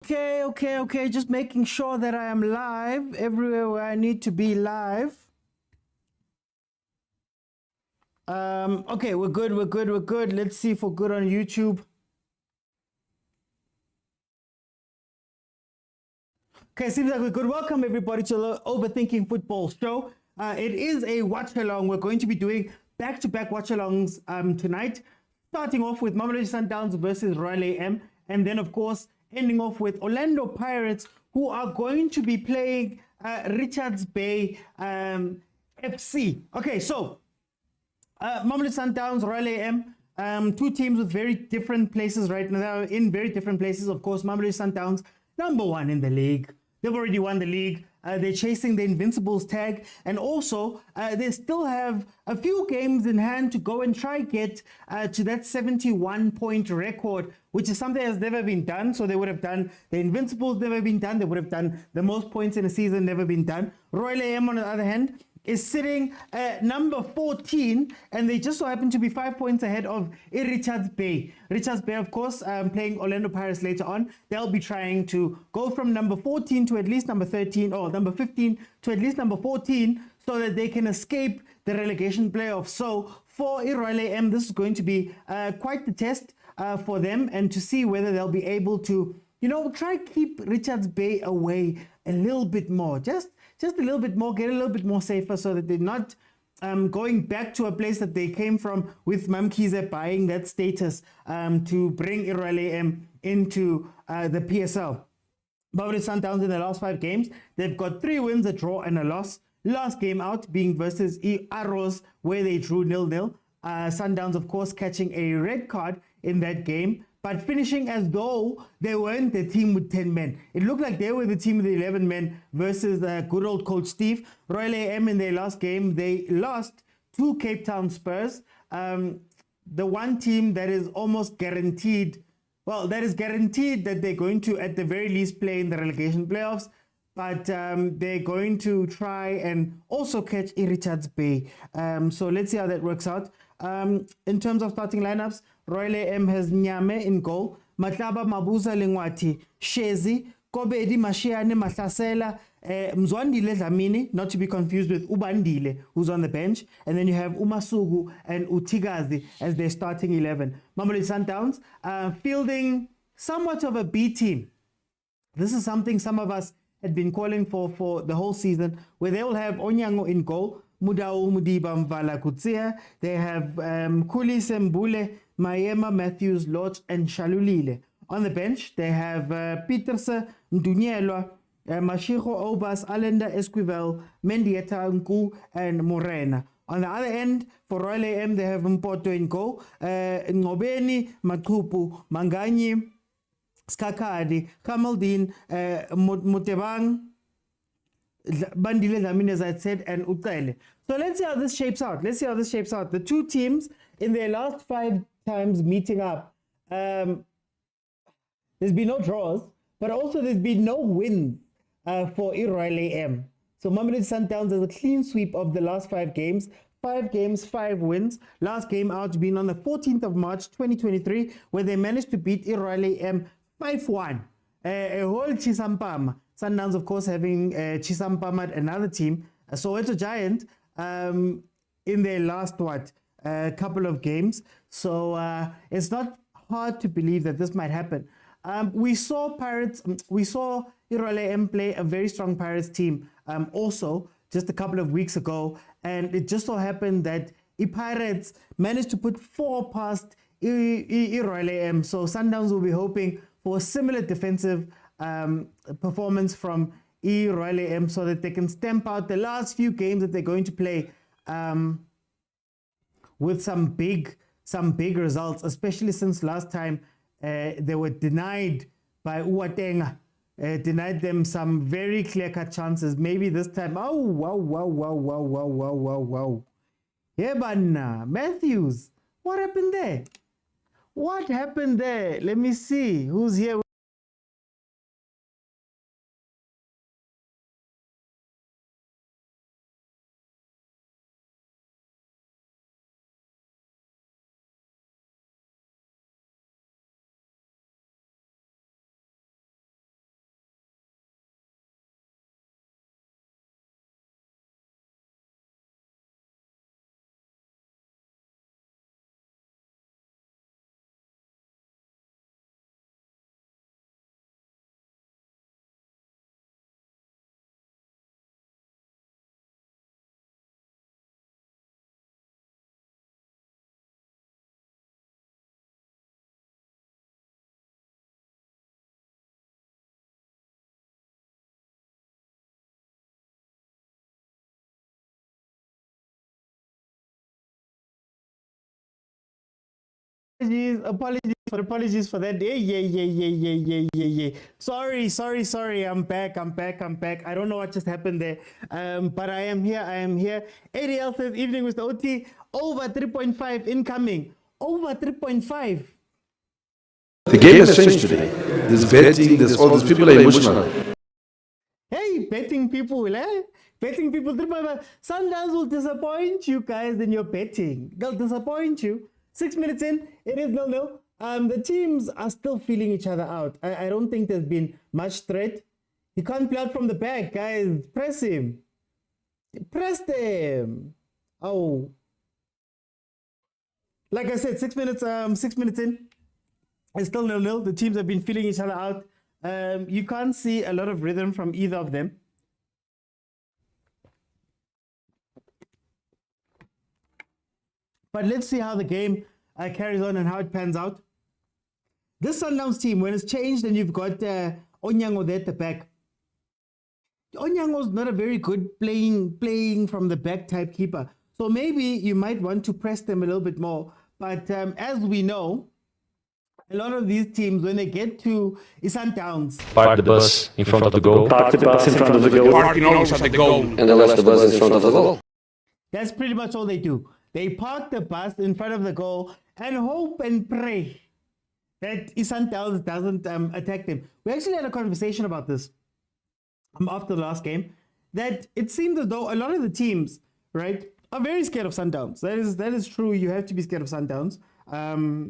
Okay. Just making sure that I am live everywhere where I need to be live. Okay, we're good. Let's see if we're good on YouTube. Okay, seems like we're good. Welcome everybody to the Overthinking Football Show. It is a watch along. We're going to be doing back-to-back watch alongs tonight, starting off with Mamelodi Sundowns versus Royal AM, and then of course ending off with Orlando Pirates, who are going to be playing Richards Bay FC. Okay, so Mamelodi Sundowns, Royal AM, two teams with very different places right now. They're in very different places. Of course, Mamelodi Sundowns, number one in the league. They've already won the league. They're chasing the Invincibles tag. And also, they still have a few games in hand to go and try get to that 71-point record, which is something that's never been done. So they would have done the Invincibles, never been done. They would have done the most points in a season, never been done. Royal AM, on the other hand, is sitting at number 14, and they just so happen to be 5 points ahead of Richards Bay. Richards Bay, of course, playing Orlando Pirates later on. They'll be trying to go from number 14 to at least number 13, or number 15 to at least number 14, so that they can escape the relegation playoffs. So for Royal AM, this is going to be quite the test for them, and to see whether they'll be able to, try keep Richards Bay away a little bit more. Just a little bit more, get a little bit more safer, so that they're not going back to a place that they came from, with Mamkhize buying that status to bring Royal AM into the PSL. Mamelodi Sundowns, in the last 5 games, they've got 3 wins, a draw, and a loss. Last game out being versus Arrows, where they drew 0-0. Sundowns, of course, catching a red card in that game, but finishing as though they weren't the team with 10 men. It looked like they were the team with 11 men versus good old coach Steve. Royal AM, in their last game, they lost to Cape Town Spurs. The one team that is almost guaranteed, that is guaranteed that they're going to, at the very least, play in the relegation playoffs. But they're going to try and also catch Richards Bay. So let's see how that works out. In terms of starting lineups, Royal AM has Nyame in goal, Matlaba Mabuza Lengwati, Shezi, Kobedi Mashiane Mahlasela, Mzwandile Dlamini, not to be confused with Ubandile, who's on the bench. And then you have Umasugu and Utigazi as their starting 11. Mamelodi Sundowns fielding somewhat of a B team. This is something some of us had been calling for the whole season, where they will have Onyango in goal, Mudau Mudiba Mvala Kutsia. They have Kuli Sembule, Mayema, Matthews, Lodge, and Shalulile. On the bench, they have Peterse, Ndunyelwa, Mashiro Obas, Alenda Esquivel, Mendieta Nku, and Morena. On the other end, for Royal AM, they have Mpoto in goal, Ngobeni, Matupu, Manganyi, Skakadi, Kamaldin, Motebang, Bandile Dlamini, as I said, and Utele. So let's see how this shapes out. The two teams in their last 5 times meeting up, there's been no draws, but also there's been no wins for Royal AM. So Mamelodi Sundowns has a clean sweep of the last 5 games. 5 games, 5 wins. Last game out being on the 14th of March 2023, where they managed to beat Royal AM 5-1. A whole Chisampama. Sundowns, of course, having Chisampama, another team, a Soweto Giant, in their last, couple of games. So it's not hard to believe that this might happen. We saw Royal AM play a very strong Pirates team also just a couple of weeks ago, and it just so happened that Pirates managed to put 4 past Royal AM. So Sundowns will be hoping for a similar defensive performance from Royal AM, so that they can stamp out the last few games that they're going to play with some big results, especially since last time they were denied by Uwatenga, denied them some very clear-cut chances. Maybe this time, yeah, but Matthews, what happened there? Let me see who's here. Apologies for that. Yeah. Sorry. I'm back. I don't know what just happened there. But I am here. ADL says evening with the OT. Over 3.5 incoming. Over 3.5. The game has changed today. There's betting, there's all these people are emotional. Hey, betting people, Betting people, Sundowns will disappoint you guys in your betting. They'll disappoint you. 6 minutes in, it is 0-0. The teams are still feeling each other out. I don't think there's been much threat. He can't play out from the back, guys. Press him. Press them. Oh. Like I said, 6 minutes in. It's still 0-0. The teams have been feeling each other out. You can't see a lot of rhythm from either of them. But let's see how the game carries on and how it pans out. This Sundowns team, when it's changed and you've got Onyango there at the back, Onyango's not a very good playing from the back type keeper. So maybe you might want to press them a little bit more. But as we know, a lot of these teams, when they get to Sundowns, park the bus in front of the goal. Park the bus in front of the goal. Parking always at the goal. And they left the bus in front of the goal. That's pretty much all they do. They park the bus in front of the goal and hope and pray that Sundowns doesn't attack them. We actually had a conversation about this after the last game, that it seems as though a lot of the teams, right, are very scared of Sundowns. That is true. You have to be scared of Sundowns.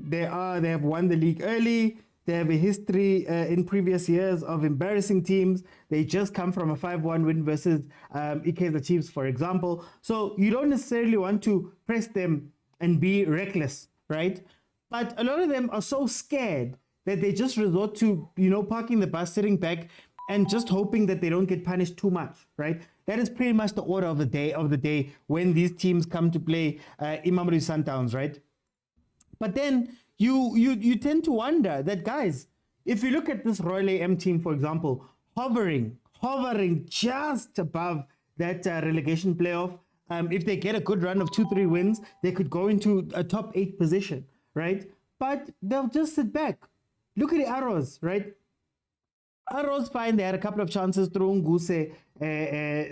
They have won the league early. They have a history in previous years of embarrassing teams. They just come from a 5-1 win versus Kaizer Chiefs, for example. So you don't necessarily want to press them and be reckless, right? But a lot of them are so scared that they just resort to, parking the bus, sitting back, and just hoping that they don't get punished too much, right? That is pretty much the order of the day when these teams come to play Mamelodi Sundowns, right? But then you tend to wonder that, guys, if you look at this Royal AM team, for example, hovering just above that relegation playoff, if they get a good run of 2-3 wins, they could go into a top 8 position, right? But they'll just sit back. Look at the Arrows, right? Arrows, fine, they had a couple of chances through Nguse,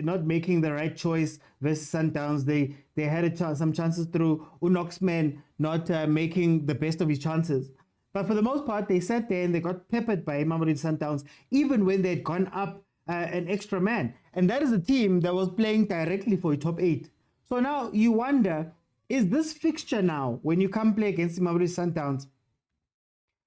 not making the right choice versus Sundowns. They had some chances through Unoxman, not making the best of his chances. But for the most part, they sat there and they got peppered by Mamelodi Sundowns, even when they had gone up an extra man. And that is a team that was playing directly for a top 8. So now you wonder, is this fixture now, when you come play against Mamelodi Sundowns,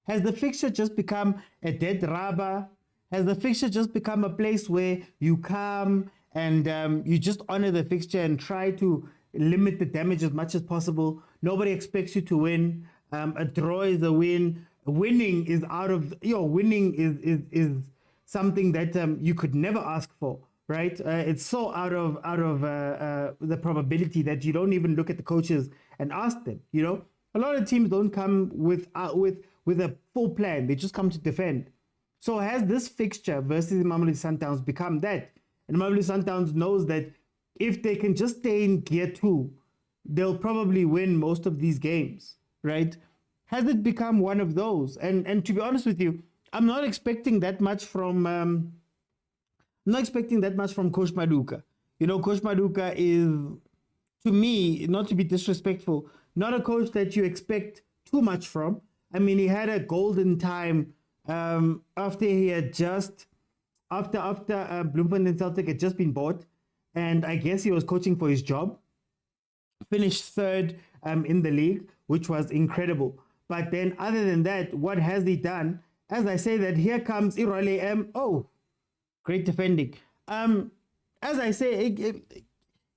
has the fixture just become a dead rubber? Has the fixture just become a place where you come and you just honor the fixture and try to limit the damage as much as possible? Nobody expects you to win. A draw is a win. Winning is winning is something that you could never ask for, right? It's so out of the probability that you don't even look at the coaches and ask them. A lot of teams don't come with a full plan. They just come to defend. So has this fixture versus Mamelodi Sundowns become that? And Mamelodi Sundowns knows that if they can just stay in gear 2, they'll probably win most of these games, right? Has it become one of those? And to be honest with you, I'm not expecting that much from Coach Maduka. Coach Maduka is, to me, not to be disrespectful, not a coach that you expect too much from. I mean, he had a golden time after he had just after Bloemfontein and Celtic had just been bought, and I guess he was coaching for his job. Finished 3rd in the league, which was incredible. But then, other than that, what has he done? As I say that, here comes Royal AM. Oh, great defending. As I say,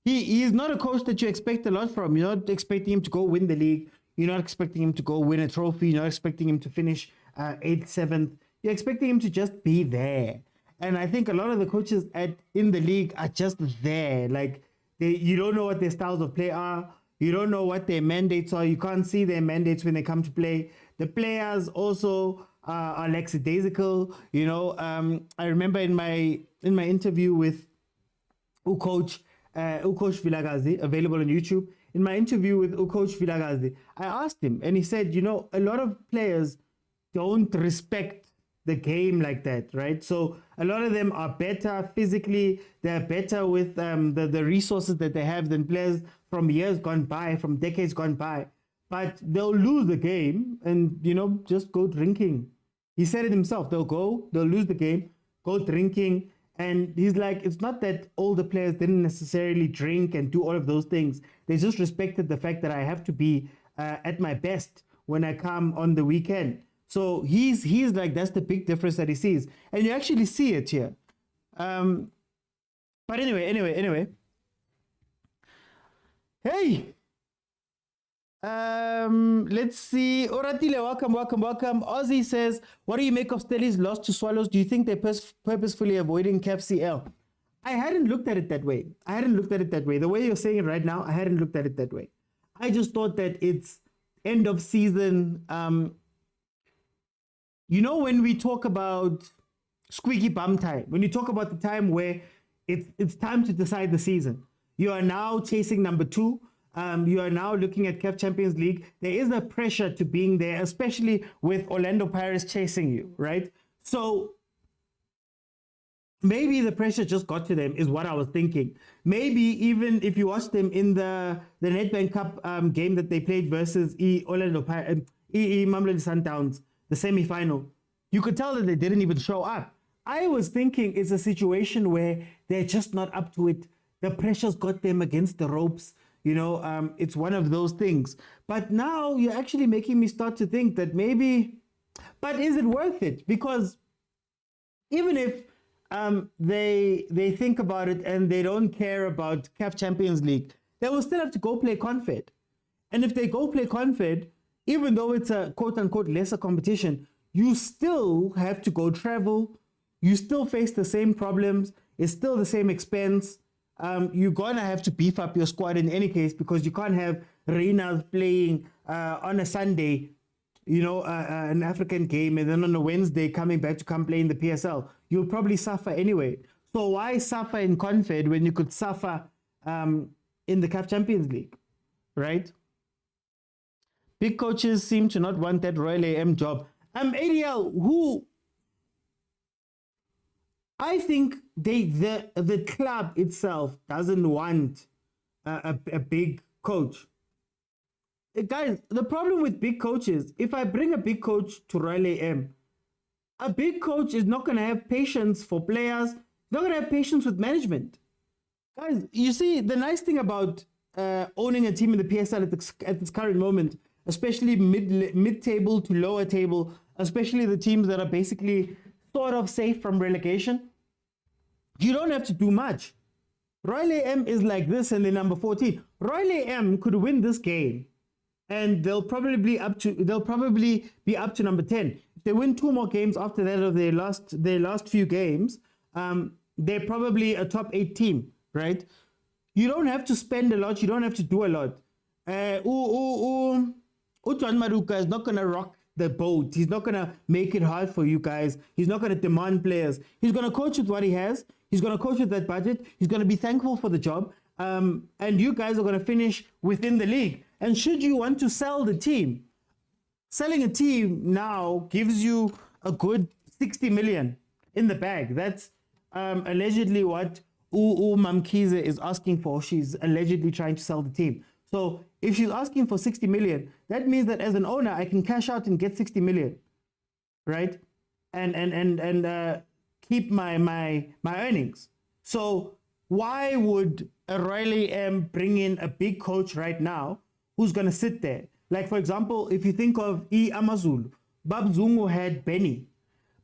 he is not a coach that you expect a lot from. You're not expecting him to go win the league. You're not expecting him to go win a trophy. You're not expecting him to finish 8th, 7th. You're expecting him to just be there. And I think a lot of the coaches in the league are just there. Like, you don't know what their styles of play are. You don't know what their mandates are. You can't see their mandates when they come to play. The players also are lackadaisical. I remember in my interview with Coach Vilakazi, available on YouTube, in my interview with Coach Vilakazi, I asked him, and he said, you know, a lot of players don't respect the game like that, right? So a lot of them are better physically, they're better with the resources that they have than players from years gone by, from decades gone by. But they'll lose the game and, you know, just go drinking. He said it himself, they'll lose the game, go drinking. And he's like, it's not that all the players didn't necessarily drink and do all of those things. They just respected the fact that I have to be at my best when I come on the weekend. So he's like, that's the big difference that he sees. And you actually see it here. But anyway. Hey. Let's see. Oratile, welcome. Ozzy says, what do you make of Stelli's loss to Swallows? Do you think they're purposefully avoiding CAF CL? I hadn't looked at it that way. The way you're saying it right now, I hadn't looked at it that way. I just thought that it's end of season. You know, when we talk about squeaky bum time, when you talk about the time where it's time to decide the season, you are now chasing number 2. You are now looking at CAF Champions League. There is a pressure to being there, especially with Orlando Pirates chasing you, right? So maybe the pressure just got to them is what I was thinking. Maybe even if you watch them in the Nedbank Cup game that they played versus Mamelodi Sundowns, the semi-final, you could tell that they didn't even show up. I was thinking it's a situation where they're just not up to it. The pressure's got them against the ropes. You know, it's one of those things. But now you're actually making me start to think that maybe, but is it worth it? Because even if they think about it and they don't care about CAF Champions League, they will still have to go play Confed. And if they go play Confed, even though it's a quote-unquote lesser competition, you still have to go travel. You still face the same problems. It's still the same expense. You're going to have to beef up your squad in any case because you can't have Reynolds playing on a Sunday, you know, an African game, and then on a Wednesday coming back to come play in the PSL. You'll probably suffer anyway. So why suffer in Confed when you could suffer in the CAF Champions League, right? Big coaches seem to not want that Royal AM job. ADL, who... I think the club itself doesn't want a big coach. Guys, the problem with big coaches, if I bring a big coach to Royal AM, a big coach is not going to have patience for players. He's not going to have patience with management. Guys, you see, the nice thing about owning a team in the PSL at this current moment, especially mid-table to lower table, especially the teams that are basically sort of safe from relegation, you don't have to do much. Royal AM is like this and they're number 14. Royal AM could win this game and they'll probably be up to number 10. If they win 2 more games after that of their last few games, they're probably a top 8 team, right? You don't have to spend a lot, you don't have to do a lot. John Maruka is not gonna rock the boat. He's not going to make it hard for you guys. He's not going to demand players. He's going to coach with what he has. He's going to coach with that budget. He's going to be thankful for the job. And you guys are going to finish within the league. And should you want to sell the team, selling a team now gives you a good 60 million in the bag. That's allegedly what Mamkize is asking for. She's allegedly trying to sell the team. So if she's asking for 60 million, that means that as an owner, I can cash out and get 60 million, right? And keep my earnings. So why would a Royal AM bring in a big coach right now who's going to sit there? Like, for example, if you think of Amazulu, Bab Zungu had Benny.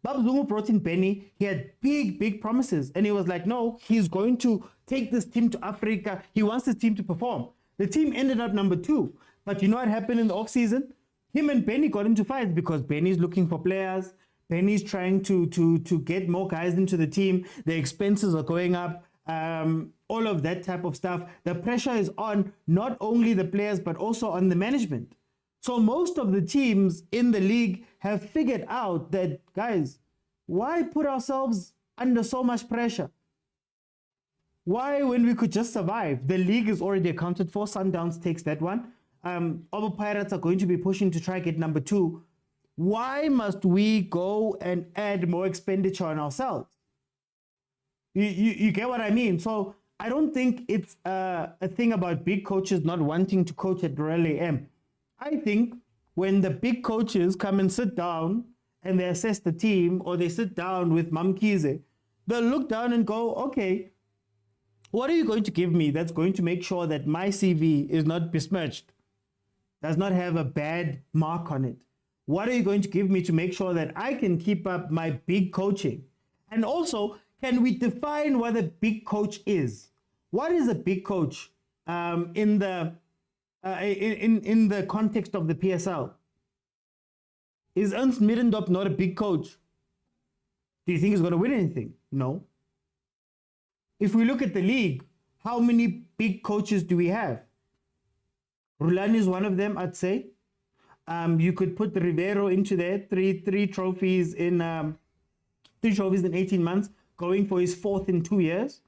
Bab Zungu brought in Benny. He had big promises. And he was like, no, he's going to take this team to Africa. He wants this team to perform. The team ended up number 2. But you know what happened in the offseason? Him and Benny got into fights because Benny's looking for players. Benny's trying to get more guys into the team. The expenses are going up. All of that type of stuff. The pressure is on not only the players, but also on the management. So most of the teams in the league have figured out that, guys, why put ourselves under so much pressure? Why, when we could just survive? The league is already accounted for. Sundowns takes that one. Our Pirates are going to be pushing to try get number 2. Why must we go and add more expenditure on ourselves? You get what I mean? So I don't think it's a thing about big coaches not wanting to coach at Royal AM. I think when the big coaches come and sit down and they assess the team, or they sit down with Mamkize, they'll look down and go, okay, what are you going to give me that's going to make sure that my CV is not besmirched, does not have a bad mark on it? What are you going to give me to make sure that I can keep up my big coaching? And also, can we define what a big coach is? What is a big coach in the context of the PSL? Is Ernst Middendorp not a big coach? Do you think he's going to win anything? No. If we look at the league, how many big coaches do we have? Rulani is one of them, I'd say. You could put Rivero into there. Three trophies in 18 months, going for his 4th in 2 years.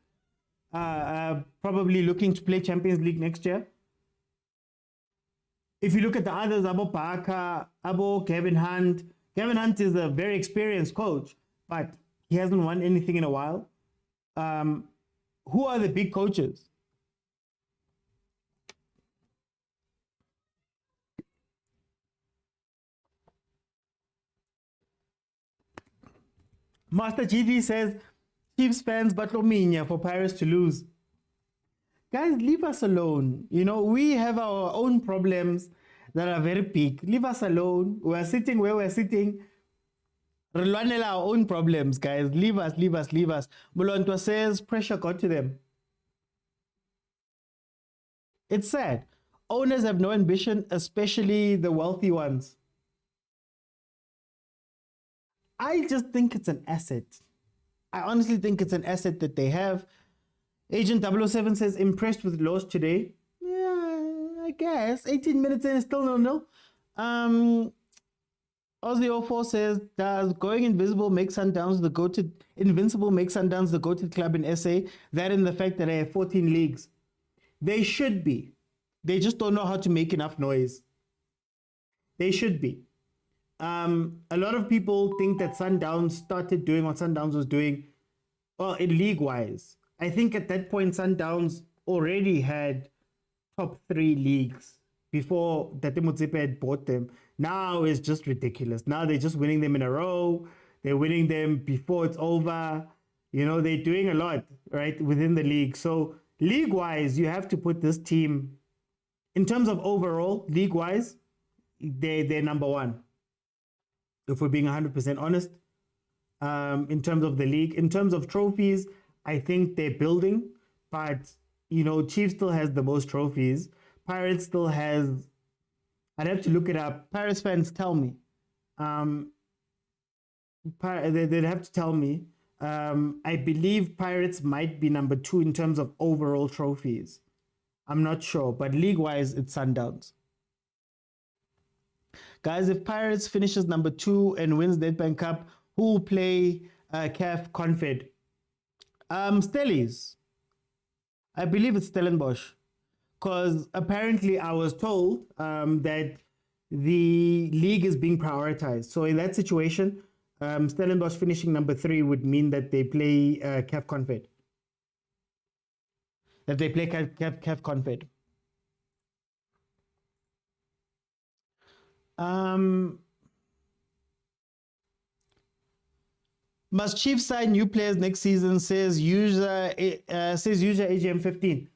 Probably looking to play Champions League next year. If you look at the others, Abo Parker, Abo Gavin Hunt. Gavin Hunt is a very experienced coach, but he hasn't won anything in a while. Who are the big coaches? Master GD says, Chiefs fans Batlominya for Pirates to lose. Guys, leave us alone. You know, we have our own problems that are very big. Leave us alone. We're sitting where we're sitting. Relwanela our own problems, guys. Leave us. Mulonto says pressure got to them. It's sad. Owners have no ambition, especially the wealthy ones. I just think it's an asset. I honestly think it's an asset that they have. Agent 007 says, impressed with loss today. Yeah, I guess. 18 minutes in, still 0-0. Aussie 04 says, does going invincible make Sundowns the go-to club in SA? That and the fact that they have 14 leagues. They should be. They just don't know how to make enough noise. They should be. A lot of people think that Sundowns started doing what Sundowns was doing, well, in league-wise. I think at that point, Sundowns already had top 3 leagues before Patrice Motsepe had bought them. Now it's just ridiculous. Now they're just winning them in a row. They're winning them before it's over. You know, they're doing a lot, right, within the league. So league-wise, you have to put this team, in terms of overall, league-wise, they're number 1. If we're being 100% honest, in terms of the league. In terms of trophies, I think they're building, but, you know, Chiefs still has the most trophies. Pirates still has, I'd have to look it up. Pirates fans tell me. They'd have to tell me. I believe Pirates might be number 2 in terms of overall trophies. I'm not sure, but league-wise, it's Sundowns. Guys, if Pirates finishes number 2 and wins Nedbank Cup, who will play CAF Confed? Stellies. I believe it's Stellenbosch. Because apparently I was told that the league is being prioritized. So in that situation, Stellenbosch finishing number 3 would mean that they play CAF Confed. That they play CAF Confed. Must Chiefs sign new players next season? Says user AGM 15.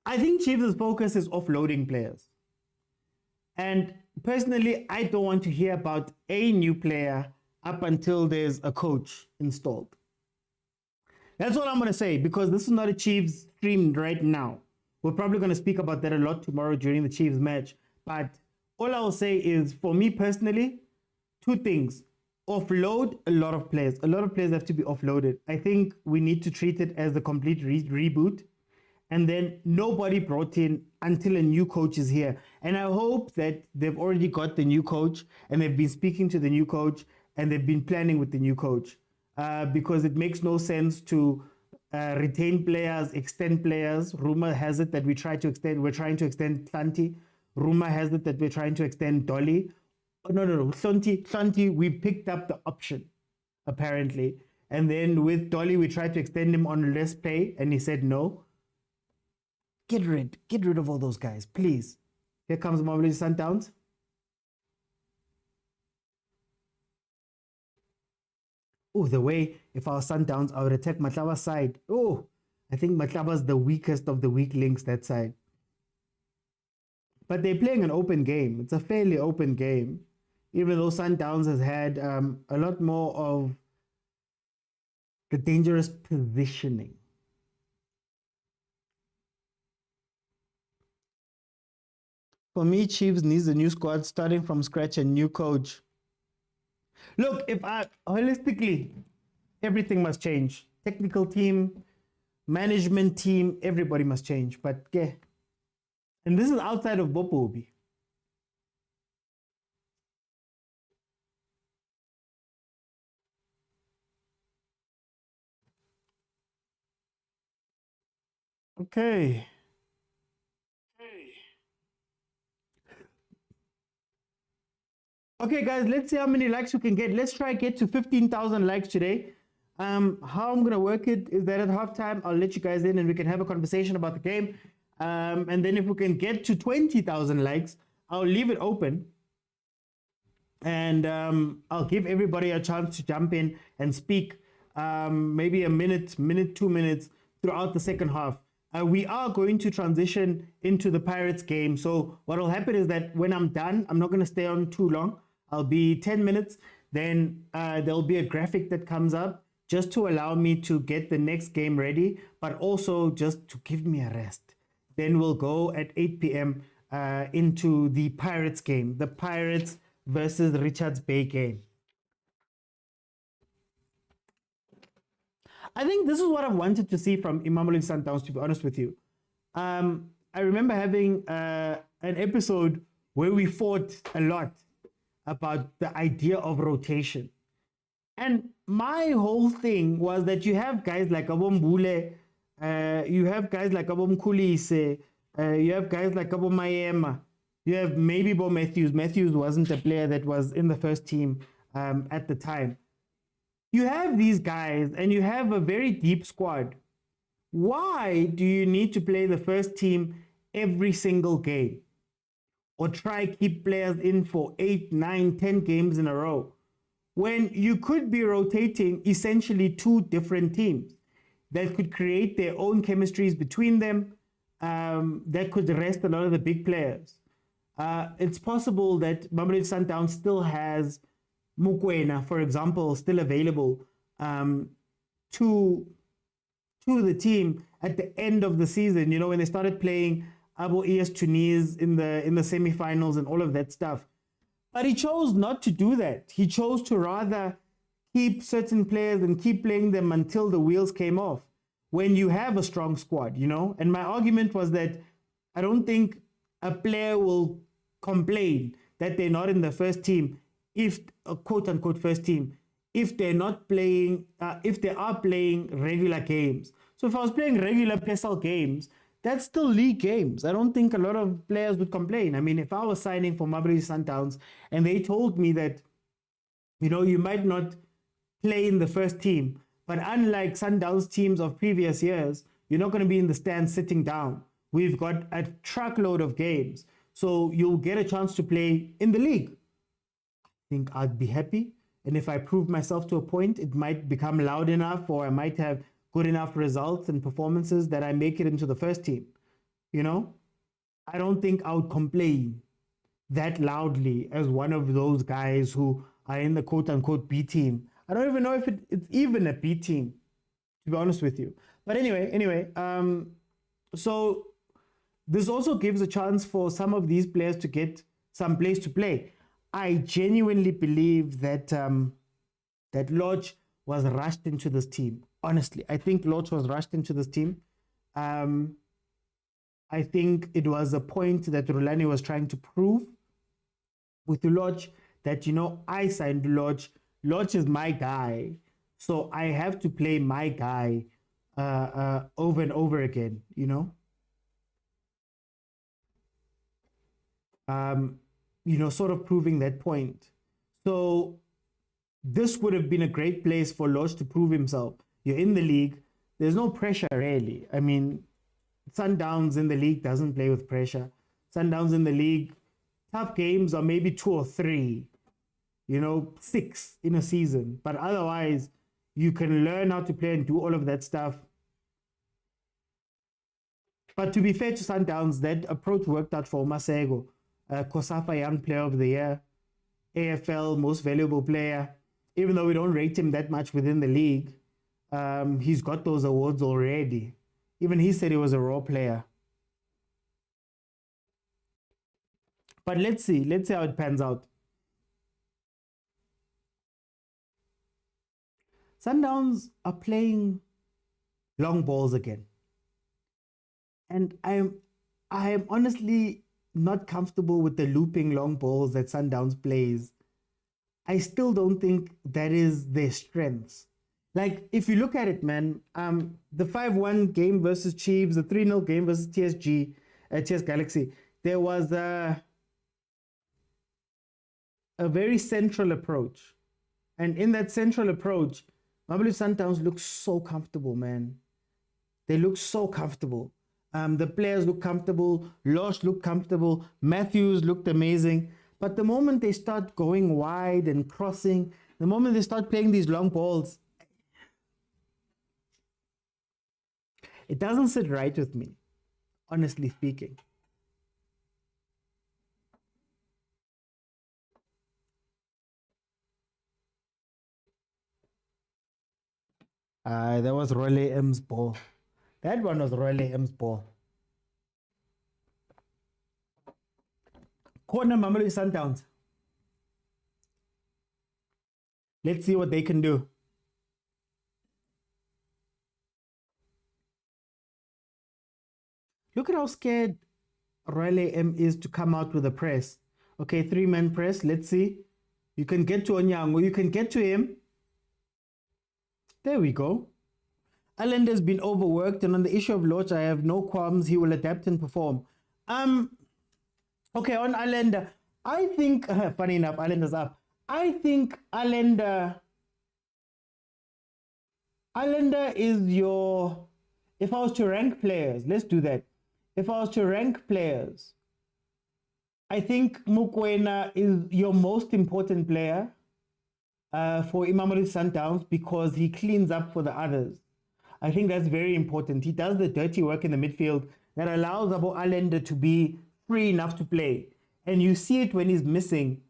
I think Chiefs' focus is offloading players, and personally, I don't want to hear about a new player up until there's a coach installed. That's all I'm going to say, because this is not a Chiefs stream right now. We're probably going to speak about that a lot tomorrow during the Chiefs match. But all I will say is, for me personally, 2 things. Offload a lot of players. A lot of players have to be offloaded. I think we need to treat it as a complete reboot. And then nobody brought in until a new coach is here. And I hope that they've already got the new coach and they've been speaking to the new coach and they've been planning with the new coach. Because it makes no sense to retain players, extend players. Rumor has it that we're trying to extend Santi. Rumor has it that we're trying to extend Dolly. Oh, no. Santi, we picked up the option, apparently. And then with Dolly, we tried to extend him on less pay, and he said no. Get rid of all those guys, please. Here comes Mamelodi Sundowns. Oh, the way, if our Sundowns, I would attack Matlaba's side. Oh, I think Matlaba's the weakest of the weak links that side. But they're playing an open game. It's a fairly open game. Even though Sundowns has had a lot more of the dangerous positioning. For me, Chiefs needs a new squad starting from scratch and new coach. Look, holistically, everything must change. Technical team, management team, everybody must change. But yeah, and this is outside of Bopobi. Okay. Okay, guys, let's see how many likes we can get. Let's try get to 15,000 likes today. How I'm going to work it is that at halftime, I'll let you guys in and we can have a conversation about the game. And then if we can get to 20,000 likes, I'll leave it open. And I'll give everybody a chance to jump in and speak maybe a minute, 2 minutes throughout the second half. We are going to transition into the Pirates game. So what will happen is that when I'm done, I'm not going to stay on too long. I'll be 10 minutes. Then there'll be a graphic that comes up just to allow me to get the next game ready, but also just to give me a rest. Then we'll go at 8 p.m. Into the Pirates game, the Pirates versus Richards Bay game. I think this is what I've wanted to see from Mamelodi Sundowns, to be honest with you. I remember having an episode where we fought a lot about the idea of rotation. And my whole thing was that you have guys like Abom Bule, you have guys like Abom Kulise, you have guys like Abom Mayema, you have maybe Bo Matthews. Matthews wasn't a player that was in the first team at the time. You have these guys and you have a very deep squad. Why do you need to play the first team every single game? Or try keep players in for 8, 9, 10 games in a row? When you could be rotating essentially two different teams that could create their own chemistries between them, that could rest a lot of the big players. It's possible that Mamelodi Sundowns still has Mokwena, for example, still available to the team at the end of the season. You know, when they started playing Abo ES Tunis in the semi-finals and all of that stuff. But he chose not to do that. He chose to rather keep certain players and keep playing them until the wheels came off. When you have a strong squad, you know. And my argument was that I don't think a player will complain that they're not in the first team, if a quote-unquote first team, if they're not playing, if they are playing regular games. So if I was playing regular PSL games, that's still league games. I don't think a lot of players would complain. I mean, if I was signing for Mamelodi Sundowns and they told me that, you know, you might not play in the first team, but unlike Sundowns teams of previous years, you're not going to be in the stands sitting down. We've got a truckload of games, so you'll get a chance to play in the league. I think I'd be happy. And if I prove myself to a point, it might become loud enough, or I might have good enough results and performances that I make it into the first team. You know, I don't think I would complain that loudly as one of those guys who are in the quote-unquote B team. I don't even know if it's even a B team, to be honest with you. But anyway, so this also gives a chance for some of these players to get some place to play. I genuinely believe that that Lodge was rushed into this team. Honestly, I think Lodge was rushed into this team. I think it was a point that Rulani was trying to prove with Lodge that, you know, I signed Lodge. Lodge is my guy, so I have to play my guy over and over again, you know. Sort of proving that point. So this would have been a great place for Lodge to prove himself. You're in the league. There's no pressure, really. I mean, Sundowns in the league doesn't play with pressure. Sundowns in the league, tough games are maybe 2 or 3, 6 in a season. But otherwise, you can learn how to play and do all of that stuff. But to be fair to Sundowns, that approach worked out for Masego. COSAFA Young Player of the Year, AFL Most Valuable Player. Even though we don't rate him that much within the league, he's got those awards already. Even he said he was a raw player. But let's see how it pans out. Sundowns are playing long balls again. And I am honestly not comfortable with the looping long balls that Sundowns plays. I still don't think that is their strengths. Like, if you look at it, man, the 5-1 game versus Chiefs, the 3-0 game versus TS Galaxy, there was a very central approach. And in that central approach, Mamelodi Sundowns look so comfortable, man. They look so comfortable. The players look comfortable. Losh looked comfortable. Matthews looked amazing. But the moment they start going wide and crossing, the moment they start playing these long balls, it doesn't sit right with me, honestly speaking. That was Rolle M's ball. That one was Rolle M's ball. Corner Mamelodi Sundowns. Let's see what they can do. Look at how scared Rolle M is to come out with a press. Okay, 3-man press. Let's see. You can get to Onyango. You can get to him. There we go. Allender's been overworked, and on the issue of Lodge, I have no qualms. He will adapt and perform. Okay, on Allender, I think, funny enough, Allender's up. I think Allender is your, if I was to rank players, let's do that. If I was to rank players, I think Mokwena is your most important player for Mamelodi Sundowns because he cleans up for the others. I think that's very important. He does the dirty work in the midfield that allows Abo Allender to be free enough to play. And you see it when he's missing,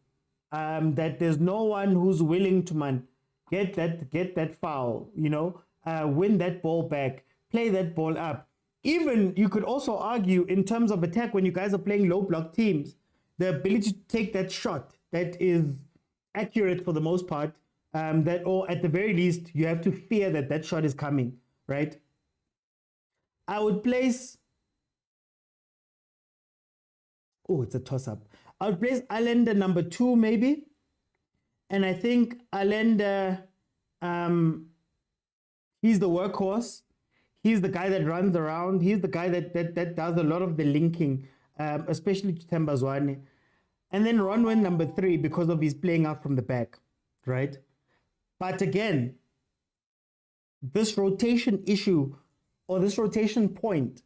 that there's no one who's willing to get that foul, win that ball back, play that ball up. Even you could also argue in terms of attack when you guys are playing low block teams, the ability to take that shot that is accurate for the most part, that, or at the very least, you have to fear that that shot is coming, right? I would place, oh, it's a toss-up. I would place Allender number 2 maybe, and I think Allender, he's the workhorse. He's the guy that runs around. He's the guy that does a lot of the linking, especially to Tembazwane. And then Ronwen number 3 because of his playing out from the back, right? But again, this rotation issue or this rotation point,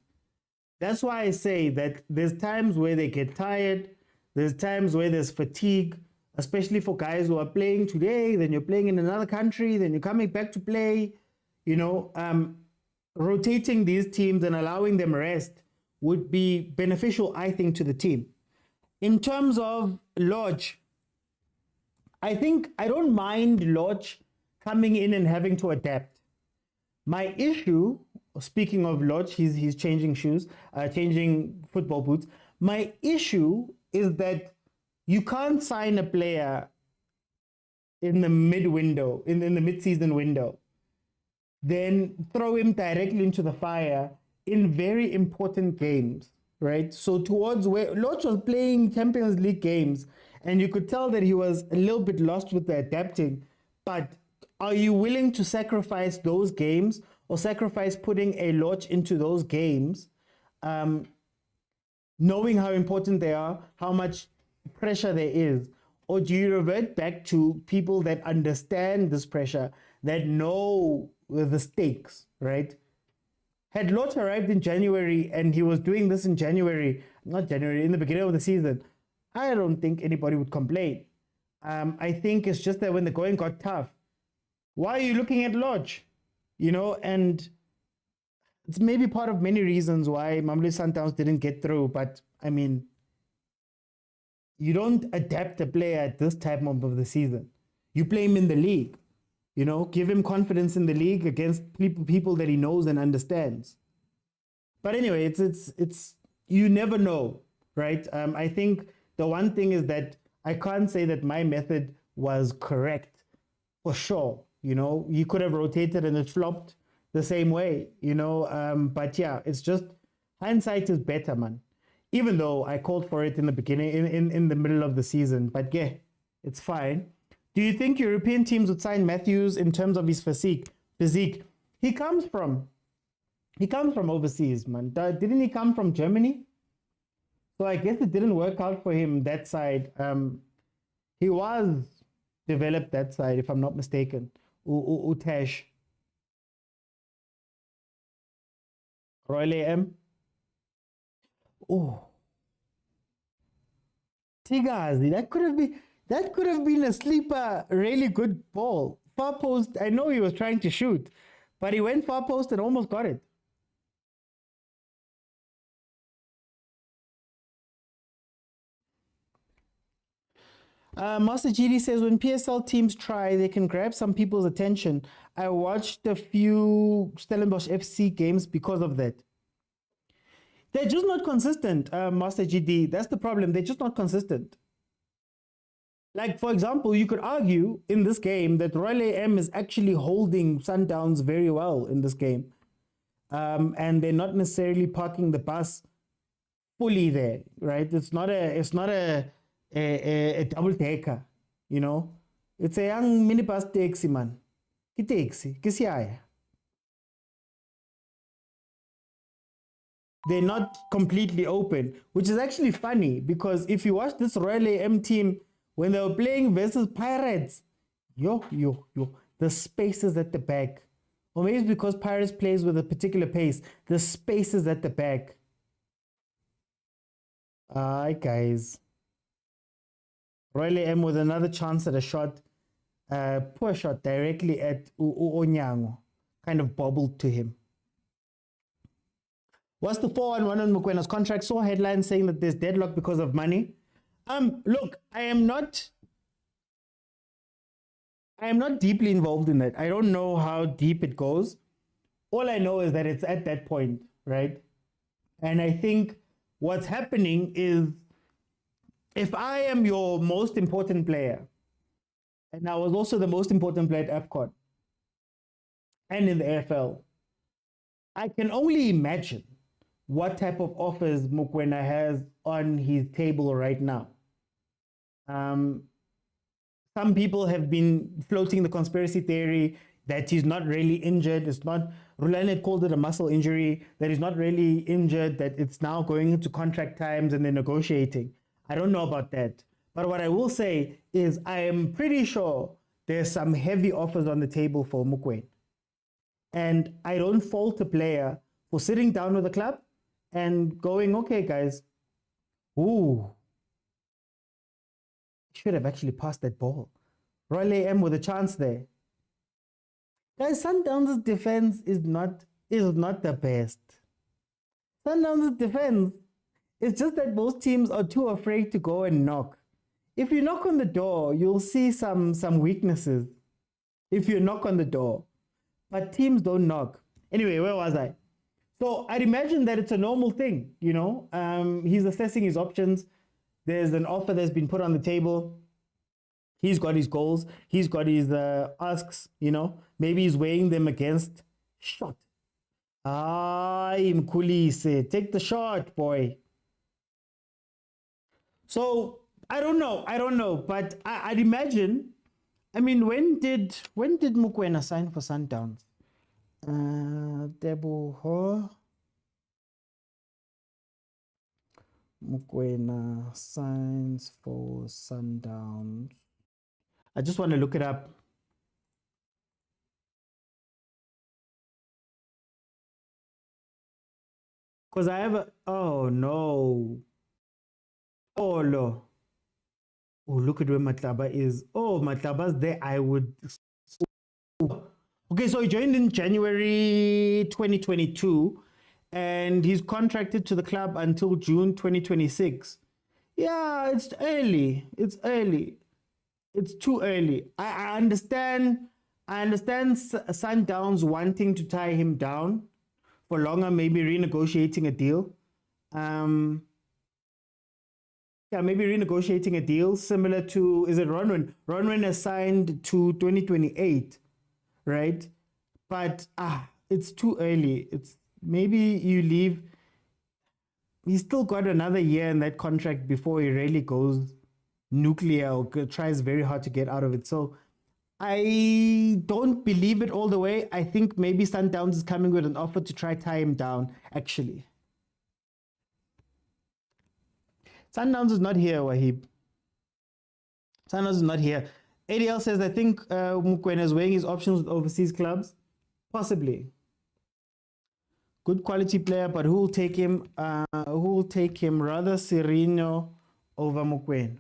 that's why I say that there's times where they get tired. There's times where there's fatigue, especially for guys who are playing today, then you're playing in another country, then you're coming back to play, rotating these teams and allowing them rest would be beneficial, I think, to the team. In terms of Lodge, I think I don't mind Lodge coming in and having to adapt. My issue, speaking of Lodge, he's changing shoes, changing football boots. My issue is that you can't sign a player in the mid-window, in the mid-season window, then throw him directly into the fire in very important games, right? So towards where Lodge was playing Champions League games, and you could tell that he was a little bit lost with the adapting, but are you willing to sacrifice those games, or sacrifice putting a lot into those games, knowing how important they are, how much pressure there is? Or do you revert back to people that understand this pressure, that know the stakes, right? Had Lot arrived in January and he was doing this in January, not January, in the beginning of the season, I don't think anybody would complain. I think it's just that when the going got tough, why are you looking at Lodge? You know, and it's maybe part of many reasons why Mamelodi Sundowns didn't get through. But I mean, you don't adapt a player at this time of the season. You play him in the league, you know, give him confidence in the league against people that he knows and understands. But anyway, it's you never know, right? I think the one thing is that I can't say that my method was correct for sure. You know, you could have rotated and it flopped the same way, you know. But yeah, it's just hindsight is better, man. Even though I called for it in the beginning, in the middle of the season. But yeah, it's fine. Do you think European teams would sign Matthews in terms of his physique? He comes from overseas, man. Didn't he come from Germany? So I guess it didn't work out for him that side. He was developed that side, if I'm not mistaken. Utash. Royal AM. Oh. Tigazi, that could have been a sleeper, really good ball. Far post, I know he was trying to shoot, but he went far post and almost got it. Master GD says, when PSL teams try, they can grab some people's attention. I watched a few Stellenbosch FC games because of that. They're just not consistent, Master GD. That's the problem. They're just not consistent. Like, for example, you could argue in this game that Royal AM is actually holding Sundowns very well in this game. And they're not necessarily parking the bus fully there, right? It's not a double taker, you know. It's a young minibus taxi, man. Taxi, they're not completely open, which is actually funny because if you watch this Royal AM team when they were playing versus Pirates, the spaces at the back, or maybe it's because Pirates plays with a particular pace, the spaces at the back. Alright, guys. Royal AM with another chance at a shot, poor shot directly at Onyango, kind of bobbled to him. What's the 4-1 on Mokwena's contract? Saw headlines saying that there's deadlock because of money. Look, I am not deeply involved in that. I don't know how deep it goes. All I know is that it's at that point, right? And I think what's happening is, if I am your most important player, and I was also the most important player at AFCON and in the AFL, I can only imagine what type of offers Mokwena has on his table right now. Some people have been floating the conspiracy theory that he's not really injured. It's not, Rulani had called it a muscle injury, that he's not really injured, that it's now going into contract times and they're negotiating. I don't know about that. But what I will say is I am pretty sure there's some heavy offers on the table for Mokwena. And I don't fault a player for sitting down with the club and going, okay, guys, should have actually passed that ball. Royal AM with a chance there. Guys, Sundowns' defense is not the best. Sundowns' defense is just that most teams are too afraid to go and knock. If you knock on the door, you'll see some weaknesses. If you knock on the door. But teams don't knock. Anyway, where was I? So I'd imagine that it's a normal thing, you know. He's assessing his options. There's an offer that's been put on the table. He's got his goals. He's got his asks, you know. Maybe he's weighing them against shot. Mkulise, take the shot, boy. So I don't know. But I'd imagine, I mean, when did Mokwena sign for Sundowns? Teboho Mokwena signs for Sundowns. I just want to look it up. Because I have a, oh no. Oh no. Oh, look at where Matlaba is. Oh, Matlaba's there. I would. Okay, so he joined in January 2022 and he's contracted to the club until June 2026. Yeah, it's early. It's early. It's too early. I understand. I understand Sundowns wanting to tie him down for longer, maybe renegotiating a deal. Yeah, maybe renegotiating a deal similar to, is it Ronwen? Ronwen has signed to 2028, right? But it's too early. It's maybe you leave. He's still got another year in that contract before he really goes nuclear or tries very hard to get out of it. So I don't believe it all the way. I think maybe Sundowns is coming with an offer to try tie him down, actually. Sundowns is not here, Wahib. Sundowns is not here. ADL says, I think Mokwena is weighing his options with overseas clubs. Possibly. Good quality player, but who will take him? Who will take him? Rather Sereno over Mokwena.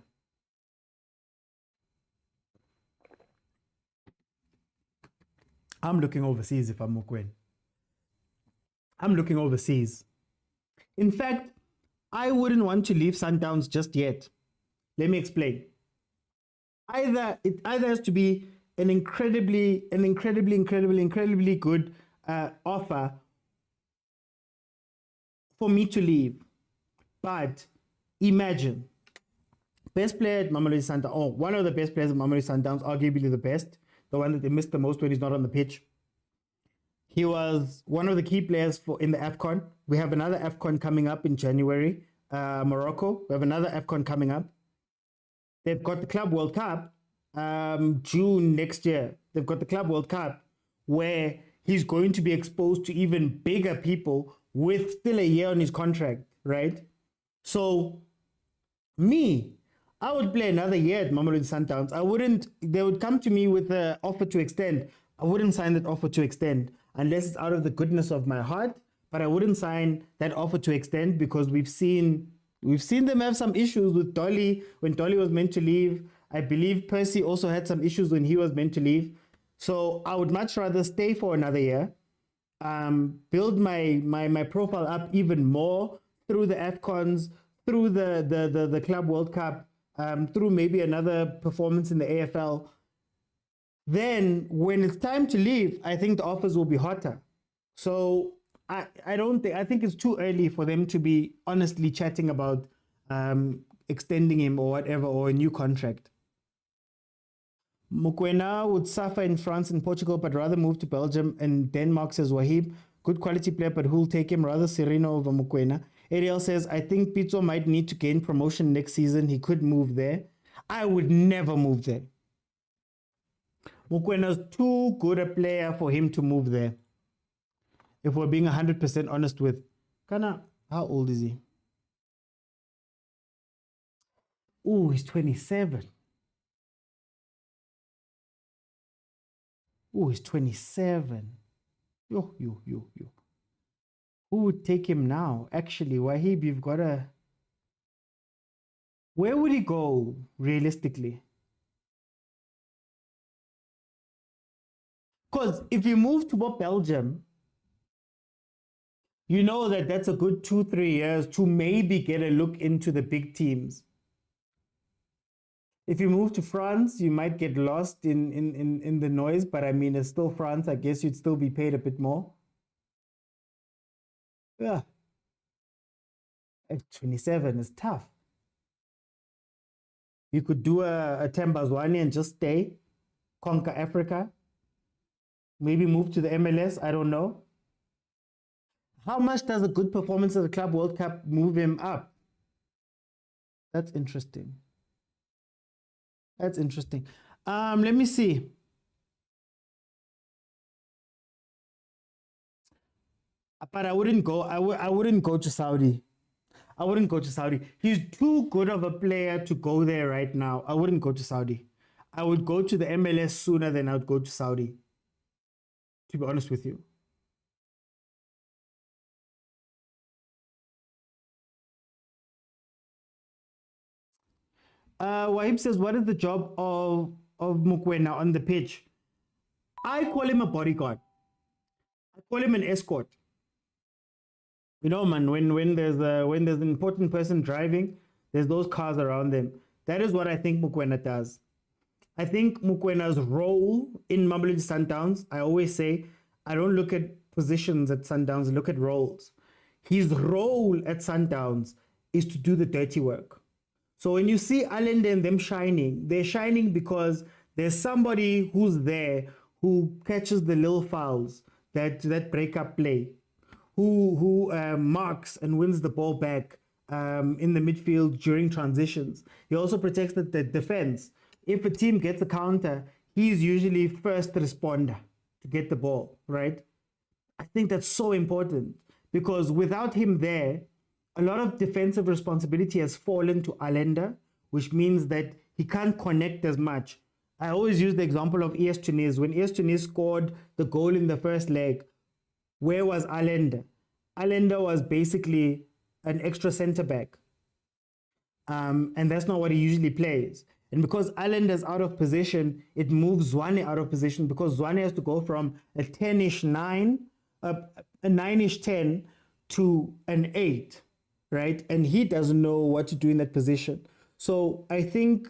I'm looking overseas if I'm Mokwena. I'm looking overseas. In fact, I wouldn't want to leave Sundowns just yet. Let me explain. It either has to be an incredibly good offer for me to leave. But imagine, best player at Mamelodi Sundowns, or one of the best players at Mamelodi Sundowns, arguably the best, the one that they missed the most when he's not on the pitch. He was one of the key players in the AFCON. We have another AFCON coming up in January. Morocco, we have another AFCON coming up. They've got the Club World Cup June next year. They've got the Club World Cup where he's going to be exposed to even bigger people with still a year on his contract, right? So I would play another year at Mamelodi Sundowns. They would come to me with an offer to extend. I wouldn't sign that offer to extend unless it's out of the goodness of my heart. But I wouldn't sign that offer to extend because we've seen them have some issues with Dolly when Dolly was meant to leave. I believe Percy also had some issues when he was meant to leave. So I would much rather stay for another year, build my profile up even more through the AFCONs, through the Club World Cup, through maybe another performance in the AFL. Then when it's time to leave, I think the offers will be hotter. So I think it's too early for them to be honestly chatting about extending him or whatever, or a new contract. Mokwena would suffer in France and Portugal, but rather move to Belgium and Denmark, says Wahib. Good quality player, but who'll take him? Rather Sereno over Mokwena. Ariel says, I think Pitso might need to gain promotion next season. He could move there. I would never move there. Mokwena's too good a player for him to move there. If we're being 100% honest with Kana, how old is he? Oh, he's 27. Oh, he's 27. Yo. Who would take him now? Actually, Wahib, you've got to... Where would he go, realistically? Because if you move to Belgium, you know that that's a good 2-3 years to maybe get a look into the big teams. If you move to France, you might get lost in the noise, but I mean, it's still France. I guess you'd still be paid a bit more. Yeah. At 27 is tough. You could do a Tembazwane and just stay, conquer Africa, maybe move to the MLS. I don't know. How much does a good performance at the Club World Cup move him up? That's interesting. That's interesting. Let me see. But I wouldn't go. I wouldn't go to Saudi. I wouldn't go to Saudi. He's too good of a player to go there right now. I wouldn't go to Saudi. I would go to the MLS sooner than I would go to Saudi. To be honest with you. Wahib says, what is the job of Mokwena on the pitch? I call him a bodyguard. I call him an escort. You know, man, when there's an important person driving, there's those cars around them. That is what I think Mokwena does. I think Mokwena's role in Mamelodi Sundowns, I always say, I don't look at positions at Sundowns, I look at roles. His role at Sundowns is to do the dirty work. So when you see Allende and them shining, they're shining because there's somebody who's there who catches the little fouls that break up play, who marks and wins the ball back in the midfield during transitions. He also protects the defense. If a team gets a counter, he's usually first responder to get the ball, right? I think that's so important because without him there, a lot of defensive responsibility has fallen to Allende, which means that he can't connect as much. I always use the example of ES Tunis. When ES Tunis scored the goal in the first leg, where was Allende? Allende was basically an extra center back. And that's not what he usually plays. And because Allende is out of position, it moves Tshwane out of position because Tshwane has to go from a 10-ish 9, a 9-ish 10 to an 8, right? And he doesn't know what to do in that position. So I think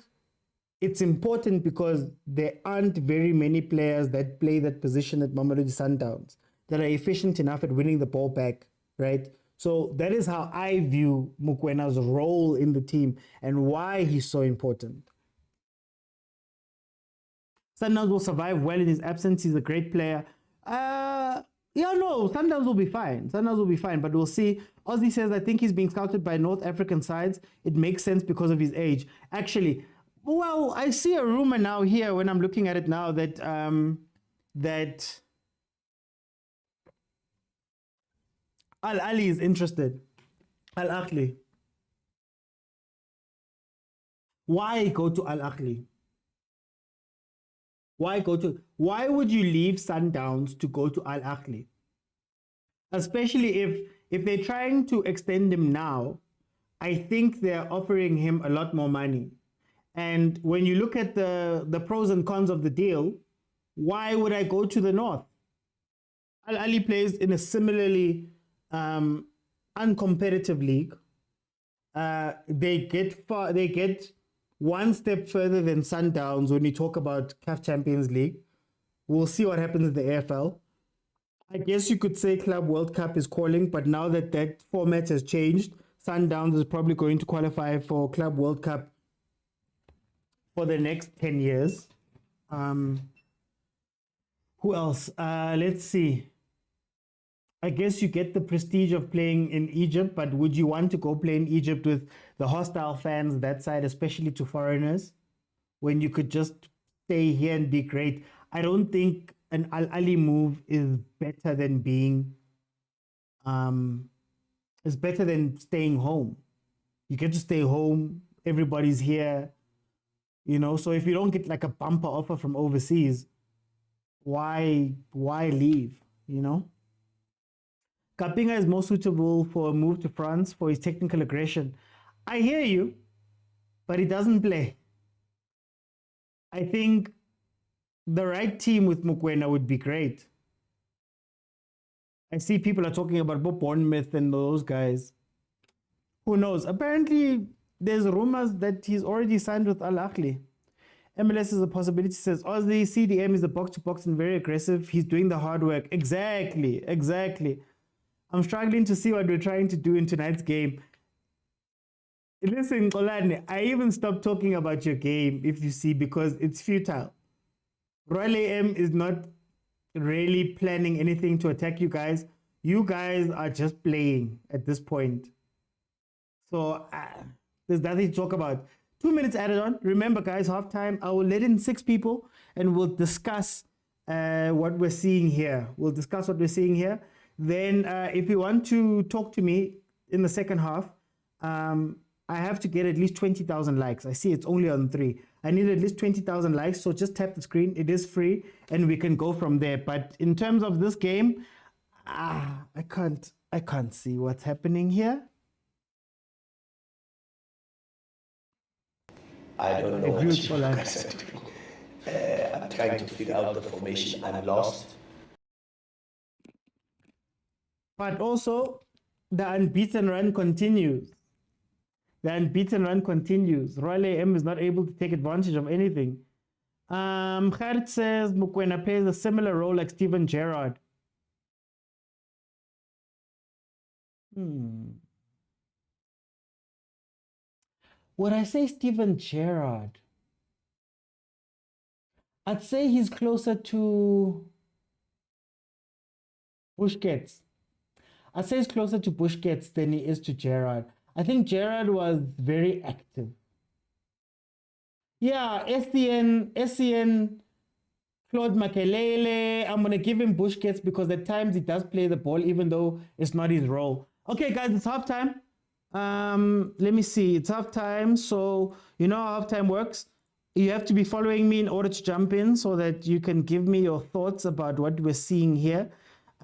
it's important because there aren't very many players that play that position at Mamelodi Sundowns that are efficient enough at winning the ball back, right? So that is how I view Mokwena's role in the team and why he's so important. Sundowns will survive well in his absence. He's a great player. Sundowns will be fine. Sundowns will be fine, but we'll see. Ozzy says, I think he's being scouted by North African sides. It makes sense because of his age. Actually, well, I see a rumor now here when I'm looking at it now that that Ahly is interested. Ahly. Why go to Ahly? Why would you leave Sundowns to go to Ahly? Especially if they're trying to extend him now, I think they're offering him a lot more money. And when you look at the pros and cons of the deal, why would I go to the north? Ahly plays in a similarly uncompetitive league. They get one step further than Sundowns when you talk about CAF Champions League. We'll see what happens in the AFL. I guess you could say Club World Cup is calling, but now that format has changed, Sundowns is probably going to qualify for Club World Cup for the next 10 years. Who else? Let's see. I guess you get the prestige of playing in Egypt, but would you want to go play in Egypt with the hostile fans that side, especially to foreigners, when you could just stay here and be great? I don't think an Ahly move is better than is better than staying home. You get to stay home, everybody's here, so if you don't get like a bumper offer from overseas, why leave, Kapinga is more suitable for a move to France for his technical aggression. I hear you, but he doesn't play. I think the right team with Mokwena would be great. I see people are talking about Bournemouth and those guys. Who knows? Apparently, there's rumors that he's already signed with Ahly. MLS is a possibility, says Ozzy. CDM is a box-to-box and very aggressive. He's doing the hard work. Exactly. I'm struggling to see what we're trying to do in tonight's game. Listen, Kolane, I even stopped talking about your game, if you see, because it's futile. Royal AM is not really planning anything to attack you guys. You guys are just playing at this point. So there's nothing to talk about. 2 minutes added on. Remember, guys, halftime, I will let in 6 people and we'll discuss what we're seeing here. Then if you want to talk to me in the second half, I have to get at least 20,000 likes. I see it's only on 3. I need at least 20,000 likes, so just tap the screen. It is free, and we can go from there. But in terms of this game, I can't see what's happening here. I don't know what you guys are doing. I'm trying to figure out the formation. I'm lost. But also, the unbeaten run continues. The unbeaten run continues. Royal AM is not able to take advantage of anything. Kharit says Mokwena plays a similar role like Steven Gerrard. Would I say Steven Gerrard? I'd say he's closer to Busquets. I'd say he's closer to Busquets than he is to Gerrard. I think Gerrard was very active. Yeah, SCN, Claude Makelele. I'm going to give him Busquets because at times he does play the ball even though it's not his role. Okay, guys, it's halftime. Let me see. It's halftime. So, you know how halftime works. You have to be following me in order to jump in so that you can give me your thoughts about what we're seeing here.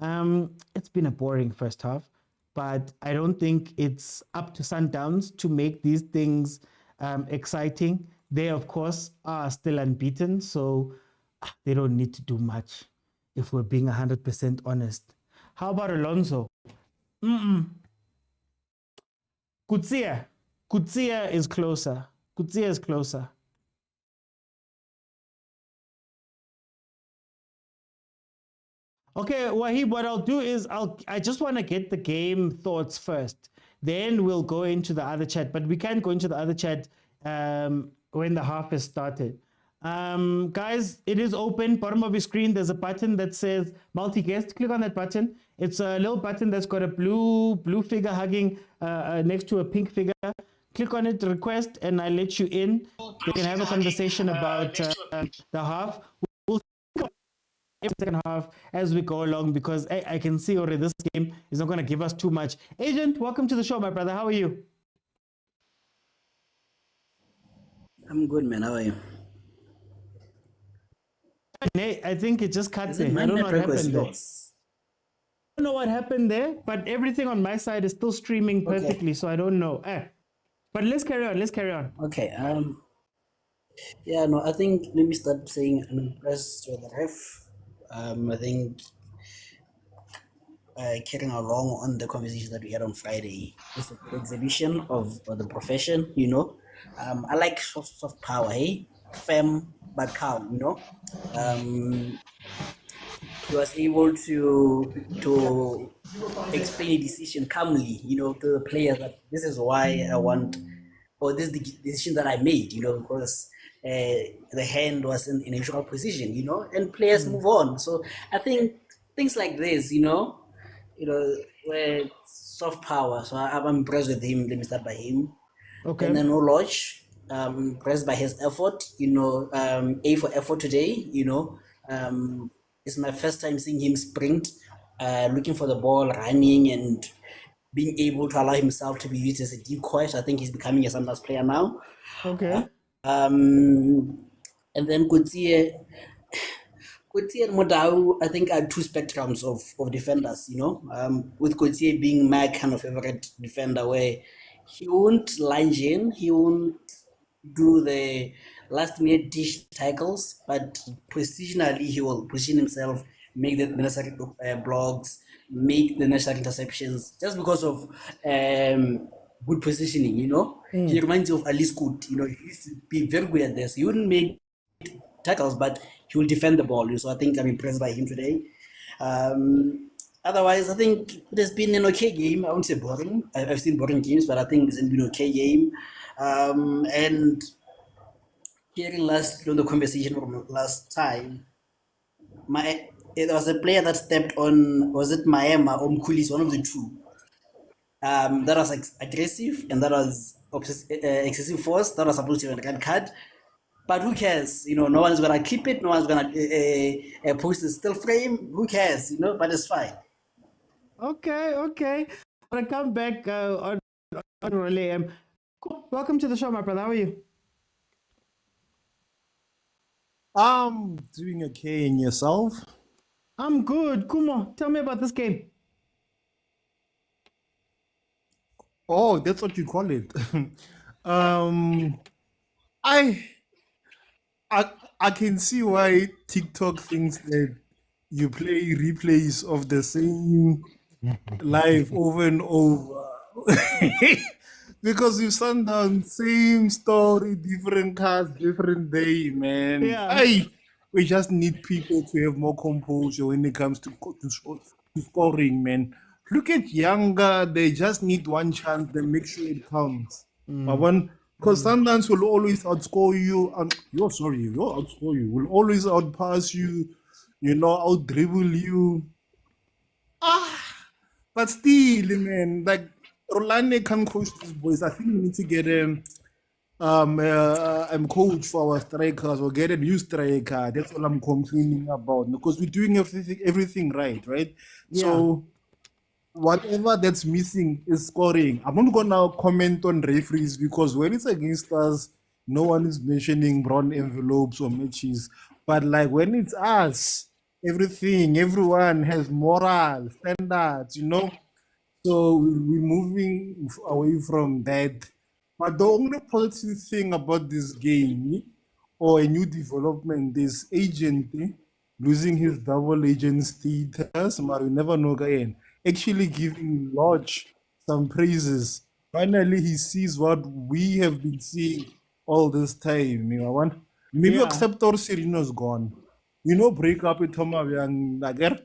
It's been a boring first half, but I don't think it's up to Sundowns to make these things exciting. They, of course, are still unbeaten, so they don't need to do much if we're being 100% honest. How about Alonso? Kutsia is closer. Kutsia is closer. Okay, Wahib, what I'll do is I just want to get the game thoughts first. Then we'll go into the other chat, but we can't go into the other chat when the half has started. Guys, it is open. Bottom of your screen, there's a button that says multi-guest. Click on that button. It's a little button that's got a blue figure hugging next to a pink figure. Click on it, request, and I let you in. We can have a conversation about the half. We'll second half as we go along because I can see already this game is not going to give us too much. Agent, welcome to the show, my brother. How are you? I'm good, man. How are you? I think it just cut there. I don't know what happened there. I don't know what happened there, but everything on my side is still streaming perfectly, so I don't know. But let's carry on. Okay. Yeah, no, I think let me start saying I'm impressed with the ref. I think carrying along on the conversation that we had on Friday, it's a good exhibition of the profession, you know. I like soft power, hey? Firm but calm, you know. He was able to explain a decision calmly, you know, to the player that this is why I want, or this is the decision that I made, you know, because the hand was in a neutral position, you know, and players move on. So I think things like this, you know, where soft power. So I'm impressed with him. Let me start by him. Okay. And then Lodge, impressed by his effort, you know, A for effort today, you know. It's my first time seeing him sprint, looking for the ball, running, and being able to allow himself to be used as a decoy. So I think he's becoming a Sundowns player now. Okay. And then Kutsie and Motaung, I think, are two spectrums of defenders, you know. With Kutsie being my kind of favorite defender, where he won't lunge in, he won't do the last minute dish tackles, but positionally he will position himself, make the necessary blocks, make the necessary interceptions, just because of good positioning, you know. He reminds you of Alice Good, you know. He used to be very good at this. He wouldn't make tackles, but he will defend the ball. So I think I'm impressed by him today. Otherwise, I think it has been an okay game. I won't say boring. I've seen boring games, but I think it's been an okay game. And hearing the conversation from last time, it was a player that stepped on, was it Maema or Mkulis, one of the two. That was aggressive and that was excessive force. That was supposed to be a red card. But who cares? You know, no one's gonna keep it. No one's gonna post a still frame. Who cares? You know, but it's fine. Okay. I come back on Relay. Cool. Welcome to the show, my brother. How are you? I'm doing okay, and yourself? I'm good. Kumo, tell me about this game. Oh, that's what you call it. um, I, I can see why TikTok thinks that you play replays of the same live over and over. Because you Sundown, same story, different cards, different day, man. Yeah. We just need people to have more composure when it comes to scoring, man. Look at Younger, they just need one chance, they make sure it counts. Because Sundowns will always outscore you, and you'll outscore you, will always outpass you, out dribble you. But still, man, like Rulani can coach these boys. I think we need to get coach for our strikers or get a new striker. That's all I'm complaining about because we're doing everything right? Yeah. So whatever that's missing is scoring. I'm not gonna comment on referees because when it's against us, no one is mentioning brown envelopes or matches. But like when it's us, everyone has moral standards, So we're moving away from that. But the only positive thing about this game or a new development is agent losing his double agent status. But we never know again. Actually giving Lodge some praises. Finally, he sees what we have been seeing all this time. Maybe Yeah. except our Serino's gone. Break up with Thomas and Lager.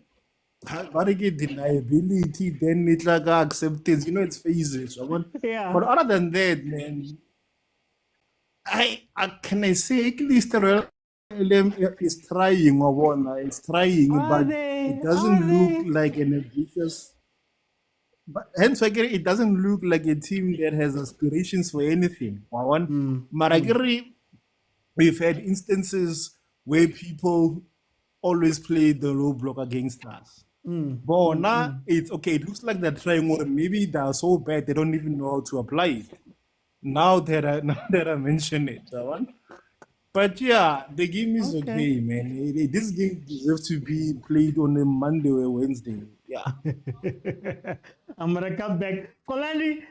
But again, deniability, then it's like acceptance, it's phases. Yeah. But other than that, man, I can I say at least the Real LM is trying or one, it's trying, but it doesn't look like an ambitious. But hence, it doesn't look like a team that has aspirations for anything. Maragiri, we've had instances where people always play the low block against us. But now it's okay. It looks like they're trying, or maybe they're so bad they don't even know how to apply it. Now that I mention it, that one. But yeah, the game is okay, man. This game deserves to be played on a Monday or Wednesday. Yeah. I'm gonna come back. Kolani,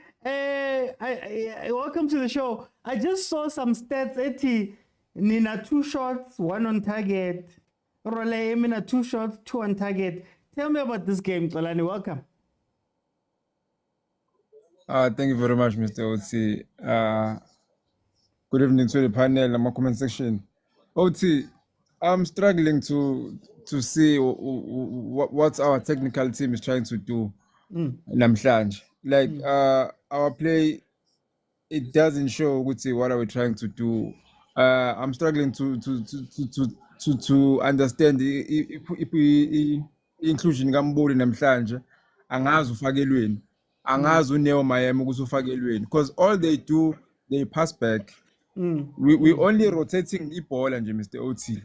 welcome to the show. I just saw some stats. Nina 2 shots, 1 on target. Role Emina 2 shots, 2 on target. Tell me about this game, Kolani. Welcome. Thank you very much, Mr. Otsi. Good evening to the panel and my comment section. Otsi, I'm struggling to see what our technical team is trying to do. Namhlanje. Like our play, it doesn't show what are we trying to do. I'm struggling to understand the inclusion ngambuli namhlanje angazi ufakelweni angazi uneo mayema ukuthi ufakelweni because all they do they pass back. We only rotating ibhola nje Mr. OT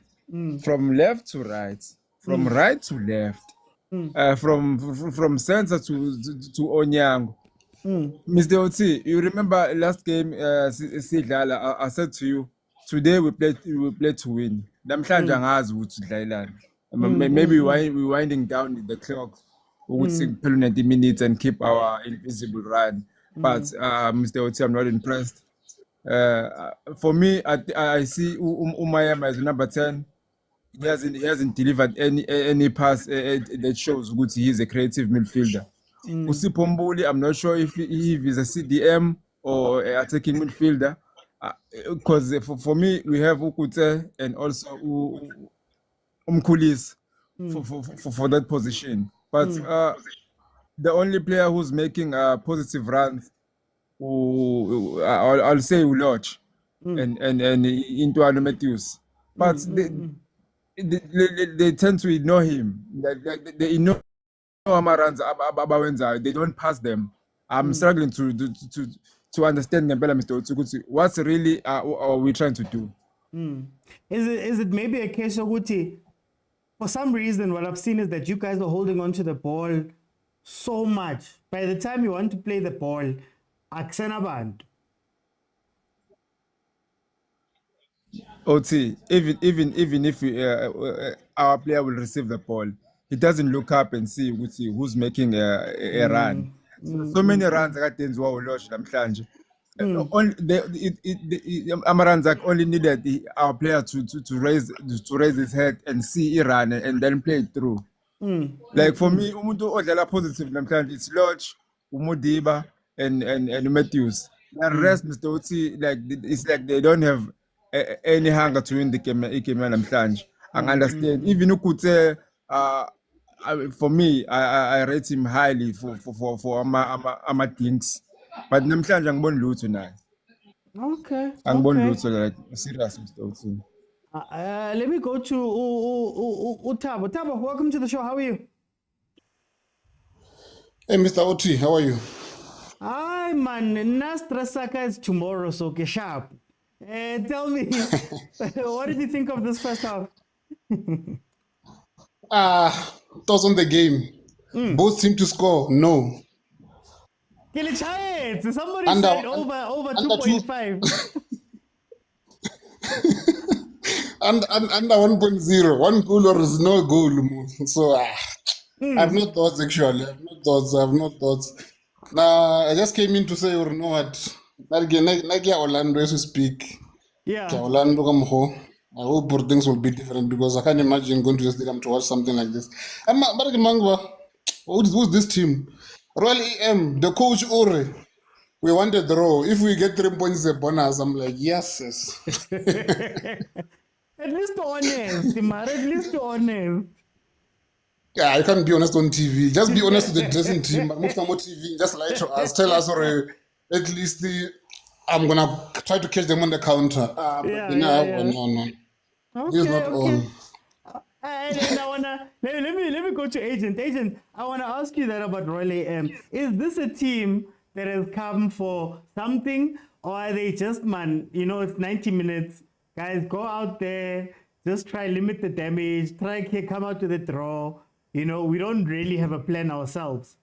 from left to right, from right to left, from center to Onyango. Mr. OT, you remember last game sidlala I said to you today we play to win. Namhlanje angazi ukuthi sidlalani. Maybe we winding down the clock ukuthi kuphela 90 minutes and keep our invisible run. But Mr. OT, I'm not impressed. For me, I see Umayama as number 10. He hasn't delivered any pass that shows good he is a creative midfielder. Usipombuli, I'm not sure if he is a CDM or a attacking midfielder. Because for me, we have Ukute and also Umkulis for that position. But the only player who's making positive runs, I'll say Ulodge and into Matthews. But they tend to ignore him. They ignore Amaranza. They don't pass them. I'm struggling to understand Ngempela, Mr. Otsukuti. What really are we trying to do? Is it maybe a case of Uti? For some reason, what I've seen is that you guys are holding on to the ball so much. By the time you want to play the ball, aksena bantu. OT, even if our player will receive the ball, he doesn't look up and see who's making a run. So many runs that things were lost namhlanje. Only Amaranzak only needed our player to raise his head and see Iran and then play it through. Like for me, umuntu odlala positive namhlanje it's Lodge, Umudiba and Matthews. The rest, Mr. Oti, like it's like they don't have any hunger to win the game namhlanje. I understand. Even Ukute, for me, I rate him highly for ama things. But namhlanje angiboni lutho naye. Okay. Angiboni lutho like serious Mr. Oti. Let me go to Utabo. Tabo, welcome to the show. How are you? Hey, Mr. Oti, how are you? Hi, man. Nastra Saka is tomorrow, so get sharp. Tell me, what did you think of this first half? Thoughts on the game. Both seem to score. No. Somebody said over 2.5. Under 1.0. One goal or is no goal. So I have no thoughts actually. I have no thoughts. Now I just came in to say, you know what? Like Orlando as we speak. Yeah. Orlando come home. I hope things will be different because I can't imagine going to the stadium to watch something like this. Who's this team? Royal EM, the coach Ore. We want a draw. If we get 3 points a bonus, I'm like, yes. At least honest, Timara, at least honest. Yeah, I can't be honest on TV. Just be honest with the dressing team. But move some more TV. Just lie to us. Tell us, or at least I'm going to try to catch them on the counter. No. Okay, This is not on. And I wanna let me go to Agent. Agent, I wanna ask you that about Royal AM. Is this a team that has come for something, or are they just it's 90 minutes, guys, go out there, just try limit the damage, try come out with a draw. We don't really have a plan ourselves.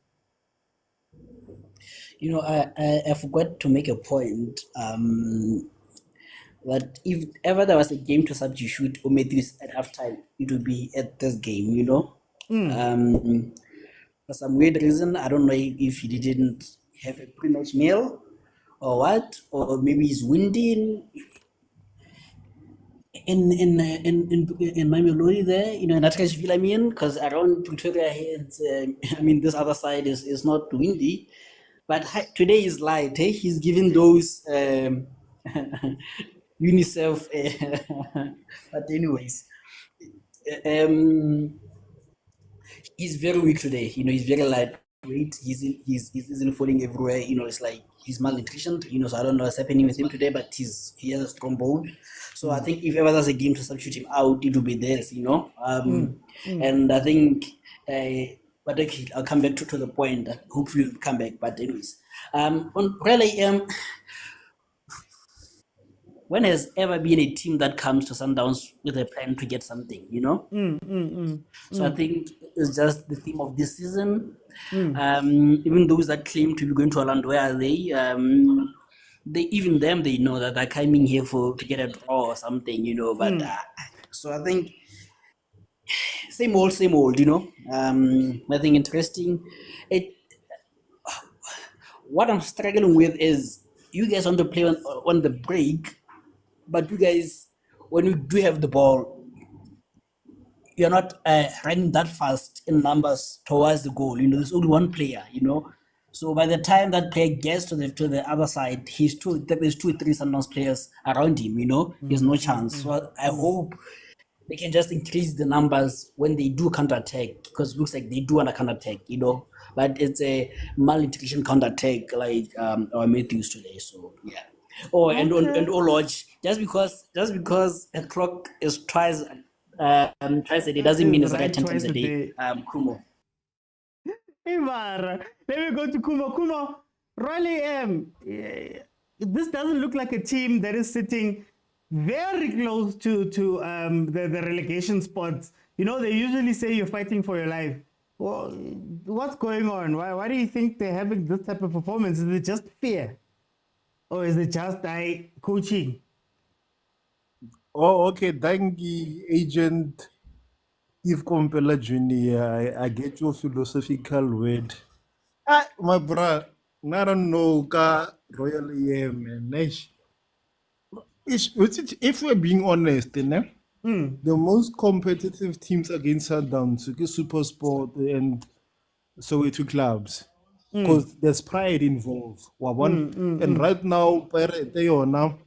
I forgot to make a point. That if ever there was a game to substitute Matthews at halftime, it would be at this game, For some weird reason, I don't know if he didn't have a pre-match meal or what, or maybe he's windy in Mamelodi there, in Natrashville, because around Pretoria here, this other side is not windy. But today is light, he's giving those UNICEF, but anyways, he's very weak today. He's very lightweight. He's falling everywhere. It's like he's malnutrition. So I don't know what's happening with him today, but he has a strong bone. So I think if ever there's a game to substitute him out, it will be this. And I think, but okay, I'll come back to the point. Hopefully, we'll come back. But anyways, really, when has ever been a team that comes to Sundowns with a plan to get something, So I think it's just the theme of this season. Even those that claim to be going to Orlando, where are they? They know that they're coming here to get a draw or something, But so I think same old, nothing interesting. What I'm struggling with is you guys want to play on the break. But you guys, when you do have the ball, you're not running that fast in numbers towards the goal. There's only one player. So by the time that player gets to the other side, there's 2 or 3 Sundowns players around him. There's no chance. So I hope they can just increase the numbers when they do counter-attack, because it looks like they do want to counter-attack. But it's a malnutrition counter-attack like our Matthews today. So yeah. And Lodge. Just because a clock is twice a day doesn't mean it's right 10 times a day. Kumo. Hey, Mara. Let me go to Kumo. Kumo, Royal this doesn't look like a team that is sitting very close to the relegation spots. They usually say you're fighting for your life. Well, what's going on? Why do you think they're having this type of performance? Is it just fear? Or is it just coaching? Oh, okay. Thank you, Agent Steve Kompela Jr. I get your philosophical word. My bro, I don't know, Royal EM, man. If we're being honest, the most competitive teams against Sundowns, Super Sport and Soweto clubs, because there's pride involved. And right now, Pirate now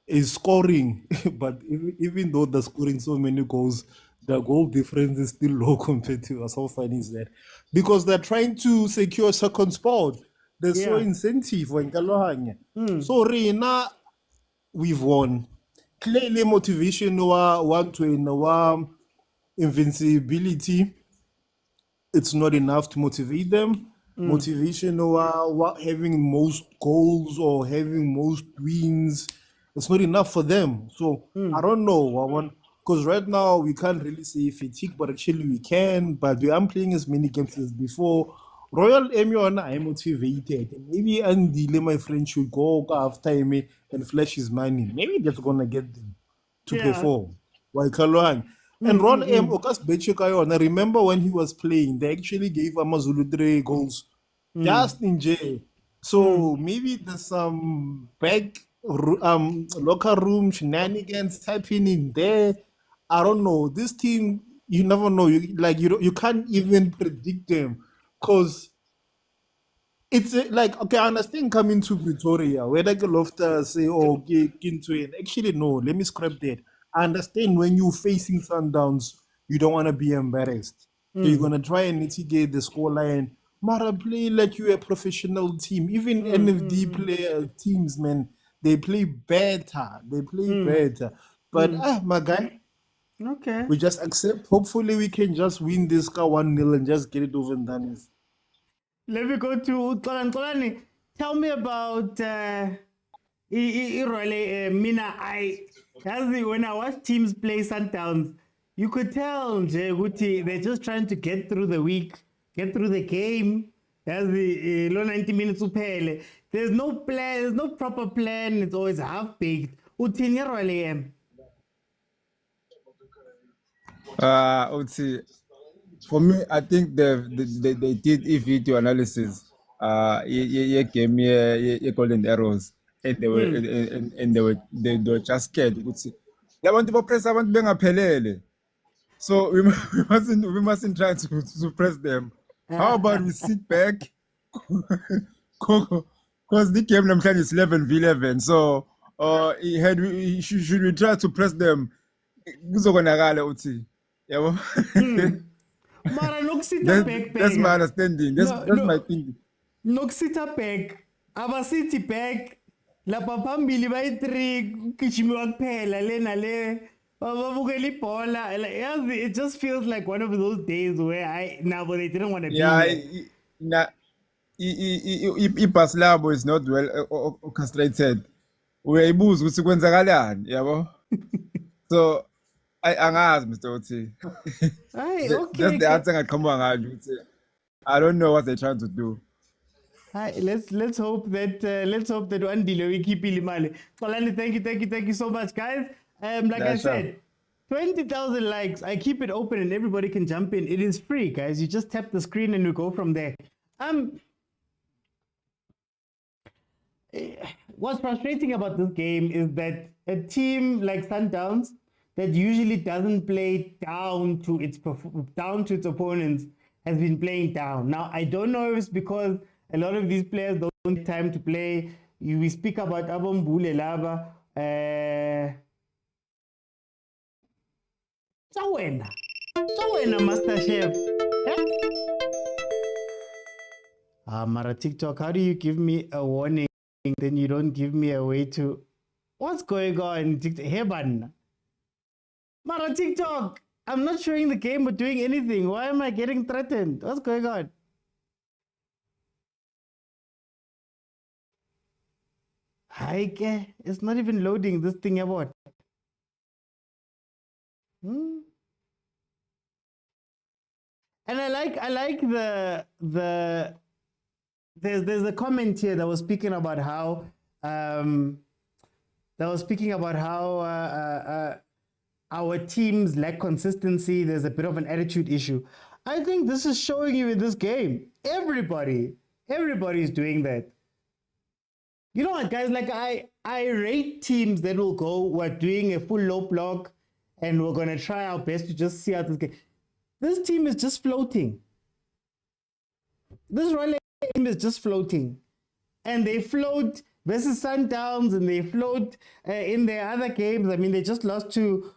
is scoring, but even though they're scoring so many goals, the goal difference is still low compared to us. How funny is that? Because they're trying to secure second spot. There's so incentive when So Rina, we've won. Clearly motivation one to in our invincibility. It's not enough to motivate them. Motivation or having most goals or having most wins, it's not enough for them. So I don't know. Because right now we can't really say fatigue, but actually we can. But we aren't playing as many games as before. Royal Emion, I'm motivated. Maybe Andy, my friend, should go after him and flash his money. Maybe that's gonna get them to perform. Why Kalohan? And Ron M. Okas Bechikayon, I remember when he was playing, they actually gave Amazulu 3 goals just in jail. So maybe there's some locker room shenanigans typing in there. I don't know. This team, you never know. You can't even predict them because it's like, okay, I understand coming to Pretoria, where like a lofter say, oh, get into it. Actually, no, let me scrap that. I understand when you're facing Sundowns, you don't want to be embarrassed. So you're going to try and mitigate the scoreline. Mara, play like you're a professional team. Even NFD player teams, man, they play better. They play better. But, my guy, Okay. we just accept. Hopefully, we can just win this car 1-0 and just get it over and done with. Let me go to Tolani. Tell me about Mina. When I watch teams play Sundowns, you could tell they're just trying to get through the week, get through the game. That's the low 90 minutes. There's no plan, there's no proper plan. It's always half baked. For me, I think they did a video analysis. Game Golden Arrows, and they were just scared. They want to press abantu bengaphelele. So we mustn't try to suppress them. How about we sit back? Because the game namhlanje is 11v11. So should we try to press them? Kuzokonakala uthi. Yabo. Mara nokusita back. That's my understanding. That's my thinking. Nokusita back. Abasithi back. Lapha phambili bayi-3 kugijimiwa kuphela le nale. Babukela ibhola. It just feels like one of those days where but they didn't want to be there. Ibhasi labo is not well orchestrated. Uyayibuza ukuthi kwenzakalani, yabo. So angazi Mr. Oti. That's the answer engaqhamuka ngayo. I don't know what they're trying to do. Let's hope that Andile we keep Ilimali. Tolani, thank you so much, guys. I said, 20,000 likes. I keep it open and everybody can jump in. It is free, guys. You just tap the screen and we go from there. What's frustrating about this game is that a team like Sundowns that usually doesn't play down to its opponents has been playing down. Now, I don't know if it's because a lot of these players don't have time to play. We speak about Abombule Laba. Tshwane, Master Chef. Mara TikTok, how do you give me a warning, then you don't give me a way to... What's going on, TikTok? Heban. Mara TikTok, I'm not showing the game or doing anything. Why am I getting threatened? What's going on? It's not even loading this thing about. And I like there's a comment here that was speaking about how our teams lack consistency. There's a bit of an attitude issue. I think this is showing you in this game. Everybody is doing that. You know what, guys? Like I rate teams that will go, we're doing a full low block and we're gonna try our best to just see out this game. This team is just floating. This Royal team is just floating. And they float versus Sundowns and they float in their other games. I mean, they just lost to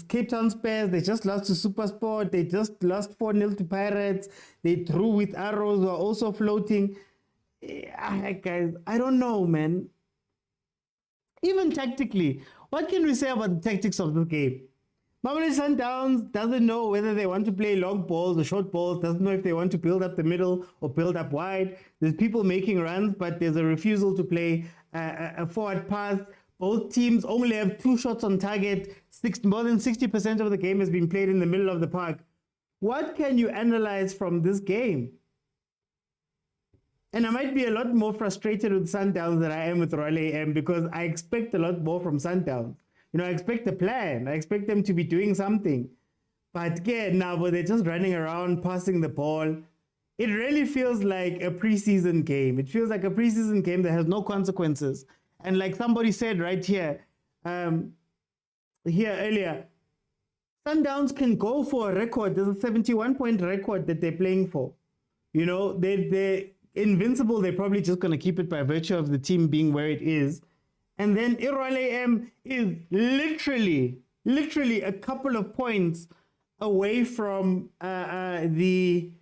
Cape Town Spurs. They just lost to Supersport. They just lost 4-0 to Pirates. They drew with Arrows, who are also floating. Guys, I don't know, man. Even tactically, what can we say about the tactics of the game? Mamelodi Sundowns doesn't know whether they want to play long balls or short balls, doesn't know if they want to build up the middle or build up wide. There's people making runs, but there's a refusal to play a forward pass. Both teams only have 2 shots on target. More than 60% of the game has been played in the middle of the park. What can you analyze from this game? And I might be a lot more frustrated with Sundowns than I am with Royal AM because I expect a lot more from Sundowns. You know, I expect a plan. I expect them to be doing something. But again, now they're just running around, passing the ball. It really feels like a preseason game. It feels like a preseason game that has no consequences. And like somebody said right here, earlier, Sundowns can go for a record. There's a 71-point record that they're playing for. You know, they're invincible. They're probably just going to keep it by virtue of the team being where it is. And then Royal AM is literally a couple of points away from the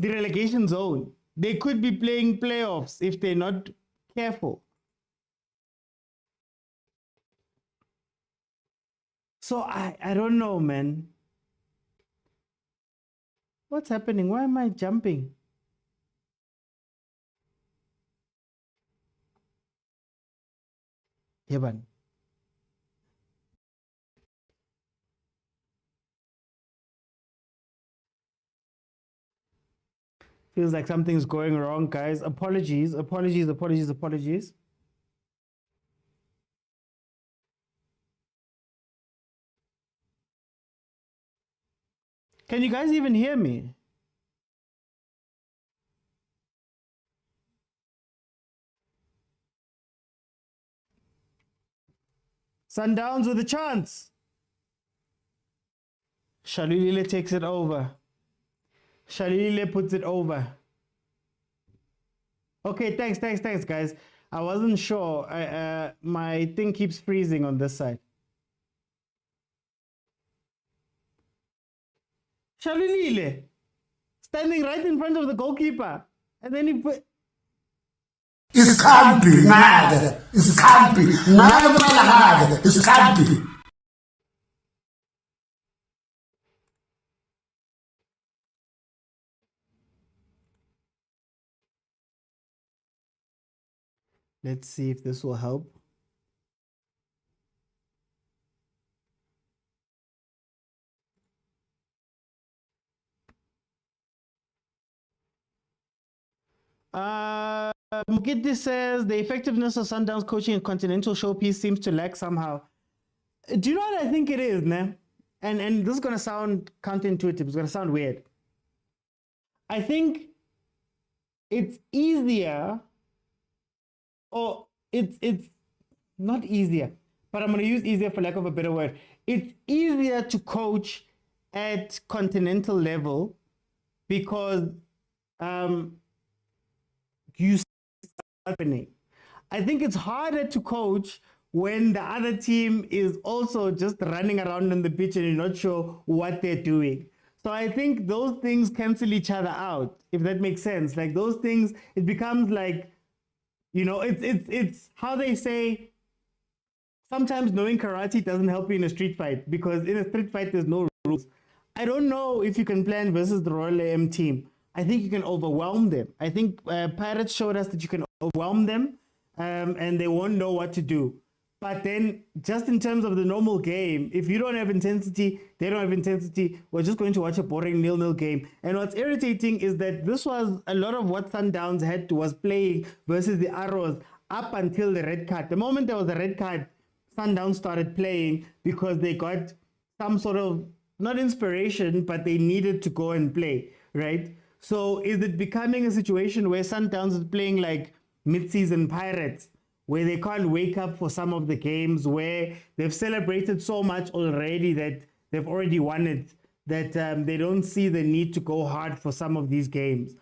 relegation zone. They could be playing playoffs if they're not careful. So I don't know, man. What's happening? Why am I jumping? Heaven. Feels like something's going wrong, guys. Apologies. Can you guys even hear me? Sundowns with a chance. Shalulile takes it over. Shalulile puts it over. Okay, thanks, guys. I wasn't sure. My thing keeps freezing on this side. Shalulile, standing right in front of the goalkeeper. And then he put... Iskhambi, nada. Iskhambi, nada. Iskhambi. Let's see if this will help. Mugiti says the effectiveness of Sundowns coaching and continental showpiece seems to lack somehow. Do you know what I think it is, ne? And this is gonna sound counterintuitive. It's gonna sound weird. I think it's easier, or it's not easier, but I'm gonna use easier for lack of a better word. It's easier to coach at continental level because you happening. I think it's harder to coach when the other team is also just running around on the pitch and you're not sure what they're doing. So I think those things cancel each other out, if that makes sense. Like those things, it becomes like, you know, it's how they say, sometimes knowing karate doesn't help you in a street fight because in a street fight, there's no rules. I don't know if you can plan versus the Royal AM team. I think you can overwhelm them. I think Pirates showed us that you can overwhelm them and they won't know what to do. But then, just in terms of the normal game, if you don't have intensity, they don't have intensity, we're just going to watch a boring 0-0 game. And what's irritating is that this was a lot of what Sundowns was playing versus the Arrows up until the red card. The moment there was a red card, Sundowns started playing because they got some sort of, not inspiration, but they needed to go and play, right? So is it becoming a situation where Sundowns is playing like mid-season Pirates, where they can't wake up for some of the games, where they've celebrated so much already that they've already won it, that they don't see the need to go hard for some of these games?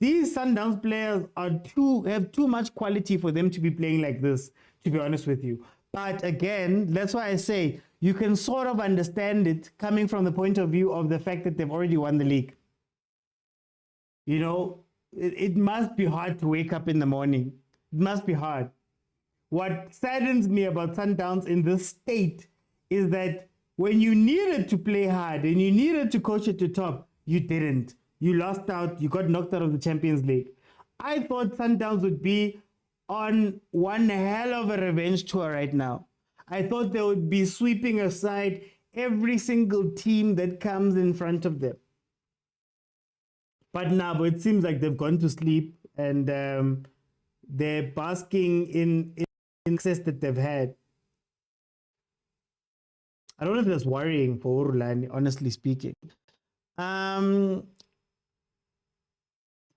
These Sundowns players have too much quality for them to be playing like this, to be honest with you. But again, that's why I say you can sort of understand it coming from the point of view of the fact that they've already won the league. You know, it must be hard to wake up in the morning. It must be hard. What saddens me about Sundowns in this state is that when you needed to play hard and you needed to coach at the top, you didn't. You lost out. You got knocked out of the Champions League. I thought Sundowns would be on one hell of a revenge tour right now. I thought they would be sweeping aside every single team that comes in front of them. But now, it seems like they've gone to sleep and they're basking in success that they've had. I don't know if that's worrying for Rulani, honestly speaking.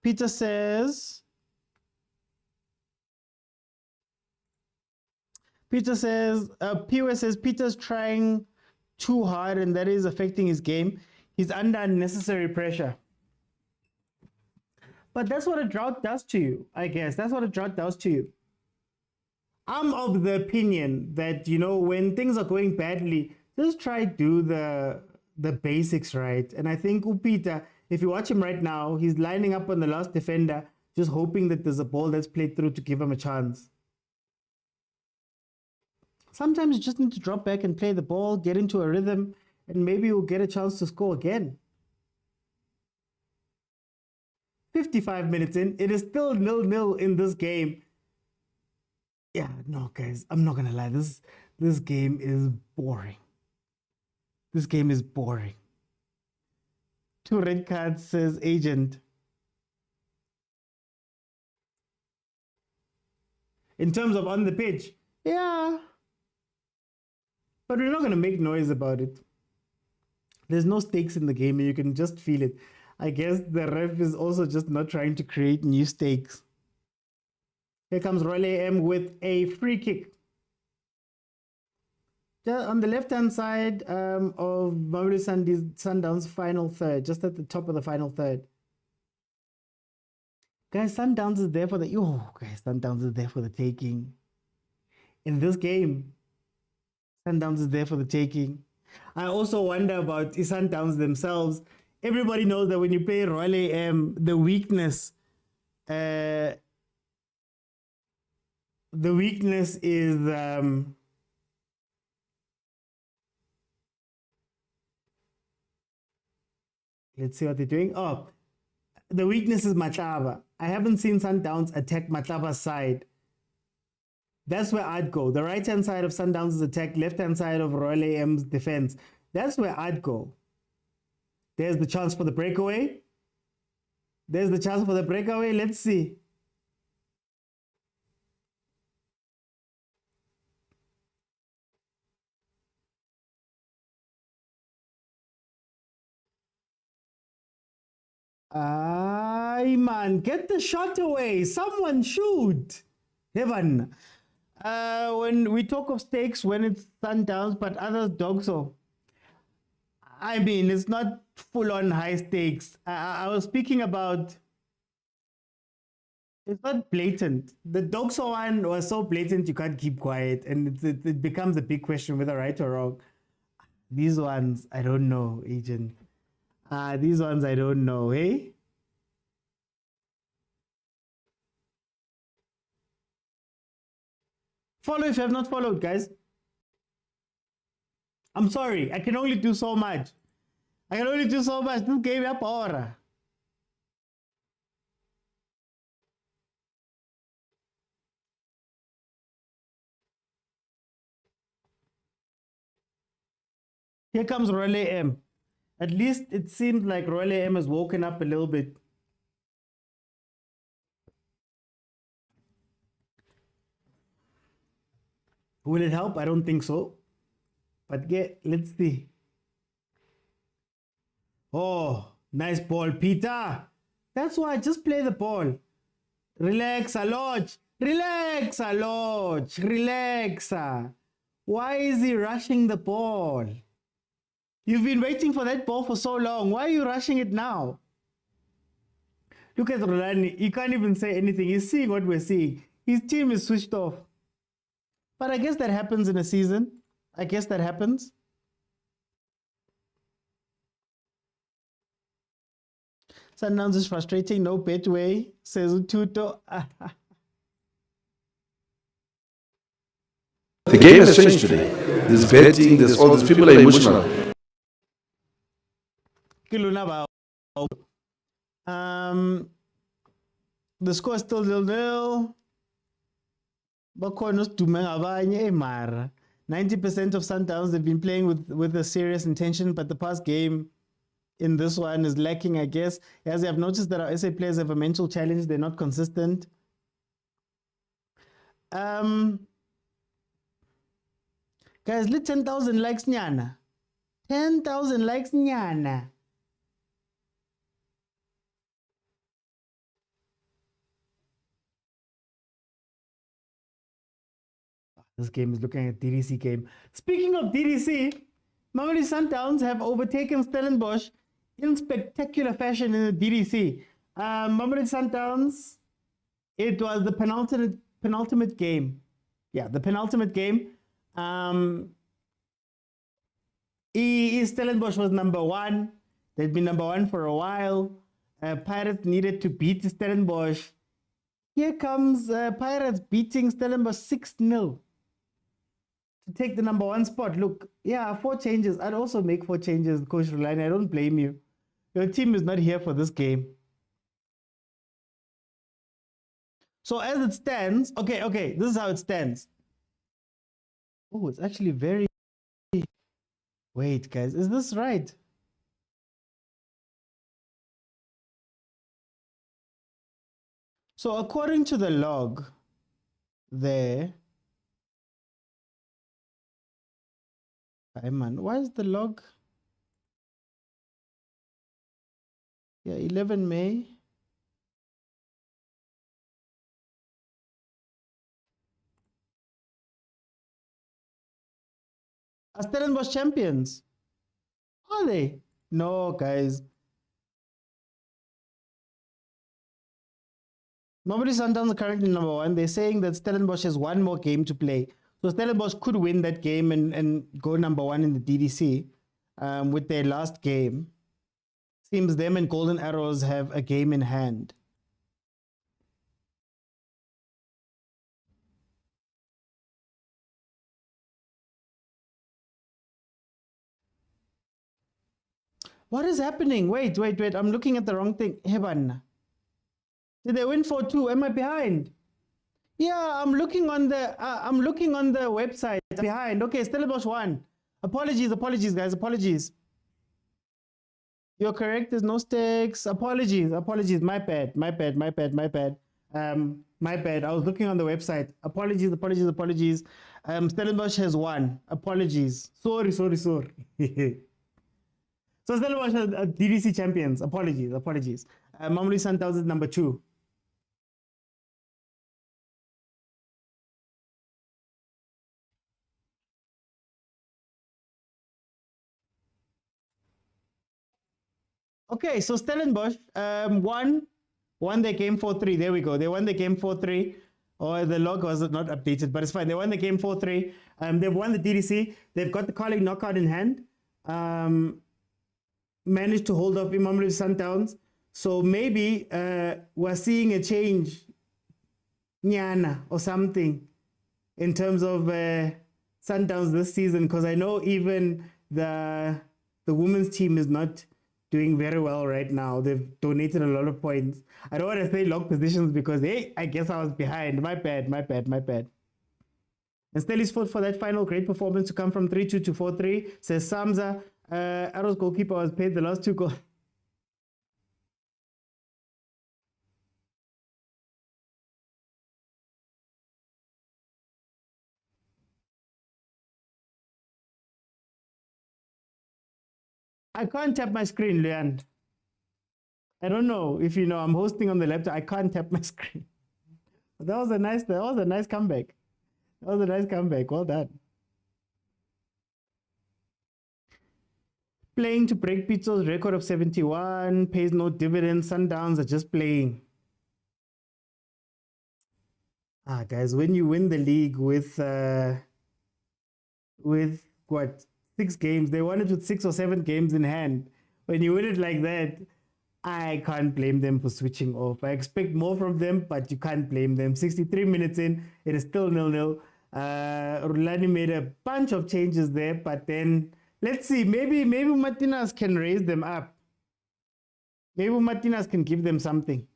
Peter says, POS says Peter's trying too hard and that is affecting his game. He's under unnecessary pressure. But that's what a drought does to you, I guess. That's what a drought does to you. I'm of the opinion that, you know, when things are going badly, just try to do the basics right. And I think Upita, if you watch him right now, he's lining up on the last defender, just hoping that there's a ball that's played through to give him a chance. Sometimes you just need to drop back and play the ball, get into a rhythm, and maybe you'll get a chance to score again. 55 minutes in, it is still 0-0 in this game. Yeah, no, guys, I'm not gonna lie. This game is boring. This game is boring. 2 red cards, says Agent. In terms of on the pitch, yeah. But we're not gonna make noise about it. There's no stakes in the game and you can just feel it. I guess the ref is also just not trying to create new stakes. Here comes Royal AM with a free kick. Just on the left-hand side of Mamelodi Sundowns' final third, just at the top of the final third. Guys, Sundowns is there for the Sundowns is there for the taking. In this game, Sundowns is there for the taking. I also wonder about the Sundowns themselves. Everybody knows that when you play Royal AM, the weakness is let's see what they're doing. Oh, the weakness is Matlaba. I haven't seen Sundowns attack Matlaba's side. That's where I'd go. The right-hand side of Sundowns' attack, left-hand side of Royal AM's defense. That's where I'd go. There's the chance for the breakaway. Let's see. Ay, man, get the shot away. Someone shoot. Heaven. When we talk of stakes, when it's Sundowns, but others dog so. I mean, it's not full-on high stakes. I was speaking about, it's not blatant. The Dogso one was so blatant you can't keep quiet, and it becomes a big question whether right or wrong. These ones, I don't know, Agent. These ones, I don't know, hey? Follow if you have not followed, guys. I'm sorry, I can only do so much. This game up aura. Here comes Royal AM. At least it seems like Royal AM has woken up a little bit. Will it help? I don't think so. But yeah, let's see. Oh, nice ball, Peter. That's why I just play the ball. Relax, Aloj. Relax, Aloj. Relax. Why is he rushing the ball? You've been waiting for that ball for so long. Why are you rushing it now? Look at Rulani. He can't even say anything. He's seeing what we're seeing. His team is switched off. But I guess that happens in a season. I guess that happens. Sundowns is frustrating. No Betway, says Ututo. The game has changed today. There's betting, there's all these people are emotional. The score is still 0-0. 90% of Sundowns have been playing with a serious intention, but the past game in this one is lacking, I guess. As I've noticed that our SA players have a mental challenge, they're not consistent. Guys, let 10,000 likes nyana. 10,000 likes nyana. This game is looking at DDC game. Speaking of DDC, Mamelodi Sundowns have overtaken Stellenbosch in spectacular fashion in the DDC. Mamelodi Sundowns, it was the penultimate game. Yeah, the penultimate game. Stellenbosch was number one. They'd been number one for a while. Pirates needed to beat Stellenbosch. Here comes Pirates beating Stellenbosch 6-0. To take the number one spot. Look, yeah, 4 changes. I'd also make 4 changes, Coach Rulani. I don't blame you. Your team is not here for this game. So as it stands, okay, this is how it stands. Oh, it's actually very... Wait, guys, is this right? So according to the log there... Hey man, why is the log? Yeah, 11 May. Are Stellenbosch champions? Are they? No, guys. Mamelodi Sundowns are currently number one. They're saying that Stellenbosch has one more game to play. So Stellenbosch could win that game and go number one in the DDC with their last game. Seems them and Golden Arrows have a game in hand. What is happening? Wait. I'm looking at the wrong thing. Heban. Did they win 4-2? Am I behind? Yeah, I'm looking on the website. Behind. Okay, Stellenbosch won. Apologies, guys. Apologies. You're correct. There's no stakes. Apologies. My bad. My bad. I was looking on the website. Apologies. Stellenbosch has won. Apologies. Sorry. So Stellenbosch are DDC champions. Apologies. Mamelodi Sundowns is number 2. Okay, so Stellenbosch won their game 4-3. There we go. They won the game 4-3. Or the log was not updated, but it's fine. They won the game 4-3. They've won the DDC. They've got the colleague knockout in hand. Managed to hold off Mamelodi Sundowns. So maybe we're seeing a change, nyana, or something, in terms of Sundowns this season. Because I know even the women's team is not doing very well right now. They've donated a lot of points. I don't want to say log positions because, hey, I guess I was behind. My bad. And Stelli's fought for that final great performance to come from 3-2 to 4-3. Says Samza, Arrow's goalkeeper was paid the last 2 goals. I can't tap my screen, Leanne. I don't know if you know, I'm hosting on the laptop. I can't tap my screen. But that was a nice comeback. That was a nice comeback. Well done. Playing to break Pitso's record of 71, pays no dividends. Sundowns are just playing. Guys, when you win the league with what, 6 games, they won it with 6 or 7 games in hand. When you win it like that, I can't blame them for switching off. I expect more from them, but you can't blame them. 63 minutes in, it is still 0-0. Rulani made a bunch of changes there, but then let's see. Maybe Martinez can raise them up. Maybe Martinez can give them something.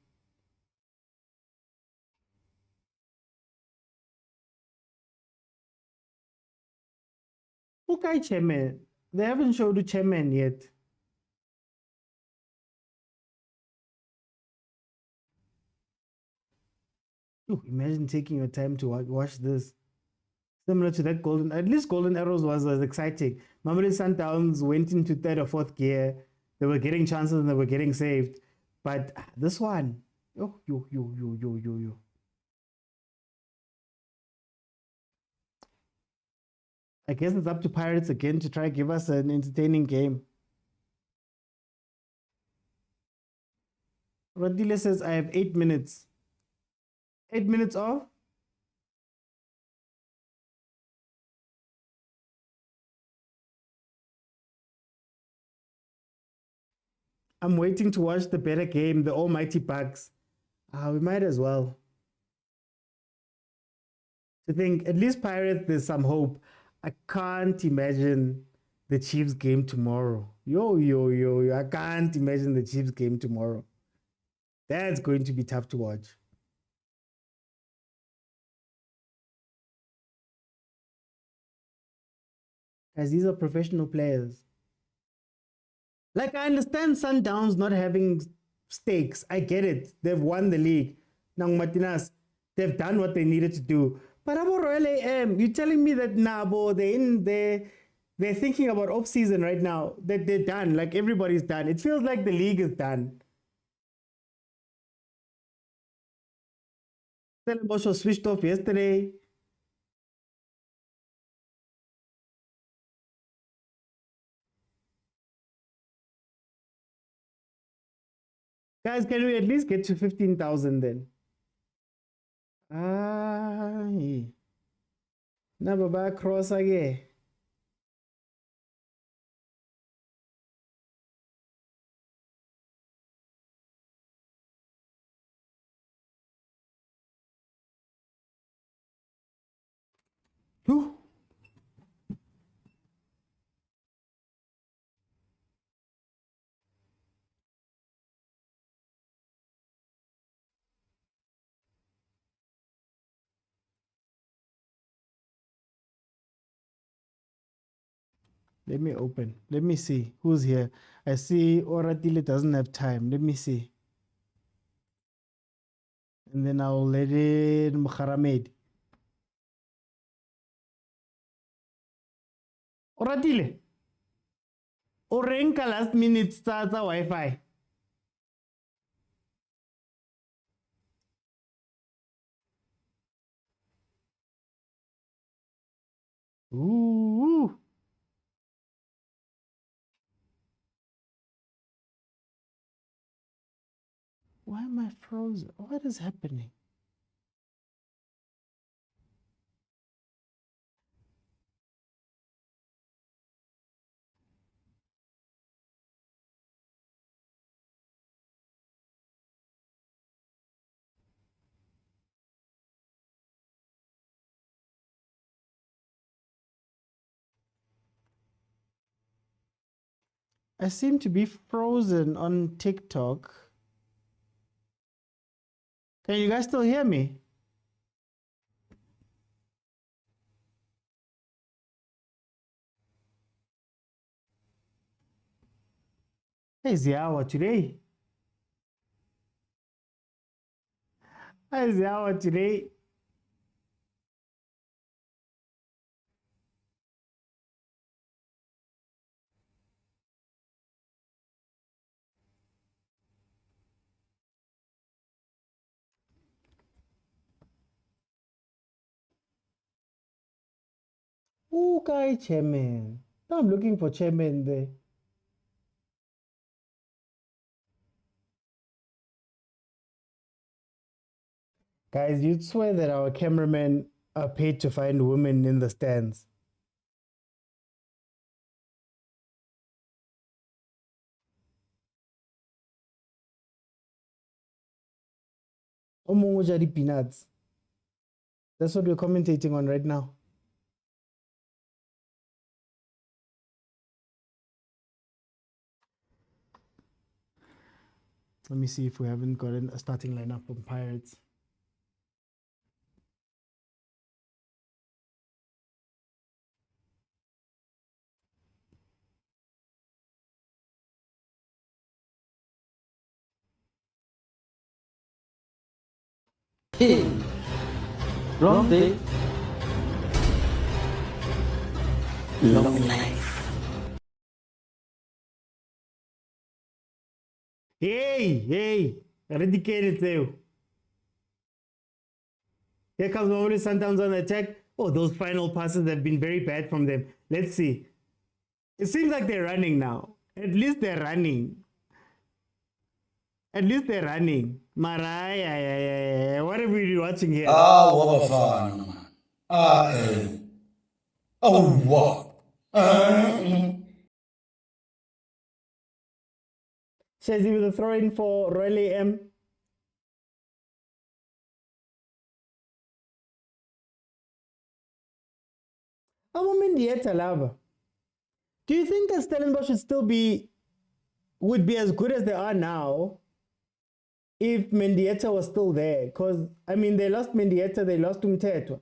Okay, chairman. They haven't showed the chairman yet. Ooh, imagine taking your time to watch this. Similar to that at least Golden Arrows was exciting. Mamelodi Sundowns went into 3rd or 4th gear. They were getting chances and they were getting saved. But this one, yo. I guess it's up to Pirates again to try to give us an entertaining game. Radile says, I have 8 minutes. 8 minutes off? I'm waiting to watch the better game, the almighty Bucks. We might as well. To think, at least Pirates, there's some hope. I can't imagine the Chiefs game tomorrow. Yo. I can't imagine the Chiefs game tomorrow. That's going to be tough to watch. Guys, these are professional players. Like, I understand Sundowns not having stakes. I get it. They've won the league. Now, Martinez, they've done what they needed to do. But I'm Royal AM. You're telling me that Nabo, they're thinking about off-season right now, that they're done, like everybody's done. It feels like the league is done. Stellenbosch was switched off yesterday. Guys, can we at least get to 15,000 then? Never back cross again. Whew. Let me open. Let me see who's here. I see Oratile doesn't have time. Let me see. And then I'll let in Mukharamed. Oratile. Orenka last minute starts a Wi-Fi. Ooh. Why am I frozen? What is happening? I seem to be frozen on TikTok. Can you guys still hear me? Is the hour today? Is the hour today? Okay, chairman. Now I'm looking for chairman there. Guys, you'd swear that our cameramen are paid to find women in the stands. Omongojari peanuts. That's what we're commentating on right now. Let me see if we haven't gotten a starting lineup from Pirates. Long day. Long life. Hey, eradicated you. Here comes Mamelodi Sundowns on the attack. Oh, those final passes have been very bad from them. Let's see. It seems like they're running now. At least they're running. At least they're running. Maraya, what are we watching here? bafana, man. Oh, what? Shazi with a throw in for Royal M. Do you think that Stellenbosch would be as good as they are now if Mendieta was still there? Because, I mean, they lost Mendieta, they lost Umtetwa.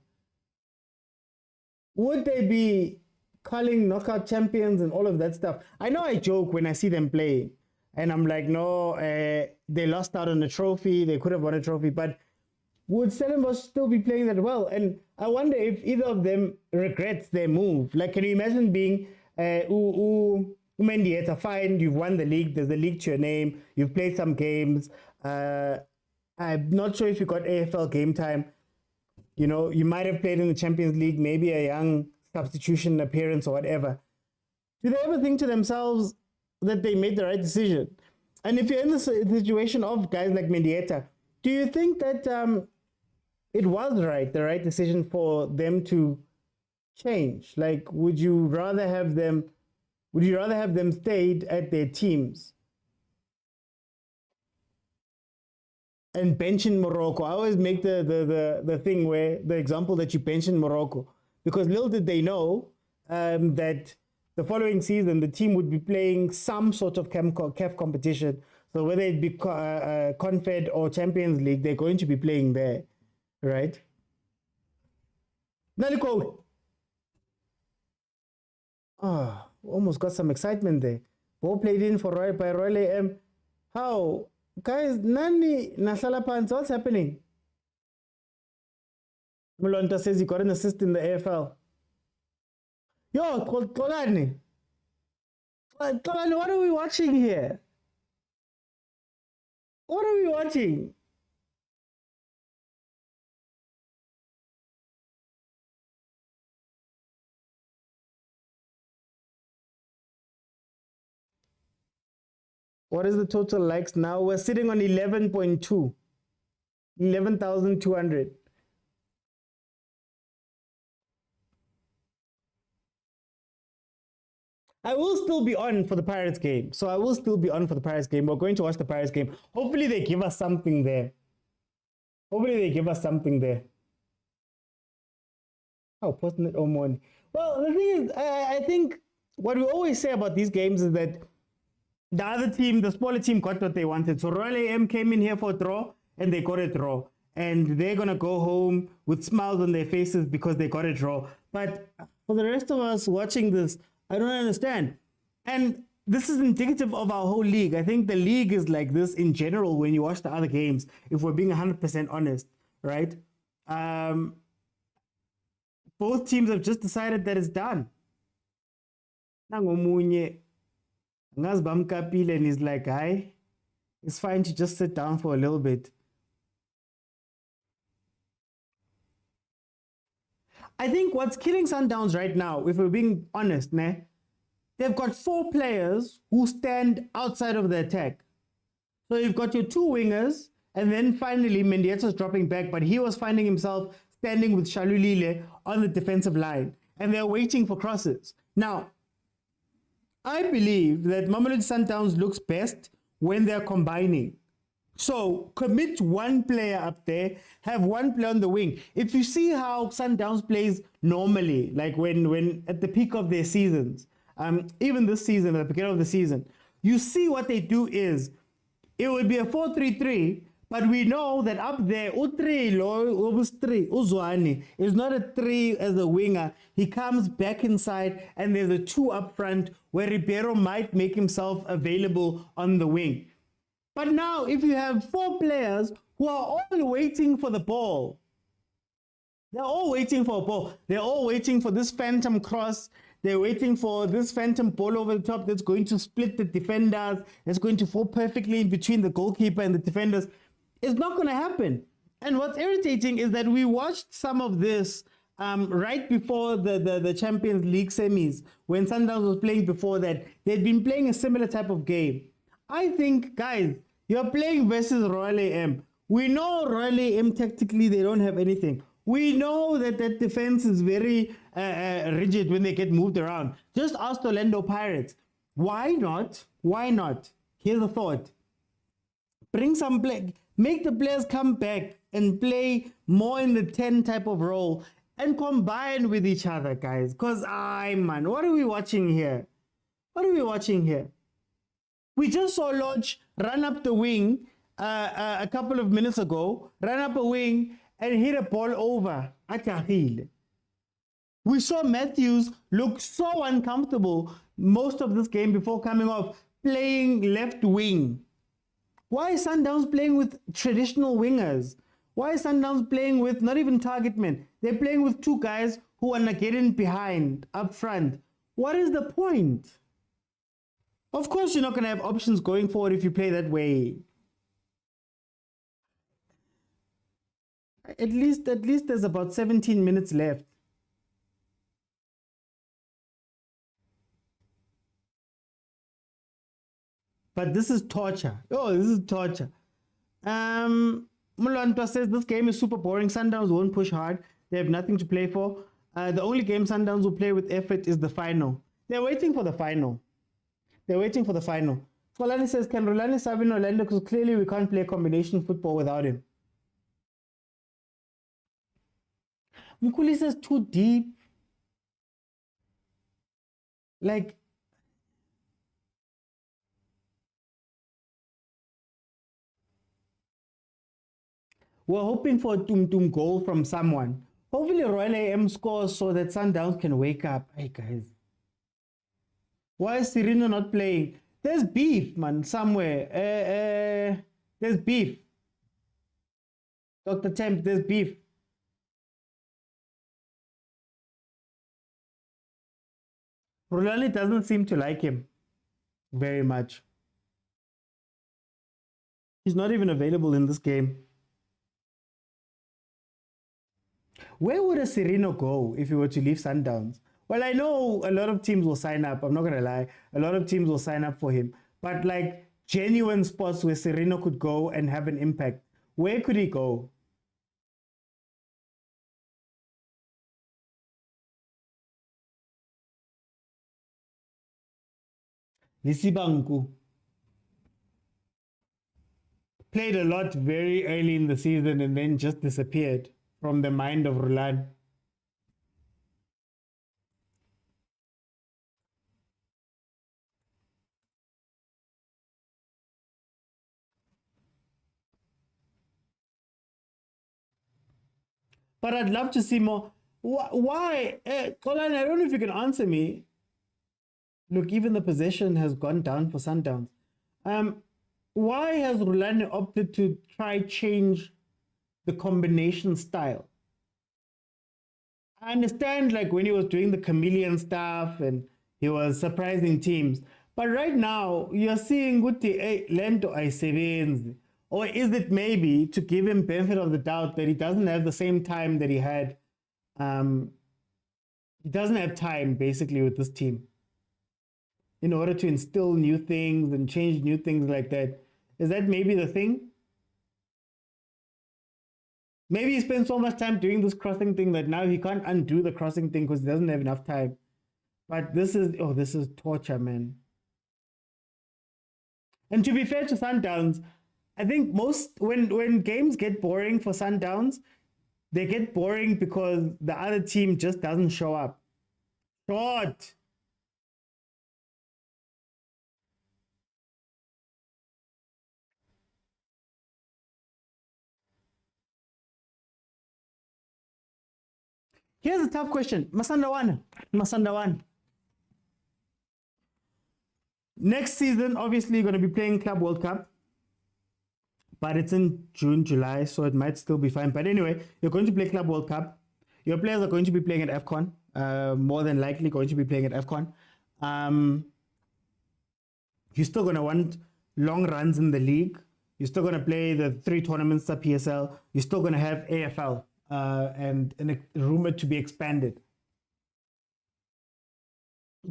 Would they be calling knockout champions and all of that stuff? I know I joke when I see them playing, and I'm like, no, they lost out on a trophy, they could have won a trophy, but would Stellenbosch still be playing that well? And I wonder if either of them regrets their move. Like, can you imagine being Mendieta, fine, you've won the league, there's a league to your name, you've played some games, I'm not sure if you got AFL game time. You know, you might have played in the Champions League, maybe a young substitution appearance or whatever. Do they ever think to themselves that they made the right decision? And if you're in the situation of guys like Mendieta, do you think that it was the right decision for them to change? Like, would you rather have them stayed at their teams and bench in Morocco? I always make the thing where the example that you bench in Morocco, because little did they know that the following season the team would be playing some sort of CAF competition. So whether it be Confed or Champions League, they're going to be playing there, right? Naliko. Almost got some excitement there. Ball played in by Royal AM. How? Guys, Nani Nasala Pants, what's happening? Mulonta says he got an assist in the AFL. Yo, Kolani. Kolani, what are we watching here? What are we watching? What is the total likes now? We're sitting on 11.2. 11,200. I will still be on for the Pirates game. So I will still be on for the Pirates game. We're going to watch the Pirates game. Hopefully they give us something there. Hopefully they give us something there. Oh, posting it on morning. Well, the thing is, I think what we always say about these games is that the other team, the smaller team, got what they wanted. So Royal AM came in here for a draw, and they got a draw. And they're going to go home with smiles on their faces because they got a draw. But for the rest of us watching this, I don't understand. And this is indicative of our whole league. I think the league is like this in general when you watch the other games, if we're being 100% honest, right? Both teams have just decided that it's done. Nangomunye ngazibamkapile and he's like, hi, it's fine to just sit down for a little bit. I think what's killing Sundowns right now, if we're being honest, they've got 4 players who stand outside of the attack. So you've got your 2 wingers, and then finally Mendieta's dropping back, but he was finding himself standing with Shalulile on the defensive line, and they're waiting for crosses. Now, I believe that Mamelodi Sundowns looks best when they're combining. So commit 1 player up there, have 1 player on the wing. If you see how Sundowns plays normally, like when at the peak of their seasons, even this season, at the beginning of the season, you see what they do is, it would be a 4-3-3, but we know that up there, Uzwani is not a 3 as a winger. He comes back inside, and there's a 2 up front where Ribeiro might make himself available on the wing. But now, if you have 4 players who are all waiting for the ball, they're all waiting for a ball. They're all waiting for this phantom cross. They're waiting for this phantom ball over the top that's going to split the defenders. It's going to fall perfectly in between the goalkeeper and the defenders. It's not going to happen. And what's irritating is that we watched some of this right before the Champions League semis, when Sundowns was playing before that. They'd been playing a similar type of game. I think, guys, you're playing versus Royal AM. We know Royal AM tactically they don't have anything. We know that that defense is very rigid when they get moved around. Just ask the Orlando Pirates. Why not? Why not? Here's a thought. Bring some play. Make the players come back and play more in the 10 type of role and combine with each other, guys. Because, man, what are we watching here? What are we watching here? We just saw Lodge run up the wing a couple of minutes ago, run up a wing and hit a ball over at Ahly. We saw Matthews look so uncomfortable most of this game before coming off, playing left wing. Why is Sundowns playing with traditional wingers? Why is Sundowns playing with not even target men? They're playing with 2 guys who are getting behind up front. What is the point? Of course, you're not going to have options going forward if you play that way. At least there's about 17 minutes left. But this is torture. Oh, this is torture. Mulantwa says this game is super boring. Sundowns won't push hard. They have nothing to play for. The only game Sundowns will play with effort is the final. They're waiting for the final. They're waiting for the final. Rulani says, can Rulani sub in Orlando? Because clearly we can't play combination football without him. Mukuli says, too deep. Like, we're hoping for a tum goal from someone. Hopefully Royal AM scores so that Sundowns can wake up. Hey guys. Why is Sereno not playing? There's beef, man, somewhere. There's beef. Dr. Temp, there's beef. Rulani doesn't seem to like him very much. He's not even available in this game. Where would a Sereno go if he were to leave Sundowns? Well, I know a lot of teams will sign up. I'm not going to lie. A lot of teams will sign up for him. But like genuine spots where Sereno could go and have an impact, where could he go? Lisibanku played a lot very early in the season and then just disappeared from the mind of Rulani. But I'd love to see more. Why? Colin, I don't know if you can answer me. Look, even the possession has gone down for Sundowns. Why has Rulani opted to try change the combination style? I understand, like, when he was doing the chameleon stuff and he was surprising teams, but right now you're seeing Guti Lento Aisevenzi. Or is it maybe to give him benefit of the doubt that he doesn't have the same time that he had? He doesn't have time basically with this team in order to instill new things and change new things like that. Is that maybe the thing? Maybe he spent so much time doing this crossing thing that now he can't undo the crossing thing because he doesn't have enough time. But this is torture, man. And to be fair to Sundowns, I think when games get boring for Sundowns, they get boring because the other team just doesn't show up. Short. Here's a tough question. Masandawan. Next season, obviously, you're going to be playing Club World Cup. But it's in June, July, so it might still be fine. But anyway, you're going to play Club World Cup. Your players are going to be playing at AFCON. More than likely going to be playing at AFCON. You're still going to want long runs in the league. You're still going to play the 3 tournaments at PSL. You're still going to have AFL and rumored to be expanded.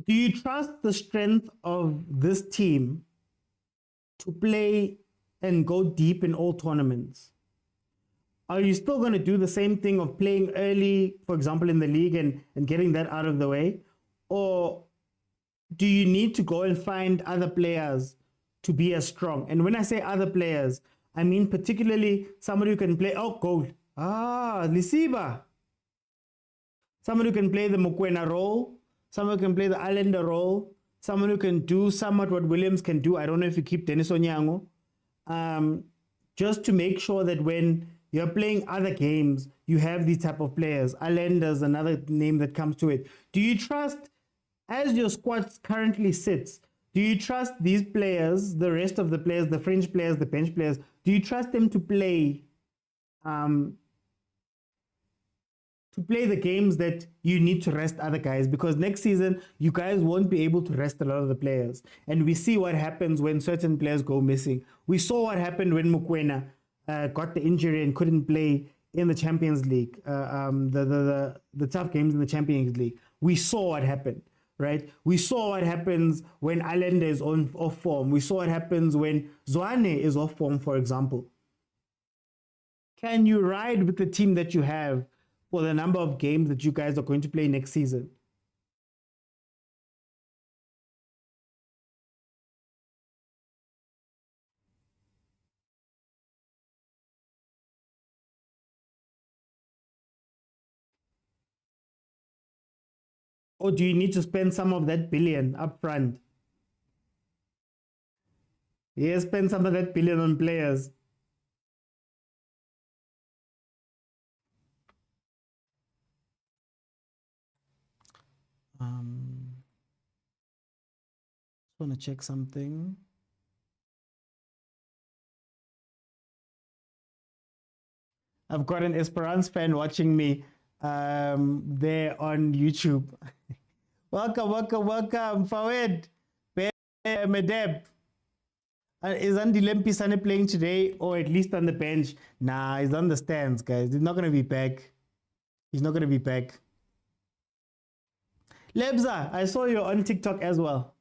Do you trust the strength of this team to play and go deep in all tournaments? Are you still going to do the same thing of playing early, for example, in the league and getting that out of the way? Or do you need to go and find other players to be as strong? And when I say other players, I mean particularly somebody who can play, goal. Lisiba. Someone who can play the Mokwena role, someone who can play the Islander role, someone who can do somewhat what Williams can do. I don't know if you keep Dennis Onyango. Just to make sure that when you're playing other games, you have these type of players. Islanders, another name that comes to it. Do you trust, as your squad currently sits, do you trust these players, the rest of the players, the fringe players, the bench players, do you trust them to play the games that you need to rest other guys? Because next season, you guys won't be able to rest a lot of the players. And we see what happens when certain players go missing. We saw what happened when Mokwena got the injury and couldn't play in the Champions League, the tough games in the Champions League. We saw what happened, right? We saw what happens when Islander is off form. We saw what happens when Tshwane is off form, for example. Can you ride with the team that you have for the number of games that you guys are going to play next season? Or do you need to spend some of that billion up front? Yeah, spend some of that billion on players. Just want to check something. I've got an Esperance fan watching me there on YouTube. Welcome, Fawed. Medeb. Is Andy Lempisane playing today, or at least on the bench? Nah, he's on the stands, guys. He's not going to be back. He's not going to be back. Lebza, I saw you on TikTok as well.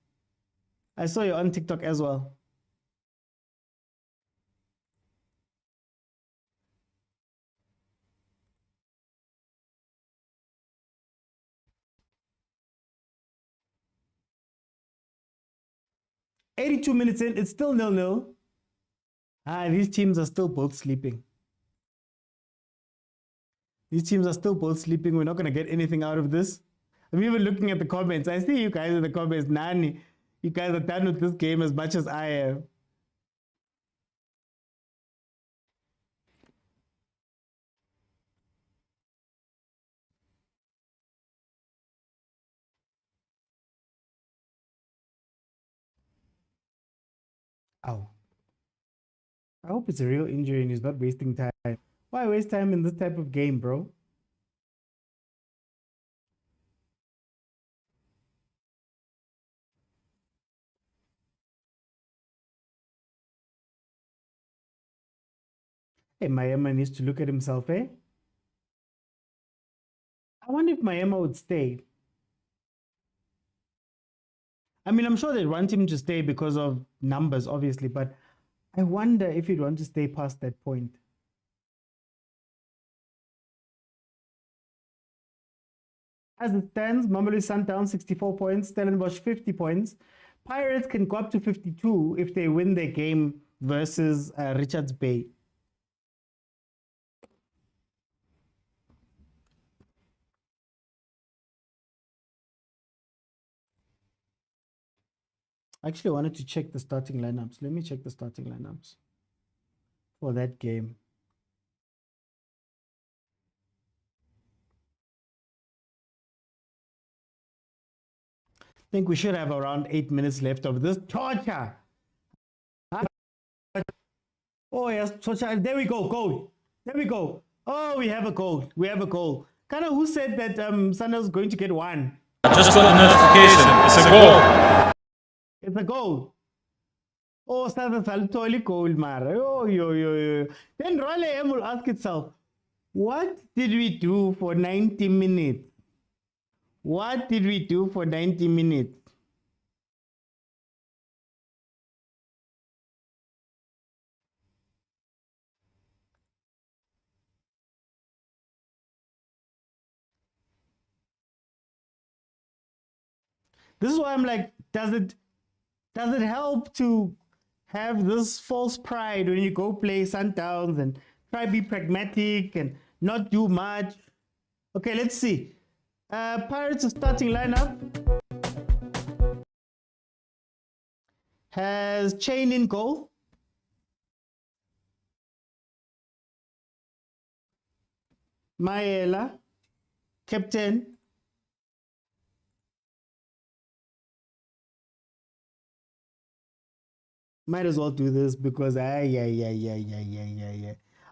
82 minutes in, it's still 0-0. These teams are still both sleeping. We're not going to get anything out of this. I'm even looking at the comments. I see you guys in the comments. Nani, you guys are done with this game as much as I am. Ow. I hope it's a real injury and he's not wasting time. Why waste time in this type of game, bro? Hey, Mayema needs to look at himself, eh? I wonder if Mayema would stay. I mean, I'm sure they'd want him to stay because of numbers, obviously, but I wonder if he'd want to stay past that point. As it stands, Mamelodi Sundowns 64 points, Stellenbosch 50 points. Pirates can go up to 52 if they win their game versus Richards Bay. Actually, I wanted to check the starting lineups. Let me check the starting lineups for that game. I think we should have around 8 minutes left of this torture. Oh, yes, torture. There we go, goal. There we go. Oh, we have a goal. We have a goal. Kind of who said that Sundowns is going to get one? I just got a notification. It's a goal. It's a goal. Oh, Sundowns Saltoli goal, Mara. Oh, yo. Then Raleigh M will ask itself, what did we do for 90 minutes? What did we do for 90 minutes? This is why I'm like, does it help to have this false pride when you go play Sundowns and try to be pragmatic and not do much? Okay, let's see. Pirates' starting lineup has Chain in goal. Maela, captain. Might as well do this because I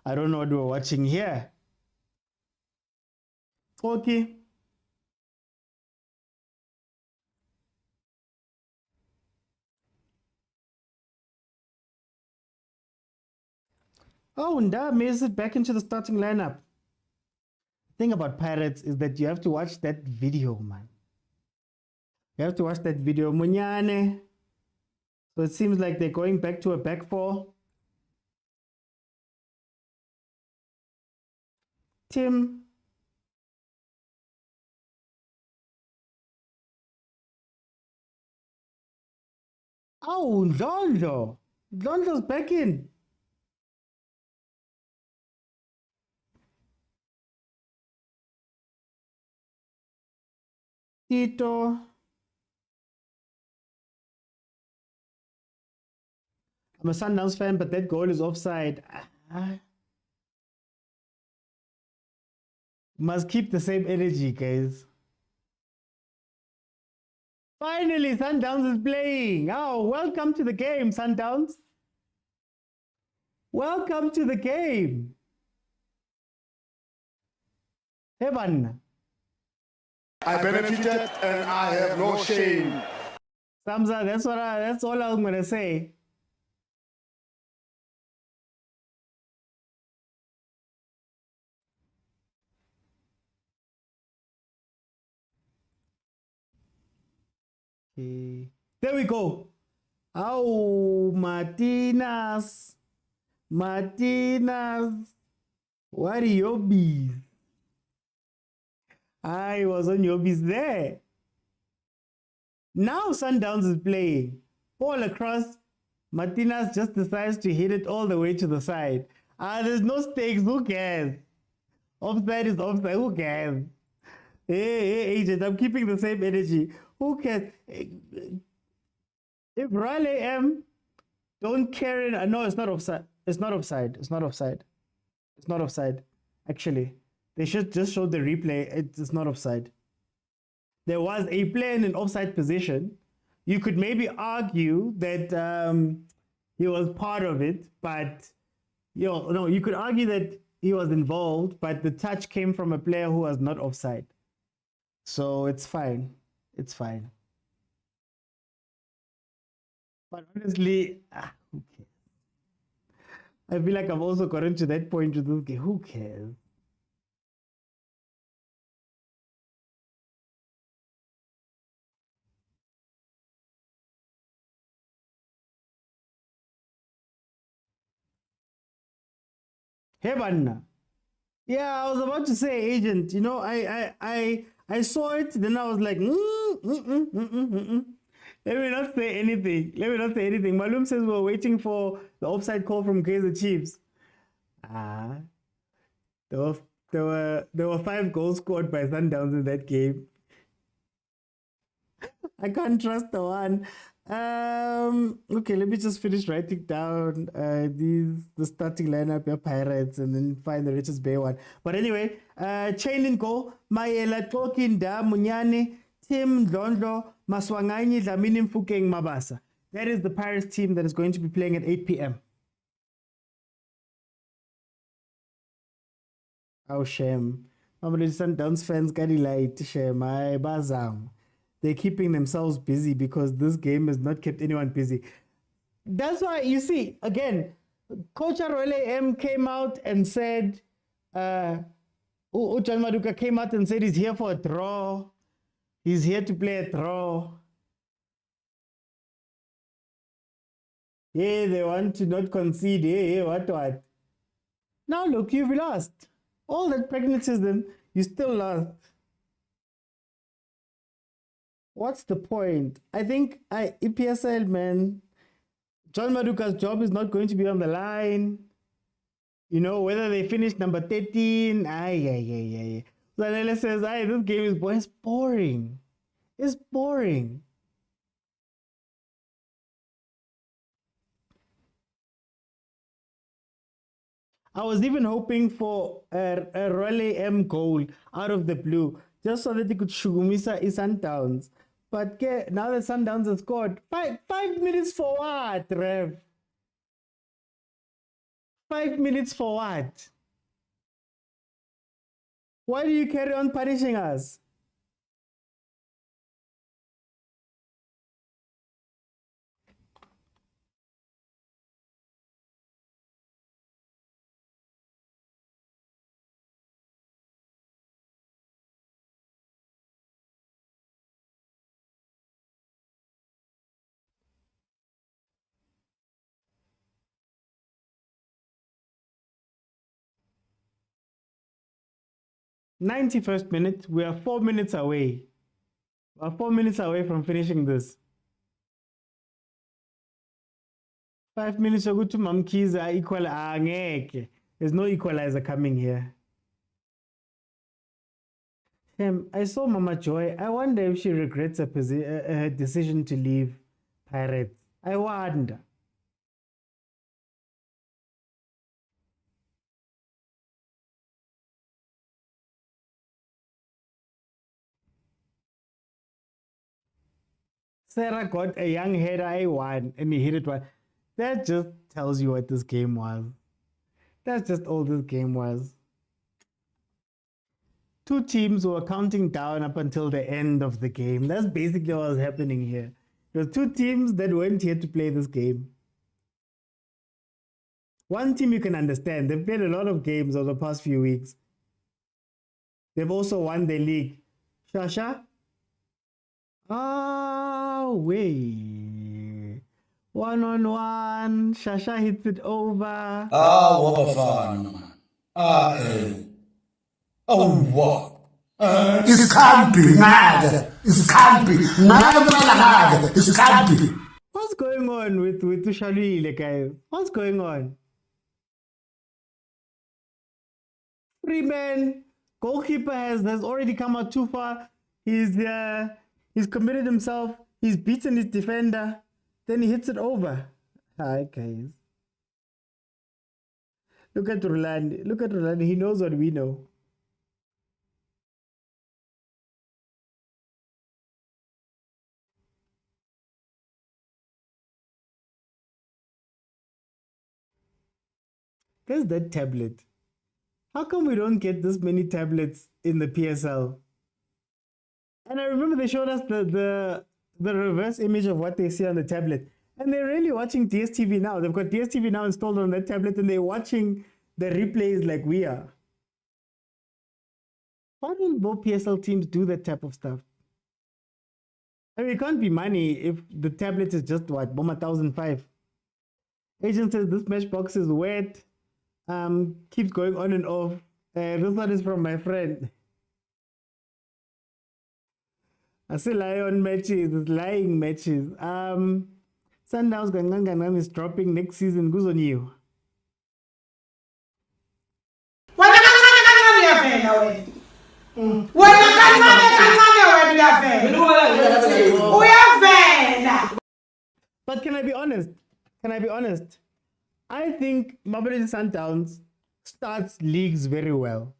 don't know what we're watching here. Okay. Oh, Nda makes it back into the starting lineup. The thing about Pirates is that you have to watch that video, man. You have to watch that video. Munyane. So it seems like they're going back to a back four. Tim. Oh, Ndlondlo. Ndlondlo's back in. Tito. I'm a Sundowns fan, but that goal is offside. Must keep the same energy, guys. Finally, Sundowns is playing. Oh, welcome to the game, Sundowns. Welcome to the game. Heaven. I benefited and I have no shame. Samza, that's all I'm gonna say. Okay. There we go. Oh, Martinez. What are your bees? I was on your bees there. Now Sundowns is playing. Ball across. Martinez just decides to hit it all the way to the side. There's no stakes. Who cares? Offside is offside. Who cares? Hey, agent, I'm keeping the same energy. Who cares? If Riley M don't care, no, it's not offside. It's not offside. It's not offside. It's not offside. Actually, they should just show the replay. It's not offside. There was a player in an offside position. You could maybe argue that he was part of it, but no, you could argue that he was involved, but the touch came from a player who was not offside. So it's fine. It's fine. But honestly, who cares? I feel like I've also gotten to that point with this game. Who cares? Hey, Banna. Yeah, I was about to say agent. You know, I saw it, then I was like, Let me not say anything. Let me not say anything. Malum says we're waiting for the offside call from Kaizer Chiefs. There were 5 goals scored by Sundowns in that game. I can't trust the one. Okay, let me just finish writing down the starting lineup, your Pirates, and then find the Richards Bay one. But anyway, chain in goal, Mayela Tokinda, Munyane, Tim Dondlo, Maswanganyi, Dlamini Mfukeng, Mabasa. That is the Pirates team that is going to be playing at 8 p.m. Oh, shame. Mamelodi Sundowns fans got light. Shame. Bazam. They're keeping themselves busy because this game has not kept anyone busy. That's why, you see, again, Coach Arwele M came out and said, John Maduka came out and said he's here for a draw. He's here to play a draw. Yeah, they want to not concede. Yeah, what? Now look, you've lost. All that pragmatism, you still lost. What's the point? I think EPSL, man, John Maduka's job is not going to be on the line. You know, whether they finish number 13. Zanele says, this game is boring. It's boring. I was even hoping for a Raleigh M goal out of the blue, just so that he could shugumisa Sundowns. But now that Sundowns have scored, 5 minutes for what, Rev? 5 minutes for what? Why do you carry on punishing us? '91st minute, we are 4 minutes away. We're 4 minutes away from finishing this. 5 minutes ago to Mamkiza equal angeke. There's no equalizer coming here. I saw Mama Joy. I wonder if she regrets her decision to leave Pirates. I wonder. Sarah got a young header A1 and he hit it one. That just tells you what this game was. That's just all this game was. 2 teams were counting down up until the end of the game. That's basically what was happening here. There were 2 teams that weren't here to play this game. One team you can understand. They've played a lot of games over the past few weeks. They've also won their league. Shasha? Oh, wait. 1-on-1. Shasha hits it over. Bafana, man. Oh, what? What's going on with Tushalile, guys? What's going on? Freeman, goalkeeper has already come out too far. He's committed himself. He's beaten his defender. Then he hits it over. Hi, guys. Look at Rulani. Look at Rulani. He knows what we know. There's that tablet. How come we don't get this many tablets in the PSL? And I remember they showed us the reverse image of what they see on the tablet. And they're really watching DSTV now. They've got DSTV now installed on that tablet and they're watching the replays like we are. Why don't more PSL teams do that type of stuff? I mean, it can't be money if the tablet is just what, 1,005. Agent says this matchbox is wet. Keeps going on and off. This one is from my friend. I see lion matches, it's lying matches. Sundowns Ganganganam is dropping next season. Goes on you. But can I be honest? I think Mamelodi Sundowns starts leagues very well.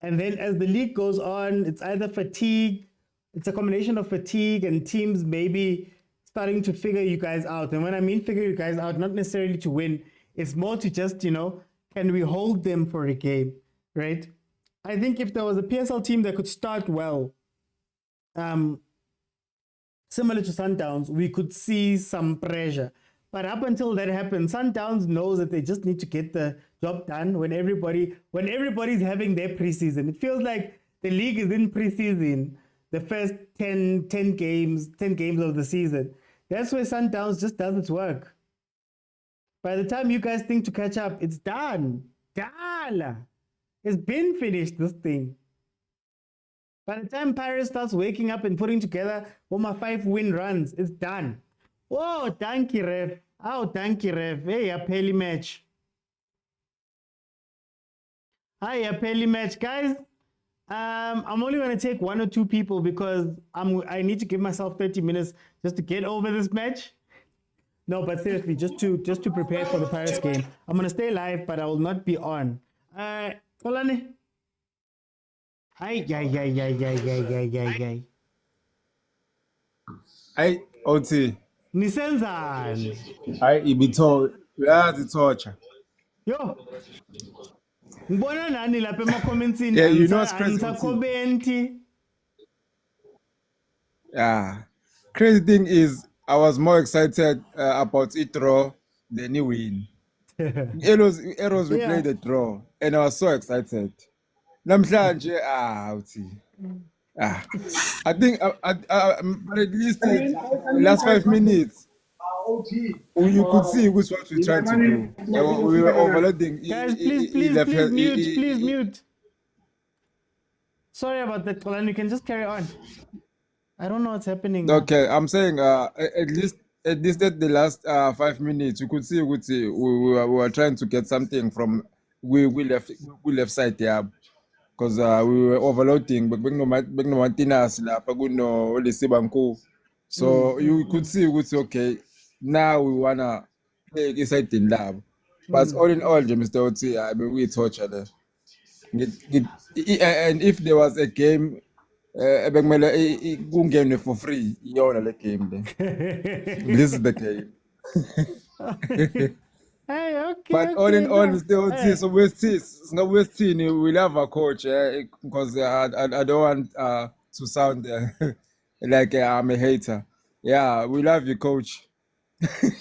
And then as the league goes on, it's either fatigue, it's a combination of fatigue and teams maybe starting to figure you guys out. And when I mean figure you guys out, not necessarily to win, it's more to just, can we hold them for a game, right? I think if there was a PSL team that could start well, similar to Sundowns, we could see some pressure. But up until that happens, Sundowns knows that they just need to get the job done when everybody's having their preseason. It feels like the league is in preseason, the first 10 games of the season. That's where Sundowns just does its work. By the time you guys think to catch up, it's done. It's been finished, this thing. By the time Paris starts waking up and putting together all my 5-win runs, it's done. Oh, thank you, ref. Hey, a peli match. Hi, a peli match. Guys, I'm only going to take 1 or 2 people because I need to give myself 30 minutes just to get over this match. No, but seriously, just to prepare for the Paris game. I'm going to stay live, but I will not be on. Kolane. Hi. Hey, OT. Nisenzani. Hi, ibito. Uyazithotsha. Yo. Ngibona nani lapha ema-commentsini. Yeah, you know what's crazy? Angisakhomenti. Yeah. Crazy thing is, I was more excited about it draw than you win. Arrows, we played the draw, and I was so excited. Namhlanje, I think but at least the last 5 minutes, you could see which what we tried to do. We were overloading. Guys, please mute. Sorry about that, Kolan. You can just carry on. I don't know what's happening. Okay, I'm saying at least at the last 5 minutes, you could see we were trying to get something from we left side there. Because we were overloading, but so you could see what's okay. Now we wanna play inside the lab. But all in all, Mr. Oti, I mean, we torture them. And if there was a game, game for free, you wanna let game then. This is the game. Hey, okay. But all in all, Mr. Oti, so we'll have a coach, because I don't want to sound like I'm a hater. Yeah, we love you, coach.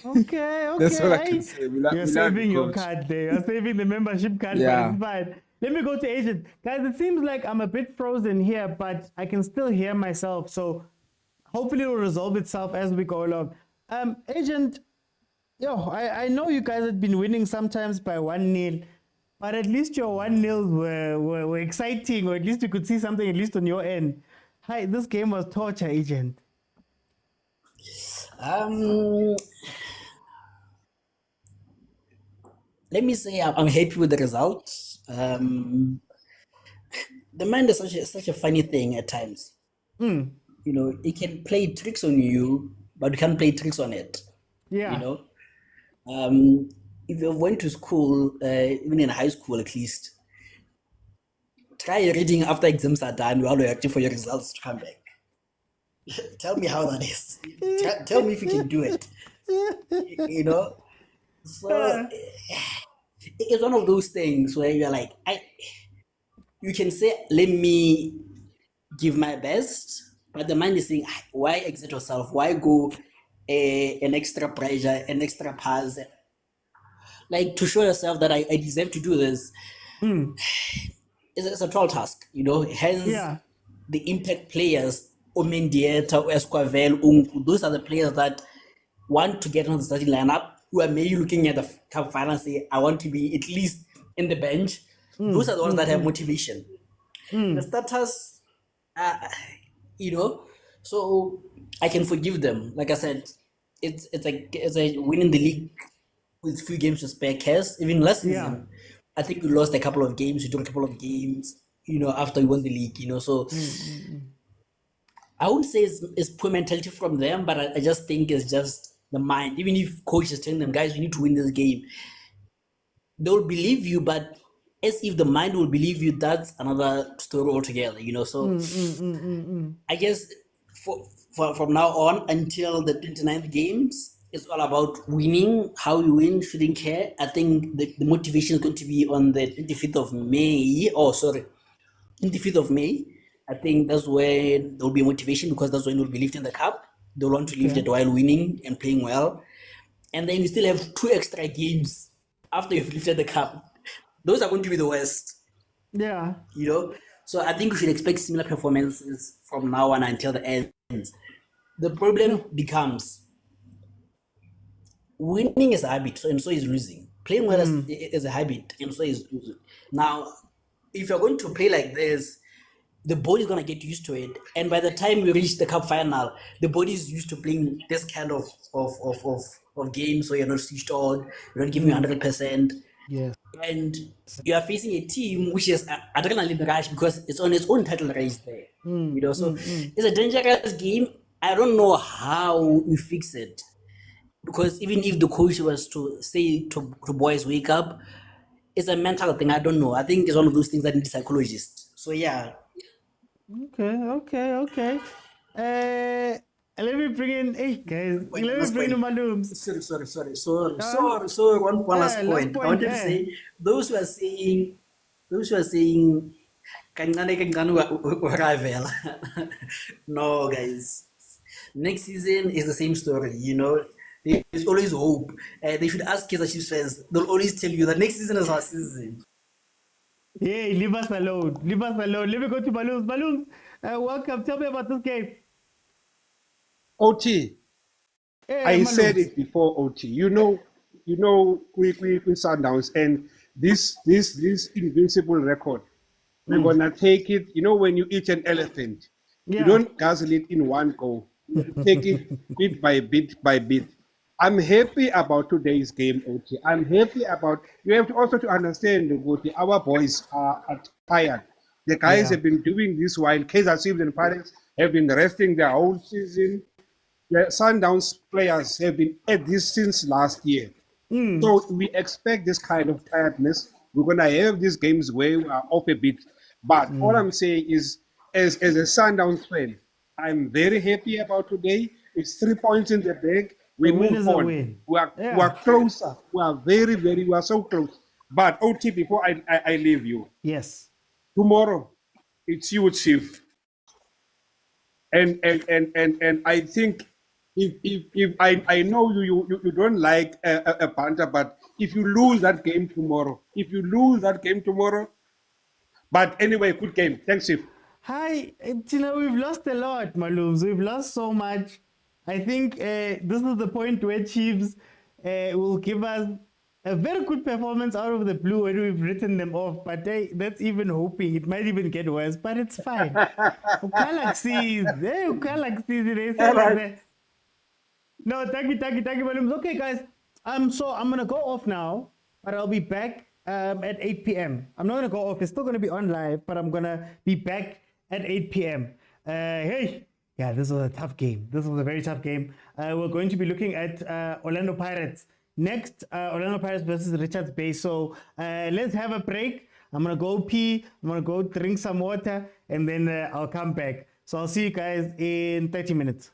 Okay. That's all I can say. You're saving your card there. You're saving the membership card, but it's fine. Let me go to Agent. Guys, it seems like I'm a bit frozen here, but I can still hear myself. So hopefully it will resolve itself as we go along. Agent, I know you guys have been winning sometimes by 1-0, but at least your 1-0s were exciting, or at least you could see something at least on your end. Hi, this game was torture, Agent. Let me say I'm happy with the results. The mind is such a funny thing at times. It can play tricks on you, but you can't play tricks on it. Yeah. If you went to school, even in high school at least, try reading after exams are done while you're waiting for your results to come back. Tell me how that is. Tell me if you can do it. So it's one of those things where you're like, you can say, let me give my best, but the mind is saying, why exert yourself? Why go an extra pressure, an extra pass? Like to show yourself that I deserve to do this. It's a tall task, hence the impact players, Omendieta, Esquivel, Unku, those are the players that want to get on the starting lineup, who are maybe looking at the cup final and say, I want to be at least in the bench. Those are the ones that have motivation. The starters, so I can forgive them. Like I said, it's a winning the league with few games to spare cash. Even last season, I think we lost a couple of games. We took a couple of games, after we won the league, so I wouldn't say it's poor mentality from them, but I just think it's just the mind. Even if coach is telling them, guys, we need to win this game, they'll believe you, but as if the mind will believe you, that's another story altogether, so I guess from now on until the 29th games, it's all about winning. How you win, shouldn't care. I think the motivation is going to be on the 25th of May. 25th of May. I think that's where there will be motivation, because that's when you'll be lifting the cup. They'll want to lift it while winning and playing well. And then you still have 2 extra games after you've lifted the cup. Those are going to be the worst. Yeah. So I think we should expect similar performances from now on until the end. The problem becomes winning is a habit, and so is losing. Playing well is a habit, and so is losing. Now, if you're going to play like this, the body is going to get used to it. And by the time we reach the cup final, the body is used to playing this kind of games where you're not switched on, you're not giving 100%. Yes. And you are facing a team which is adrenaline rush because it's on its own title race there. So it's a dangerous game. I don't know how we fix it. Because even if the coach was to say to boys, wake up, it's a mental thing. I don't know. I think it's one of those things that need a psychologist. So yeah. Okay. Let me bring in, hey guys, let me bring in Malooms. Sorry. One last point. I wanted to say, those who are saying, no, guys. Next season is the same story, There's always hope. They should ask Kaizer Chiefs fans. They'll always tell you that next season is our season. Hey, leave us alone. Let me go to Balloons. Balloons, welcome. Tell me about this game. OT. Hey, I Malooms. said it before, OT. We Sundowns, and this invincible record. We're gonna take it. When you eat an elephant, you don't guzzle it in one go. You take it bit by bit. I'm happy about today's game, OT. I'm happy about. You have to also to understand, OT. Our boys are tired. The guys have been doing this while Kaizer Chiefs and Pirates have been resting their whole season. The Sundowns players have been at this since last year. So we expect this kind of tiredness. We're going to have these games where we are off a bit. But all I'm saying is, as a Sundowns fan, I'm very happy about today. It's 3 points in the bag. We move on. We are closer. We are so close. But OT, before I leave you. Yes. Tomorrow, it's you, Chief. And I think if I know you don't like a banter, but if you lose that game tomorrow, but anyway, good game. Thanks, Chief. Hi, we've lost a lot, Malooms. We've lost so much. I think this is the point where Chiefs will give us a very good performance out of the blue when we've written them off. But that's even hoping. It might even get worse, but it's fine. Galaxies. No, thank you, Malooms. Okay, guys. So I'm going to go off now, but I'll be back at 8 p.m. I'm not going to go off. It's still going to be on live, but I'm going to be back at 8 p.m. This was a tough game. This was a very tough game. We're going to be looking at Orlando Pirates next. Orlando Pirates versus Richards Bay. So let's have a break. I'm going to go pee. I'm going to go drink some water, and then I'll come back. So I'll see you guys in 30 minutes.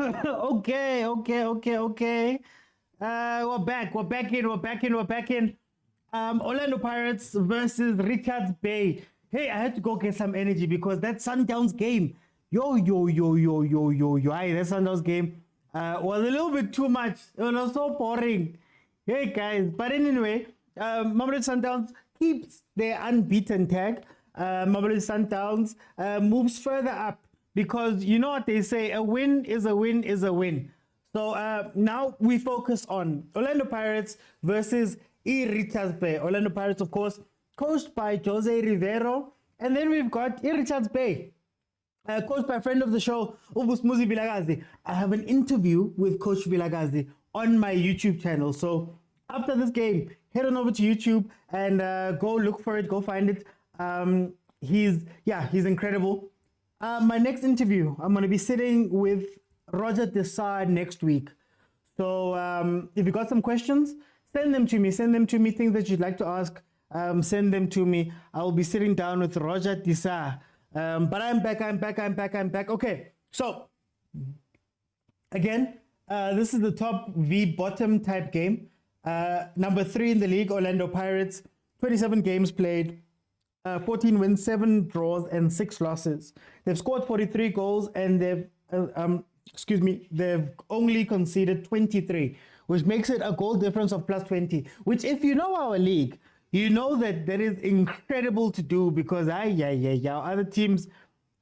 Okay. We're back in. Orlando Pirates versus Richards Bay. Hey, I had to go get some energy because that Sundowns game, yo, that Sundowns game was a little bit too much. It was so boring. Hey guys, but anyway, Mamelodi Sundowns keeps their unbeaten tag. Mamelodi Sundowns moves further up because you know what they say, a win is a win is a win. So now we focus on Orlando Pirates versus Richards Bay. Orlando Pirates, of course, coached by Jose Rivero. And then we've got Richards Bay, coached by a friend of the show, Muzi Vilakazi. I have an interview with Coach Vilakazi on my YouTube channel. So after this game, head on over to YouTube and go look for it, go find it. He's incredible. My next interview, I'm going to be sitting with Roger Desai next week. So if you got some questions, send them to me, things that you'd like to ask, send them to me. I will be sitting down with Roger Desai. But I'm back. Okay, so again, this is the top v bottom type game. Number 3 in the league, Orlando Pirates, 27 games played, 14 wins, 7 draws, and 6 losses. They've scored 43 goals and they've only conceded 23, which makes it a goal difference of plus 20, which if you know our league, you know that is incredible to do because other teams,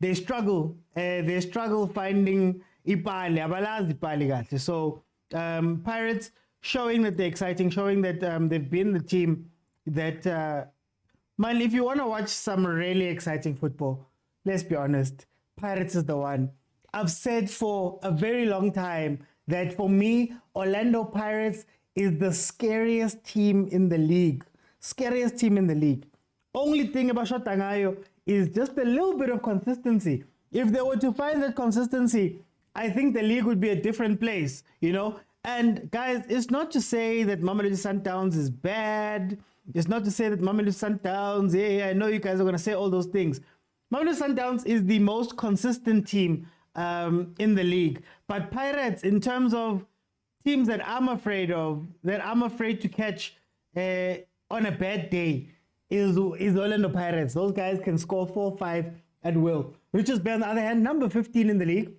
they struggle finding ipali, abalazi ipali kahle. So Pirates showing that they're exciting, showing that they've been the team that man, if you want to watch some really exciting football, let's be honest, Pirates is the one. I've said for a very long time that for me, Orlando Pirates is the scariest team in the league. Only thing about Shotangayo is just a little bit of consistency. If they were to find that consistency, I think the league would be a different place, you know? And guys, it's not to say that Mamelodi Sundowns is bad. It's not to say that Mamelodi Sundowns, I know you guys are going to say all those things. Mamelodi Sundowns is the most consistent team in the league. But Pirates, in terms of teams that I'm afraid to catch on a bad day, is Orlando Pirates. Those guys can score 4-5 at will. Richards Bay, on the other hand, number 15 in the league,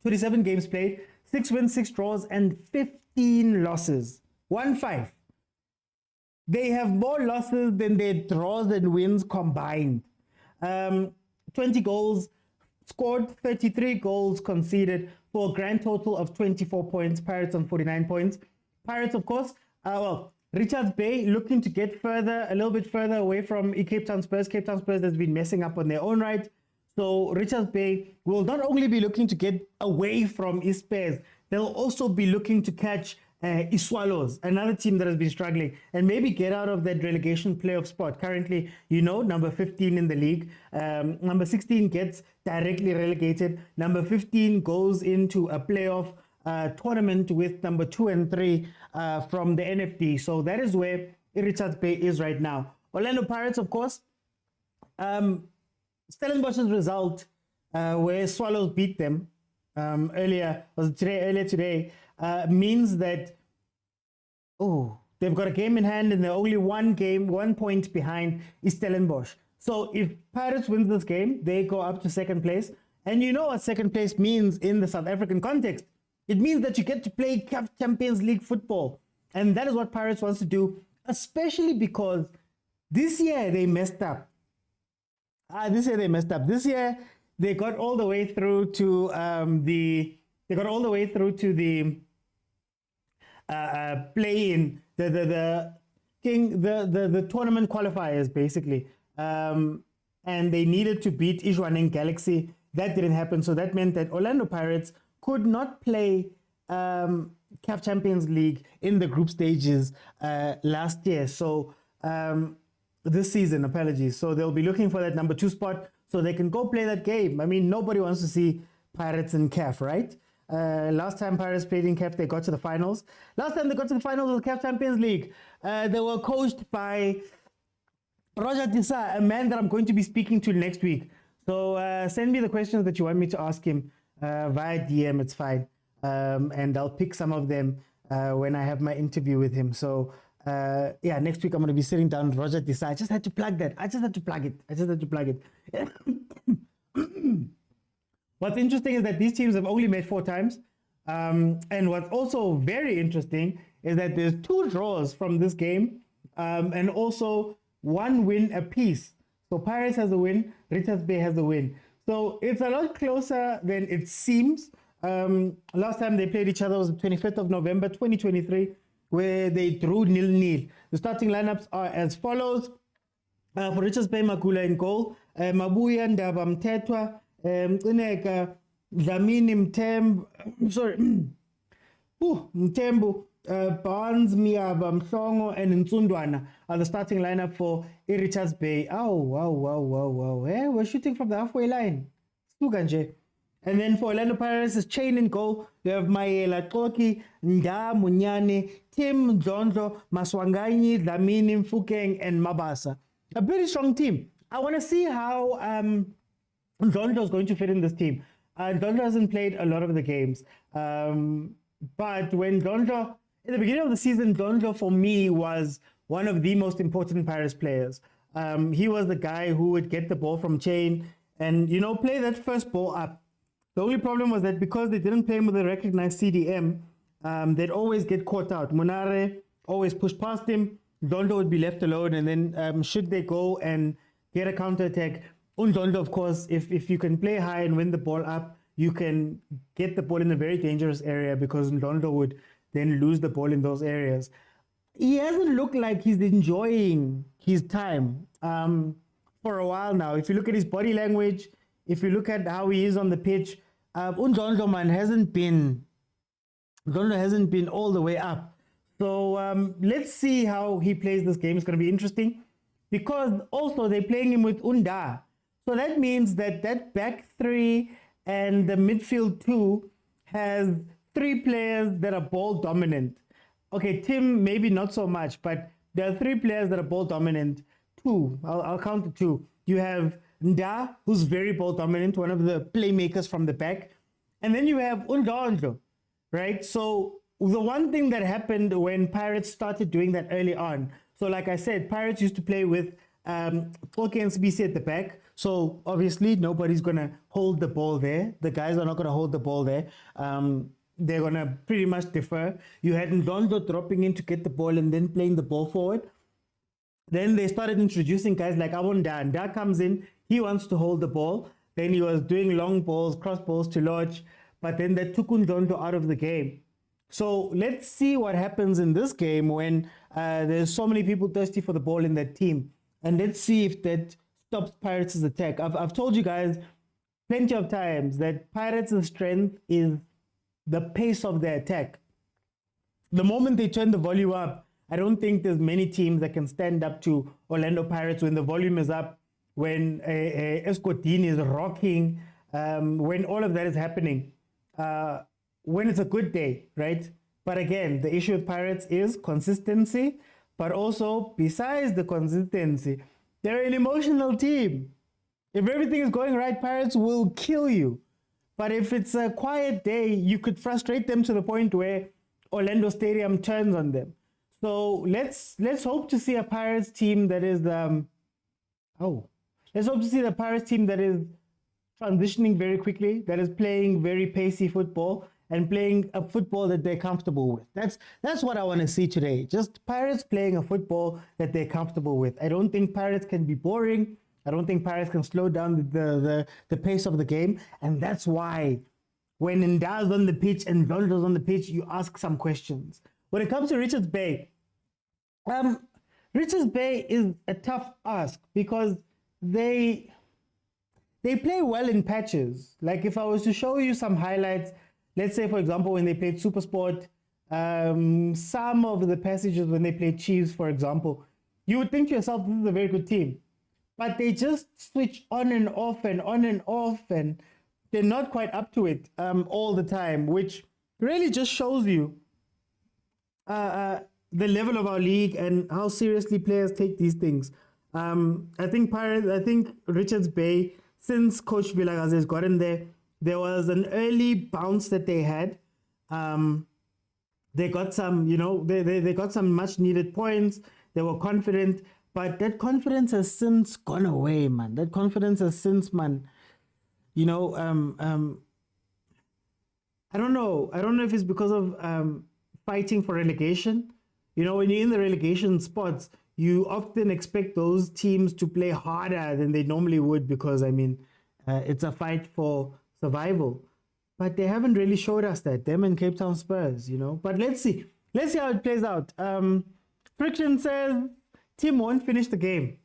27 games played, 6 wins, 6 draws, and 15 losses. 1-5. They have more losses than their draws and wins combined. 20 goals scored, 33 goals conceded for a grand total of 24 points. Pirates on 49 points. Pirates, of course, Richards Bay looking to get a little bit further away from Cape Town Spurs. Cape Town Spurs has been messing up on their own right. So Richards Bay will not only be looking to get away from Spurs, they'll also be looking to catch Swallows, another team that has been struggling, and maybe get out of that relegation playoff spot. Currently, number 15 in the league. Number 16 gets directly relegated. Number 15 goes into a playoff tournament with number 2 and 3 from the NFD. So that is where Richards Bay is right now. Orlando Pirates, of course. Stellenbosch's result, where Swallows beat them earlier today, means that they've got a game in hand and they're only 1 point behind Stellenbosch. So if Pirates wins this game, they go up to second place. And you know what second place means in the South African context. It means that you get to play CAF Champions League football. And that is what Pirates wants to do, especially because this year they messed up. This year they got all the way through to the play-in, the tournament qualifiers basically, and they needed to beat Tshwane Galaxy. That didn't happen, so that meant that Orlando Pirates could not play CAF Champions League in the group stages last year. So this season, apologies. So they'll be looking for that number 2 spot so they can go play that game. I mean, nobody wants to see Pirates in CAF, right? Last time Pirates played in CAF, they got to the finals. Last time they got to the finals of the CAF Champions League, they were coached by Roger Desai, a man that I'm going to be speaking to next week. So send me the questions that you want me to ask him via DM. It's fine. And I'll pick some of them when I have my interview with him. So yeah, next week I'm going to be sitting down with Roger Desai. I just had to plug that. I just had to plug it. What's interesting is that these teams have only met 4 times. And what's also very interesting is that there's 2 draws from this game and also 1 win apiece. So Pirates has a win, Richards Bay has a win. So it's a lot closer than it seems. Last time they played each other was the 25th of November 2023, where they drew 0-0. The starting lineups are as follows. For Richards Bay, Magula in goal, Mabuya Ndaba Mtetwa, Ineka Dlamini Mtembu, Barnes, Miaba, Mhlongo, and Nsundwana are the starting lineup for Richards Bay. Wow. We're shooting from the halfway line. Suganje. And then for Orlando Pirates, it's Chain in goal. You have Mayela Toki, Nda Munyane, Tim Ndlondlo, Maswanganyi, Dlamini Mfukeng, and Mabasa. A very strong team. I want to see how Ndlondlo is going to fit in this team. Ndlondlo hasn't played a lot of the games. But when Ndlondlo, in the beginning of the season, Ndlondlo for me was one of the most important Pirates players. He was the guy who would get the ball from Chain and, play that first ball up. The only problem was that because they didn't play him with a recognized CDM, they'd always get caught out. Munare always pushed past him. Ndlondlo would be left alone, and then should they go and get a counter-attack, Ndlondlo, of course, if you can play high and win the ball up, you can get the ball in a very dangerous area because Ndlondlo would then lose the ball in those areas. He hasn't looked like he's enjoying his time for a while now. If you look at his body language, if you look at how he is on the pitch, Ndlondlo, man, hasn't been all the way up. So let's see how he plays this game. It's going to be interesting because also they're playing him with Unda. So that means that back 3 and the midfield 2 has 3 players that are ball dominant. Okay, Tim, maybe not so much, but there are 3 players that are ball dominant. 2, I'll count the 2. You have Nda, who's very ball dominant, one of the playmakers from the back. And then you have Ndlondlo, right? So the one thing that happened when Pirates started doing that early on, so like I said, Pirates used to play with Toki and CBC at the back. So obviously nobody's going to hold the ball there. The guys are not going to hold the ball there. They're going to pretty much defer. You had Ndlondlo dropping in to get the ball and then playing the ball forward. Then they started introducing guys like Abonda. Nda comes in, he wants to hold the ball. Then he was doing long balls, cross balls to Lodge, but then that took Ndlondlo out of the game. So let's see what happens in this game when there's so many people thirsty for the ball in that team. And let's see if that stops Pirates' attack. I've told you guys plenty of times that Pirates' strength is the pace of their attack. The moment they turn the volume up, I don't think there's many teams that can stand up to Orlando Pirates when the volume is up, when Escotine is rocking, when all of that is happening, when it's a good day, right? But again, the issue with Pirates is consistency, but also besides the consistency, they're an emotional team. If everything is going right, Pirates will kill you. But if it's a quiet day, you could frustrate them to the point where Orlando Stadium turns on them. So let's hope to see a Pirates team that is let's hope to see the Pirates team that is transitioning very quickly, that is playing very pacey football and playing a football that they're comfortable with. That's what I want to see today. Just Pirates playing a football that they're comfortable with. I don't think Pirates can be boring. I don't think Pirates can slow down the pace of the game. And that's why when Nda's on the pitch and Ndlondlo's on the pitch, you ask some questions. When it comes to Richards Bay, Richards Bay is a tough ask because they play well in patches. Like if I was to show you some highlights, let's say, for example, when they played SuperSport, some of the passages when they played Chiefs, for example, you would think to yourself, this is a very good team. But they just switch on and off and on and off, and they're not quite up to it all the time, which really just shows you the level of our league and how seriously players take these things. I think Richards Bay, since Coach Vilakazi has gotten there, There was an early bounce that they had. They got some, they got some much needed points. They were confident, but that confidence has since gone away, man. That confidence has since, man, I don't know. I don't know if it's because of fighting for relegation. When you're in the relegation spots, you often expect those teams to play harder than they normally would because, it's a fight for survival. But they haven't really showed us that, them and Cape Town Spurs, But let's see. Let's see how it plays out. Friction says, team won't finish the game.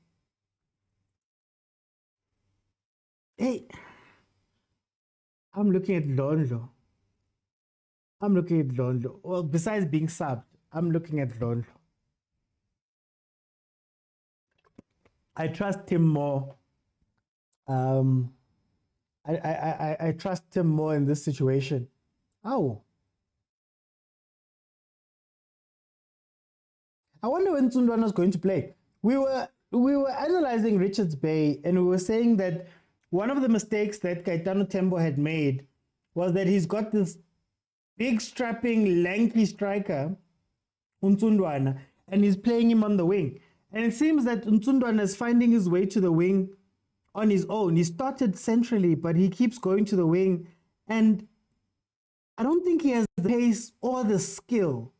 Hey, I'm looking at Lonlo. Well, besides being subbed, I'm looking at Lonlo. I trust him more. I trust him more in this situation. Oh. I wonder when Tsundwana is going to play. We were analyzing Richards Bay, and we were saying that one of the mistakes that Kaitano Tembo had made was that he's got this big, strapping, lanky striker, Tsundwana, and he's playing him on the wing. And it seems that Tsundwana is finding his way to the wing on his own. He started centrally, but he keeps going to the wing. And I don't think he has the pace or the skill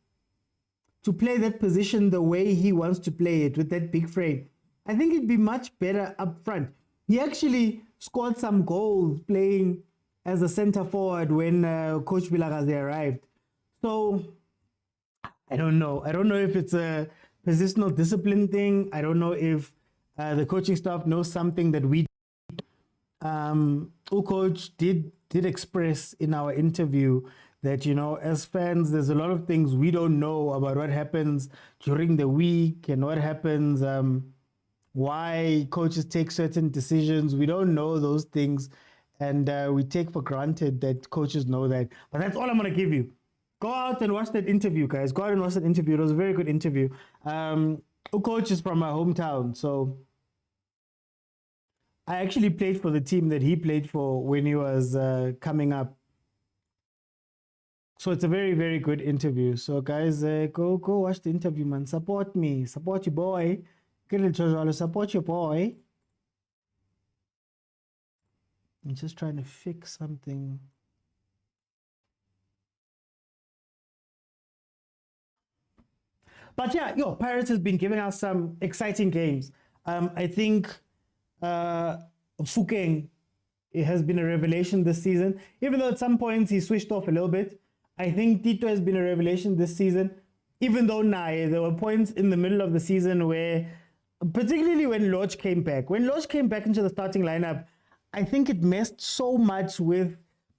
to play that position the way he wants to play it with that big frame. I think it'd be much better up front. He actually scored some goals playing as a center forward when Coach Vilakazi arrived. So I don't know. I don't know if it's a positional discipline thing. I don't know if the coaching staff knows something that we coach did express in our interview that, as fans, there's a lot of things we don't know about what happens during the week and what happens, why coaches take certain decisions. We don't know those things, and we take for granted that coaches know that. But that's all I'm going to give you. Go out and watch that interview, guys. Go out and watch that interview. It was a very good interview. Coach is from my hometown, so I actually played for the team that he played for when he was coming up. So it's a very, very good interview. So guys, go watch the interview, man. Support me. Support your boy. Support your boy. I'm just trying to fix something. But yeah, Pirates has been giving us some exciting games. I think Fukeng, it has been a revelation this season. Even though at some points he switched off a little bit, I think Tito has been a revelation this season. Even though there were points in the middle of the season where, particularly when Lodge came back. When Lodge came back into the starting lineup, I think it messed so much with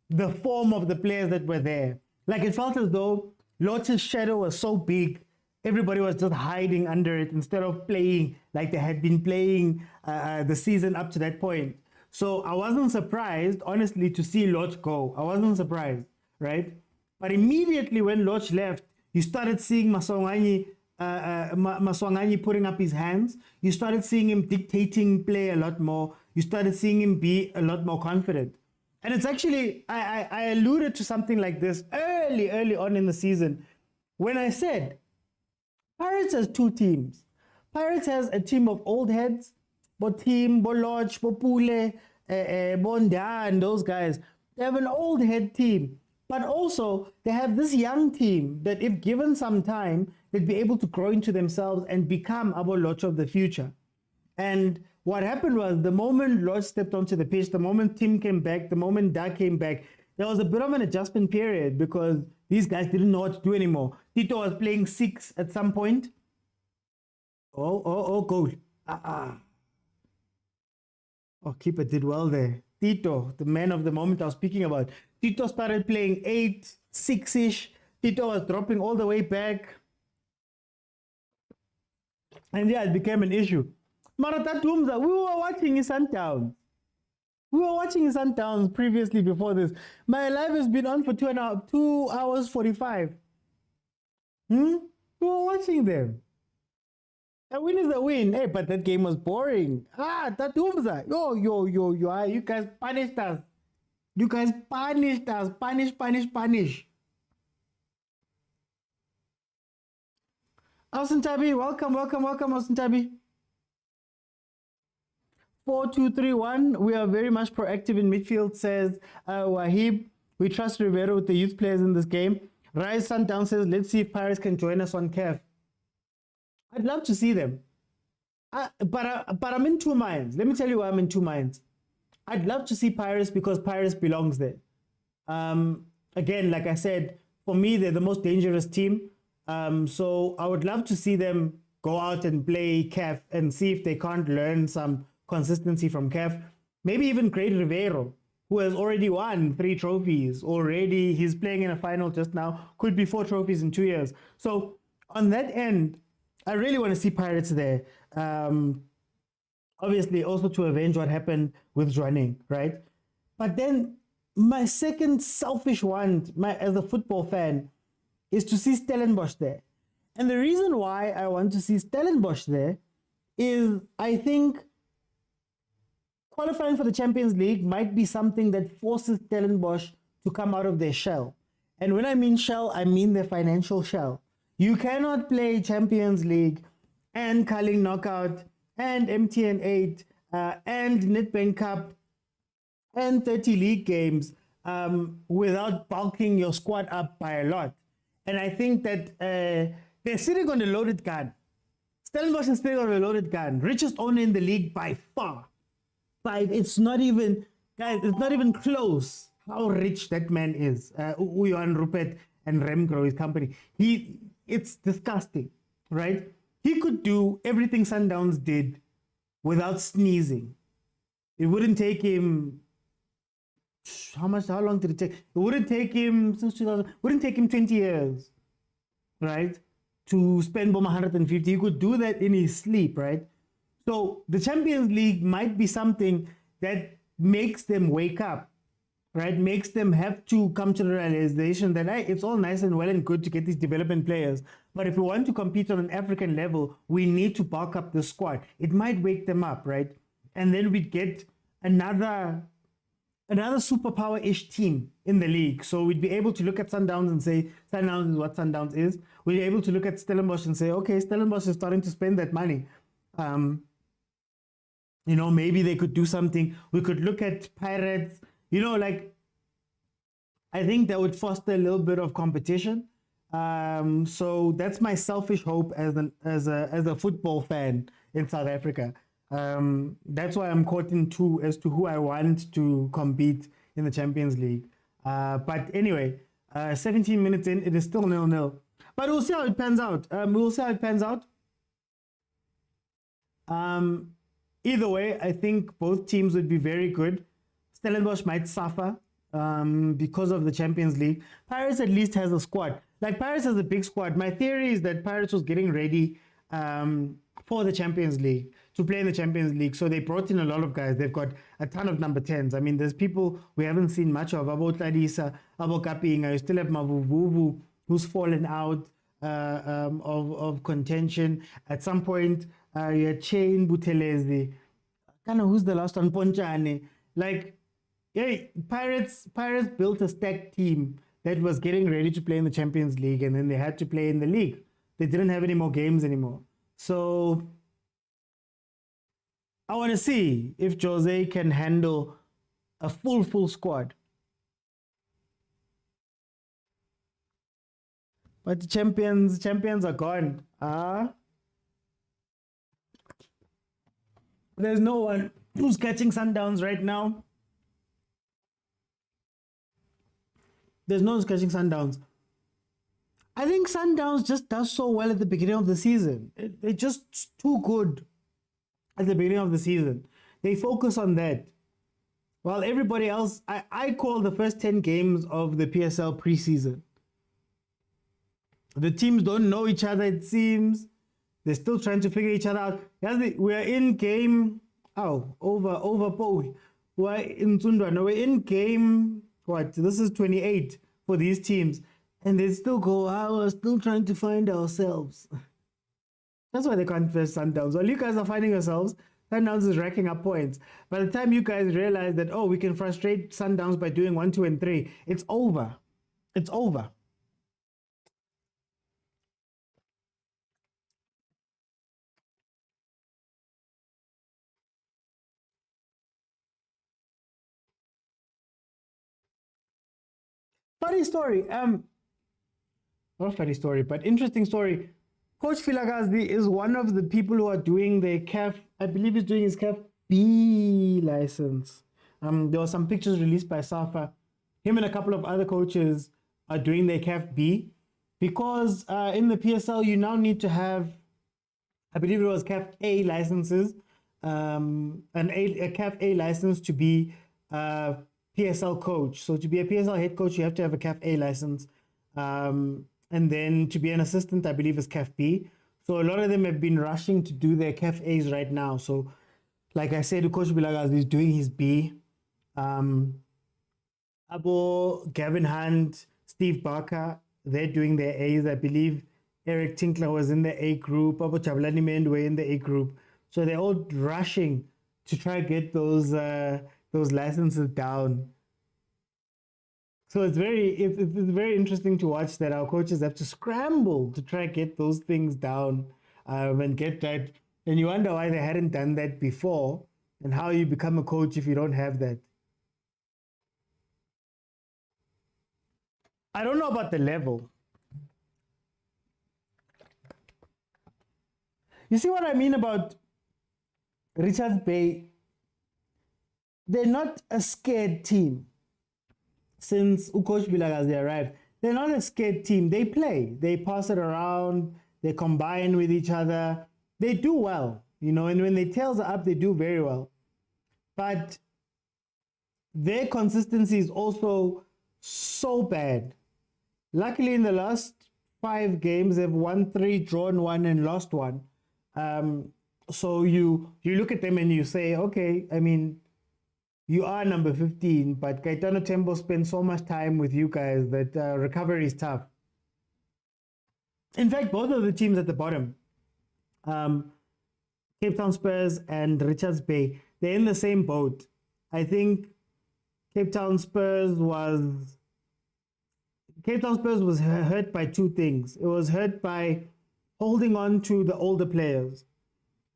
the form of the players that were there. Like, it felt as though Lodge's shadow was so big, everybody was just hiding under it instead of playing like they had been playing the season up to that point. So I wasn't surprised, honestly, to see Lodge go. I wasn't surprised, right? But immediately when Lodge left, you started seeing Maswanganyi putting up his hands. You started seeing him dictating play a lot more. You started seeing him be a lot more confident. And it's actually, I alluded to something like this early on in the season when I said, Pirates has two teams. Pirates has a team of old heads, Botim, Bolodge, Popule, Bonda, and those guys. They have an old head team. But also, they have this young team that, if given some time, they'd be able to grow into themselves and become Abo Lodge of the future. And what happened was, the moment Lodge stepped onto the pitch, the moment Tim came back, the moment Da came back, there was a bit of an adjustment period because these guys didn't know what to do anymore. Tito was playing 6 at some point. Goal. Oh, keeper did well there. Tito, the man of the moment I was speaking about. Tito started playing 8, 6-ish. Tito was dropping all the way back. And yeah, it became an issue. Marata Tumza, we were watching his Sundowns. We were watching his Sundowns previously before this. My live has been on for 2 hours 45. We were watching them. A win is a win. Hey, but that game was boring. Tatumza. Yo. You guys punished us. You guys punished us. Punish. Austin Tabi, welcome, Austin Tabi. 4-2-3-1. We are very much proactive in midfield, says Wahib. We trust Rivera with the youth players in this game. Rise Sundown says, let's see if Pirates can join us on CAF. I'd love to see them. But I'm in two minds. Let me tell you why I'm in two minds. I'd love to see Pirates because Pirates belongs there. Again, like I said, for me, they're the most dangerous team. So I would love to see them go out and play CAF and see if they can't learn some consistency from CAF. Maybe even Great Rivero, who has already won 3 trophies already. He's playing in a final just now. Could be 4 trophies in 2 years. So on that end, I really want to see Pirates there. Obviously, also to avenge what happened with Jordaan, right? But then my second selfish one, as a football fan, is to see Stellenbosch there. And the reason why I want to see Stellenbosch there is I think qualifying for the Champions League might be something that forces Stellenbosch to come out of their shell. And when I mean shell, I mean their financial shell. You cannot play Champions League and Carling Knockout and MTN 8 and Nedbank Cup and 30 league games without bulking your squad up by a lot. And I think that they're sitting on a loaded gun. Stellenbosch is sitting on a loaded gun. Richest owner in the league by far. It's not even, guys, it's not even close how rich that man is. Uyan Rupert and Remgro, his company. It's disgusting, right? He could do everything Sundowns did without sneezing. It wouldn't take him, how long did it take? It wouldn't take him, since 2000, wouldn't take him 20 years, right? To spend 150. He could do that in his sleep, right? So the Champions League might be something that makes them wake up, right? Makes them have to come to the realization that hey, it's all nice and well and good to get these development players, but if we want to compete on an African level, we need to bulk up the squad. It might wake them up, right? And then we'd get another superpower-ish team in the league. So we'd be able to look at Sundowns and say, Sundowns is what Sundowns is. We'd be able to look at Stellenbosch and say, okay, Stellenbosch is starting to spend that money. Maybe they could do something. We could look at Pirates, I think that would foster a little bit of competition. So that's my selfish hope as a football fan in South Africa. That's why I'm caught in two as to who I want to compete in the Champions League. But anyway, 17 minutes in, it is still 0-0. But we'll see how it pans out. Either way, I think both teams would be very good. Stellenbosch might suffer because of the Champions League. Pirates at least has a squad. Pirates has a big squad. My theory is that Pirates was getting ready for the Champions League, to play in the Champions League. So they brought in a lot of guys. They've got a ton of number 10s. I mean, there's people we haven't seen much of. About Ladisa, about Kapinga. You still have Mavuvu, who's fallen out of contention. At some point, you had Chain Buthelezi. Who's the last one? Ponchane. Pirates built a stacked team that was getting ready to play in the Champions League, and then they had to play in the league. They didn't have any more games anymore. So I want to see if Jose can handle a full squad. But the champions are gone. There's no one who's catching Sundowns right now. There's no one who's catching Sundowns. I think Sundowns just does so well at the beginning of the season. They're just too good at the beginning of the season. They focus on that. While everybody else, I call the first 10 games of the PSL preseason. The teams don't know each other, it seems. They're still trying to figure each other out. We're in game, over Paul. We're in Sundowns. We're in game, this is 28 for these teams. And they still go, we're still trying to find ourselves. That's why they can't face Sundowns. While you guys are finding yourselves, Sundowns is racking up points. By the time you guys realize that, oh, we can frustrate Sundowns by doing 1, 2, and 3, it's over. It's over. Funny story. Not funny story, but interesting story. Coach Vilakazi is one of the people who are doing the CAF, I believe he's doing his CAF B license. There were some pictures released by SAFA. Him and a couple of other coaches are doing their CAF B because in the PSL you now need to have, I believe it was CAF A licenses, a CAF A license to be a PSL coach. So to be a PSL head coach, you have to have a CAF A license. And then to be an assistant, I believe, is CAF B. So a lot of them have been rushing to do their CAF A's right now. So like I said, Coach Vilakazi is doing his B. Abo, Gavin Hunt, Steve Barker, they're doing their A's. I believe Eric Tinkler was in the A group. Abo Chabulani Mend were in the A group. So they're all rushing to try to get those licenses down. So it's very interesting to watch that our coaches have to scramble to try to get those things down and get that. And you wonder why they hadn't done that before and how you become a coach if you don't have that. I don't know about the level. You see what I mean about Richards Bay? They're not a scared team. Since Coach Vilakazi arrived, they're not a scared team. They play. They pass it around. They combine with each other. They do well, you know, and when their tails are up, they do very well. But their consistency is also so bad. Luckily, in the last 5 games, they've won 3, drawn 1, and lost 1. So you look at them and you say, okay, I mean, you are number 15, but Gaetano Tembo spends so much time with you guys that recovery is tough. In fact, both of the teams at the bottom, Cape Town Spurs and Richards Bay, they're in the same boat. I think Cape Town Spurs was hurt by 2 things. It was hurt by holding on to the older players.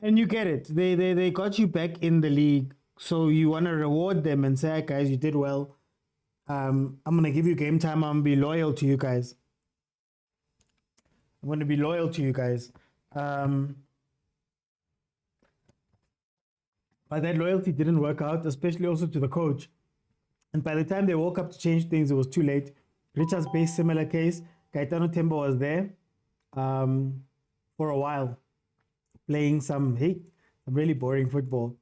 And you get it. They got you back in the league. So you want to reward them and say, hey, guys, you did well. I'm going to give you game time. I'm going to be loyal to you guys. But that loyalty didn't work out, especially also to the coach. And by the time they woke up to change things, it was too late. Richards Bay, similar case. Gaetano Tembo was there for a while, playing some really boring football.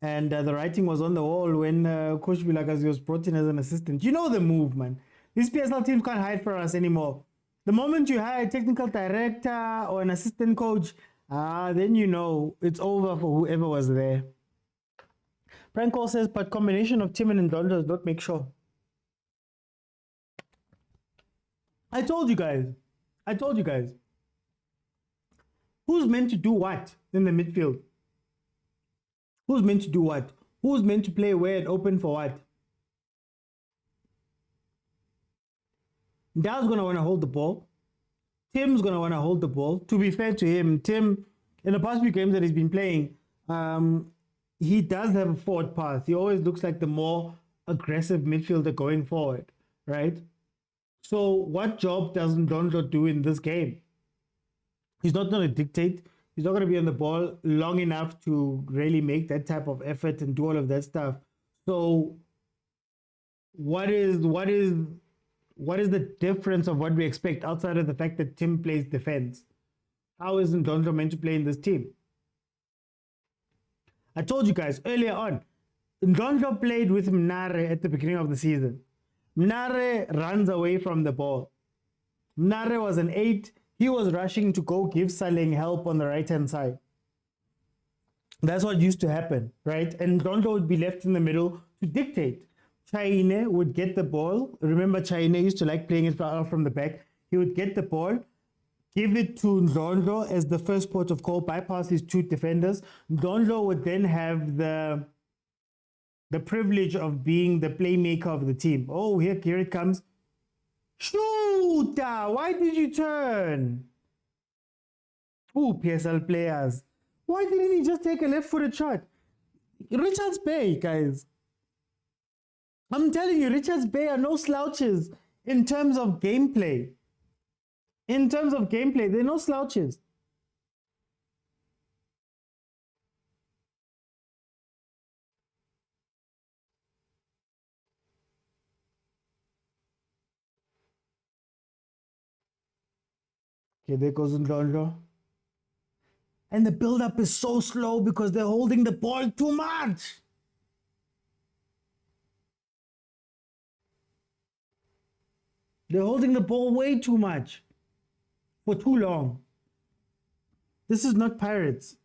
And the writing was on the wall when Coach Vilakazi was brought in as an assistant. You know the move, man. These PSL teams can't hide from us anymore. The moment you hire a technical director or an assistant coach, then you know it's over for whoever was there. Frank Cole says, but combination of Tim and Don does not make sure. I told you guys. Who's meant to do what in the midfield? Who's meant to do what? Who's meant to play where and open for what? Dow's going to want to hold the ball. Tim's going to want to hold the ball. To be fair to him, Tim, in the past few games that he's been playing, he does have a forward pass. He always looks like the more aggressive midfielder going forward, right? So what job does Ndondlo do in this game? He's not going to dictate. He's not going to be on the ball long enough to really make that type of effort and do all of that stuff. So what is the difference of what we expect outside of the fact that Tim plays defense? How is Ndondlo meant to play in this team? I told you guys earlier on, Ndondlo played with Mnare at the beginning of the season. Mnare runs away from the ball. Mnare was an 8. He was rushing to go give Saleng help on the right-hand side. That's what used to happen, right? And Ndondlo would be left in the middle to dictate. Tshwane would get the ball. Remember, Tshwane used to like playing it from the back. He would get the ball, give it to Ndlondlo as the first port of call, bypass his two defenders. Ndlondlo would then have the privilege of being the playmaker of the team. Oh, here it comes. Shoot! Why did you turn? Oh, PSL players. Why didn't he just take a left-footed shot? Richards Bay, guys. I'm telling you, Richards Bay are no slouches in terms of gameplay. In terms of gameplay, they're no slouches. Okay, there goes Ndlondlo. And the build-up is so slow because they're holding the ball too much. They're holding the ball way too much. For too long. This is not Pirates.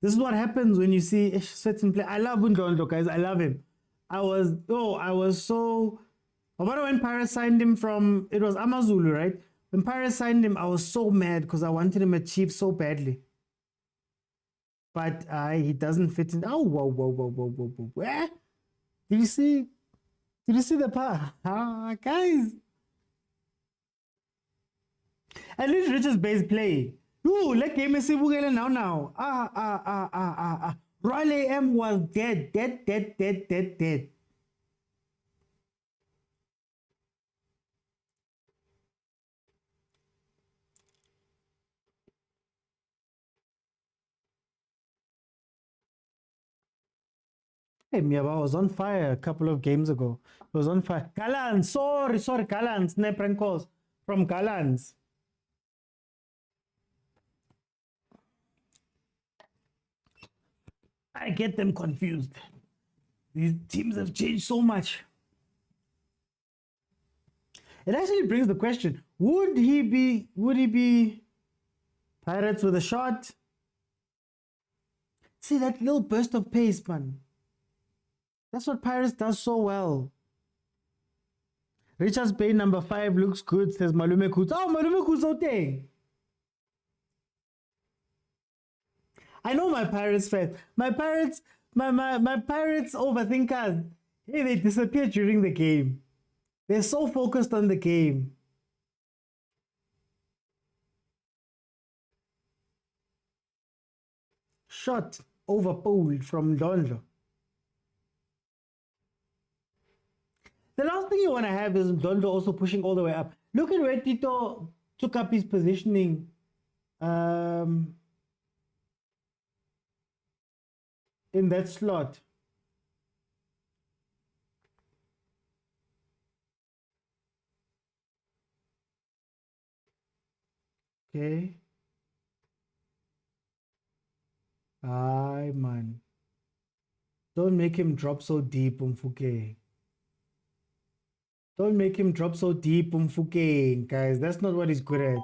This is what happens when you see certain play. I love Ndlondlo, guys. I love him. I was so... When Pirates signed him from... It was Amazulu, right? When Pirates signed him, I was so mad because I wanted him at Chiefs so badly. But he doesn't fit in. Oh, whoa. Where? Did you see the part? Guys. At least Richards Bay's play. Ooh, let game is now. Royal AM was dead. Hey, Miaba was on fire a couple of games ago. It was on fire. Galans, sorry, Galans, ne prank calls from Galans. I get them confused. These teams have changed so much. It actually brings the question, would he be Pirates with a shot? See that little burst of pace, man. That's what Pirates does so well. Richards Bay number 5 looks good, says Malume Kutz. Oh, Malume Kutz thing. I know my Pirates fans. My Pirates overthinkers. Hey, they disappear during the game. They're so focused on the game. Shot overpulled from Ndlondlo. The last thing you want to have is Ndlondlo also pushing all the way up. Look at where Tito took up his positioning. In that slot. Okay. Aye, man. Don't make him drop so deep, Umfuke. Don't make him drop so deep, Umfuke, guys. That's not what he's good at.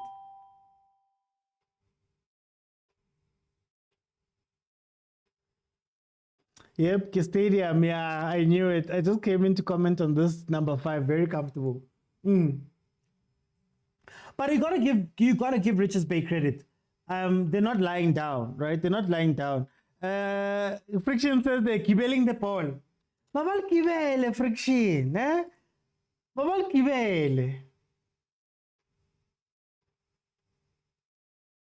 Yep, Stadium. Yeah, I knew it. I just came in to comment on this number 5. Very comfortable. But you gotta give Richards Bay credit. They're not lying down, right? They're not lying down. Friction says they're kibbeling the ball. Babal kibele, Friction, eh? Babal kibele.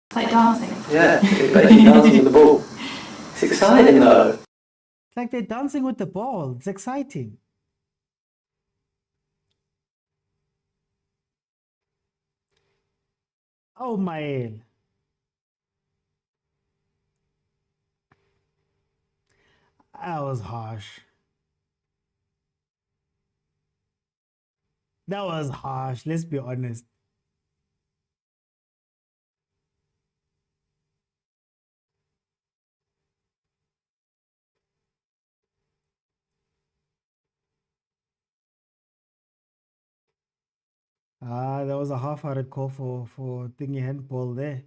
It's like dancing. Yeah, it's basically dancing with the ball. It's exciting though. It's like they're dancing with the ball. It's exciting. Oh, Mael. That was harsh. That was harsh. Let's be honest. There was a half-hearted call for thingy handball there.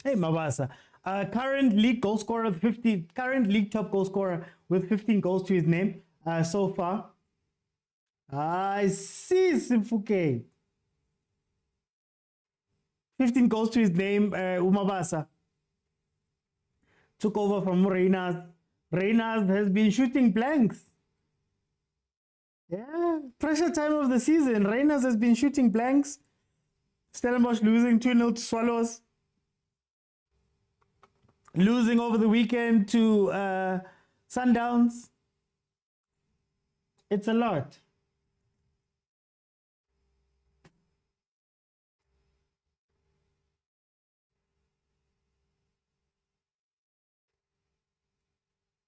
Hey, Mabasa. Current league goal scorer, current league top goal scorer with 15 goals to his name so far. I see Simfuke. 15 goals to his name, Umabasa. Took over from Reynard. Reynard has been shooting blanks. Yeah, pressure time of the season. Reynard has been shooting blanks. Stellenbosch losing 2-0 to Swallows. Losing over the weekend to Sundowns. It's a lot.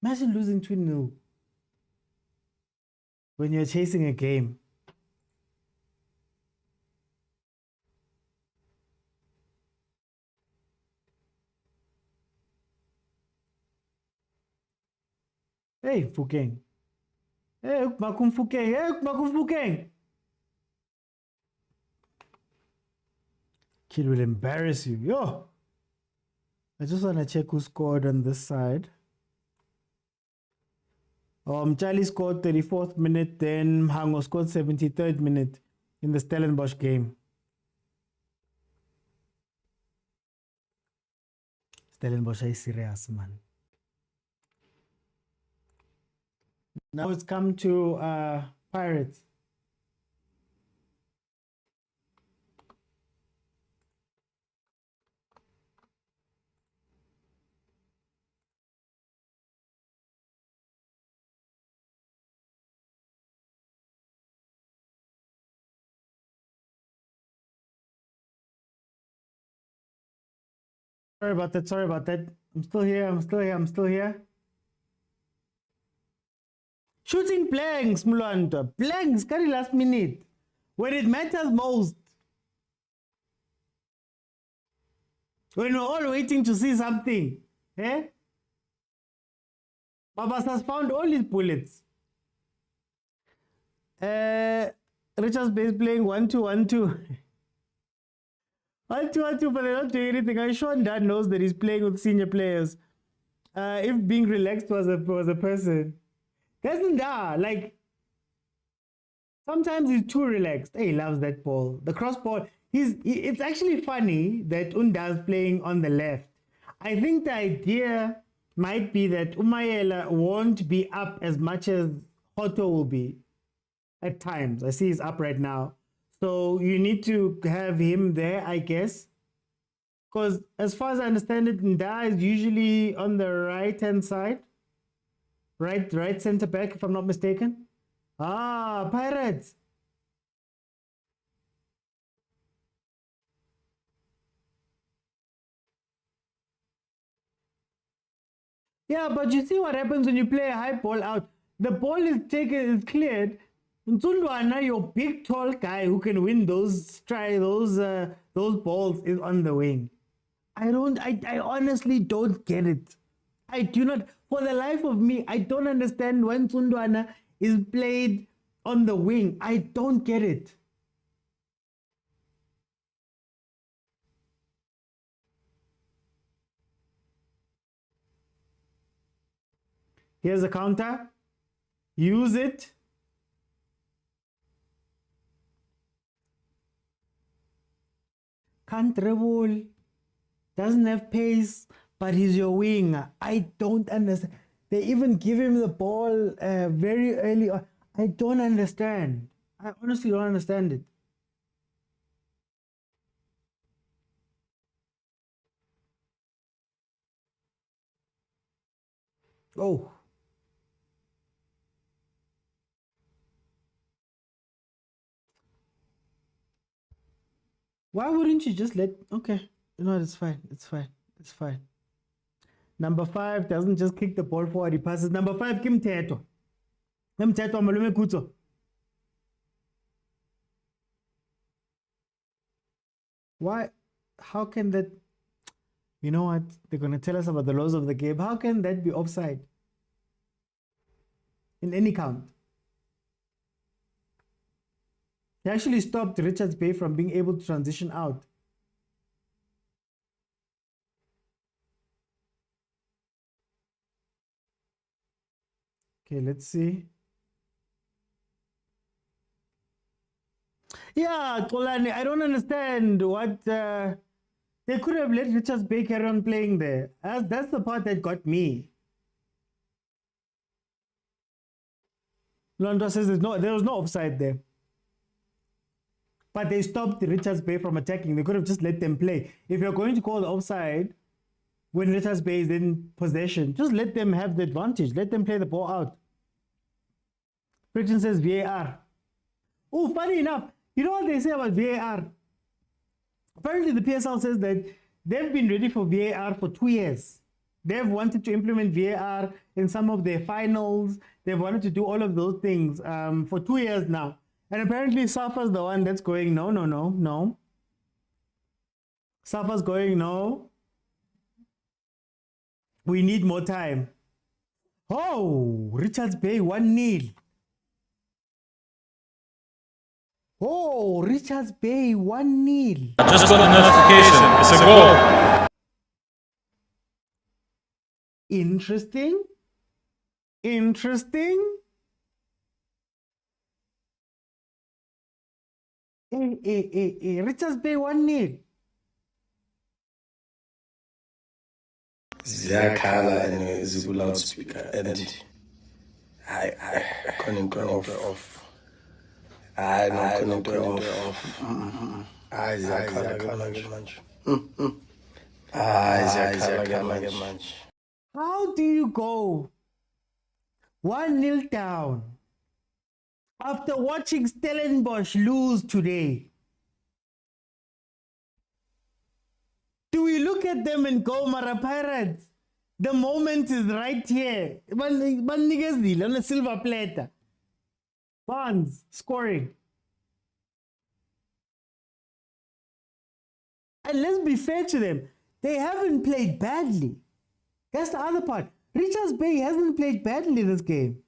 Imagine losing 2-0 when you're chasing a game. Hey, Fukeng. Hey, Makum Fukeng. Hey, Makum Fukeng. Kid will embarrass you. Yo. I just want to check who scored on this side. Charlie scored 34th minute, then Hango scored 73rd minute in the Stellenbosch game. Stellenbosch is serious, man. Now it's come to Pirates. Sorry about that. Sorry about that. I'm still here. I'm still here. I'm still here. Shooting blanks, Mulanda. Blanks, carry last minute. When it matters most. When we're all waiting to see something. Eh? Babas has found all his bullets. Richard's base playing 1-2-1-2. 1-2-1-2, but they're not doing anything. I'm sure Dad knows that he's playing with senior players. If being relaxed was a person. Doesn't like sometimes he's too relaxed. He loves that ball. The cross ball. It's actually funny that Unda's playing on the left. I think the idea might be that Umayela won't be up as much as Hoto will be at times. I see he's up right now. So you need to have him there, I guess. Because as far as I understand it, Nda is usually on the right-hand side. Right center back, if I'm not mistaken. Ah, Pirates. Yeah, but you see what happens when you play a high ball out. The ball is cleared. Nsundwana, your big tall guy who can win those balls is on the wing. I honestly don't get it. I do not, for the life of me, I don't understand when Nsundwana is played on the wing. I don't get it. Here's a counter. Use it. Can't dribble. Doesn't have pace, but he's your winger. I don't understand. They even give him the ball very early on. I don't understand. I honestly don't understand it. Oh. Why wouldn't you just let... Okay. You know what? It's fine. It's fine. It's fine. Number 5 doesn't just kick the ball forward. He passes. Number 5, Kim Teto. Kim Teto, Malume Kuto. Why? How can that... You know what? They're going to tell us about the laws of the game. How can that be offside? In any count. He actually stopped Richards Bay from being able to transition out. Okay, let's see. Yeah, Xolani, I don't understand what they could have let Richards Bay carry on playing there. That's the part that got me. Londo says there was no offside there. But they stopped Richards Bay from attacking. They could have just let them play. If you're going to call the offside when Richards Bay is in possession, just let them have the advantage. Let them play the ball out. Friction says VAR. Oh, funny enough, you know what they say about VAR? Apparently the PSL says that they've been ready for VAR for 2 years. They've wanted to implement VAR in some of their finals. They've wanted to do all of those things for 2 years now. And apparently SAFA's the one that's going, no. SAFA's going, no. We need more time. Oh, Richards Bay 1-0. Oh, Richards Bay 1-0. I just got a notification. It's a goal. Interesting. Richards Bay 1-0. Ziyakhala and Zibu loudspeaker and I couldn't go off. I couldn't go off. How do you go 1-0 down after watching Stellenbosch lose today? Do we look at them and go, Mara Pirates? The moment is right here. Banigazil on a silver platter. Bonds scoring. And let's be fair to them. They haven't played badly. That's the other part. Richards Bay hasn't played badly this game.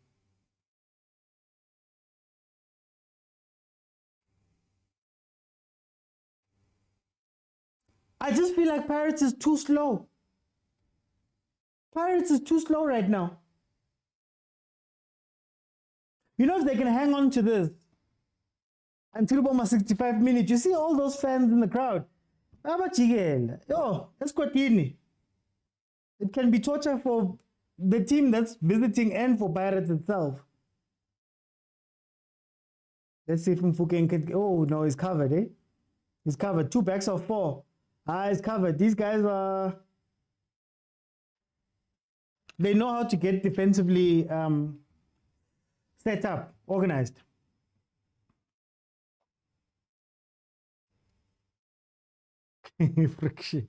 I just feel like Pirates is too slow. Pirates is too slow right now. You know, if they can hang on to this until about 65 minutes, you see all those fans in the crowd. Oh, that's Kwatini. It can be torture for the team that's visiting and for Pirates itself. Let's see if Mfuken can. Oh, no, he's covered, eh? He's covered. 2 backs of 4. He's covered. These guys are. They know how to get defensively set up, organized. Friction.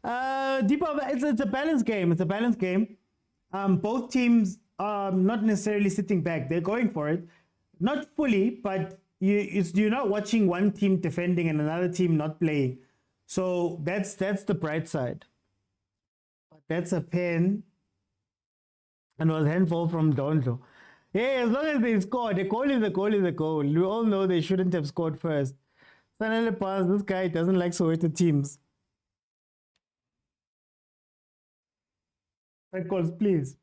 It's a balanced game. It's a balanced game. Both teams are not necessarily sitting back. They're going for it. Not fully, but you're not watching one team defending and another team not playing. So that's the bright side. That's a pen. And was handball from Donjo. Yeah, as long as they scored, a goal is a goal is a goal. We all know they shouldn't have scored first. Sanele Pass, this guy doesn't like Soweto teams. Red calls, please.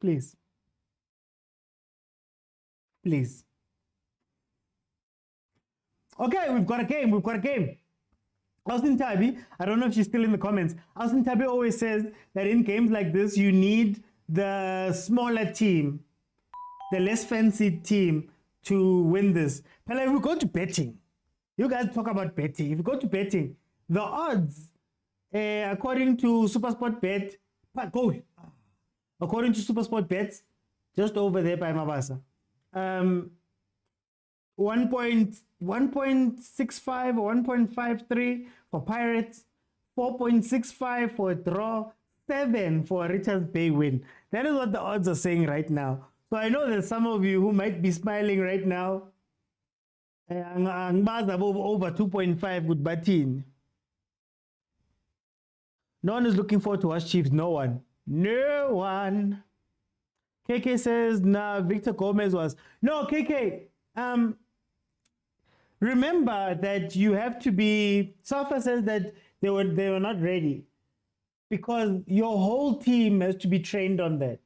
Okay, we've got a game. Austin Tabi, I don't know if she's still in the comments. Austin Tabi always says that in games like this, you need the smaller team, the less fancy team to win this. But if we go to betting, you guys talk about betting. If you go to betting, the odds, according to SuperSport Bet, according to SuperSport Bets, just over there by Mabasa, 1.65 or 1.53 for Pirates, 4.65 for a draw, 7 for a Richards Bay win. That is what the odds are saying right now. So I know there's some of you who might be smiling right now. Over 2.5 good batting. No one is looking forward to watch Chiefs. No one. KK says, nah, Victor Gomez was. No, KK. Remember that you have to be. SAFA says that they were not ready because your whole team has to be trained on that.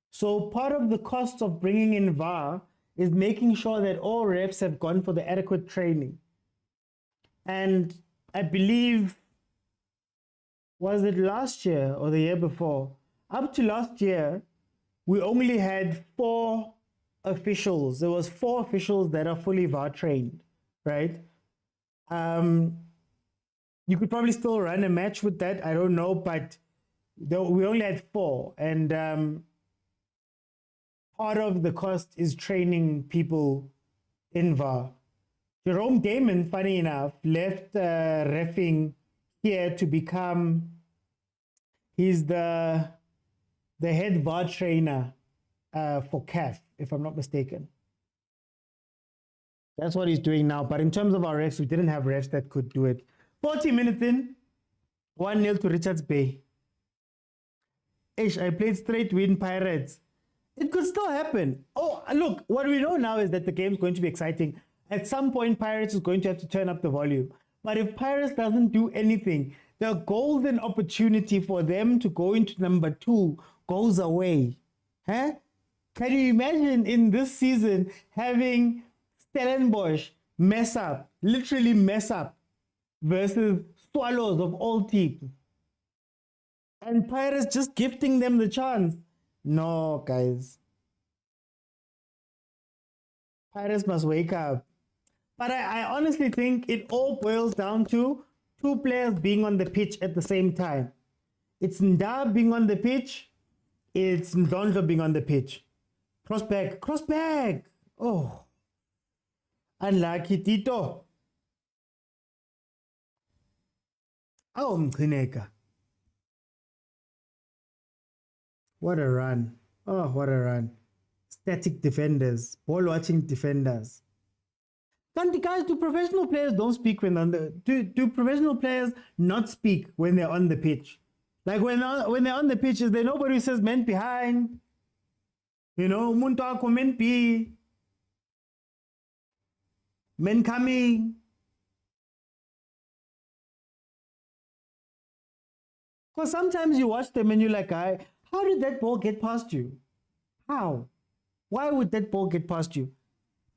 So part of the cost of bringing in VAR is making sure that all refs have gone for the adequate training. And I believe, was it last year or the year before? Up to last year, we only had 4 officials. There was 4 officials that are fully VAR trained, right? You could probably still run a match with that. I don't know, but we only had 4. And part of the cost is training people in VAR. Jerome Damon, funny enough, left reffing here to become, he's the head VAR trainer for CAF, if I'm not mistaken. That's what he's doing now. But in terms of our refs, we didn't have refs that could do it. 40 minutes in, 1-0 to Richards Bay. I played straight win Pirates. It could still happen. Oh, look, what we know now is that the game's going to be exciting. At some point, Pirates is going to have to turn up the volume. But if Pirates doesn't do anything, the golden opportunity for them to go into number 2 goes away. Huh? Can you imagine in this season having Stellenbosch mess up, literally mess up, versus Swallows of all teams? And Pirates just gifting them the chance. No, guys. Pirates must wake up. But I honestly think it all boils down to 2 players being on the pitch at the same time. It's Nda being on the pitch. It's Ndondlo being on the pitch. Cross back. Oh. Unlucky Tito. Oh, Mkhineka. What a run. Oh, what a run. Static defenders. Ball watching defenders. Guys, do professional players don't speak when on the do professional players not speak when they're on the pitch? Like when they're on the pitch, is there nobody who says men behind? You know, Muntako, men be, men coming. Because sometimes you watch them and you're like, how did that ball get past you? How? Why would that ball get past you?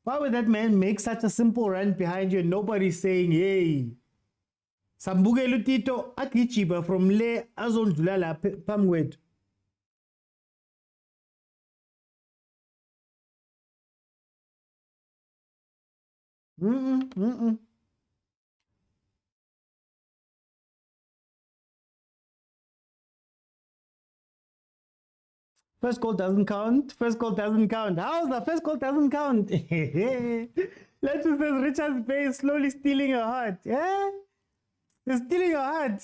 Why would that man make such a simple run behind you and nobody's saying, hey, Sambugelu Tito akichiba from le azondulala pamwet. First goal doesn't count. First goal doesn't count. How's the first goal doesn't count? Let's just say Richard's Bay slowly stealing your heart. Yeah? They're stealing your heart.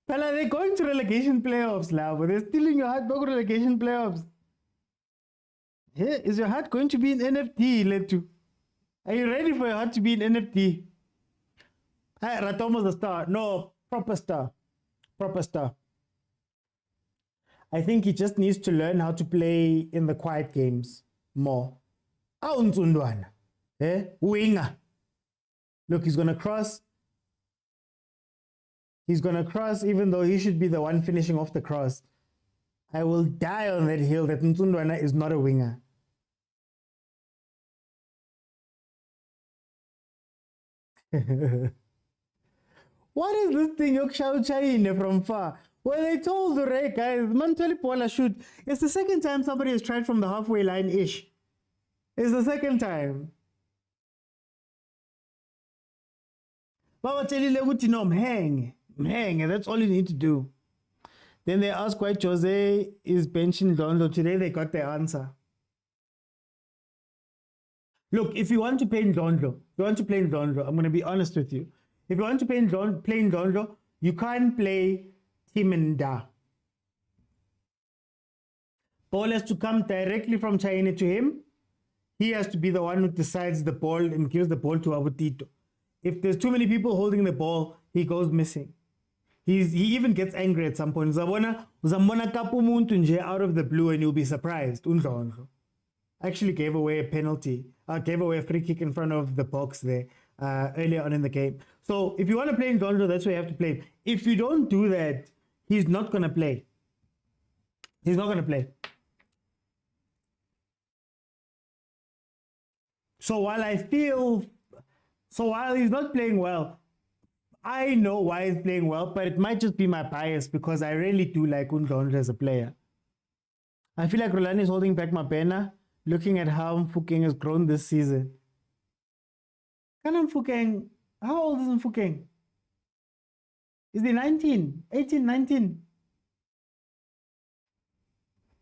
Fella, they're going to relegation playoffs now, but they're stealing your heart. Go to relegation playoffs. Hey, is your heart going to be in NFT, Letu? Are you ready for your heart to be in NFT? Hey, Ratomo's a star. No, proper star. Proper star. I think he just needs to learn how to play in the quiet games more. Awunsundwana. Winger. Look, he's going to cross. He's going to cross even though he should be the one finishing off the cross. I will die on that hill that Nsundwana is not a winger. What is this thing Yokshaw from far? Well, they told the Ray guys, Mantoli Pola shoot. It's the second time somebody has tried from the halfway line-ish. It's the second time. Baba Chelile Utinom, hang, and that's all you need to do. Then they ask why Jose is benching Ndondlo. Today they got their answer. Look, if you want to play Ndondlo, I'm going to be honest with you. If you want to play Ndondlo, you can't play Tim and Da. Ball has to come directly from tshwane to him. He has to be the one who decides the ball and gives the ball to Abutito. If there's too many people holding the ball, he goes missing. He even gets angry at some point. Uzabona kapu muntu nje out of the blue and you'll be surprised. Ndondlo actually gave away a penalty, gave away a free kick in front of the box there earlier on in the game. So if you want to play Ndondlo, that's where you have to play. If you don't do that, he's not going to play. He's not going to play. So while he's not playing well, I know why he's playing well, but it might just be my bias because I really do like Undondre as a player. I feel like Rulani is holding back Mabena, looking at how Mfukeng has grown this season. Mfukeng, how old is Mfukeng? Is he 19? 18, 19?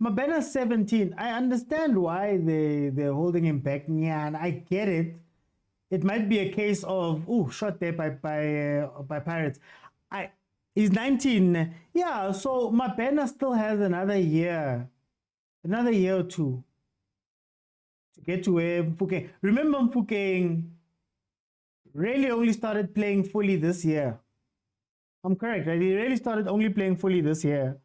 Mabena's 17. I understand why they're holding him back. Yeah, and I get it. It might be a case of shot there by Pirates. He's 19. Yeah, so Mabena still has another year or two to get to where Mfukeng. Remember, Mfukeng really only started playing fully this year. I'm correct, right? He really started only playing fully this year.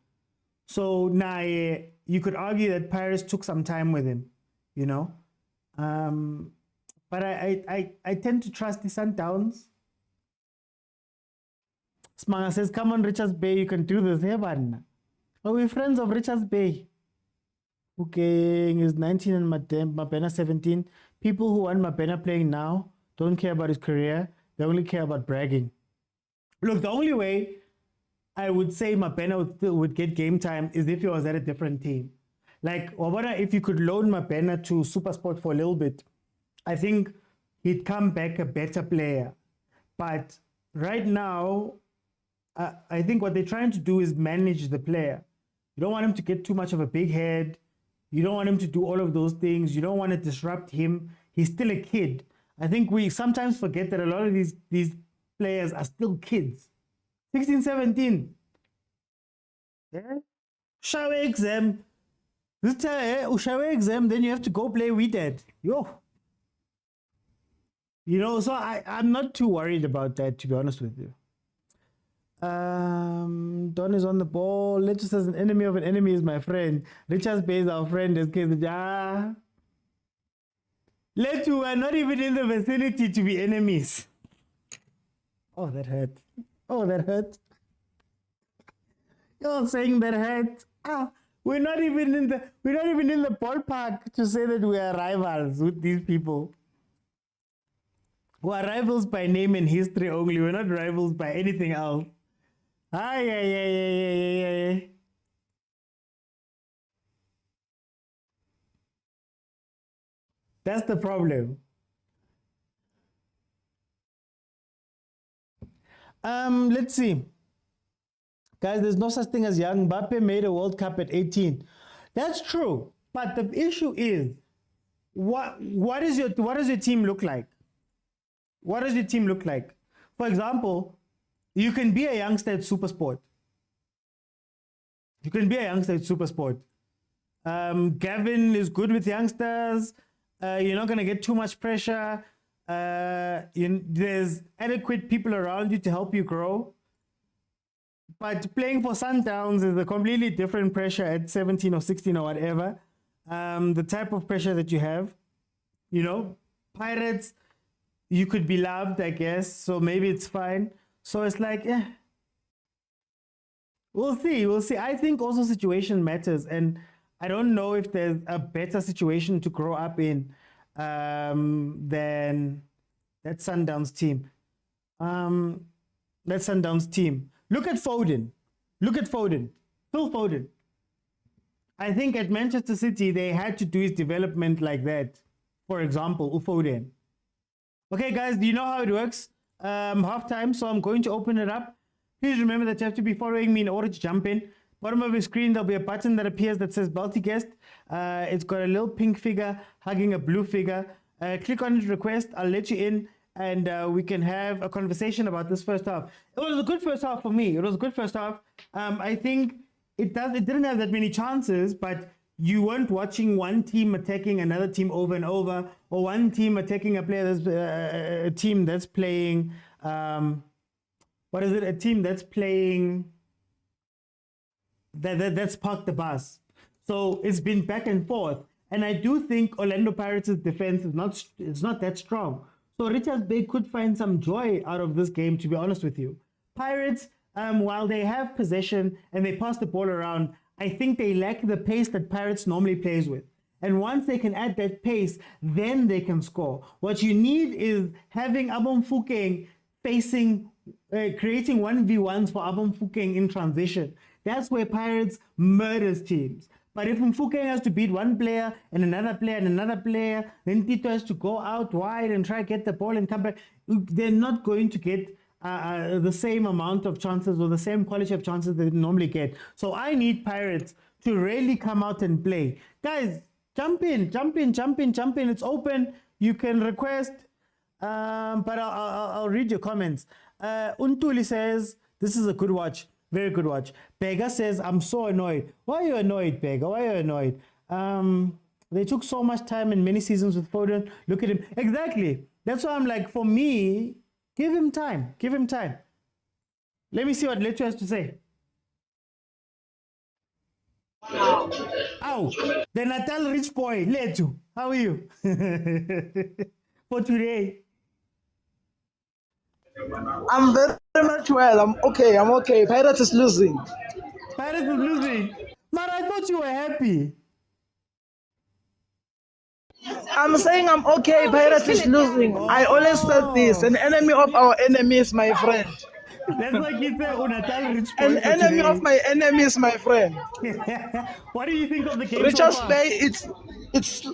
So now you could argue that Pirates took some time with him, you know. But I tend to trust the Sundowns. Smanga says, come on, Richards Bay, you can do this. Hey, man. Are we friends of Richards Bay? Okay, is 19 and Mabena 17. People who want Mabena playing now don't care about his career. They only care about bragging. Look, the only way I would say Mabena would get game time is if he was at a different team. Like, if you could loan Mabena to Supersport for a little bit, I think he'd come back a better player. But right now, I think what they're trying to do is manage the player. You don't want him to get too much of a big head. You don't want him to do all of those things. You don't want to disrupt him. He's still a kid. I think we sometimes forget that a lot of these players are still kids. 16, 17. Yeah? Shower exam. This time, shower exam, then you have to go play with that. Yo. You know, so I'm not too worried about that, to be honest with you. Don is on the ball. Let's just as an enemy of an enemy is my friend. Richards Bay is our friend. Let you are not even in the vicinity to be enemies. Oh, that hurt. Oh, that hurt. You're saying that hurt. We're not even in the ballpark to say that we are rivals with these people. We are rivals by name and history only. We're not rivals by anything else. Ay. That's the problem. Let's see. Guys, there's no such thing as young. Mbappe made a World Cup at 18. That's true. But the issue is, what does your team look like? What does your team look like? For example, you can be a youngster at Supersport. Gavin is good with youngsters. You're not going to get too much pressure. There's adequate people around you to help you grow. But playing for Sundowns is a completely different pressure at 17 or 16 or whatever. The type of pressure that you have. You know, Pirates, you could be loved, I guess. So maybe it's fine. So it's like, we'll see. I think also situation matters. And I don't know if there's a better situation to grow up in than that Sundowns team. Look at Foden. Phil Foden. I think at Manchester City, they had to do his development like that. For example, Foden. Okay, guys, do you know how it works? Halftime, so I'm going to open it up. Please remember that you have to be following me in order to jump in. Bottom of your screen, there'll be a button that appears that says Balti Guest. It's got a little pink figure hugging a blue figure. Click on it, request. I'll let you in, and we can have a conversation about this first half. It was a good first half for me. I think it didn't have that many chances, but you weren't watching one team attacking another team over and over, or one team attacking a player that's a team that's playing. A team that's playing. That's parked the bus. So it's been back and forth. And I do think Orlando Pirates' defense is not that strong. So Richards Bay could find some joy out of this game, to be honest with you. Pirates, while they have possession and they pass the ball around, I think they lack the pace that Pirates normally plays with. And once they can add that pace, then they can score. What you need is having Mofokeng facing, creating 1v1s for Mofokeng in transition. That's where Pirates murders teams. But if Mofokeng has to beat one player and another player and another player, then Tito has to go out wide and try to get the ball and come back, they're not going to get the same amount of chances or the same quality of chances they normally get. So I need Pirates to really come out and play. Guys, jump in. It's open. You can request, but I'll read your comments. Untuli says, this is a good watch. Very good watch. Pega says, I'm so annoyed. Why are you annoyed, Pega? Why are you annoyed? They took so much time in many seasons with Foden. Look at him. Exactly. That's why I'm like, for me, give him time. Give him time. Let me see what Letu has to say. Ow, the Natal rich boy, Letu. How are you? For today. I'm very much well. I'm okay. Pirates is losing. Pirates is losing? Man, I thought you were happy. I'm saying I'm okay. Pirates is losing. I always said this. An enemy of our enemy is my friend. That's like you said, Natal rich boy. An enemy today. of my enemy is my friend. What do you think of the game Richard so far? Bay, it's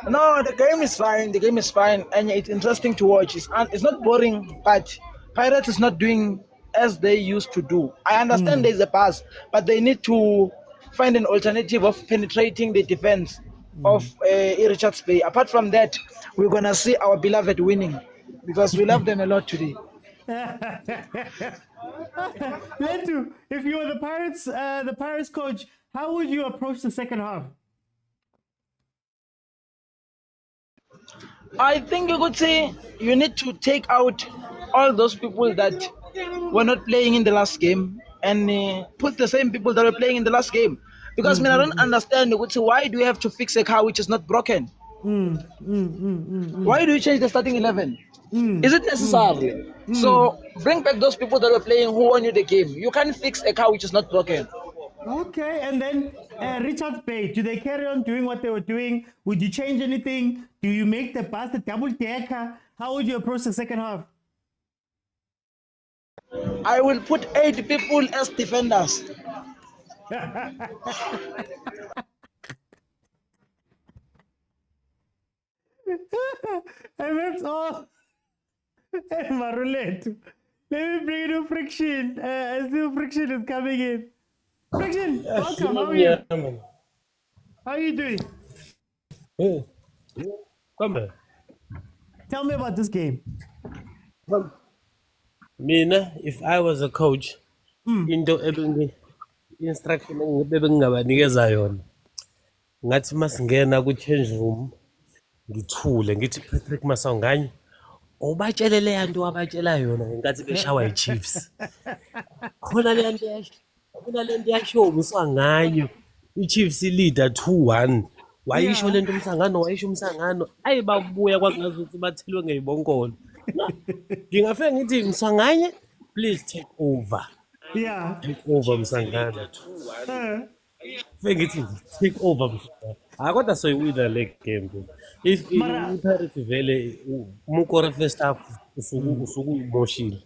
no, the game is fine. The game is fine, and it's interesting to watch. It's not boring, but Pirates is not doing as they used to do. I understand there's a pass, but they need to find an alternative of penetrating the defense of Richards Bay. Apart from that, we're gonna see our beloved winning because we love them a lot today. Letu, if you were the Pirates coach, how would you approach the second half? I think you could say you need to take out all those people that were not playing in the last game and put the same people that were playing in the last game. Because I don't understand. You could say, why do you have to fix a car which is not broken? Why do you change the starting 11? Is it necessary? So bring back those people that were playing who won you the game. You can't fix a car which is not broken. Okay, and then Richards Bay, do they carry on doing what they were doing? Would you change anything? Do you make the pass a double decker? How would you approach the second half? I will put 8 people as defenders. And that's all. Marulet. Let me bring in Friction. I see Friction is coming in. Friction, welcome. How are you? How are you doing? Come here. Tell me about this game. Mina, if I was a coach, into instruction ebengingabanikeza yona ngathi masingena ku change room ngithule ngithi Patrice Motsepe ubatshele le yanto abatshela yona ngenkathi beshawa iChiefs khona le nto yasho ngayo iChiefs leader 2-1 wayisho lento umsangano ayibabuya kwangazi ukuthi bathelwe ngeyibonkolo ngingafike ngithi Msanganye please take over. Yeah. Take over Msangana. Take over Msangana. I got to say with the leg game. If Pirates vele mukora first half usuku emotional.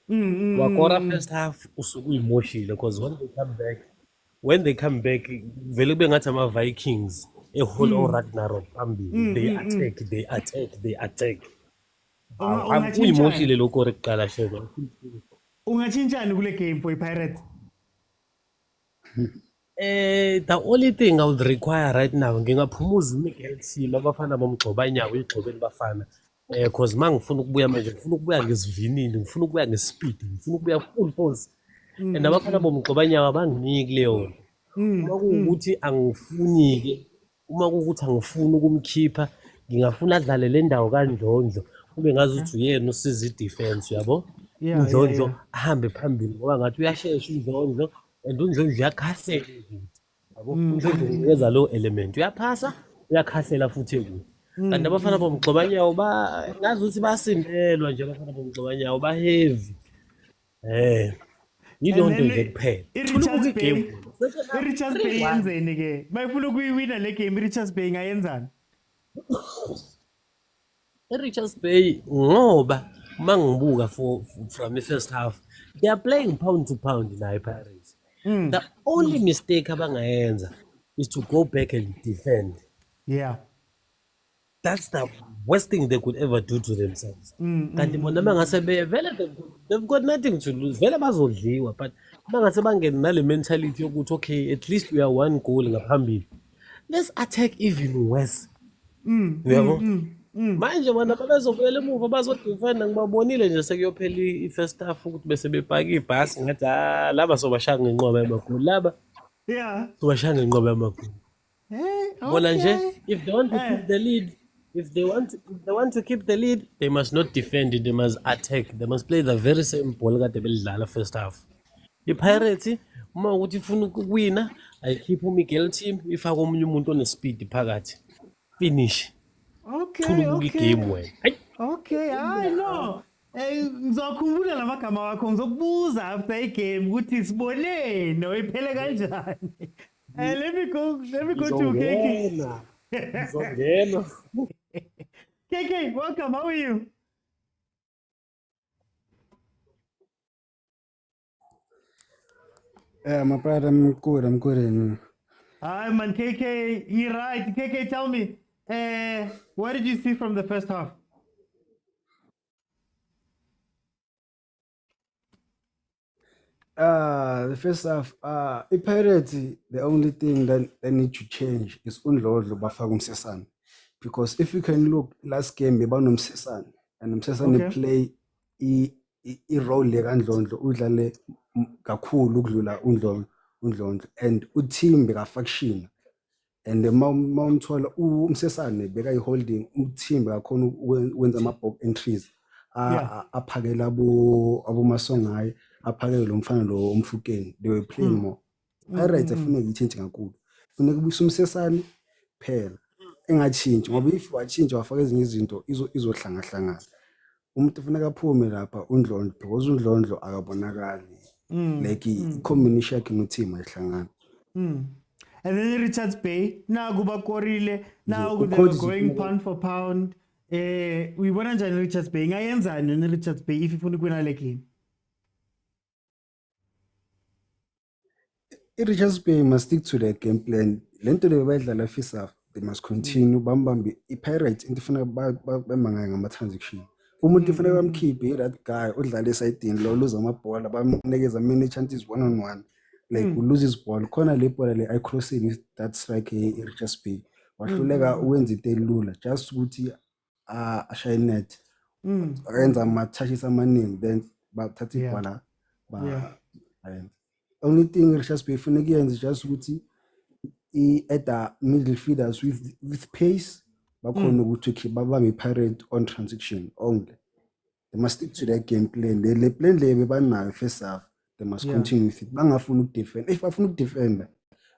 Wakora first half usuku emotional because when they come back vele bengathi ama Vikings eholo Ragnarok phambili they attack. I'm emotional lokho reqala shebo. Ungachinjani kule game for Pirates? The only thing I would require right now ngingaphumuza Miguel team abafana bomgcoba inyawo igxobeni bafana because mangifuna ukubuya manje ngifuna ukubuya ngesivinini ngifuna ukubuya ngespeed ngifuna ukubuya full force and abafana bomgcoba inyawo abanginiki leyo uma kuukuthi angifuni ukumkhipha ngingafuna adlale le ndawo kaNdlondlo kube ngazi ukuthi uyena usiza idefense yabo uNdlondlo ahambe phambili ngoba ngathi uyashesha uNdlondlo and uNdlondlo uyakhasela yabo uNdlondlo uyeza lo element uyaphasa uyakhasela futhi ukuthi kanti abafana bomgxobanyawo ngazi ukuthi basindelwa nje abafana bomgxobanyawo ba heavy yilonto nje kuphela thuluka igame I-Richards Bay yenzeni ke? Mayifuna ukuyiwina le game i-Richards Bay ingayenzani? I-Richards Bay ngoba mangibuka from the first half, they are playing pound to pound nayo Pirates. The only mistake abangayenza is to go back and defend. Yeah. That's the worst thing they could ever do to themselves. Kanti bona mangase vele they've got nothing to lose. Vele bazodliwa, but mangase bangena nale mentality yokuthi okay, at least we are one goal ngaphambili. Let's attack even worse. Yabo. Manje bona bazobuyela emuva bazodefenda ngibabonile nje sekuyophela i-first half ukuthi bese bepaka ibhasi ngathi laba sobashaya ngenqoba yamagoli laba. Yeah. Sobashaya ngenqoba yamagoli. Bona nje if they want to keep the lead, if they want to keep the lead, they must not defend it, they must attack. They must play the very same ball kade belidlala first half. I-Pirates uma ukuthi ifuna ukuwina ayikhipha uMiguel team ifaka omunye umuntu onespeed phakathi. Finish. Okay. Okay, I know. Ngizokhumbula lamagama wakho ngizokubuza after i-game ukuthi sibonene oyiphele kanjani. Let me go to KK. KK, welcome. How are you? My brother, I'm good. Hi, man, KK. You're right. KK, tell me, what did you see from the first half? The first half, Pirates, the only thing that they need to change is Undlodlo bafaka uMsesane. Because if you can look, last game, bebanomsesane, and uMsesane play I role lekanDlondlo udlale kakhulu ukudlula uNdlondlo, and uteam bekafaction, and the mawumthola uMsesane bekayiholding uteam bekakhona ukwenza ama-box entries aphakela abomasongayi aphakele lo mfana lo umfukeni. They were playing more. Pirates afuneka ichange kakhulu, funeka ubuyisa uMsesane phela engatshintshi, ngoba if watshintsha wafaka ezinye izinto izohlanga umuntu ufuneka aphume lapha uNdlondlo, because uNdlondlo akabonakali like i-combination yakhe no-team ayihlangana. And then Richards Bay now kuba korile, now they were going pound for pound. We wona njani Richards Bay ingayenzani ne Richards Bay if ifuna ukuwina le game? Richards Bay must stick to their game plan. Lento le bayidlala first half, they must continue bambambe i-Pirates into funeka bamangaya ngama-transaction. Umuntu funeka bamkhiphe that guy odlala esayidini lo lose amabhola bamnikeza many chances one on one, like lose his ball khona le bhola le ayicrossing that strike Richards Bay wahluleka uwenza into elula just ukuthi ashaye net ayenza ama-touches amaningi then bathatha ibhola only thing Richards Bay funeka yenze just ukuthi i-add midfielders with pace bakhona ukuthi babambe i-Pirate on transaction only. They must stick to their game plan. Le plan le bebanayo first half, they must continue with it. Bangafuna ukudefend. If bafuna ukudefenda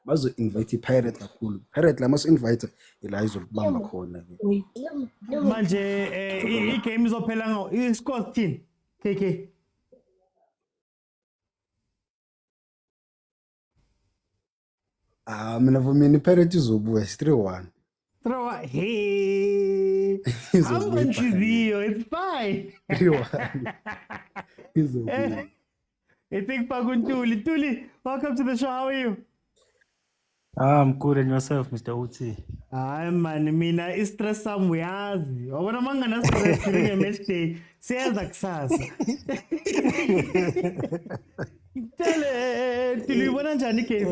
bazo invite i-Pirate kakhulu. Pirate la must invite ila izokubamba khona. Manje i-game izophela ngo i-score team KK. Mina for mina i-Pirate izobuya 3-1. Hey, I'm going to you. It's fine. It's Tuli, welcome to the show. How are you? I'm good, and yourself, Mr. Uti? Man, mina stress somewhere. Obona mangana stress during match day. Siyaza kusasa. Tuli ubona njani game?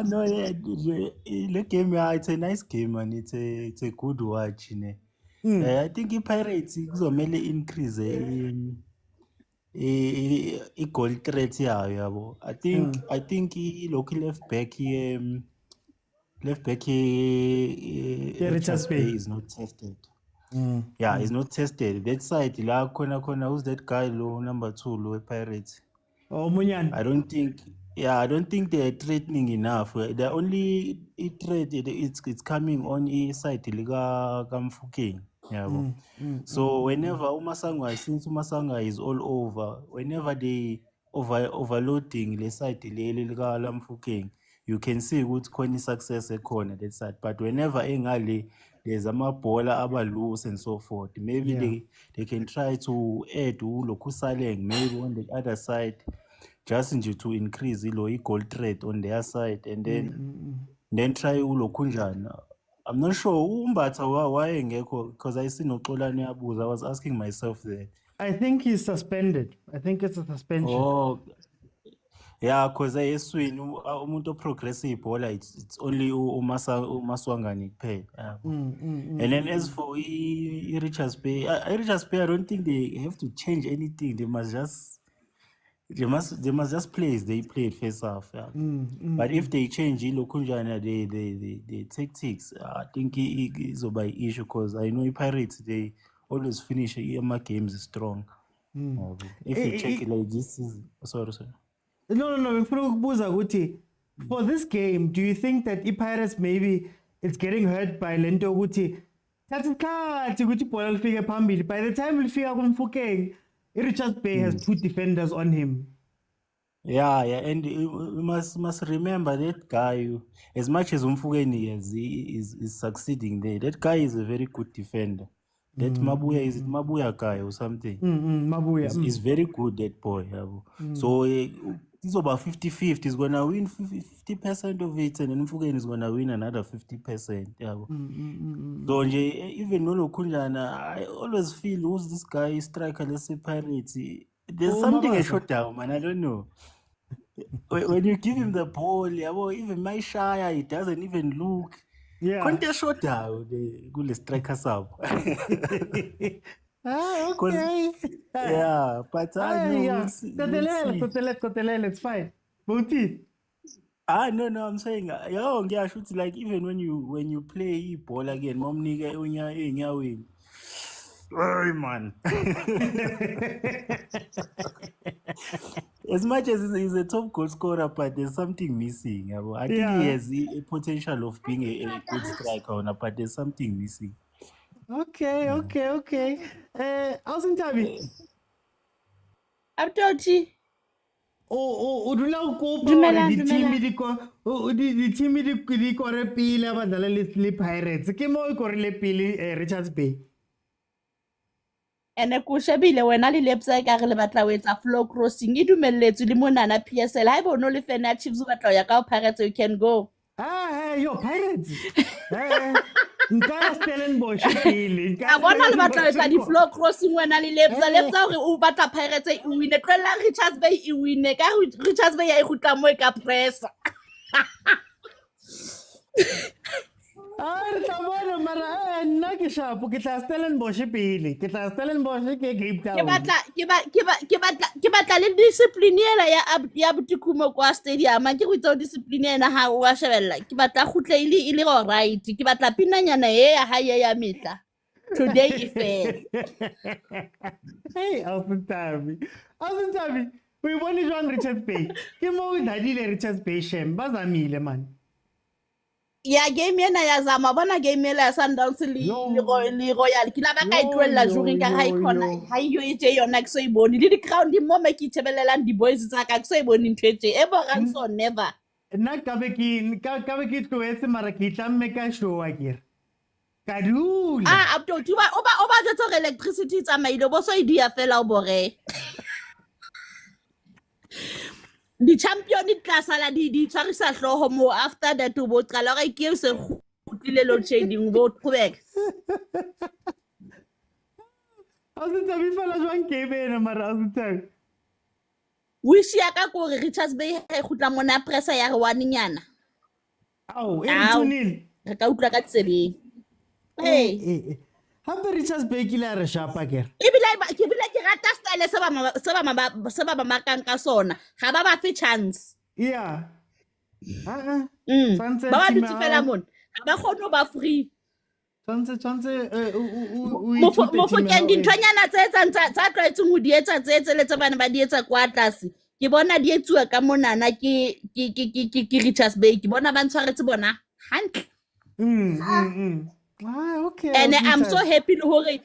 No, yeah, the game, it's a nice game, and it's a good watch. I think the Pirates kuzomele increase i-goal threat yayo yabo. I think local left back Richards Bay is not tested. Yeah, it's not tested. That side la khona who's that guy lo number 2 lo Pirates? Oh, Munyan. I don't think they're threatening enough. The only threat it's coming on the side liga Kamfukeng. So whenever since Umasanga is all over, whenever they overloading le side leli lika Lamfukeng, you can see ukuthi khona success ekhona that side, but whenever engale there's amabhola aba loose and so forth, maybe they can try to add ulokhu saleng maybe on the other side, just to increase goal threat on their side, and then try ulokhu njani. I'm not sure Umbatha why engekho, because I see Noxolani Abuza. I was asking myself that. I think he's suspended. I think it's a suspension. Oh, yeah, because I swing umuntu progressive bowler. It's only Umaswangani pay. And then as for Richards Bay, Richards Bay, I don't think they have to change anything. They must just play as they played first half. But if they change the tactics, I think it's a by issue, because I know Pirates, they always finish EMA games strong. If you check it like this, sorry. No. For this game, do you think that Pirates maybe it's getting hurt by Lento Guti? By the time we figure out Mfukeng, Richards Bay has 2 defenders on him. Yeah, and we must remember that guy, as much as Umfukeni is succeeding there, that guy is a very good defender. That Mabuya, is it Mabuya guy or something? Mabuya. He's very good, that boy. So it's about 50-50. He's going to win 50% of it, and then Mfukeni is going to win another 50%. So even Nolo Kunjana, I always feel who's this guy, striker, let's say Pirates. There's something a shot down, man. I don't know. When you give him the ball, even my Shire, it doesn't even look. Can't shot down the good strikers up. Okay. But I know. It's fine. Bouti. No, I'm saying, I should like even when you play ball again, mom nigga win. Oh man. As much as he's a top goal scorer, but there's something missing. I think he has a potential of being a good striker, but there's something missing. Okay. Awesome, Tabi. Abdoti. Udula ukopa the team di kore pile abadala le Pirates. Ke mo I kore le pile Richards Bay. Ene ku shebile wena le website ka re le batla o etsa flow crossing e dumelletswe le monana PSL ha ibo no le Fena Chiefs o batla ya ka Pirates, you can go. Yo Pirates. Nka Stellenbosch pile. Ka bona le batla o etsa di flow crossing wena le lebza hore o batla Pirates e wine tlola Richards Bay e wine ka Richards Bay ya e gutla mo ka press. Mara nna ke shapo ke tla Stellenbosch pele ke tla Stellenbosch ke Cape Town ke batla le discipline ya Butikumo kwa stadium ke go tsa discipline ena ha wa shebella ke batla gutle ile go right ke batla pinanyana ya haye ya mitla today is fair. Hey Alvin Tabi we want to join Richards Bay ke mo dadile Richards Bay shem bazamile man. Ya game ena ya zama bona game ela ya Sundowns le Royal ke la ba ka itwella juri ka ha ikona ha yo etse yona ke so e bone le di ground mo me ke tshebelelang di boys tsa ka so e bone ntwetse e bo ranso never nna ka be ke tloetse mara ke tlamme ka show akere ka dula Abdoti oba jotso re electricity tsa mailo bo so e dia fela o bore the champion itlasala di tshwarisa hloho mo after that o bo qala ga ke se gotlile lo shading bo qhubeka Azithabi fala jwang ke bena mara Azithabi wish ya ka ko re Richards Bay ha gotla mona pressure ya re waninyana e re ka utla ka tsebeng hape Richards Bay ke la re shapa ke ke rata style se ba makang ka sona ga ba ba fe chance ba ba dutse fela mona ba kgone ba free tshwantse mo fokeng dinthonyana tsa tlwaetseng ho di etsa le tsa bana ba di etsa kwa tlase ke bona di etsuwa ka monana ke Richards Bay ke bona ba ntshwaretse bona hantle okay and I'm so happy hore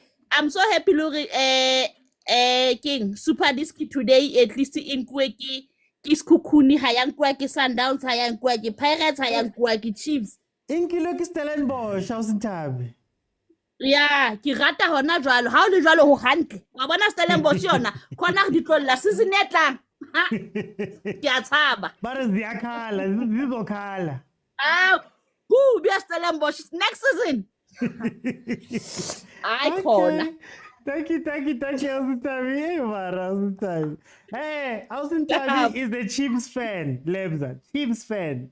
King Super League today at least in Kweki. Kiskukuni hayankwaki Sundowns hayankwaki Pirates hayankwaki Chiefs. Inkilo ke Stellenbosch Ausentabi. Yeah, ki rata hona jwalo. Ha o le jwalo ho hantle. Wa bona Stellenbosch yona, khona re di tlolla season e tlang. Ha. Ke a tshaba. Ba re ziyakhala, zizokhala. Who be Stellenbosch next season? I khona. Thank you, Ausentabi. Hey, Mara, Ausentabi. Hey, Ausentabi is the Chiefs fan, Lebza. Chiefs fan.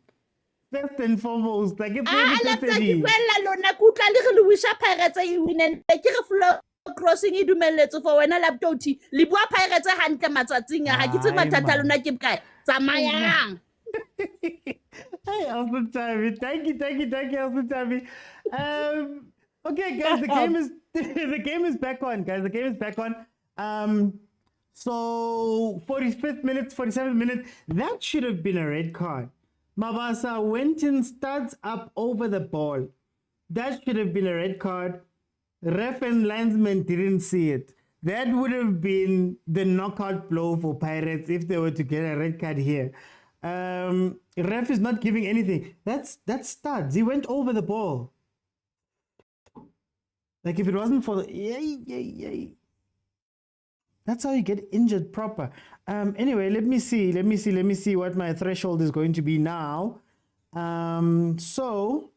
First and foremost, like it's Lebza ke kwella lona ke utlwa le re le wisha Pirates e win ke re flow crossing e dumelletso for wena laptop le bua Pirates hantle matsatsing ha ke tseba thata lona ke kae tsamayang. Hey, Ausentabi. Thank you, Ausentabi. Okay, guys, the game is back on, guys. The game is back on. So 45th minute, 47th minute, that should have been a red card. Mabasa went and starts up over the ball. That should have been a red card. Ref and linesman didn't see it. That would have been the knockout blow for Pirates if they were to get a red card here. Ref is not giving anything. That's studs. He went over the ball. Like if it wasn't for the yay. That's how you get injured proper. Anyway, let me see what my threshold is going to be now. So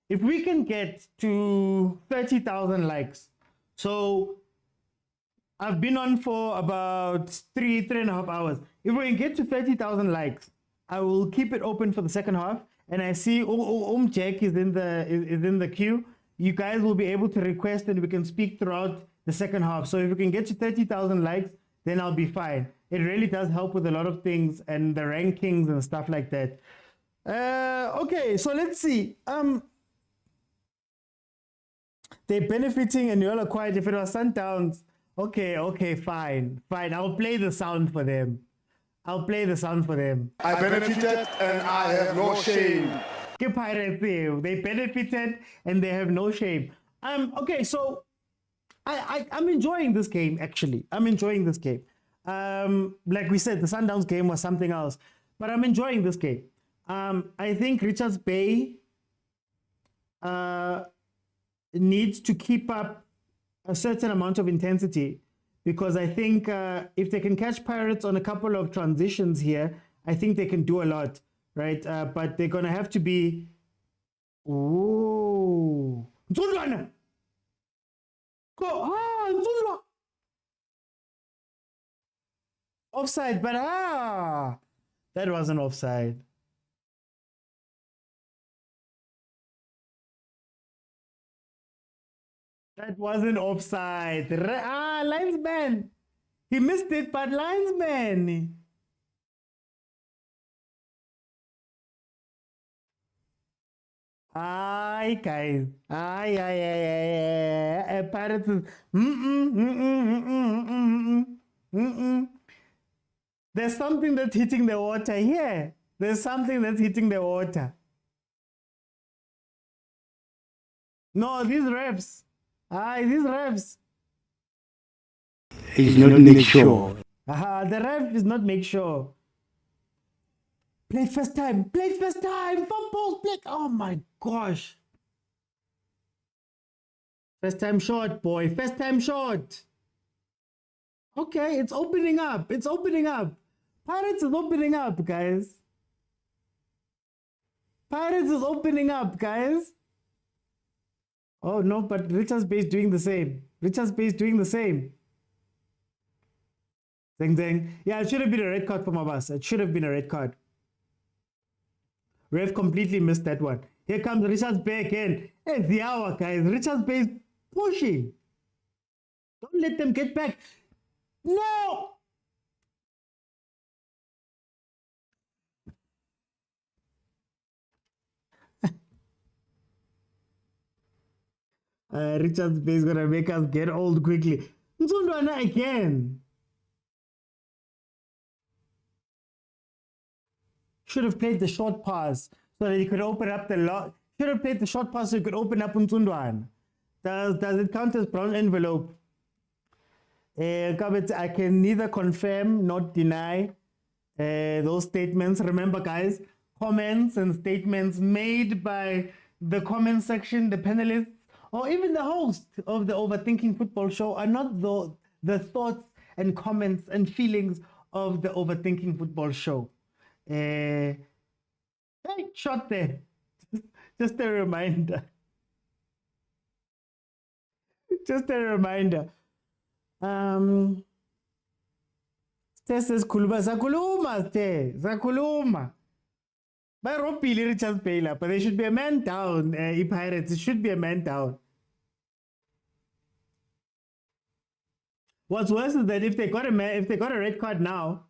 if we can get to 30,000 likes. So I've been on for about three and a half hours. If we can get to 30,000 likes, I will keep it open for the second half. And I see Jack is in the queue. You guys will be able to request and we can speak throughout the second half. So if we can get to 30,000 likes, then I'll be fine. It really does help with a lot of things and the rankings and stuff like that. Okay, so let's see. They're benefiting and you all are quiet. If it was Sundowns, okay, fine. I'll play the sound for them. I benefited and I have no shame. Pirates, they benefited and they have no shame. Okay, so I'm enjoying this game, actually. I'm enjoying this game. Like we said, the Sundowns game was something else, but I'm enjoying this game. I think Richards Bay needs to keep up a certain amount of intensity because I think if they can catch Pirates on a couple of transitions here, I think they can do a lot, right? But they're going to have to be... Ooh. Nzulwana! Nzulwana! Offside, but that wasn't offside. That wasn't offside. Linesman. He missed it, but linesman. Aye, guys. Aye. Pirates. There's something that's hitting the water here. There's something that's hitting the water. No, these refs. These refs. He's not make sure. The ref is not make sure. Played first time. Fumbles, play. Oh my gosh. First time shot, boy. First time shot. Okay, it's opening up. Pirates is opening up, guys. Oh no, but Richards Bay is doing the same. Zeng. Yeah, it should have been a red card for Mabasa. It should have been a red card. Ref completely missed that one. Here comes Richards Bay again. It's the hour, guys. Richards Bay is pushing. Don't let them get back. No! Richards Bay is going to make us get old quickly. Nzundwana again. Should have played the short pass so that he could open up the lot. Should have played the short pass so he could open up Nzundwana. Does it count as brown envelope? I can neither confirm nor deny those statements. Remember, guys, comments and statements made by the comment section, the panelists, or even the host of the Overthinking Football Show are not the thoughts and comments and feelings of the Overthinking Football Show. Hey, shot there. Just a reminder. Just a reminder. Says Kuluma, Zakuluma, Zakuluma. By Ropili Richards Baylor, but there should be a man down. Pirates, it should be a man down. What's worse is that if they got a red card now,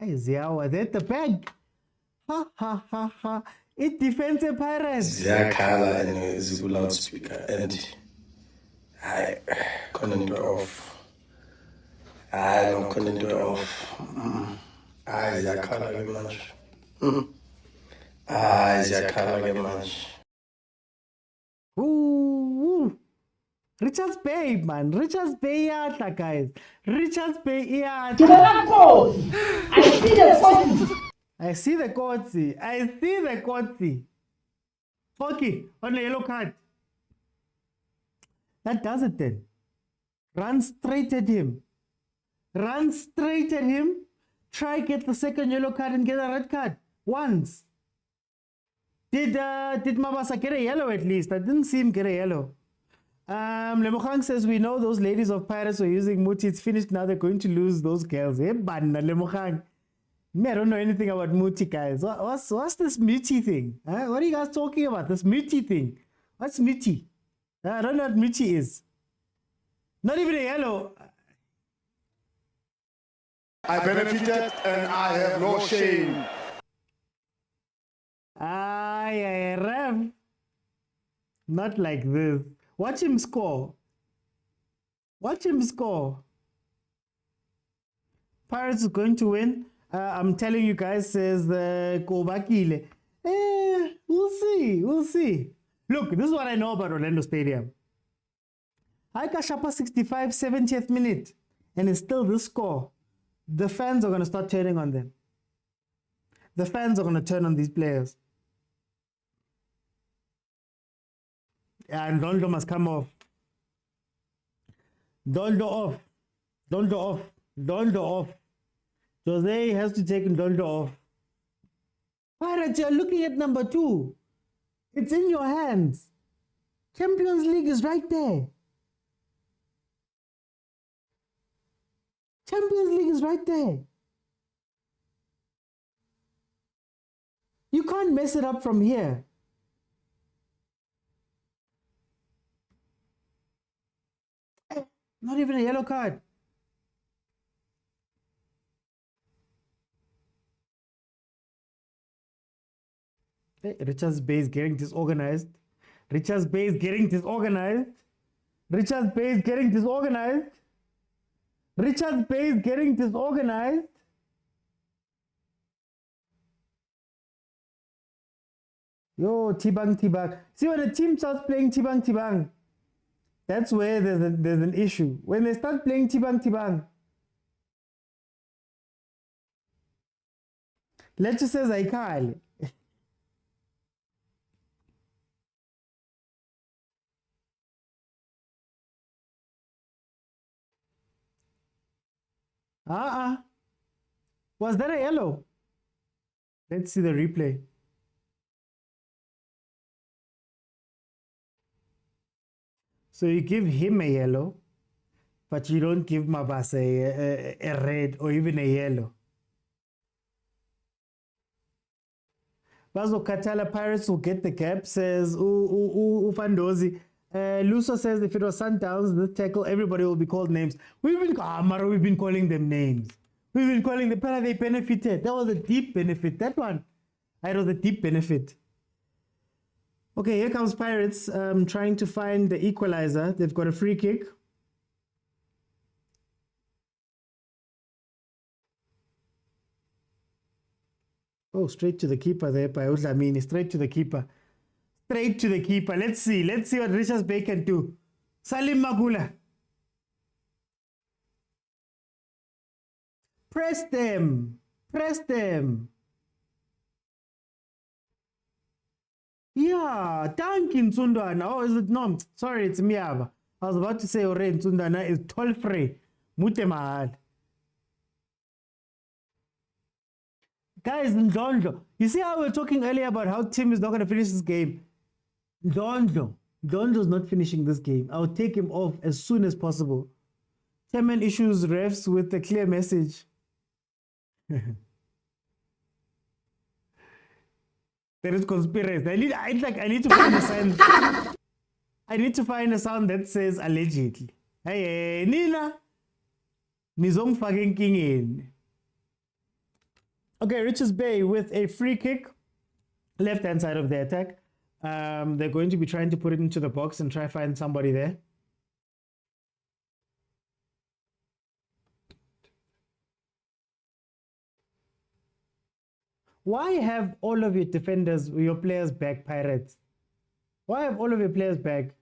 hey Ziawa, that's the bag. Ha ha ha ha. It defends the Pirates. Ziyakhala and Ziku loudspeaker and I couldn't do it off. I don't couldn't do it off. Ziyakhala ke manje. Ziyakhala ke manje. Ooh. Richards Bay, man. Richards Bay yatla, guys. Richards Bay yatla. I see the Kotsi. I see the Kotsi. Foki on the yellow card. That does it then. Run straight at him. Run straight at him. Try get the second yellow card and get a red card. Once. Did Mabasa get a yellow at least? I didn't see him get a yellow. Lemokhang says, we know those ladies of Pirates were using Muti. It's finished now. They're going to lose those girls. Eh, Banna, Lemokhang. I don't know anything about Muti, guys. What's this Muti thing? Huh? What are you guys talking about? This Muti thing. What's Muti? I don't know what Muti is. Not even a yellow. I benefited and I have no shame. Rev. Not like this. Watch him score. Watch him score. Pirates is going to win. I'm telling you guys, says Kobakile. We'll see. We'll see. Look, this is what I know about Orlando Stadium. Haika Shapa 65, 70th minute. And it's still this score. The fans are going to start turning on them. The fans are going to turn on these players. And Doldo must come off. Doldo off. Doldo off. Doldo off. Jose has to take Doldo off. Pirates, you're looking at number 2. It's in your hands. Champions League is right there. Champions League is right there. You can't mess it up from here. Not even a yellow card. Hey, Richards Bay is getting disorganized. Richards Bay is getting disorganized. Richards Bay is getting disorganized. Richards Bay is getting disorganized. Yo, Tibang. See, when a team starts playing Tibang, that's where there's an issue. When they start playing Tibang, let's just say Zaikali. Was that a yellow? Let's see the replay. So you give him a yellow, but you don't give Mabasa a red or even a yellow. Bazo Katala Pirates will get the cap, says Ufandozi. Luso says if it was Sundowns, this tackle, everybody will be called names. We've been calling them names. We've been calling them, but they benefited. That was a deep benefit. That one, it was a deep benefit. Okay, here comes Pirates trying to find the equalizer. They've got a free kick. Oh, straight to the keeper there by Udlamini. Straight to the keeper. Straight to the keeper. Let's see what Richards Bay can do. Salim Magula. Press them. Press them. Yeah, thank you, Sundwana. Oh, is it? No, sorry, it's Miaba. I was about to say Ore Sundwana is toll free. Mute mahal. Guys, Ndondlo. You see how we were talking earlier about how Tim is not going to finish this game? Ndondlo's not finishing this game. I'll take him off as soon as possible. Chairman issues refs with a clear message. There is conspiracy. I need to find a sign. I need to find a sound that says allegedly. Hey, Nina. Nizong fucking king in. Okay, Richards Bay with a free kick. Left hand side of the attack. They're going to be trying to put it into the box and try to find somebody there. Why have all of your defenders, your players back, Pirates? Why have all of your players back?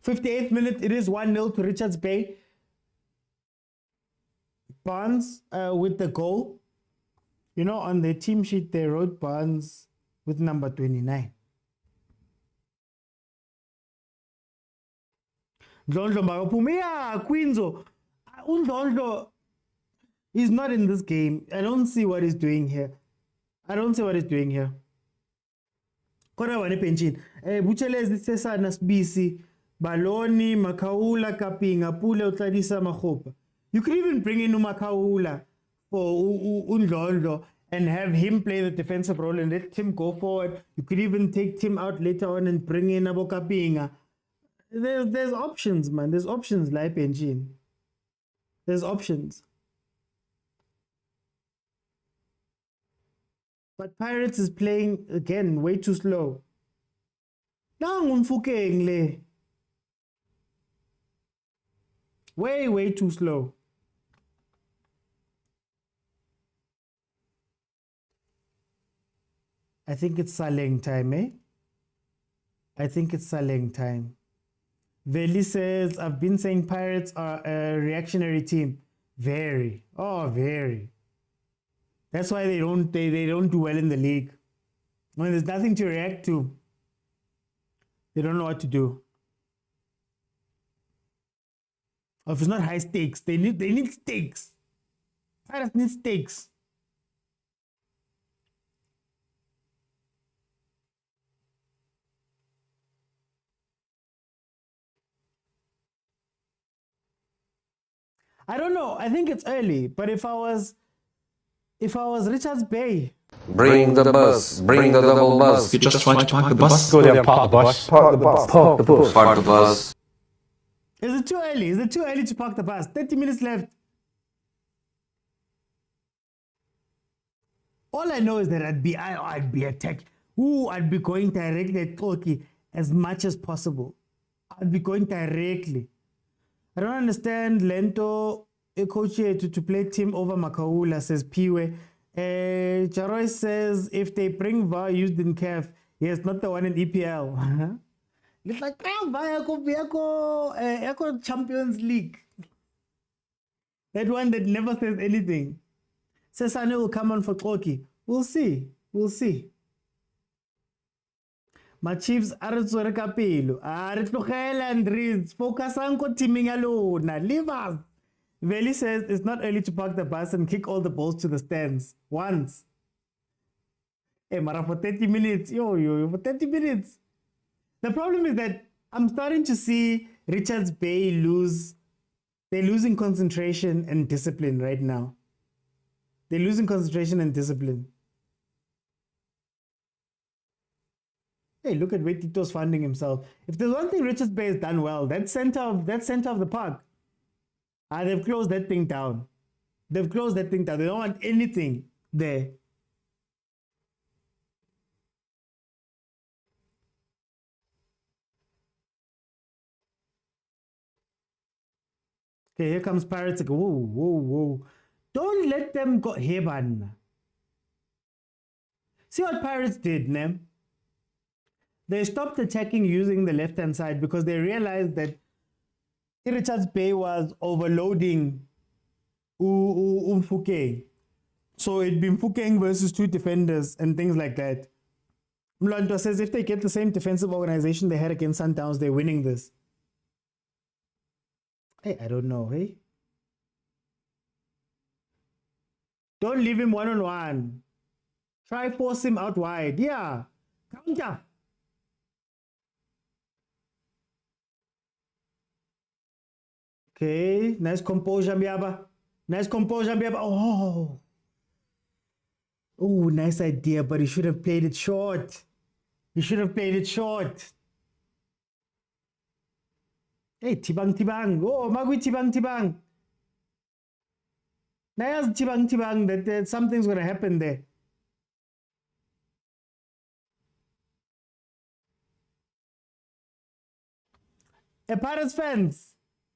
'58th minute, it is 1-0 to Richards Bay. Barnes with the goal. You know, on the team sheet, they wrote Barnes with number 29. Ndondlo Magapumia, Queenzo. Ndondlo is not in this game. I don't see what he's doing here. Kona wane pension. Buchelezi sesana sbisi. Baloni, Makaula, Kapinga, Pule, Utladisa, Mahopa. You could even bring in Makaula for Ndondlo and have him play the defensive role and let Tim go forward. You could even take Tim out later on and bring in Abo Kapinga. There's options, man. There's options, like engine. There's options. But Pirates is playing again way too slow. Way too slow. I think it's Saleng time, eh? I think it's Saleng time. Veli says, I've been saying Pirates are a reactionary team. Very. Oh, very. That's why they don't do well in the league. When there's nothing to react to, they don't know what to do. Or if it's not high stakes, they need stakes. Pirates need stakes. I don't know. I think it's early, but if I was Richards Bay, Bring the bus. Bring the double bus. You just trying to park the bus? Go there and park the bus. Park the bus. Park the bus. Park the bus. is it too early? Is it too early to park the bus? 30 minutes left. All I know is that I'd be attacked. I'd be going directly at Toki as much as possible. I'd be going directly. I don't understand Lento, a coach here to play team over Makaula, says Piwe. Jaroy says if they bring VAR used in CAF, yes, not the one in EPL. It's like VAR Champions League. That one that never says anything. Sesane will come on for Toki. We'll see. My Chiefs are tswere ka pelo. Re tlogela Andries. Focus on teaming alone. Leave us. Veli says it's not early to park the bus and kick all the balls to the stands. Once. Mara for 30 minutes. For 30 minutes. The problem is that I'm starting to see Richards Bay lose. They're losing concentration and discipline right now. They're losing concentration and discipline. Hey, look at where Tito's funding himself. If there's one thing Richards Bay has done well, that's center of the park. They've closed that thing down. They don't want anything there. Okay, here comes Pirates. Whoa. Don't let them go. Hey, man. See what Pirates did, ne? They stopped attacking using the left-hand side because they realized that Richards Bay was overloading Mfukeng. So it'd been Mfukeng versus two defenders and things like that. Mlonto says if they get the same defensive organization they had against Sundowns, they're winning this. Hey, I don't know, hey? Don't leave him one-on-one. Try force him out wide. Yeah. Counter. Okay. Nice composure, Mbiaba. Nice composure, Mbiaba. Oh. Oh, nice idea, but he should have played it short. He should have played it short. Hey, Tibang. Oh, Magui Tibang. Nayas Tibang that something's going to happen there. Pirates fans.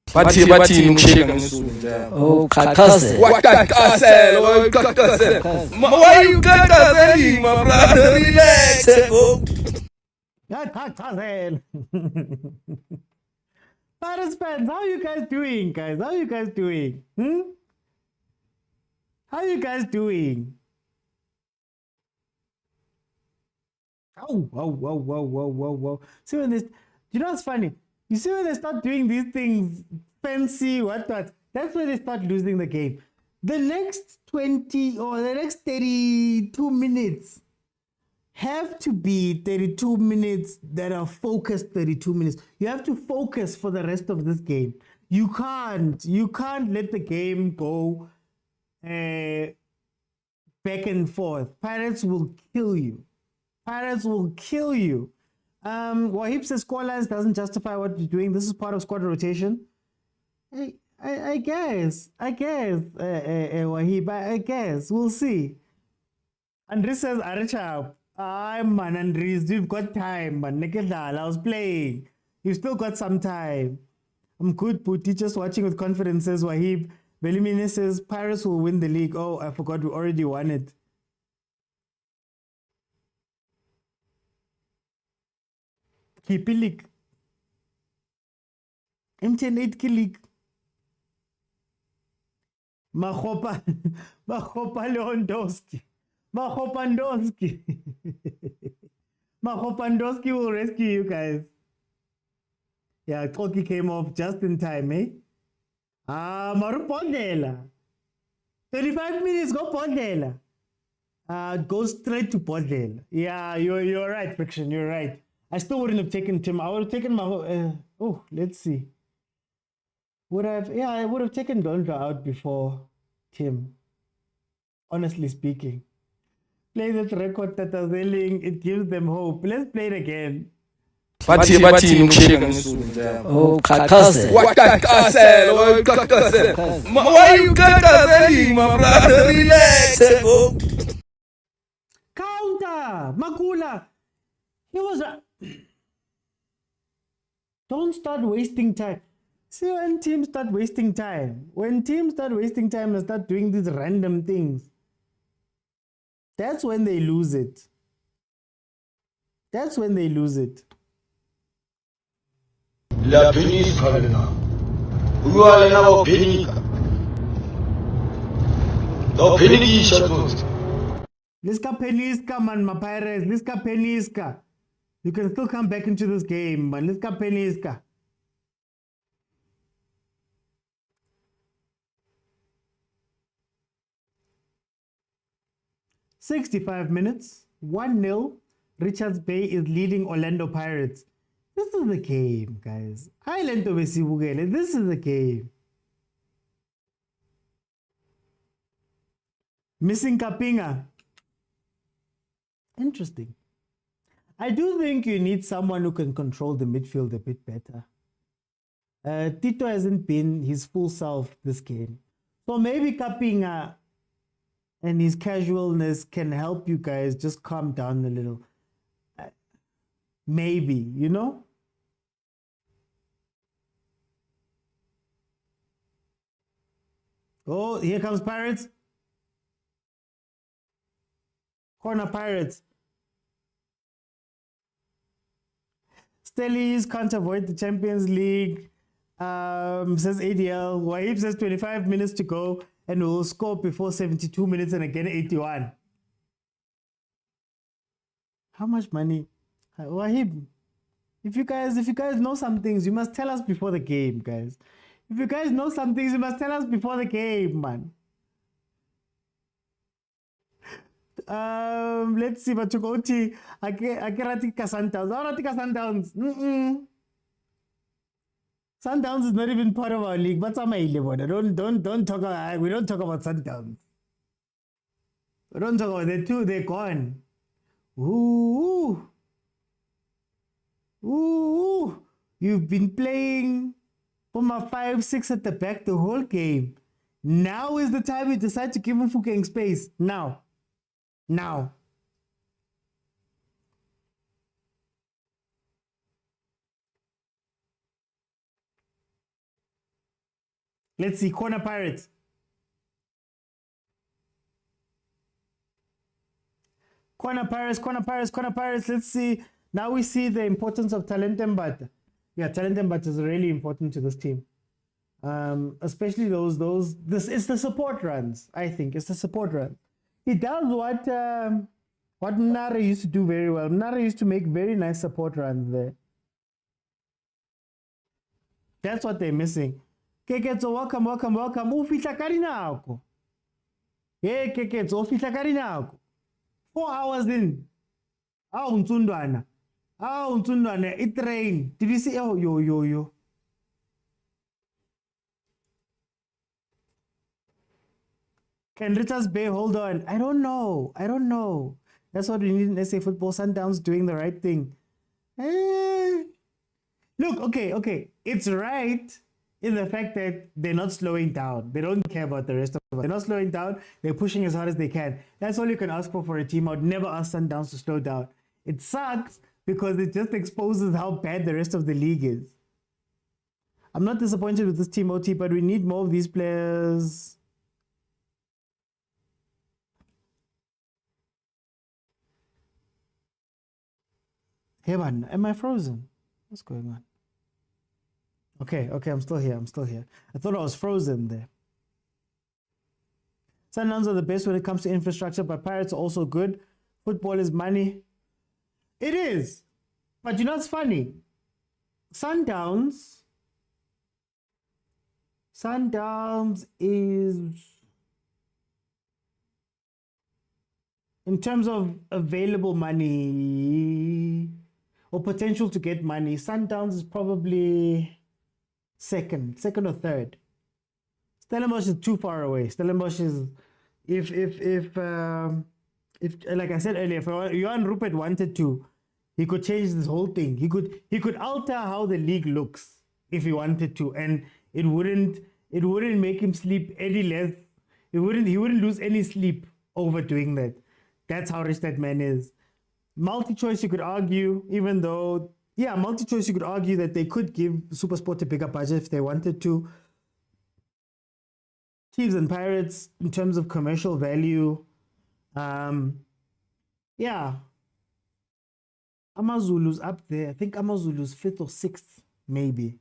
Bathi ngikushiyeka Oh, kakase. What kakase? What kakase? Why you kakase, my brother? Relax. Kakase. Pirates fans, how are you guys doing, guys? How are you guys doing? How are you guys doing? Whoa. See when this, you know what's funny? You see when they start doing these things, fancy, what, that's when they start losing the game. The next 20 or the next 32 minutes have to be 32 minutes that are focused 32 minutes. You have to focus for the rest of this game. You can't let the game go back and forth. Pirates will kill you. Pirates will kill you. Wahib says scorelines doesn't justify what you're doing. This is part of squad rotation. I guess, Wahib, I guess. We'll see. Andres says, Aricha, man, Andres, you've got time, man. I was playing. You've still got some time. I'm good, Puti, just watching with confidence, says Wahib. Belimine says, Pirates will win the league. Oh, I forgot we already won it. Kipilik. MTN8 Kilik. Mahopa Lewandowski. Mahopandowski will rescue you guys. Yeah, Toki came off just in time, eh? Marupondela. 35 minutes, go Pondela. Go straight to Pondela. Yeah, you're right, Friction, you're right. I still wouldn't have taken Tim. I would have taken my... let's see. I would have taken Dondra out before Tim. Honestly speaking. Play that record that are selling. It gives them hope. Let's play it again. Bathi ngikushiyeka Oh, kakase. What kakase? What kakase? Why you kakase, my brother? Relax. Counter! Makula! He was... Don't start wasting time. See when teams start wasting time. When teams start wasting time and start doing these random things, that's when they lose it. That's when they lose it. La penica lena. Uwa lena wa penica. Do penica tuzi. Liska peniska man, my Pirates. Liska peniska. You can still come back into this game, man. Liska peniska. "65 minutes, 1-0. Richards Bay is leading Orlando Pirates." This is the game, guys. This is the game. Missing Kapinga. Interesting. I do think you need someone who can control the midfield a bit better. Tito hasn't been his full self this game. So maybe Kapinga and his casualness can help you guys just calm down a little. Maybe, you know? Oh, here comes Pirates. Corner Pirates. Stellies can't avoid the Champions League. Says ADL. Wahib says 25 minutes to go and will score before 72 minutes and again 81. How much money? Wahib, if you guys know some things, you must tell us before the game, guys. If you guys know some things, you must tell us before the game, man. Let's see, but to go to Akiratika Sundowns. Aratika Sundowns. Sundowns is not even part of our league. But don't talk about, we don't talk about Sundowns. We don't talk about the two, they're gone. Ooh. Ooh. You've been playing from a 5-6 at the back the whole game. Now is the time you decide to give Mfukeng space. Now. Let's see, corner Pirates. Corner Pirates. Let's see. Now we see the importance of talent but yeah, talent but is really important to this team. Especially this is the support runs. I think it's the support runs. He does what Nara used to do very well. Nara used to make very nice support runs there. That's what they're missing. Keketso, welcome. Ufihla karinako. Hey, Keketso, ufihla karinako. 4 hours in. Untundwana, it rained. Did you see? Oh, yo. Can Richards Bay hold on? I don't know. That's what we need in SA football. Sundowns doing the right thing. Look, okay. It's right in the fact that they're not slowing down. They don't care about the rest of us. They're not slowing down. They're pushing as hard as they can. That's all you can ask for a team. I would never ask Sundowns to slow down. It sucks because it just exposes how bad the rest of the league is. I'm not disappointed with this team, OT, but we need more of these players. Hey man, am I frozen? What's going on? Okay, I'm still here. I thought I was frozen there. Sundowns are the best when it comes to infrastructure, but Pirates are also good. Football is money. It is. But you know what's funny? Sundowns is, in terms of available money or potential to get money, Sundowns is probably second or third. Stellenbosch is too far away. Stellenbosch is, if like I said earlier, if Johan Rupert wanted to, he could change this whole thing. He could alter how the league looks if he wanted to, and it wouldn't make him sleep any less. He wouldn't lose any sleep over doing that. That's how rich that man is. Multi-choice, you could argue, multi-choice, you could argue that they could give SuperSport a bigger budget if they wanted to. Chiefs and Pirates, in terms of commercial value, Amazulu's up there. I think Amazulu's 5th or 6th, maybe.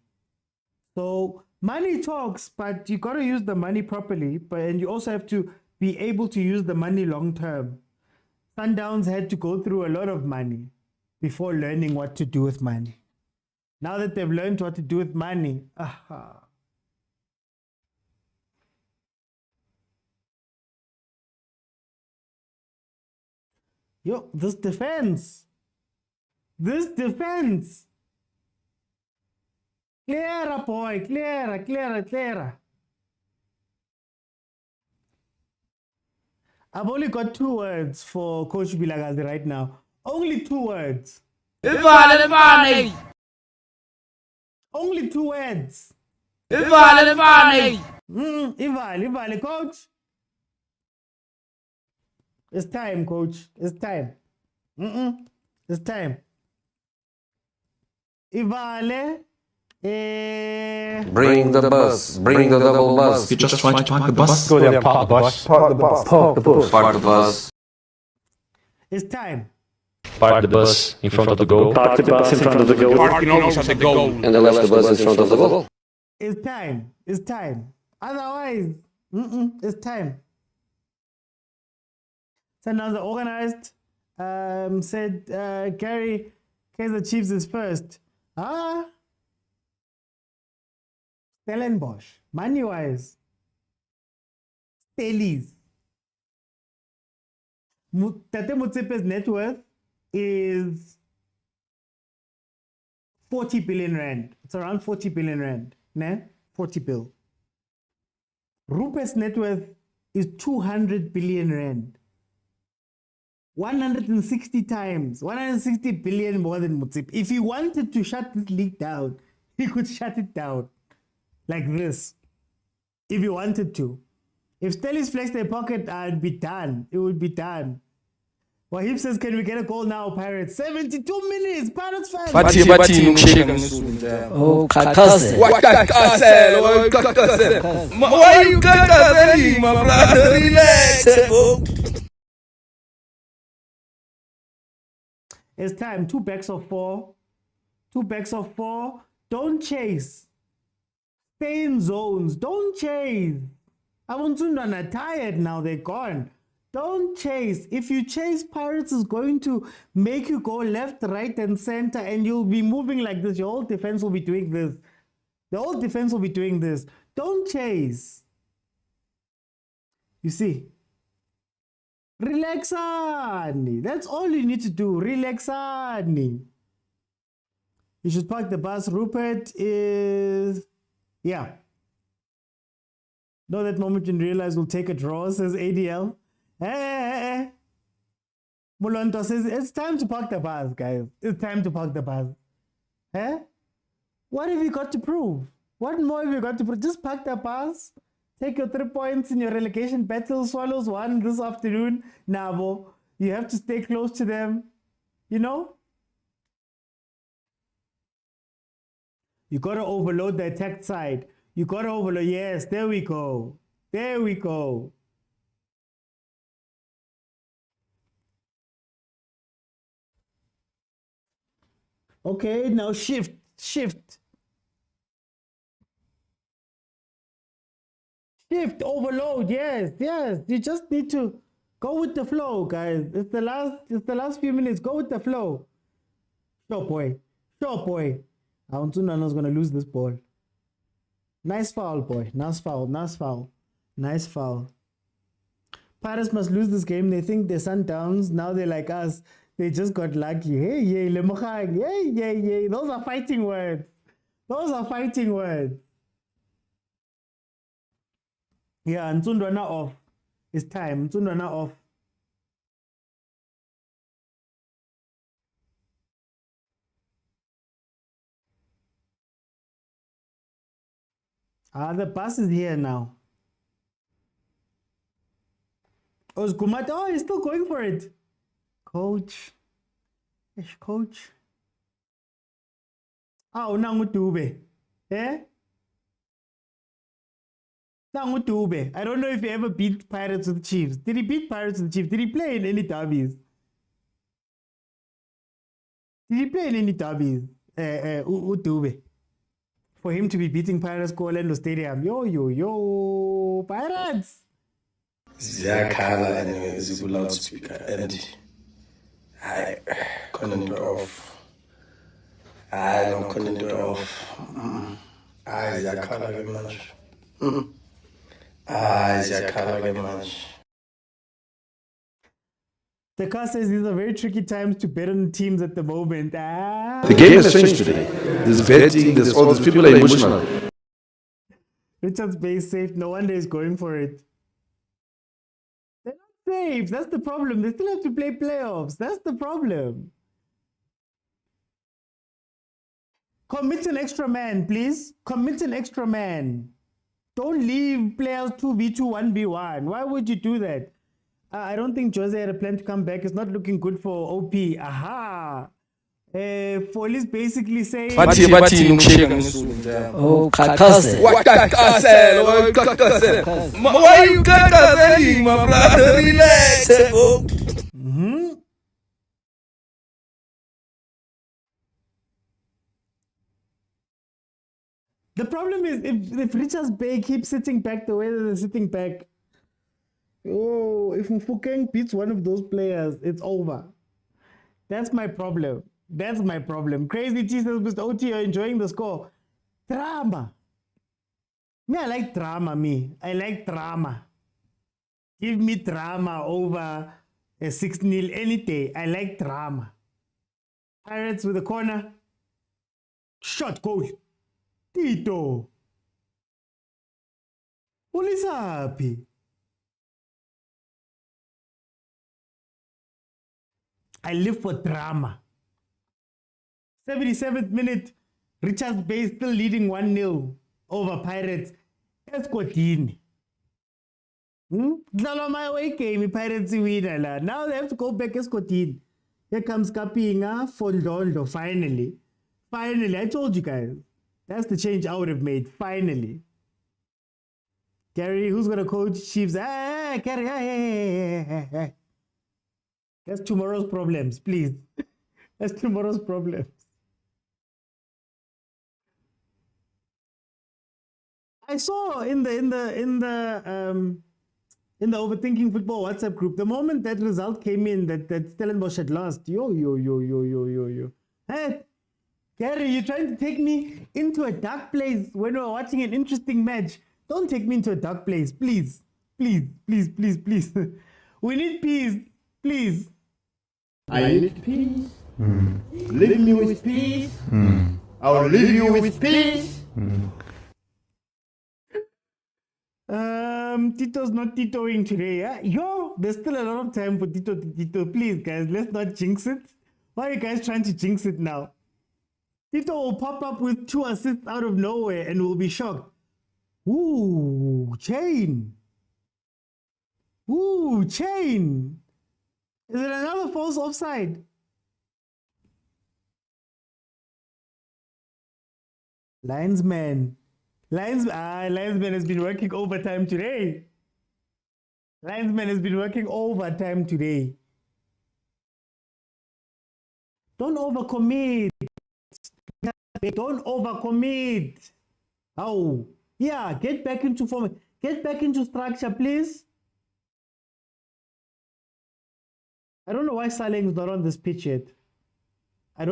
So money talks, but you got to use the money properly. And you also have to be able to use the money long term. Sundowns had to go through a lot of money before learning what to do with money. Now that they've learned what to do with money, Yo, this defense. Clearer, boy. Clearer. I've only got 2 words for Coach Vilakazi right now. Only 2 words. Ivale. Only 2 words. Ivale. Ivale, coach. It's time, coach. It's time. It's time. Ivale Bring the bus. Bring the double bus. You just try to park the bus. Go there, park the bus. Park the bus. Park the bus. Park the bus. It's time. Park the bus in front of the goal. Park the bus in front of the goal. Parking almost at the goal. And then left the bus in front of the goal. It's time. It's time. Otherwise, it's time. Sundowns are organized. Said Gary, Kaizer Chiefs is first. Stellenbosch, money-wise. Stellies. Tate Motsepe's net worth is 40 billion rand. It's around 40 billion rand. Ne? 40 bill. Rupert's net worth is 200 billion rand. 160 times, 160 billion more than Motsepe. If he wanted to shut this league down, he could shut it down like this. If he wanted to. If Stellies flexed their pocket, it'd be done. It would be done. Wahib says, can we get a goal now, Pirates? 72 minutes, Pirates fans. Oh, Kakase. What Kakase? Why are you Kakase, my brother? Relax. It's time. 2 backs of 4. 2 backs of 4. Don't chase. Stay in zones. Don't chase. Abantwana are tired now. They're gone. Don't chase. If you chase, Pirates is going to make you go left, right, and center, and you'll be moving like this. Your whole defense will be doing this. The whole defense will be doing this. Don't chase. You see? Relaxani. That's all you need to do. Relaxani. You should park the bus. Rupert is... Yeah. Know that moment and realize we'll take a draw, says ADL. Hey. Mulonto says, it's time to park the bus, guys. It's time to park the bus. Eh? What have you got to prove? What more have you got to prove? Just park the bus. Take your 3 points in your relegation battle. Swallows 1 this afternoon. Nabo. You have to stay close to them. You know? You got to overload the attack side. You got to overload. Yes, there we go. There we go. Okay, now shift. Shift, overload. Yes. You just need to go with the flow, guys. It's the last few minutes. Go with the flow. Sure boy. Auntunano's gonna lose this ball. Nice foul, boy. Nice foul. Pirates must lose this game. They think they're Sundowns. Now they're like us. They just got lucky. Hey, lemokhang. Hey. Those are fighting words. Yeah, Ntundwana off. It's time. Ntundwana off. The bus is here now. Oh, Gumat. Oh, he's still going for it. Coach. Nangutube. Eh? Nangutube. I don't know if he ever beat Pirates with the Chiefs. Did he beat Pirates with the Chiefs? Did he play in any derbies? Utube. For him to be beating Pirates go Orlando Stadium. Yo, Pirates! Ziyakhala and Zibu loudspeaker and I couldn't do it off. I don't couldn't do it off. Ziyakhala very much. Ziyakhala very much. The car says these are very tricky times to bet on teams at the moment. The game has changed today. There's betting, there's all these people are emotional. Richard's base safe. No wonder he's going for it. They're not safe. That's the problem. They still have to play playoffs. That's the problem. Commit an extra man, please. Commit an extra man. Don't leave players 2v2, 1v1. Why would you do that? I don't think Jose had a plan to come back. It's not looking good for OP. Aha! Foley's basically saying. Bathi ukusheka ngesulu njalo. Oh, kakase. Wakakasela, wakakasela. Why you kakaseling, my brother? Relax. Oh. The problem is if Richards Bay keeps sitting back the way that they're sitting back, if Mfukeng beats one of those players, it's over. That's my problem. That's my problem. Crazy T says, Mr. OT, you're enjoying the score. Drama. Me, I like drama, I like drama. Give me drama over a 6-0 any day. I like drama. Pirates with a corner. Shot goal. Tito. Ulisapi. I live for drama. 77th minute, Richards Bay still leading 1-0 over Pirates. Escotini. My away game, Pirates win. Now they have to go back Escotini. Here comes Kapinga for Londo, finally. Finally, I told you guys. That's the change I would have made, finally. Gary, who's going to coach Chiefs? Gary, hey. That's tomorrow's problems, please. That's tomorrow's problems. I saw in the Overthinking Football WhatsApp group, the moment that result came in that Stellenbosch had lost, yo. Hey, Gary, you're trying to take me into a dark place when we're watching an interesting match. Don't take me into a dark place, please. Please. We need peace, please. I need peace. Leave me with peace. I'll leave you with peace. Tito's not Titoing today. There's still a lot of time for Tito to Tito. Please, guys, let's not jinx it. Why are you guys trying to jinx it now? Tito will pop up with 2 assists out of nowhere and we'll be shocked. Ooh, chain. Is it another false offside? Linesman has been working overtime today. Don't overcommit. Oh, yeah, get back into form. Get back into structure, please. I don't know why Saleng's not on this pitch yet. Right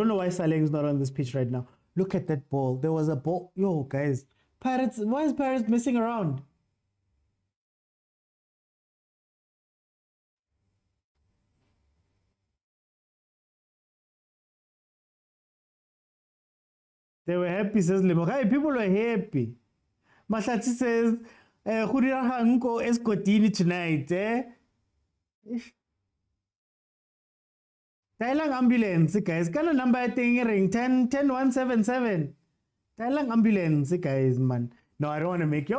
now. Look at that ball. There was a ball. Yo, guys. Pirates, why is Pirates messing around? They were happy, says Lemo. Hey, people were happy. Mashatsi says, Huriranko Escotini tonight, Thailand ambulance, guys. Kind of number I think ring 10177. Thailand ambulance, guys, man. No, I don't want to make you.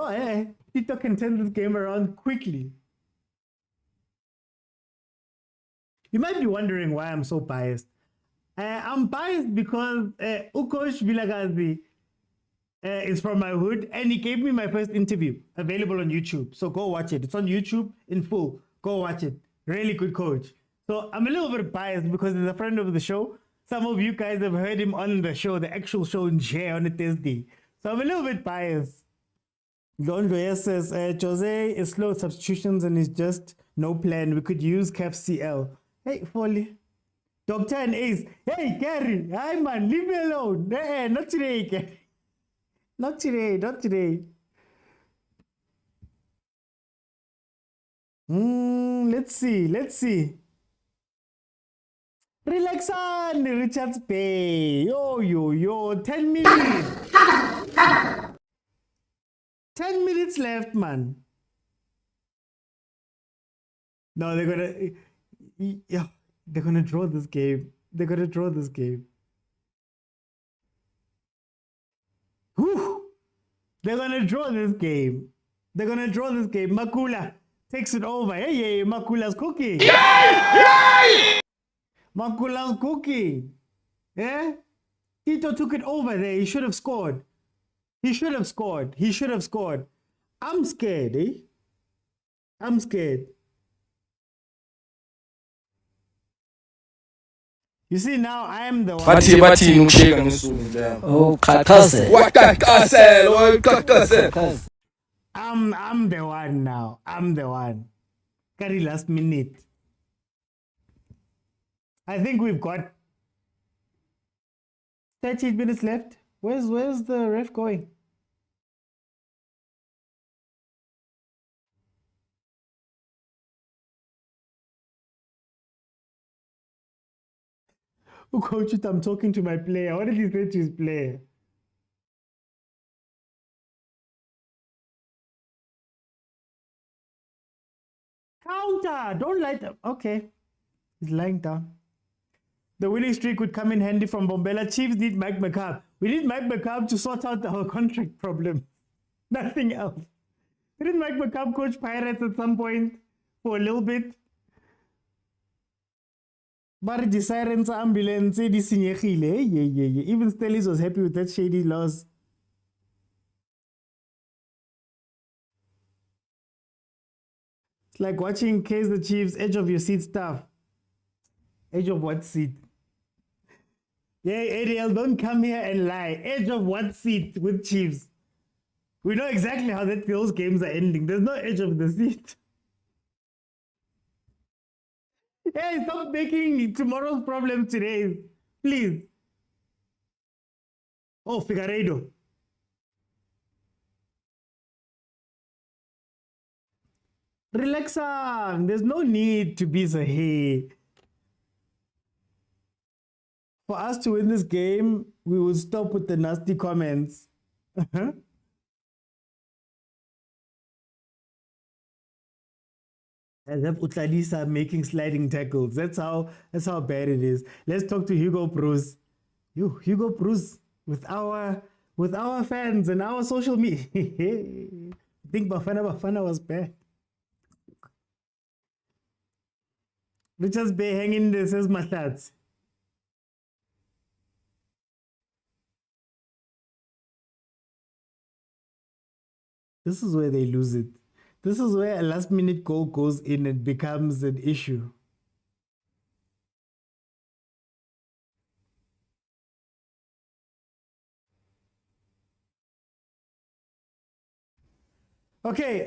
Tito can turn this game around quickly. You might be wondering why I'm so biased. I'm biased because Ukosh Vilakazi is from my hood and he gave me my first interview, available on YouTube. So go watch it. It's on YouTube in full. Go watch it. Really good coach. So I'm a little bit biased because he's a friend of the show. Some of you guys have heard him on the show, the actual show in Jay on a Thursday. So I'm a little bit biased. Londro says, Jose is slow at substitutions and it's just no plan. We could use CAF CL. Hey, Foley. Doctor and Ace. Hey, Gary. Hi, man. Leave me alone. Not today, Gary. Not today. Let's see. Relax on Richards Bay. Yo. 10 minutes. 10 minutes left, man. No, they're gonna draw this game. Whew. They're gonna draw this game. Makula takes it over. Hey, Makula's cooking. Makula's cooking. Yeah? Tito took it over there. He should have scored. He should have scored. He should have scored. I'm scared, eh? I'm scared. You see, now I am the one. Oh, kakase. I'm the one now. I'm the one. Carry last minute. I think we've got 30 minutes left. Where's the ref going? Coach, I'm talking to my player. What did he say to his player? Counter! Don't light up. Okay. He's lying down. The winning streak would come in handy from Bombela. Chiefs need Mike McCabe. We need Mike McCabe to sort out our contract problem. Nothing else. We need Mike McCabe coach Pirates at some point for a little bit. But the sirens ambulance, even Stellis was happy with that shady loss. It's like watching Kaizer Chiefs edge of your seat stuff. Edge of what seat? Yeah, ADL, don't come here and lie. Edge of what seat with Chiefs? We know exactly how those games are ending. There's no edge of the seat. Hey, stop making tomorrow's problem today, please. Oh, Figueiredo. Relax, there's no need to be so hey. For us to win this game, we will stop with the nasty comments. As if Utladisa making sliding tackles. That's how bad it is. Let's talk to Hugo Bruce. Hugo Bruce with our fans and our social media. I think Bafana was bad. Richards Bay hanging there says Matats. This is where they lose it. This is where a last minute goal goes in and becomes an issue. Okay,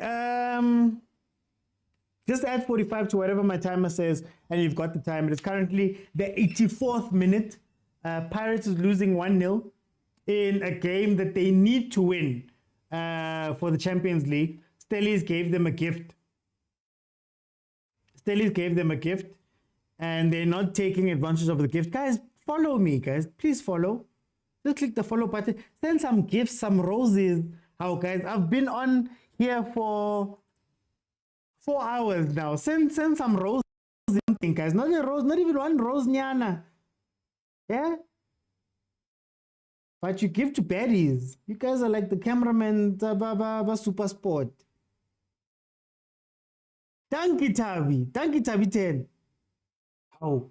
just add 45 to whatever my timer says, and you've got the time. It is currently the 84th minute. Pirates is losing 1-0 in a game that they need to win for the Champions League. Stellies gave them a gift. And they're not taking advantage of the gift. Guys, follow me, guys. Please follow. Just click the follow button. Send some gifts, some roses. How, guys? I've been on here for 4 hours now. Send some roses, something, guys. Not a rose, not even one rose, nyana. Yeah? But you give to baddies. You guys are like the cameraman, super sport. Thank you, Tabi 10. How?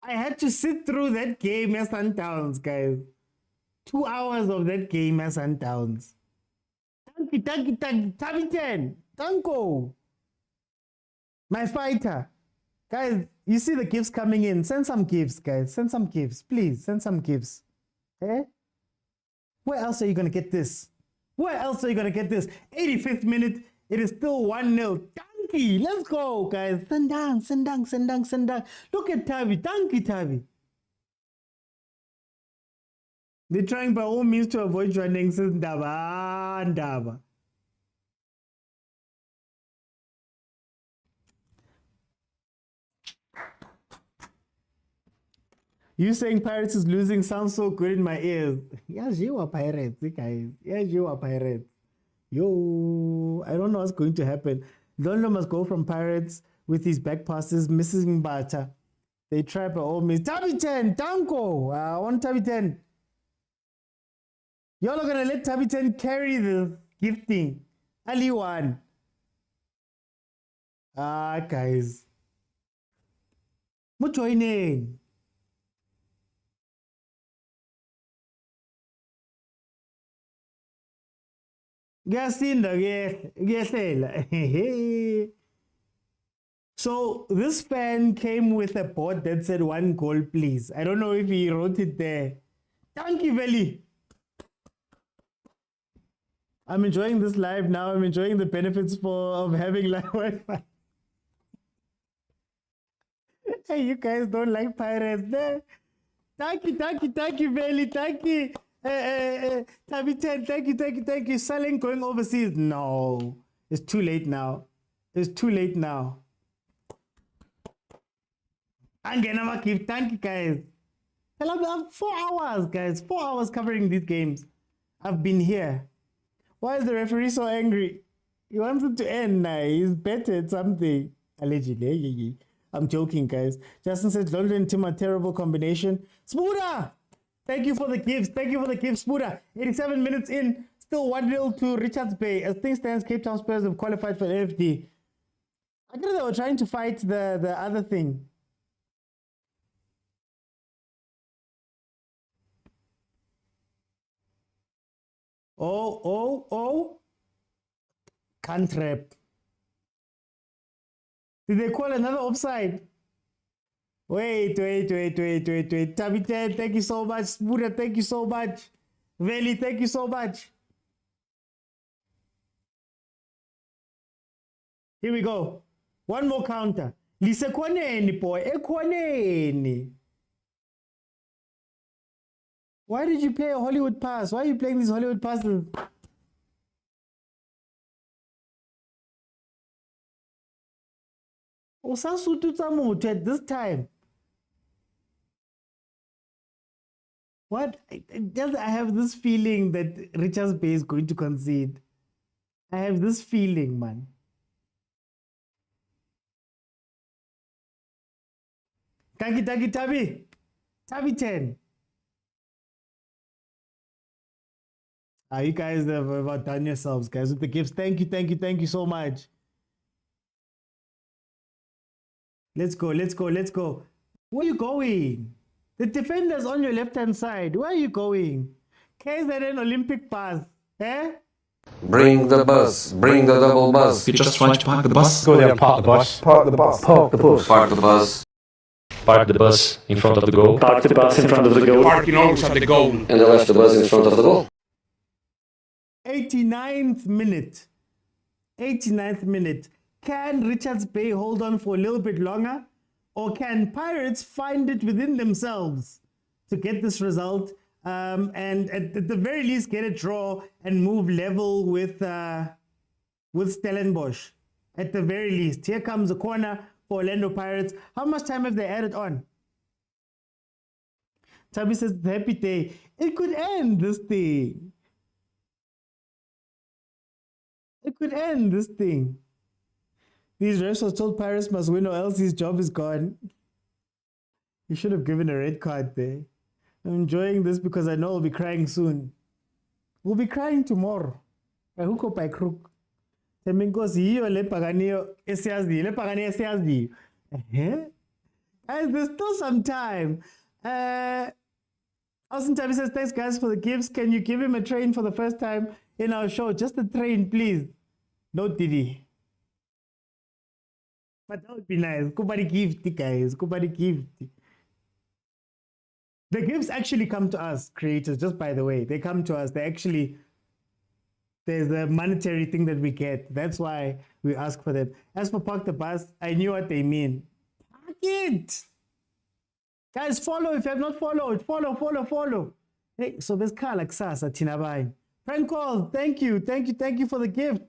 I had to sit through that game as Sundowns, guys. 2 hours of that game as Sundowns. Thank you, Tabi 10. Tanko. My fighter. Guys, you see the gifts coming in. Send some gifts, guys. Send some gifts. Please, send some gifts. Eh? Where else are you going to get this? 85th minute. It is still 1-0. Tanky, let's go, guys. Sendang. Look at Tavi. Tanky, Tavi. They're trying by all means to avoid joining Ndaba. You saying Pirates is losing sounds so good in my ears. Yes, you are Pirates, guys. Yes, you are Pirates. Yo, I don't know what's going to happen. Londo must go from Pirates with his back passes, missing Bata. They try by all means. Tabi 10, Tanko. I want Tabi 10. Y'all are going to let Tabi 10 carry the gifting. Ali 1. Guys. Mujoining. Kuyasinda kuyehlela. So this fan came with a board that said 1 goal, please. I don't know if he wrote it there. Thank you, Veli. I'm enjoying this live now. I'm enjoying the benefits of having live Wi-Fi. Hey, you guys don't like pirates there. Thank you, Veli. Thank you. Tabitan, thank you. Selling going overseas. No, it's too late now. It's too late now. I'm gonna give. Thank you, guys. I've 4 hours, guys. 4 hours covering these games. I've been here. Why is the referee so angry? He wants it to end now. He's betted something. Allegedly. I'm joking, guys. Justin says, London and Tim are terrible combination. Spuda! Thank you for the gifts. Thank you for the gifts, Spuda. 87 minutes in. Still 1-0 to Richards Bay. As things stand, Cape Town Spurs have qualified for the AFD. I thought they were trying to fight the other thing. Oh. Can't trap. Did they call another offside? Wait. Tabitan, thank you so much. Spuda, thank you so much. Veli, thank you so much. Here we go. One more counter. Lise kwaneni, boy. Ekwaneni. Why did you play a Hollywood pass? Why are you playing these Hollywood passes? Osasutu Tsamutu at this time. What? I have this feeling that Richards Bay is going to concede. I have this feeling, man. Tabi 10. You guys have outdone yourselves, guys, with the gifts. Thank you so much. Let's go. Where are you going? The defender's on your left-hand side. Where are you going? Kaizer an Olympic pass. Eh? Bring the bus. Bring the double bus. You just trying to park the bus? Go there and park the bus. Park the bus. Park the bus. Park the bus. Park the bus in front of the goal. Park the bus in front of the goal. Parking always at the goal. And the left the bus in front of the goal. 89th minute. Can Richards Bay hold on for a little bit longer? Or can Pirates find it within themselves to get this result and at the very least get a draw and move level with Stellenbosch? At the very least. Here comes a corner for Orlando Pirates. How much time have they added on? Tabi says, happy day. It could end this thing. These refs told Pirates must win or else his job is gone. You should have given a red card there. I'm enjoying this because I know I'll be crying soon. We'll be crying tomorrow. By hook or by crook. Guys, there's still some time. Austin Tabi says, thanks guys for the gifts. Can you give him a train for the first time in our show? Just a train, please. No Diddy. But that would be nice. Kubari gift, guys. Kubari gift. The gifts actually come to us, creators, just by the way. They come to us. There's a monetary thing that we get. That's why we ask for them. As for park the bus, I knew what they mean. Park it! Guys, follow if you have not followed. Follow. Hey, so there's car like Sasa, Tinabai. Prank calls, thank you for the gift.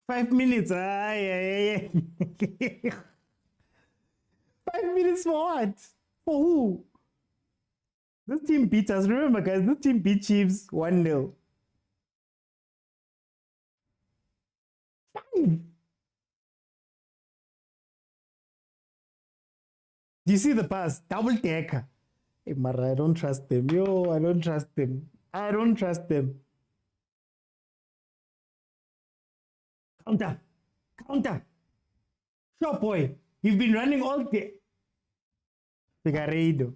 5 minutes. 5 minutes for what? For who? This team beat us. Remember, guys, this team beat Chiefs 1-0. 5. Do you see the pass? Double decker. Hey, Mara, I don't trust them. I don't trust them. Counter. Sure, boy. You've been running all day. Figueiredo.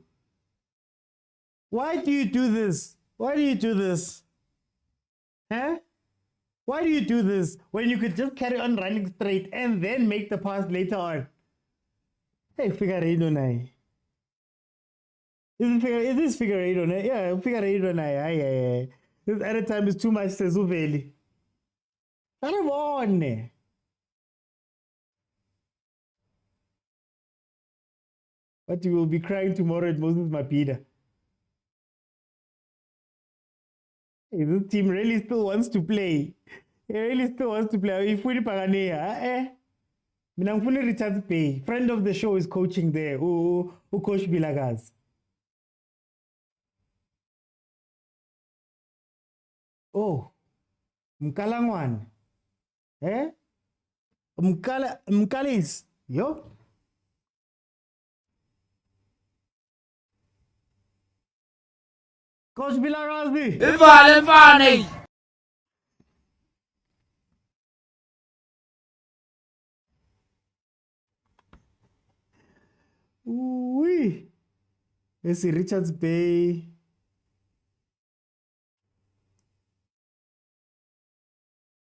Why do you do this? Why do you do this? Huh? Why do you do this when you could just carry on running straight and then make the pass later on? Hey, Figueiredo nai. Is this Figueiredo nai? Yeah, Figueiredo nai. Aye. This other time is too much Sezuveli. Sarabone. But you will be crying tomorrow at Moses Mapida. Hey, this team really still wants to play. He really still wants to play. If we Paganea, Minamfuni Richards Pay, friend of the show, is coaching there. Who coach Vilakazi. Oh, Mkalangwan. Mkalis. Yo. Coach Vilakazi. Ivale. Ooh. Let's see, Richards Bay.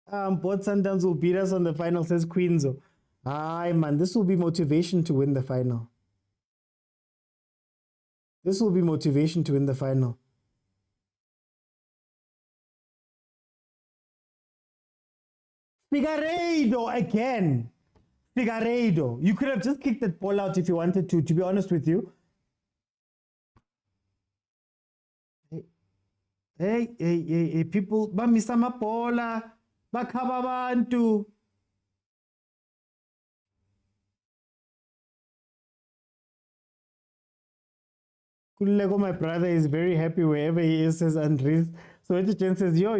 Both Sundowns will beat us on the final, says Queenzo. Aye, man, this will be motivation to win the final. This will be motivation to win the final. Figueiredo again. Figueiredo. You could have just kicked that ball out if you wanted to be honest with you. Hey, people. Bamisa mapola. Bakhaba bantu. Kulego, my brother, is very happy wherever he is, says Andres. So it just says, yo.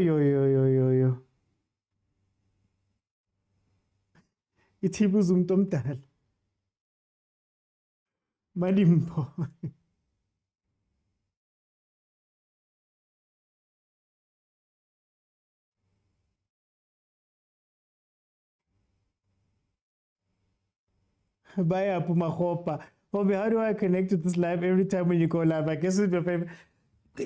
Ithibuza umuntu omdala. Madimpo. Baya Pumahopa. Hobi, how do I connect to this live every time when you go live? I guess it's your favorite.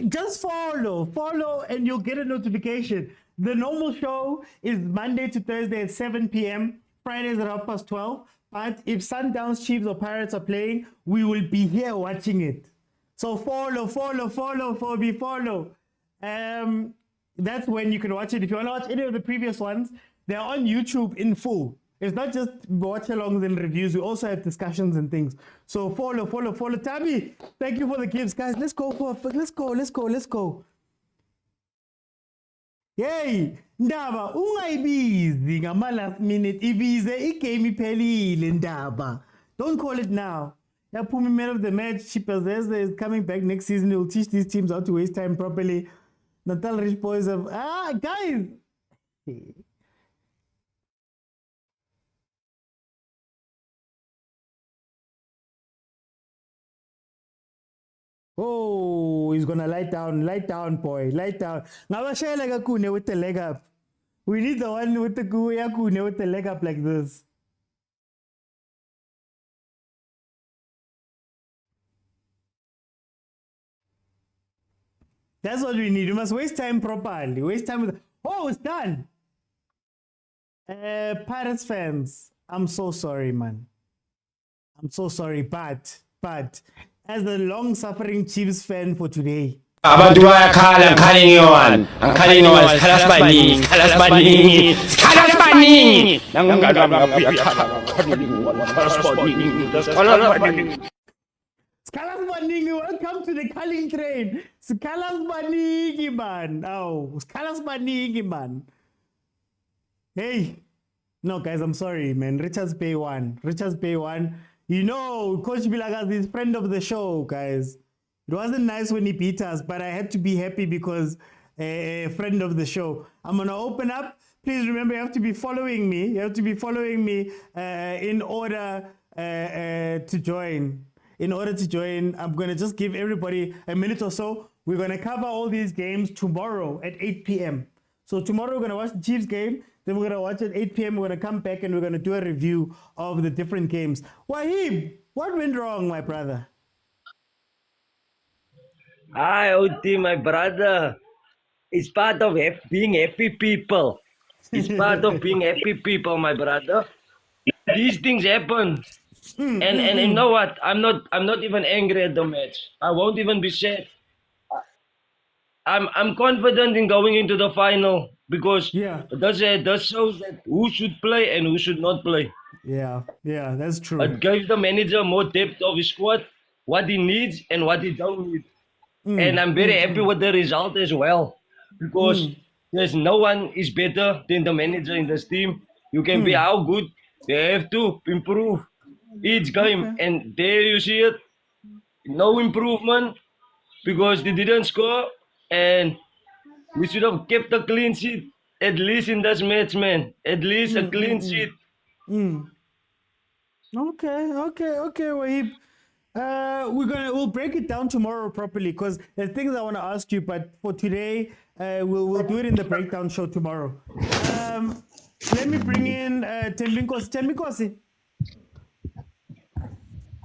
Just follow, and you'll get a notification. The normal show is Monday to Thursday at 7 p.m. Fridays at 12:30. But if Sundowns, Chiefs, or Pirates are playing, we will be here watching it. So follow. That's when you can watch it. If you want to watch any of the previous ones, they're on YouTube in full. It's not just watch-alongs and reviews. We also have discussions and things. So follow. Tabi, thank you for the gifts, guys. Let's go. Yay! Ndaba, ungayibizi ngama last minute. Ibize igame iphelile Ndaba. Don't call it now. Yapumi, man of the match. Chipazeze is coming back next season. He'll teach these teams how to waste time properly. Natal Rich Boys have... guys! Oh, he's gonna light down, boy, light down. Ngabashayela kakune with the leg up. We need the one with the Yakune with the leg up like this. That's what we need. We must waste time properly. Waste time with... Oh, it's done. Pirates fans, I'm so sorry, man. I'm so sorry, but as a long-suffering Chiefs fan for today. Abantu bayakhala ngikhali ngiwan sikhala sibaningi nangungani Sikhala sibaningi, welcome to the culling train. Sikhala sibaningi, man. Oh, sikhala sibaningi, man. Hey, no, guys, I'm sorry, man. Richards Bay won. You know, Coach Vilakazi is friend of the show, guys. It wasn't nice when he beat us, but I had to be happy because a friend of the show. I'm going to open up. Please remember, you have to be following me. In order to join. I'm going to just give everybody a minute or so. We're going to cover all these games tomorrow at 8 p.m. So tomorrow we're going to watch the Chiefs game. Then we're going to watch at 8 p.m. We're going to come back and we're going to do a review of the different games. Wahib, what went wrong, my brother? Hi, OT, my brother. It's part of being happy people. It's part of being happy people, my brother. These things happen. And you know what? I'm not even angry at the match. I won't even be sad. I'm confident in going into the final because that shows that who should play and who should not play. Yeah, that's true. It gives the manager more depth of his squad, what he needs and what he don't need. And I'm very happy with the result as well because there's no one is better than the manager in this team. You can be how good, they have to improve each game. And there you see it, no improvement because they didn't score and we should have kept a clean sheet at least in this match, man. At least a clean sheet. Okay, Wahib. We'll break it down tomorrow properly because there's things I want to ask you, but for today, we'll do it in the breakdown show tomorrow. Let me bring in Tembinkosi.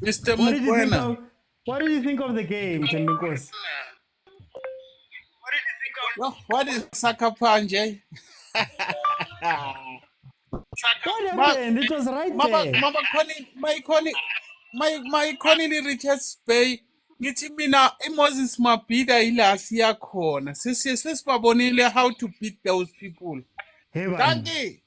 Mr. Mokwena. What did you think of the game, Tembinkosi? What is Sakapanje? What happened? It was right there. My Connie Richards Bay. Ngithi mina Moses Mabhida ila siya khona. Sesibabonile how to beat those people. Thank you.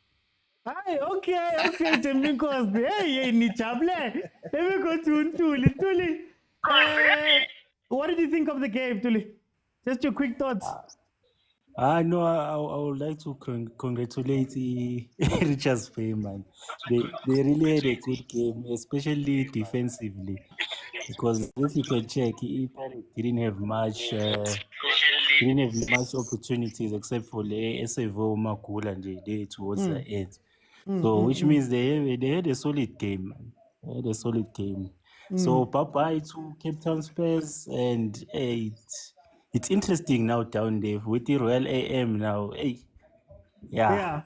Hi, okay, Tembinkosi. Hey, nijabule. Let me go to Tuli. What did you think of the game, Tuli? Just your quick thoughts. No, I would like to congratulate Richards Bay, man. They really had a good game, especially defensively. Because if you can check, he didn't have much opportunities except for the SAFA Makula and they towards the end. So which means they had a solid game, man. They had a solid game. So bye-bye to Cape Town Spurs, and it's interesting now down there with the Royal AM now. Hey, yeah.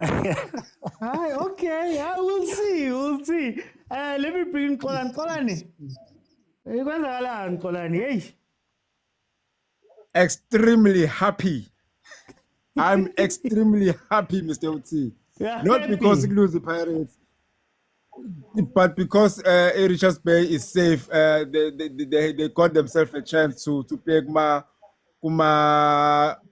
Hi, okay. Yeah, we'll see. Let me bring Kolani. Extremely happy. I'm extremely happy, Mr. OT. Not happy. Because we lose the Pirates, but because Richards Bay is safe. They got themselves a chance to play kuma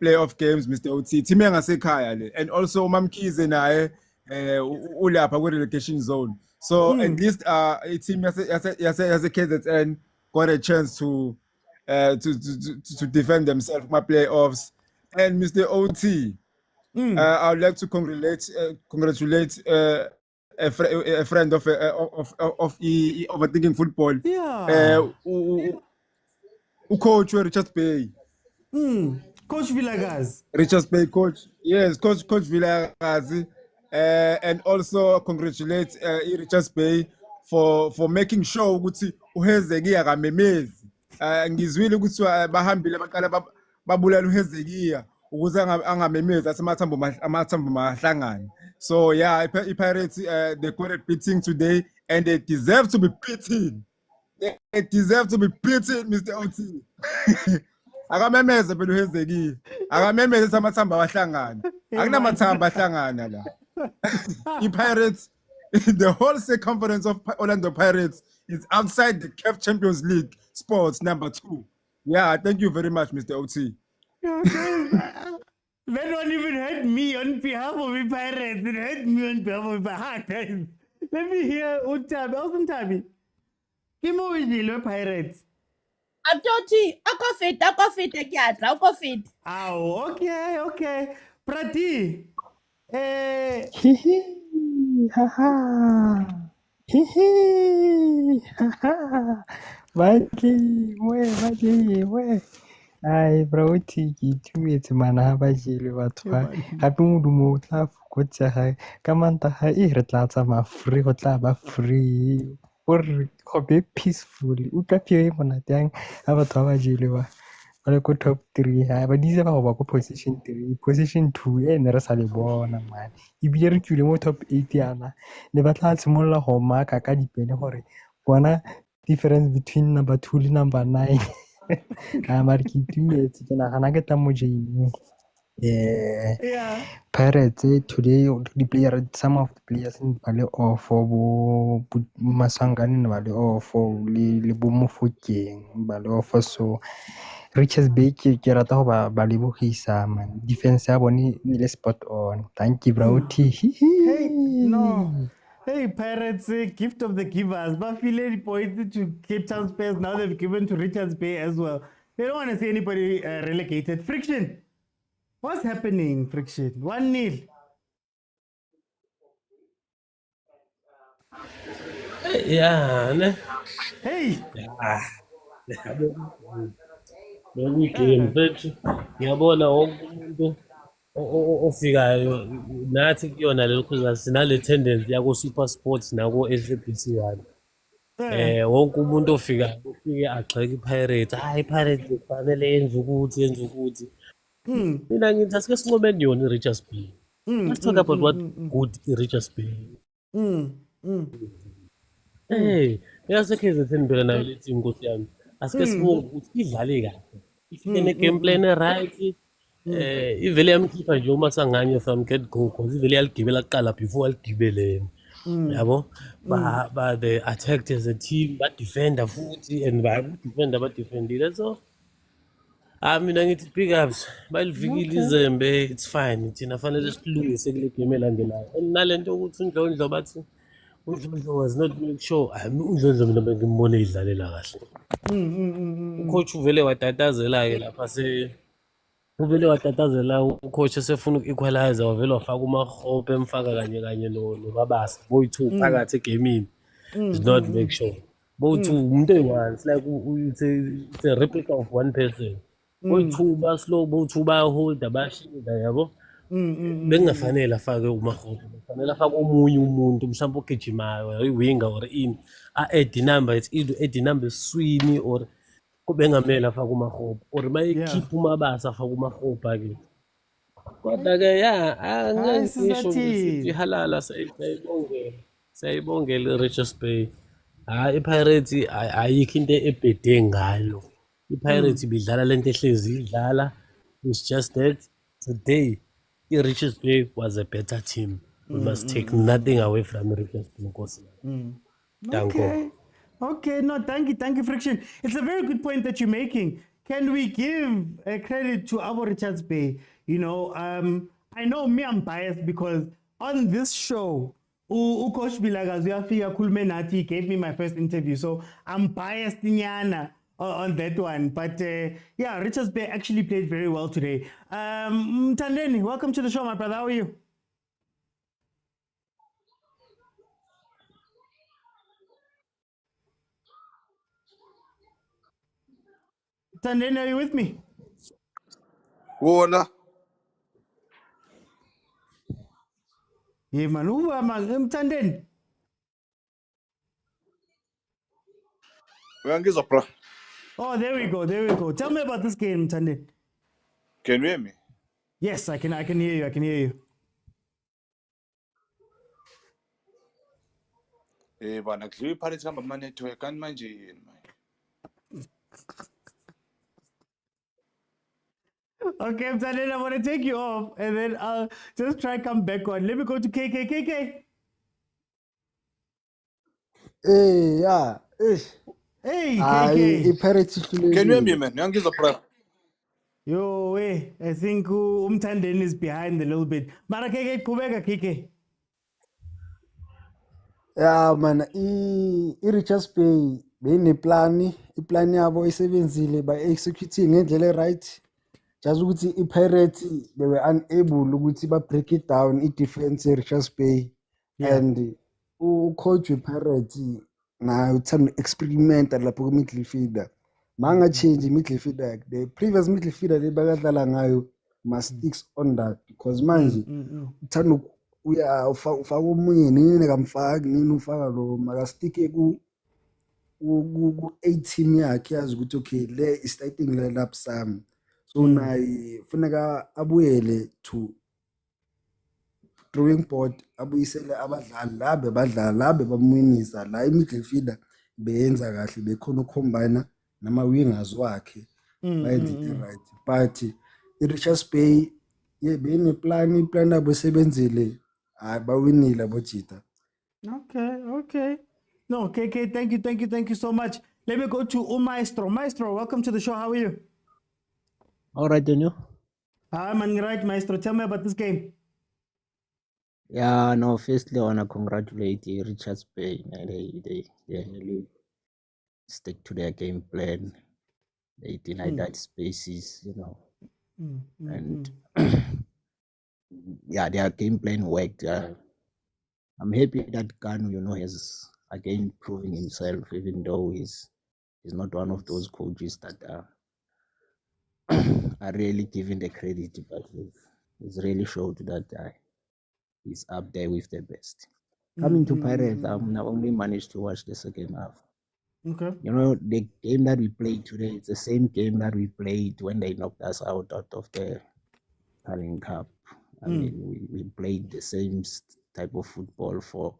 playoff games, Mr. OT. Team yangasekhaya le, and also Mamkize naye ulapha ku relegation zone. So at least a team as a KZN got a chance to defend themselves in my playoffs. And Mr. OT, I would like to congratulate a friend of overthinking football. Coach Richards Bay. Coach Vilakazi. Richards Bay coach. Yes, Coach Vilakazi. And also congratulate Richards Bay for making sure ukuthi uHezekiya kamemezi. Ngizwile ukuthi bahambile baqala babulala uHezekiya ukuze angamemezi amathambo mahlangane. So yeah, Pirates they got a beating today and they deserve to be beaten. They deserve to be beaten, Mr. OT. Akamemeza phela uHezekiya. Akamemeza amathamba ahlangane. Akunamathamba ahlangana la. Pirates, the whole circumference of Orlando Pirates is outside the CAF Champions League sports number 2. Yeah, thank you very much, Mr. OT. That one even hurt me on behalf of the Pirates. It hurt me on behalf of my heart. Let me hear Utabi. Give me the Pirates. Abdoti, akofit, kiatla, akofit. Oh, okay. Prati. Batle, ai bro ke itumetse mana ha ba jele batho gape modumo o tla fokotsa ga ka manta ga re tla tsamaya free go tla ba free or go be peaceful o ka pie monate yang ha batho ba jele ba ba le ko top 3 ha ba dize ba go ba ko position 3 position 2 ne re sa le bona man ebile re tswile mo top 8 yana ne ba tla tshimolla go maka ka dipene gore bona difference between number 2 le number 9 ha mara ke itumetse ke nagana ke tla mo jane Yeah. Pirates today some of the players in Bale off bo Masangane Bale off le bo Mofokeng Bale off so Richards Bay ke rata go ba lebogisa man defense ya bone le spot on thank you bro Hey, no. Hey, Pirates, gift of the givers. Bafile pointed to Cape Town Spurs. Now they've given to Richards Bay as well. They don't want to see anybody relegated. Friction. What's happening, Friction? 1-0. Yeah, ne. Hey. Bekuyigame mfethu ngiyabona wonke umuntu ofikayo nathi kuyona lelo khoza sinale tendency yako supersport nako SABC 1 wonke umuntu ofikayo ufike agxeke iPirates hayi iPirates kufanele yenze ukuthi mina ngithi asike sinqobeni yona iRichards Bay. Let's talk about what good iRichards Bay. Hey yaseKaizer phela nayo lethi inkosi yami asike sibonge ukuthi idlale kahle ifike ne-game plan right ivele yamkhipha nje uma sanganye from get go because ivele yaligibela kuqala before aligibele yabo they attacked as a team badefenda futhi and badefendile so mina ngithi big ups balivikile izembe it's fine thina fanele silungise kule game elandelayo and nalento ukuthi uNdlondlo bathi uNdlondlo was not make sure uNdlondlo mina bengimbone idlalela kahle ucoach uvele watatazela-ke lapha uvele watatazela ucoach esefuna uku-equalizer wavele wafaka umahope emfaka kanye nobabasa boyi-2 phakathi egamini did not make sure boyi-2 umuntu oyi-1 it's like it's a replica of one person boyi-2 baslow boyi-2 bayaholda bayashinda yabo bekungafanele afake umahope kufanele afake omunye umuntu mhlawumbe ogijimayo i-winger or ini a-add number it's either add number eswini or bengamele afake umahope or bayikhipha umabasa afake umahope-ke kodwa-ke angisho ukuthi ihalala sayibongela i-Richards Bay hayi iPirates ayikho into ebhede ngayo iPirates bidlala lento ehlezi idlala it's just that today i-Richards Bay was a better team we must take nothing away from Richards Bay Nkosi. Okay, no, thank you, Friction. It's a very good point that you're making. Can we give credit to our Richards Bay? You know, I know me, I'm biased because on this show, Coach Vilakazi gave me my first interview, so I'm biased on that one. But yeah, Richards Bay actually played very well today. Tandeni, welcome to the show, my brother. How are you? Tandeni, are you with me? Wona. Yeah, man. Who am I? Tandeni. Oh, there we go. Tell me about this game, Tandeni. Can you hear me? Yes, I can hear you. Bana kudliwa iPirates hamba ama-network kanti manje yini manje. Okay, Tandeni, I want to take you off and then I'll just try come back on. Let me go to KK. Hey, yeah. Hey, KK. Can you hear me, man? Yo, I think Tandeni is behind a little bit. Mara KK, kubeka KK. Yeah, man, i-Richards Bay beyineplani iplani yabo isebenzile by executing ngendlela right. Just ukuthi iPirates they were unable ukuthi ba-break it down i-defense ye-Richards Bay and ucoach we-Pirates naye uthanda uku-experimenta lapho ku-midfielder change i-midfielder the previous midfielder le bakadlala ngayo must sticks on that because manje uthanda ufaka omunye nini kamfaki nini ufaka lo makastike ku-A team yakhe yazi ukuthi okay le i-starting lineup sami so naye funeka abuyele to drawing board abuyisele abadlali la bebadlala la bebamwinisa la i-midfielder beyenza kahle bekhona ukucombine nama-wingers wakhe bayenza into right but i-Richards Bay iplan yabo esebenzile hayi bawinile abojita. Okay. No, KK, thank you so much. Let me go to Maestro. Maestro, welcome to the show. How are you? All right, and you? I'm right, Maestro. Tell me about this game. Yeah, no, firstly, I want to congratulate Richards Bay. They really stick to their game plan. They deny that spaces, and yeah, their game plan worked. I'm happy that Kanu, has again proven himself, even though he's not one of those coaches that are really given the credit, but he's really showed that he's up there with the best. Coming to Pirates, I only managed to watch the second half. Okay. The game that we played today, it's the same game that we played when they knocked us out of the Carling Cup. I mean, we played the same type of football for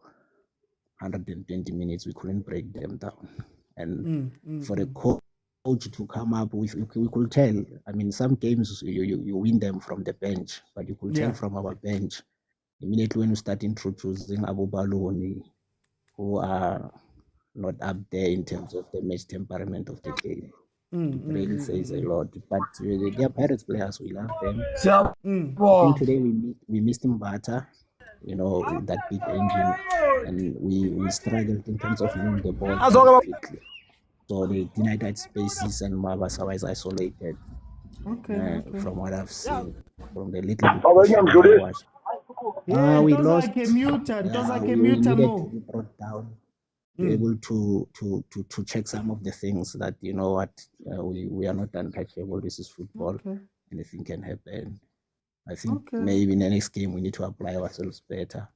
120 minutes. We couldn't break them down. And for the coach to come up with, we could tell. I mean, some games you win them from the bench, but you could tell from our bench immediately when you start introducing Abu Baloni, who are not up there in terms of the match temperament of the game. It really says a lot. But they are Pirates players, we love them. I think today we missed Mbata, that big engine, and we struggled in terms of moving the ball very quickly. So they denied that spaces and Mabasa was isolated. From what I've seen, from the little bit I watched. We lost. We needed to be brought down. Be able to check some of the things that we are not untouchable. This is football. Anything can happen. I think maybe in the next game we need to apply ourselves better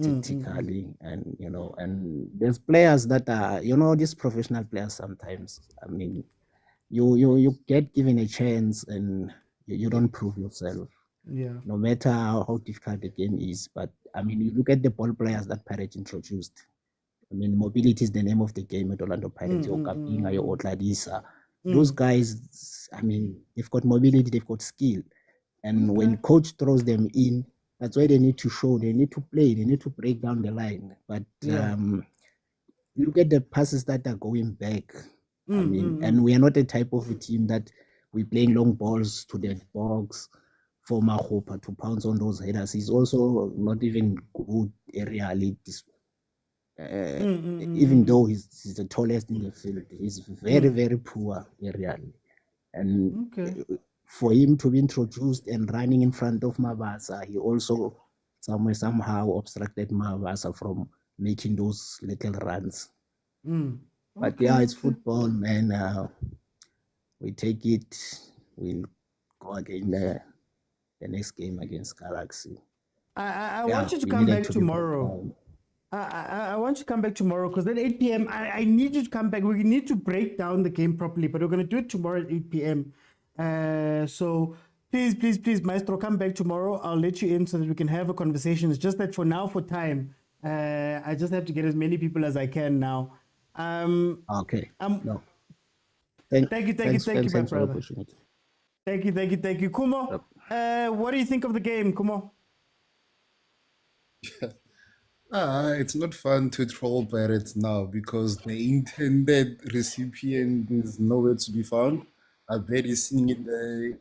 tactically, and and there's players that are these professional players sometimes. I mean, you get given a chance and you don't prove yourself. No matter how difficult the game is, but I mean, you look at the ball players that Pirates introduced. I mean, mobility is the name of the game at Orlando Pirates. Your Kapinga, your Otladisa. Those guys, I mean, they've got mobility, they've got skill. And when coach throws them in, that's why they need to show, they need to play, they need to break down the line. But look at the passes that are going back. I mean, and we are not the type of a team that we're playing long balls to the box for Mahopa to pounce on those headers. He's also not even good aerially. Even though he's the tallest in the field, he's very, very poor aerially. And for him to be introduced and running in front of Mabasa, he also somehow obstructed Mabasa from making those little runs. But it's football, man. We take it. We'll go again the next game against Galaxy. I want you to come back tomorrow. I want you to come back tomorrow because at 8 p.m. I need you to come back. We need to break down the game properly, but we're going to do it tomorrow at 8 p.m. So please, Maestro, come back tomorrow. I'll let you in so that we can have a conversation. It's just that for now, for time, I just have to get as many people as I can now. Okay. No. Thank you, my brother. Thank you. Kumo, what do you think of the game, Kumo? It's not fun to troll Pirates now because the intended recipient is nowhere to be found. I bet he's sitting in there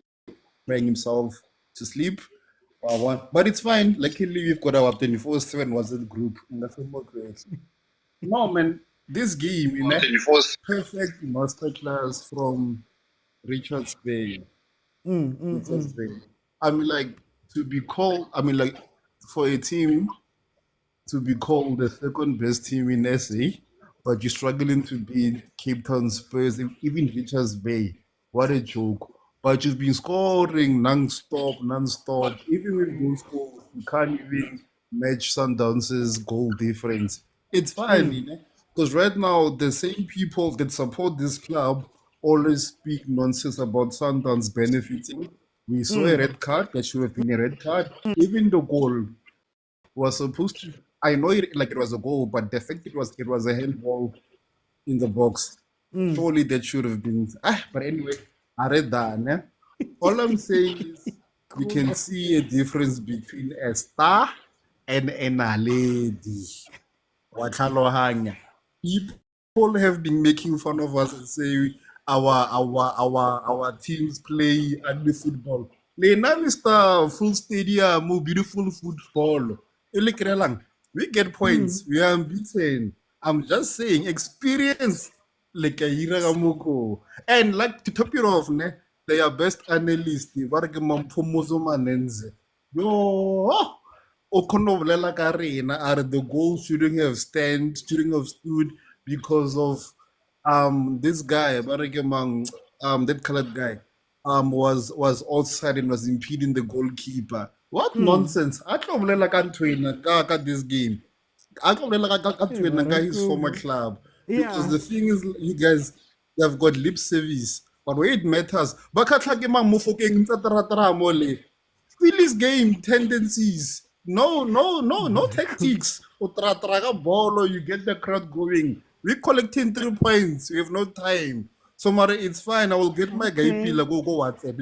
praying himself to sleep. But it's fine. Luckily, we've got our 24/7 WhatsApp group. No, man, this game, perfect masterclass from Richards Bay. Richards Bay. I mean, for a team to be called the second best team in SA, but you're struggling to beat Cape Town Spurs, even Richards Bay. What a joke. But you've been scoring non-stop. Even with goal scores, you can't even match Sundowns' goal difference. It's fine, Because right now, the same people that support this club always speak nonsense about Sundowns benefiting. We saw a red card that should have been a red card. Even the goal was supposed to. I know it like it was a goal, but the fact it was a handball in the box. Surely that should have been. But anyway, I read that. Ne? All I'm saying is you can see a difference between a star and a lady. Wakalohanya. People have been making fun of us and say our teams play ugly football. Lena Mr. Full stadium, beautiful football. We get points. We are unbeaten. I'm just saying, experience like a Hiragamoko. And like to top it off, they are best analyst. Pitso Mosimane. Yo, Okonovelela Karena are the goals shouldn't have stood because of this guy, that colored guy, was outside and was impeding the goalkeeper. What nonsense! I can't believe this game. I can't believe his former club. Because the thing is, you guys have got lip service, but where it matters, feel his game tendencies. No tactics. Ball, you get the crowd going. We're collecting 3 points. We have no time. So, Mara, it's fine. I will get my guy. Go WhatsApp.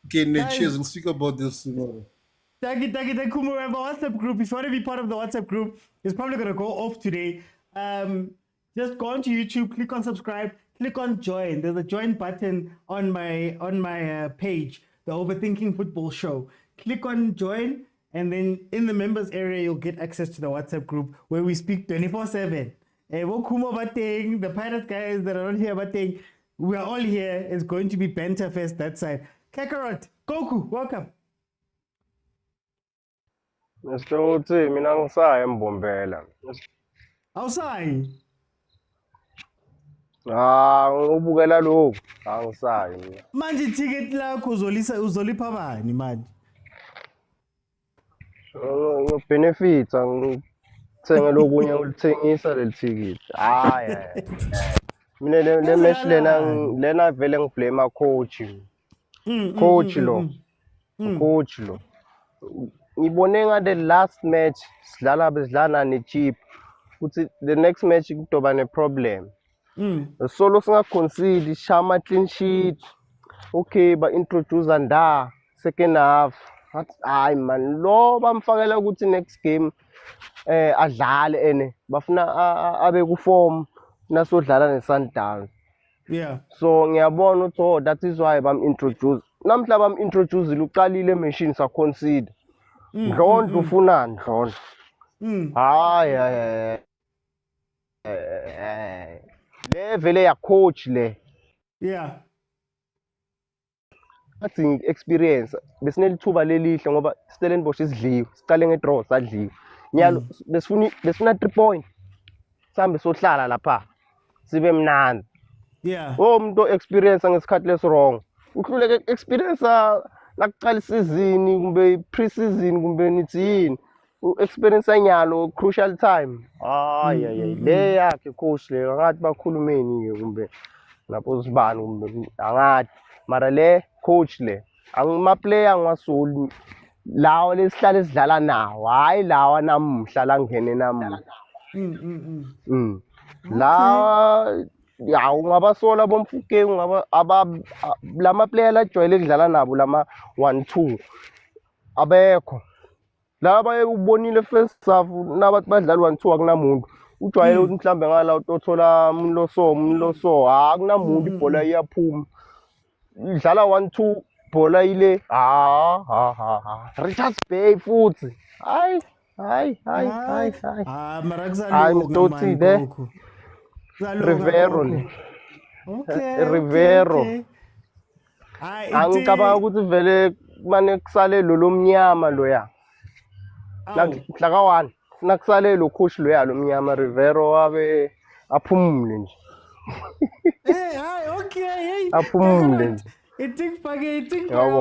Okay, cheers. We'll speak about this tomorrow. Thank you. We have a WhatsApp group. If you want to be part of the WhatsApp group, it's probably going to go off today. Just go onto YouTube, click on subscribe, click on join. There's a join button on my page, the Overthinking Football Show. Click on join, and then in the members area, you'll get access to the WhatsApp group where we speak 24/7. The Pirate guys that are not here, we are all here. It's going to be banter fest that side. Kakarot, Goku, welcome. Mr. Uthi, mina ngisayi embombela. Awusayi? Ubukela lokhu, angisayi mina. Manje ticket lakho uzolipha bani manje? Benefits ngithenge lokunye ulithengisa leli ticket. Hayi. Mina le match lena vele ngiblame coach. Coach lo. Ngibone ngathi last match sidlala ne-Chief ukuthi the next match kudoba ne-problem. Solo singa concede shama clean sheet. Okay, ba introduce nda second half. Hayi man, lo bamfakela ukuthi next game adlale ene bafuna abe ku form nasodlala ne-Sundowns. Yeah. So ngiyabona ukuthi that is why bam introduce. Namhla bam introduce uqalile machine sa concede. Ndlondlo ufuna ndlondlo. Hayi. Le vele ya coach le. Yeah. Athi experience besinelithuba lelihle ngoba Stellenbosch isidliwe. Siqale ngedraw sadliwe. Nyalo besifuna 3 points. Sambe sohlala lapha. Sibe mnandi. Yeah. Umuntu experience ngesikhathi lesi wrong. Uhluleke experience lakuqala isizini kumbe pre-season kumbe nithi yini. Experience nyalo crucial time. Hayi le yakhe coach le ngathi bakhulumeni ke kumbe lapho sibani kumbe angathi mara le coach le angima player ngasoli lawo lesihlala esidlala nawo hayi lawa namuhla la ngene namuhla. La ya ungabasola bomfuke ungaba lama player la joyele kudlala nabo lama 1-2 abekho laba ubonile first half nabathi badlala 1-2 akunamuntu ujwayele ukuthi mhlambe ngala utothola umloso akunamuntu ibhola iyaphuma idlala 1-2 bhola ile Richards Bay futhi hayi mara kuzaloga de Rivero le Rivero angicabanga ukuthi vele mane kusale lo lomnyama loya mhla ka1 nakusale lo coach loya lomnyama Rivero wabe aphumule nje okay aphumule nje ithi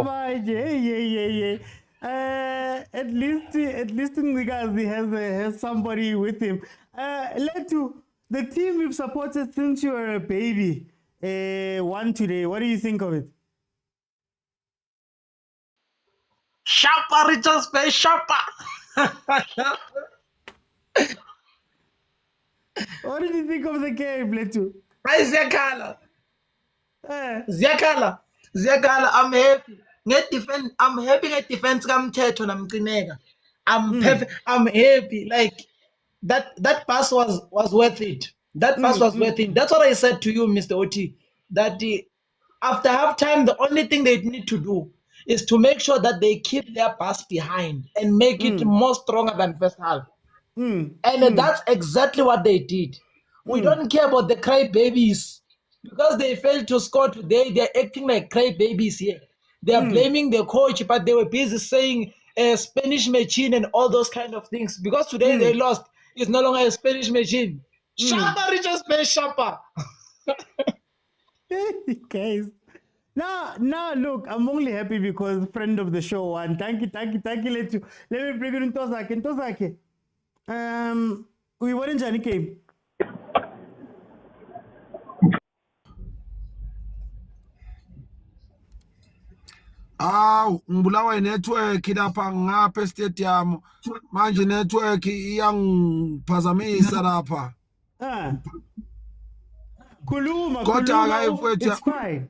manje hey At least Ngigazi has somebody with him. Letu, the team we've supported since you were a baby, won today. What do you think of it? Sharper, Richard Space, sharper. What did you think of the game, Letu? Hi, Zekala. Zekala, I'm happy. I'm happy at defense kamthetho namcineka. I'm happy. Like that pass was worth it. That pass was worth it. That's what I said to you, Mr. Oti. That after halftime, the only thing they need to do is to make sure that they keep their pass behind and make it more stronger than first half. And that's exactly what they did. We don't care about the crybabies. Because they failed to score today, they're acting like crybabies here. They're blaming the coach, but they were busy saying Spanish machine and all those kind of things. Because today they lost, it's no longer a Spanish machine. Sharper, Richard Space, sharper. Guys. Now, look, I'm only happy because friend of the show won. Thank you. Let me bring it in Tozake. We won in Johnny game. Ngibulawa i-network lapha ngapha stadium manje network iyangiphazamisa lapha. Kuluma, it's fine.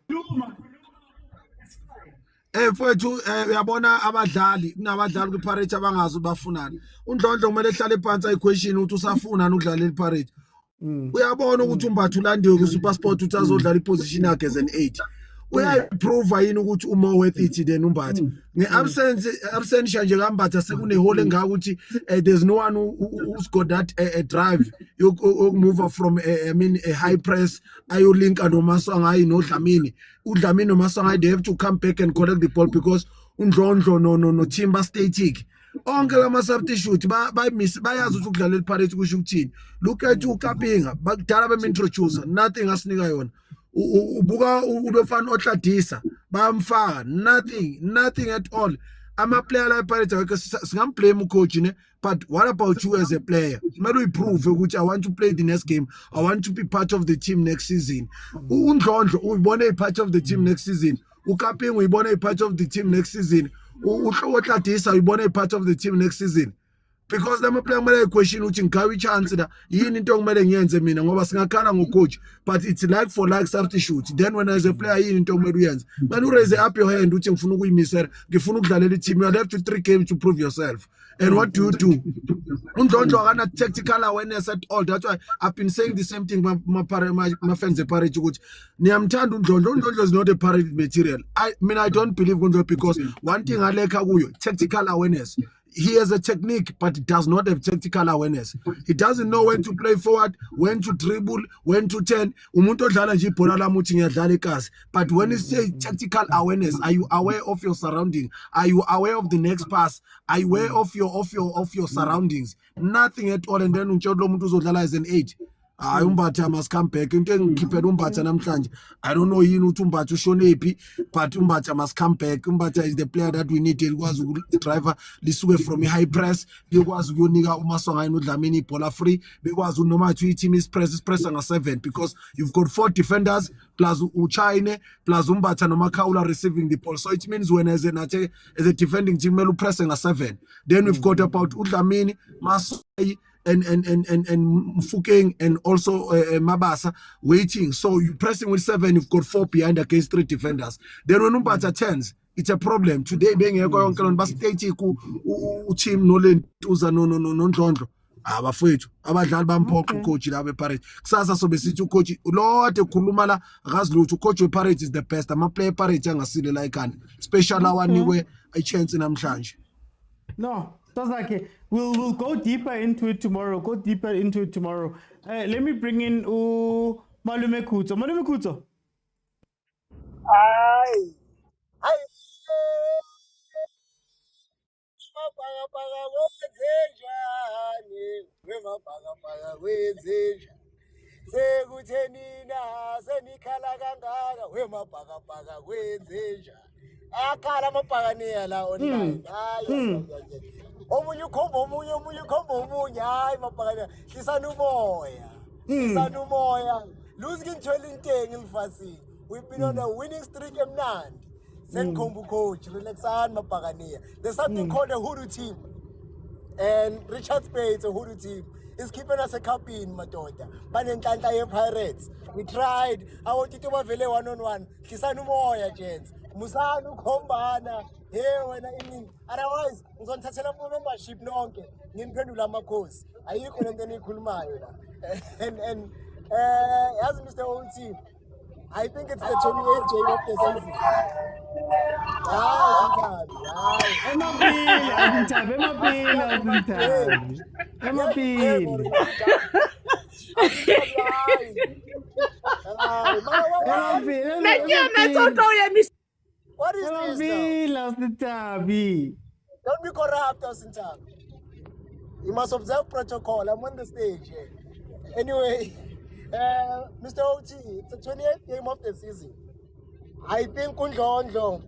Mfowethu uyabona abadlali kunabadlali kwiPirates abangazi bafunani. UNdlondlo kumele ehlale phansi ayiquestion ukuthi usafuna ukudlala iPirates. Uyabona ukuthi uMbatha ulandiwe kuSupersport uthi azodlala iposition yakhe as an 8. Uyayiprove yini ukuthi uma worth it then uMbatha. Nge-absence nje kaMbatha sekunehole engaka ukuthi there's no one who's got that drive move from a high press ayolinka noMaswanga noDlamini. uDlamini noMaswanga they have to come back and collect the ball because uNdlondlo no Timber static. Onke lama substitute bayazi ukuthi ukudlala iPirates kusho ukuthini. Look at uKapinga bakudala bem-introducer nothing asinika yona. Ubuka ubefana oHladisa bayamfaka nothing at all. Ama-player la iPirates awekho singamblame ucoach ne, but what about you as a player? Kumele uyiprove ukuthi I want to play the next game, I want to be part of the team next season. uNdlondlo uyibona part of the team next season. uKapinga uyibona part of the team next season. uHladisa uyibona part of the team next season. Because them player kumele question ukuthi ngikawe chance da yini into kumele ngiyenze mina ngoba singakhala ngocoach, but it's like for like substitute. Then when as a player yini into kumele uyenze, man you raise up your hand uthi ngifuna ukuyimisela, ngifuna ukudlalela team, you have to 3 games to prove yourself. And what do? uNdlondlo akana tactical awareness at all. That's why I've been saying the same thing my fans Pirate ukuthi niyamthanda uNdlondlo is not a Pirate material. I don't believe uNdlondlo because one thing aleka kuyo tactical awareness. He has a technique, but he does not have tactical awareness. He doesn't know when to play forward, when to dribble, when to turn. But when you say tactical awareness, are you aware of your surroundings? Are you aware of the next pass? Are you aware of your surroundings? Nothing at all. And then as an 8. uMbatha must come back. Into engikhiphela uMbatha namhlanje. I don't know yini ukuthi uMbatha ushonephi, but uMbatha must come back. uMbatha is the player that we need. Likwazi ukudriver lisuke from a high press, likwazi ukuyonika uMaswanga noDlamini ibhola free, bekwazi noma athi team is press nga7 because you've got 4 defenders plus uChine plus uMbatha noMakhawula receiving the ball. So it means when as a defending team melu press nga7. Then we've got about uDlamini, Maswanga and Mfukeng and also Mabasa waiting. So you pressing with 7, you've got 4 behind against 3 defenders. Then when Umbata turns, it's a problem. Today being a bastate ku team no Ndlondlo abafowethu abadlali bamphoqa coach la bePirates kusasa sobe sithi ucoach lo ade khuluma la akazi lutho coach wePirates is the best. Ama player Pirates angasile la ikhanda special awaniwe a chance namhlanje. No, that's okay. We'll go deeper into it tomorrow. Let me bring in Malume Khutso. Malume Khutso. Hi. Sekuthenina senikhala kangaka wemabhakabhaka kwenzenja ayakhala amabhakaniya la online. Hayi. Omunye ukhomba omunye. Hayi mabhakaniya. Hlisana umoya. Losing 12 ngilifasini. We've been on a winning streak emnandi. Sengikhomba coach, relaxani mabhakaniya. There's something called a hoodoo team. And Richard Spade, a hoodoo team, is keeping us a cup in Madoda. Banenhlanhla ye-Pirates. We tried. Awotito bavele 1-on-1. Hlisana umoya, gents. Musanu khombana. Hey wena ini. Otherwise, ngizonithathela membership nonke. Nginiphendula amakhosi. Ayikho lento eniyikhulumayo la. And as Mr. OT, I think it's the 28th game of the season. What is this now? Don't be corrupt, Osintabi. You must observe protocol. I'm on the stage here. Anyway, Mr. OT, it's the 28th game of the season. I think Undondlo,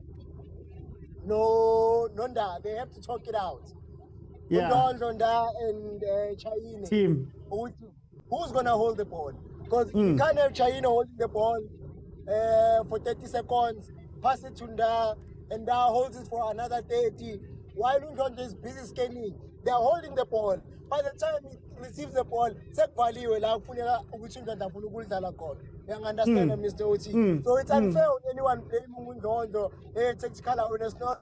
Nonda, they have to talk it out. Yeah. Undondlo and Chayine. Team. Who's going to hold the ball? Because you can't have Chayine holding the ball for 30 seconds, pass it to Nda, and Nda holds it for another 30. While Undondlo is busy scanning, they are holding the ball. By the time he receives the ball, you understand, Mr. OT? So it's unfair when anyone blaming Undondlo, tactical awareness. No.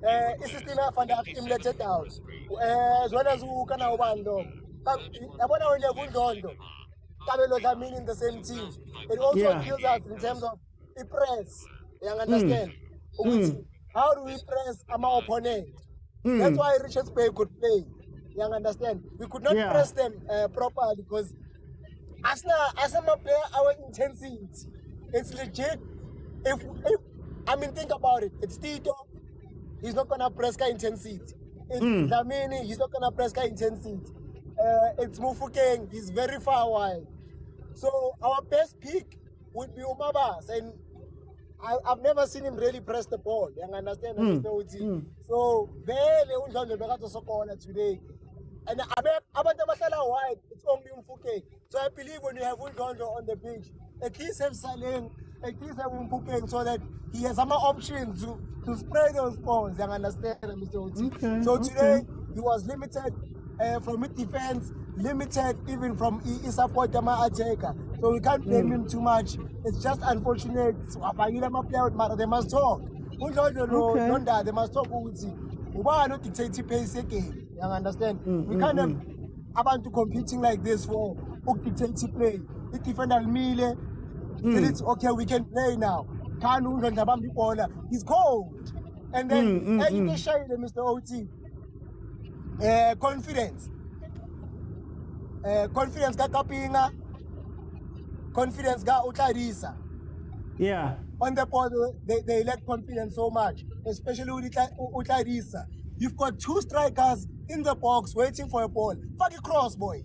It's still a fantastic team let it out. As well as who can have one dog. But I want to have Undondlo. Kabelo Dlamini in the same team. It also kills us in terms of the press. You understand? How do we press our opponent? That's why Richard Spade could play. You understand? We could not press them properly because as a player, our intensity, it's legit. If think about it. It's Tito, he's not gonna press ka intensity. It's Dlamini, he's not gonna press ka intensity. It's Mufukeng, he's very far wide. So our best pick would be Umabas, and I've never seen him really press the ball. You understand? So very Undondlo today. And Abatabasala wide, it's only Mufukeng. So I believe when you have Undondlo on the pitch, at least have Saleng, at least have Mufukeng, so that he has some options to spray those balls. You understand, Mr. OT? So today he was limited from mid defense, limited even from support attacker. So we can't blame him too much. It's just unfortunate. They must talk. They must talk. We not dictate pace again. You understand? We can't have abantu competing like this for dictate play. The defender Mile, it's okay, we can play now. He's cold. And then you can show you, Mr. OT. Confidence. Confidence ga Kapinga. Confidence ga Utlarisa. Yeah. On the ball, they lack confidence so much, especially with Utlarisa. You've got two strikers in the box waiting for a ball. Fuck a cross, boy.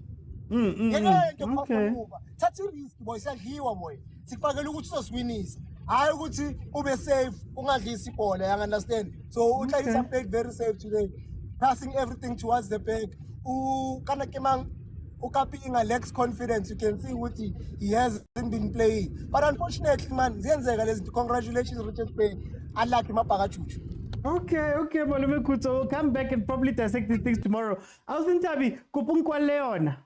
Okay. That's a risk, boy. Say hiwa, boy. Sikufakela ukuthi uzoswinisa. Hayi ukuthi ube safe, ungadlisi ibhola, you understand? So Utlarisa played very safe today, passing everything towards the back. Ukapinga lacks confidence. You can see what he hasn't been playing. But unfortunately, man, congratulations, Richard Spade. I like him up. Okay, Malume Kutso. We'll come back and probably dissect these things tomorrow. I was in Tabi, Kupunkwa Leon.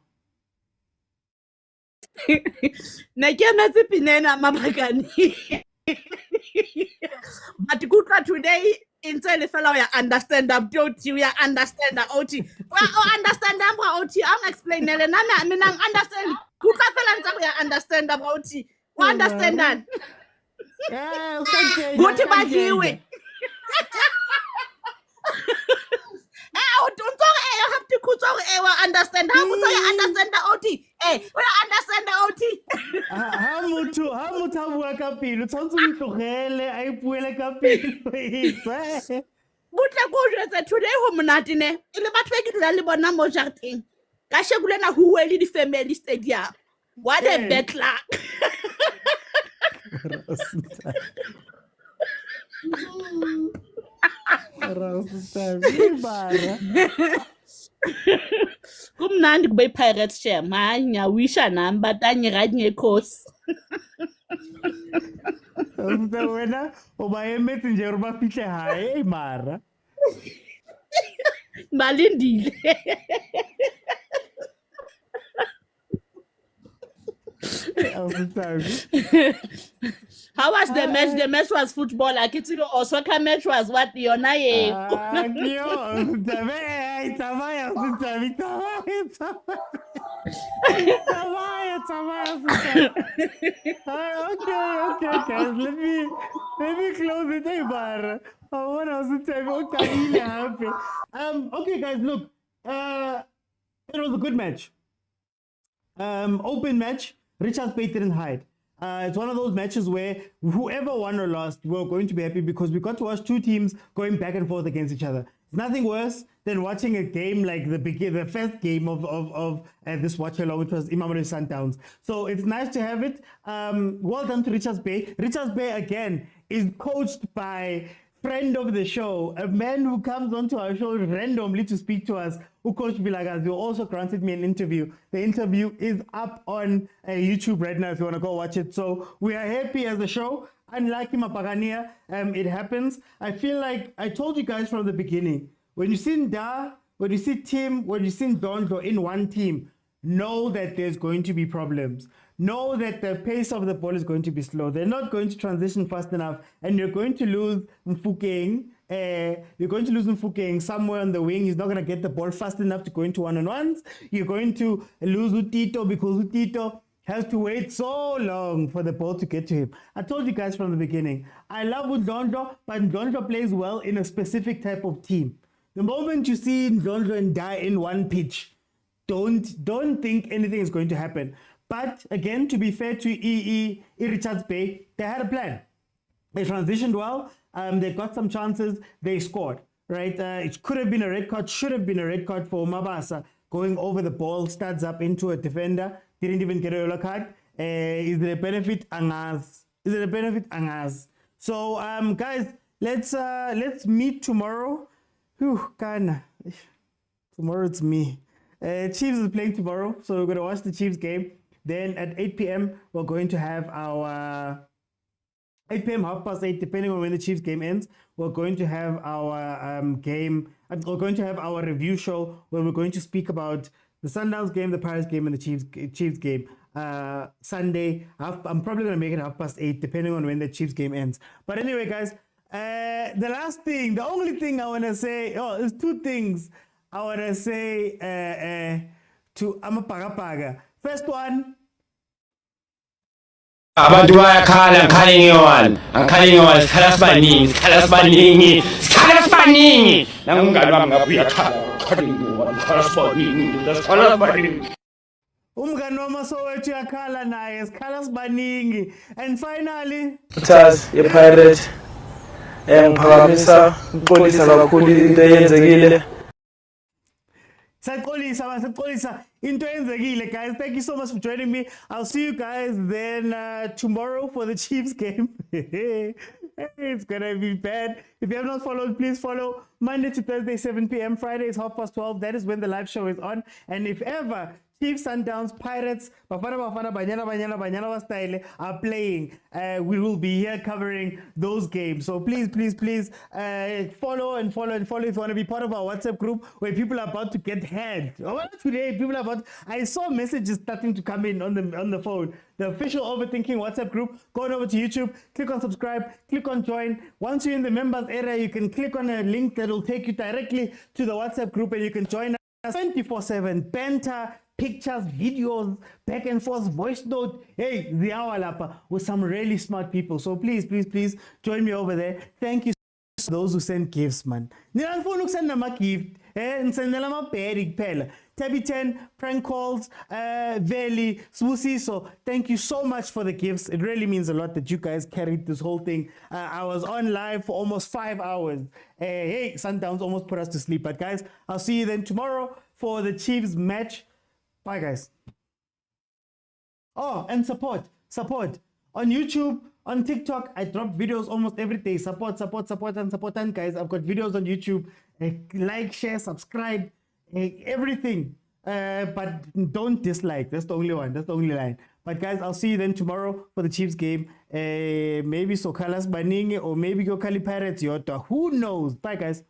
But good today. Inside fellow, you understand that OT, we understand that OT. Well, understand that OT. I'm explaining. I mean, understand. Good fellow, we understand that OT. We understand that. Good about you. Don't have to understand. How would you understand the OT? Hey, we understand the OT. How much work up in? It's also to hell. I pull a capin. But today, Homonatine, in the Batway to the Libana Mojatin. Kashagulana, who will lead the family stadia. What a better. Kumnandi kube Pirates share manya wisha nami batanye right ngekhosi. Wena uba emeti nje ubafihle hayi mara. Balindile. How was the match? The match was football. Like it's or soccer match was what yona ye. Okay, guys. Let me close it, hey, bar. What else is happy? Okay, guys, look. It was a good match. Open match. Richards Bay didn't hide. It's one of those matches where whoever won or lost, we're going to be happy because we got to watch two teams going back and forth against each other. It's nothing worse than watching a game like the first game of this watch along, which was Mamelodi Sundowns. So it's nice to have it. Well done to Richards Bay. Richards Bay again is coached by friend of the show, a man who comes onto our show randomly to speak to us, who Coach Vilakazi, who also granted me an interview. The interview is up on YouTube right now if you want to go watch it. So we are happy as a show. Unlike Mapagania, it happens. I feel like I told you guys from the beginning, when you see Nda, when you see Tim, when you see Ndondlo in one team, know that there's going to be problems. Know that the pace of the ball is going to be slow. They're not going to transition fast enough, and you're going to lose Mfukeng. You're going to lose Mfukeng somewhere on the wing. He's not going to get the ball fast enough to go into one-on-ones. You're going to lose Utito because Utito has to wait so long for the ball to get to him. I told you guys from the beginning, I love Ndondlo, but Ndondlo plays well in a specific type of team. The moment you see Ndondlo and Die in one pitch, don't think anything is going to happen. But again, to be fair to Richards Bay, they had a plan. They transitioned well. They got some chances. They scored. Right? It could have been a red card. Should have been a red card for Mabasa going over the ball, studs up into a defender. Didn't even get a yellow card. Is it a benefit? Angaz. Is it a benefit? Angaz. So, guys, let's meet tomorrow. Whew, kinda. Tomorrow it's me. Chiefs is playing tomorrow, so we're gonna watch the Chiefs game. Then at 8 p.m. we're going to have our 8 p.m. 8:30, depending on when the Chiefs game ends. We're going to have our we're going to have our review show where we're going to speak about the Sundowns game, the Pirates game, and the Chiefs game. Sunday. I'm probably gonna make it 8:30, depending on when the Chiefs game ends. But anyway, guys, the only thing I wanna say, there's two things I wanna say to Amapagapaga. First one. Abantu bayakhala ngikhale sikhala sibaningi nangumngani wami ngabe uyakhala sibaningi Umngani wami soweto uyakhala naye sikhala sibaningi. And finally, Taz ye-Pirate ngiphakamisa uxolisa kakhulu into eyenzekile. Sakolisa into enzekile, guys. Thank you so much for joining me. I'll see you guys then tomorrow for the Chiefs game. It's gonna be bad. If you have not followed, please follow. Monday to Thursday, 7 p.m. Friday is 12:30. That is when the live show is on. And if ever Chiefs, Sundowns, Pirates, Bafana, Banyana style are playing, we will be here covering those games. So please follow. If you want to be part of our WhatsApp group where people are about to get had. Today, I saw messages starting to come in on the phone. The official Overthinking WhatsApp group. Go on over to YouTube, click on subscribe, click on join. Once you're in the members area, you can click on a link that will take you directly to the WhatsApp group and you can join us 24/7. Banter, pictures, videos, back and forth, voice note. Hey, the hour lapa with some really smart people. So please join me over there. Thank you to those who send gifts, man. Nilafuna ukusenda ama gift. Nsendela amabheri kuphela. Tabby 10, prank calls, Veli, Sbusiso. Thank you so much for the gifts. It really means a lot that you guys carried this whole thing. I was on live for almost 5 hours. Hey, Sundowns almost put us to sleep. But guys, I'll see you then tomorrow for the Chiefs match. Bye, guys. Oh, and support on YouTube. On TikTok, I drop videos almost every day. Support, and guys. I've got videos on YouTube. Like, share, subscribe, everything. But don't dislike. That's the only one. That's the only line. But guys, I'll see you then tomorrow for the Chiefs game. Maybe Sokalas Baningi or maybe Go Kali Pirates Yota. Who knows? Bye, guys.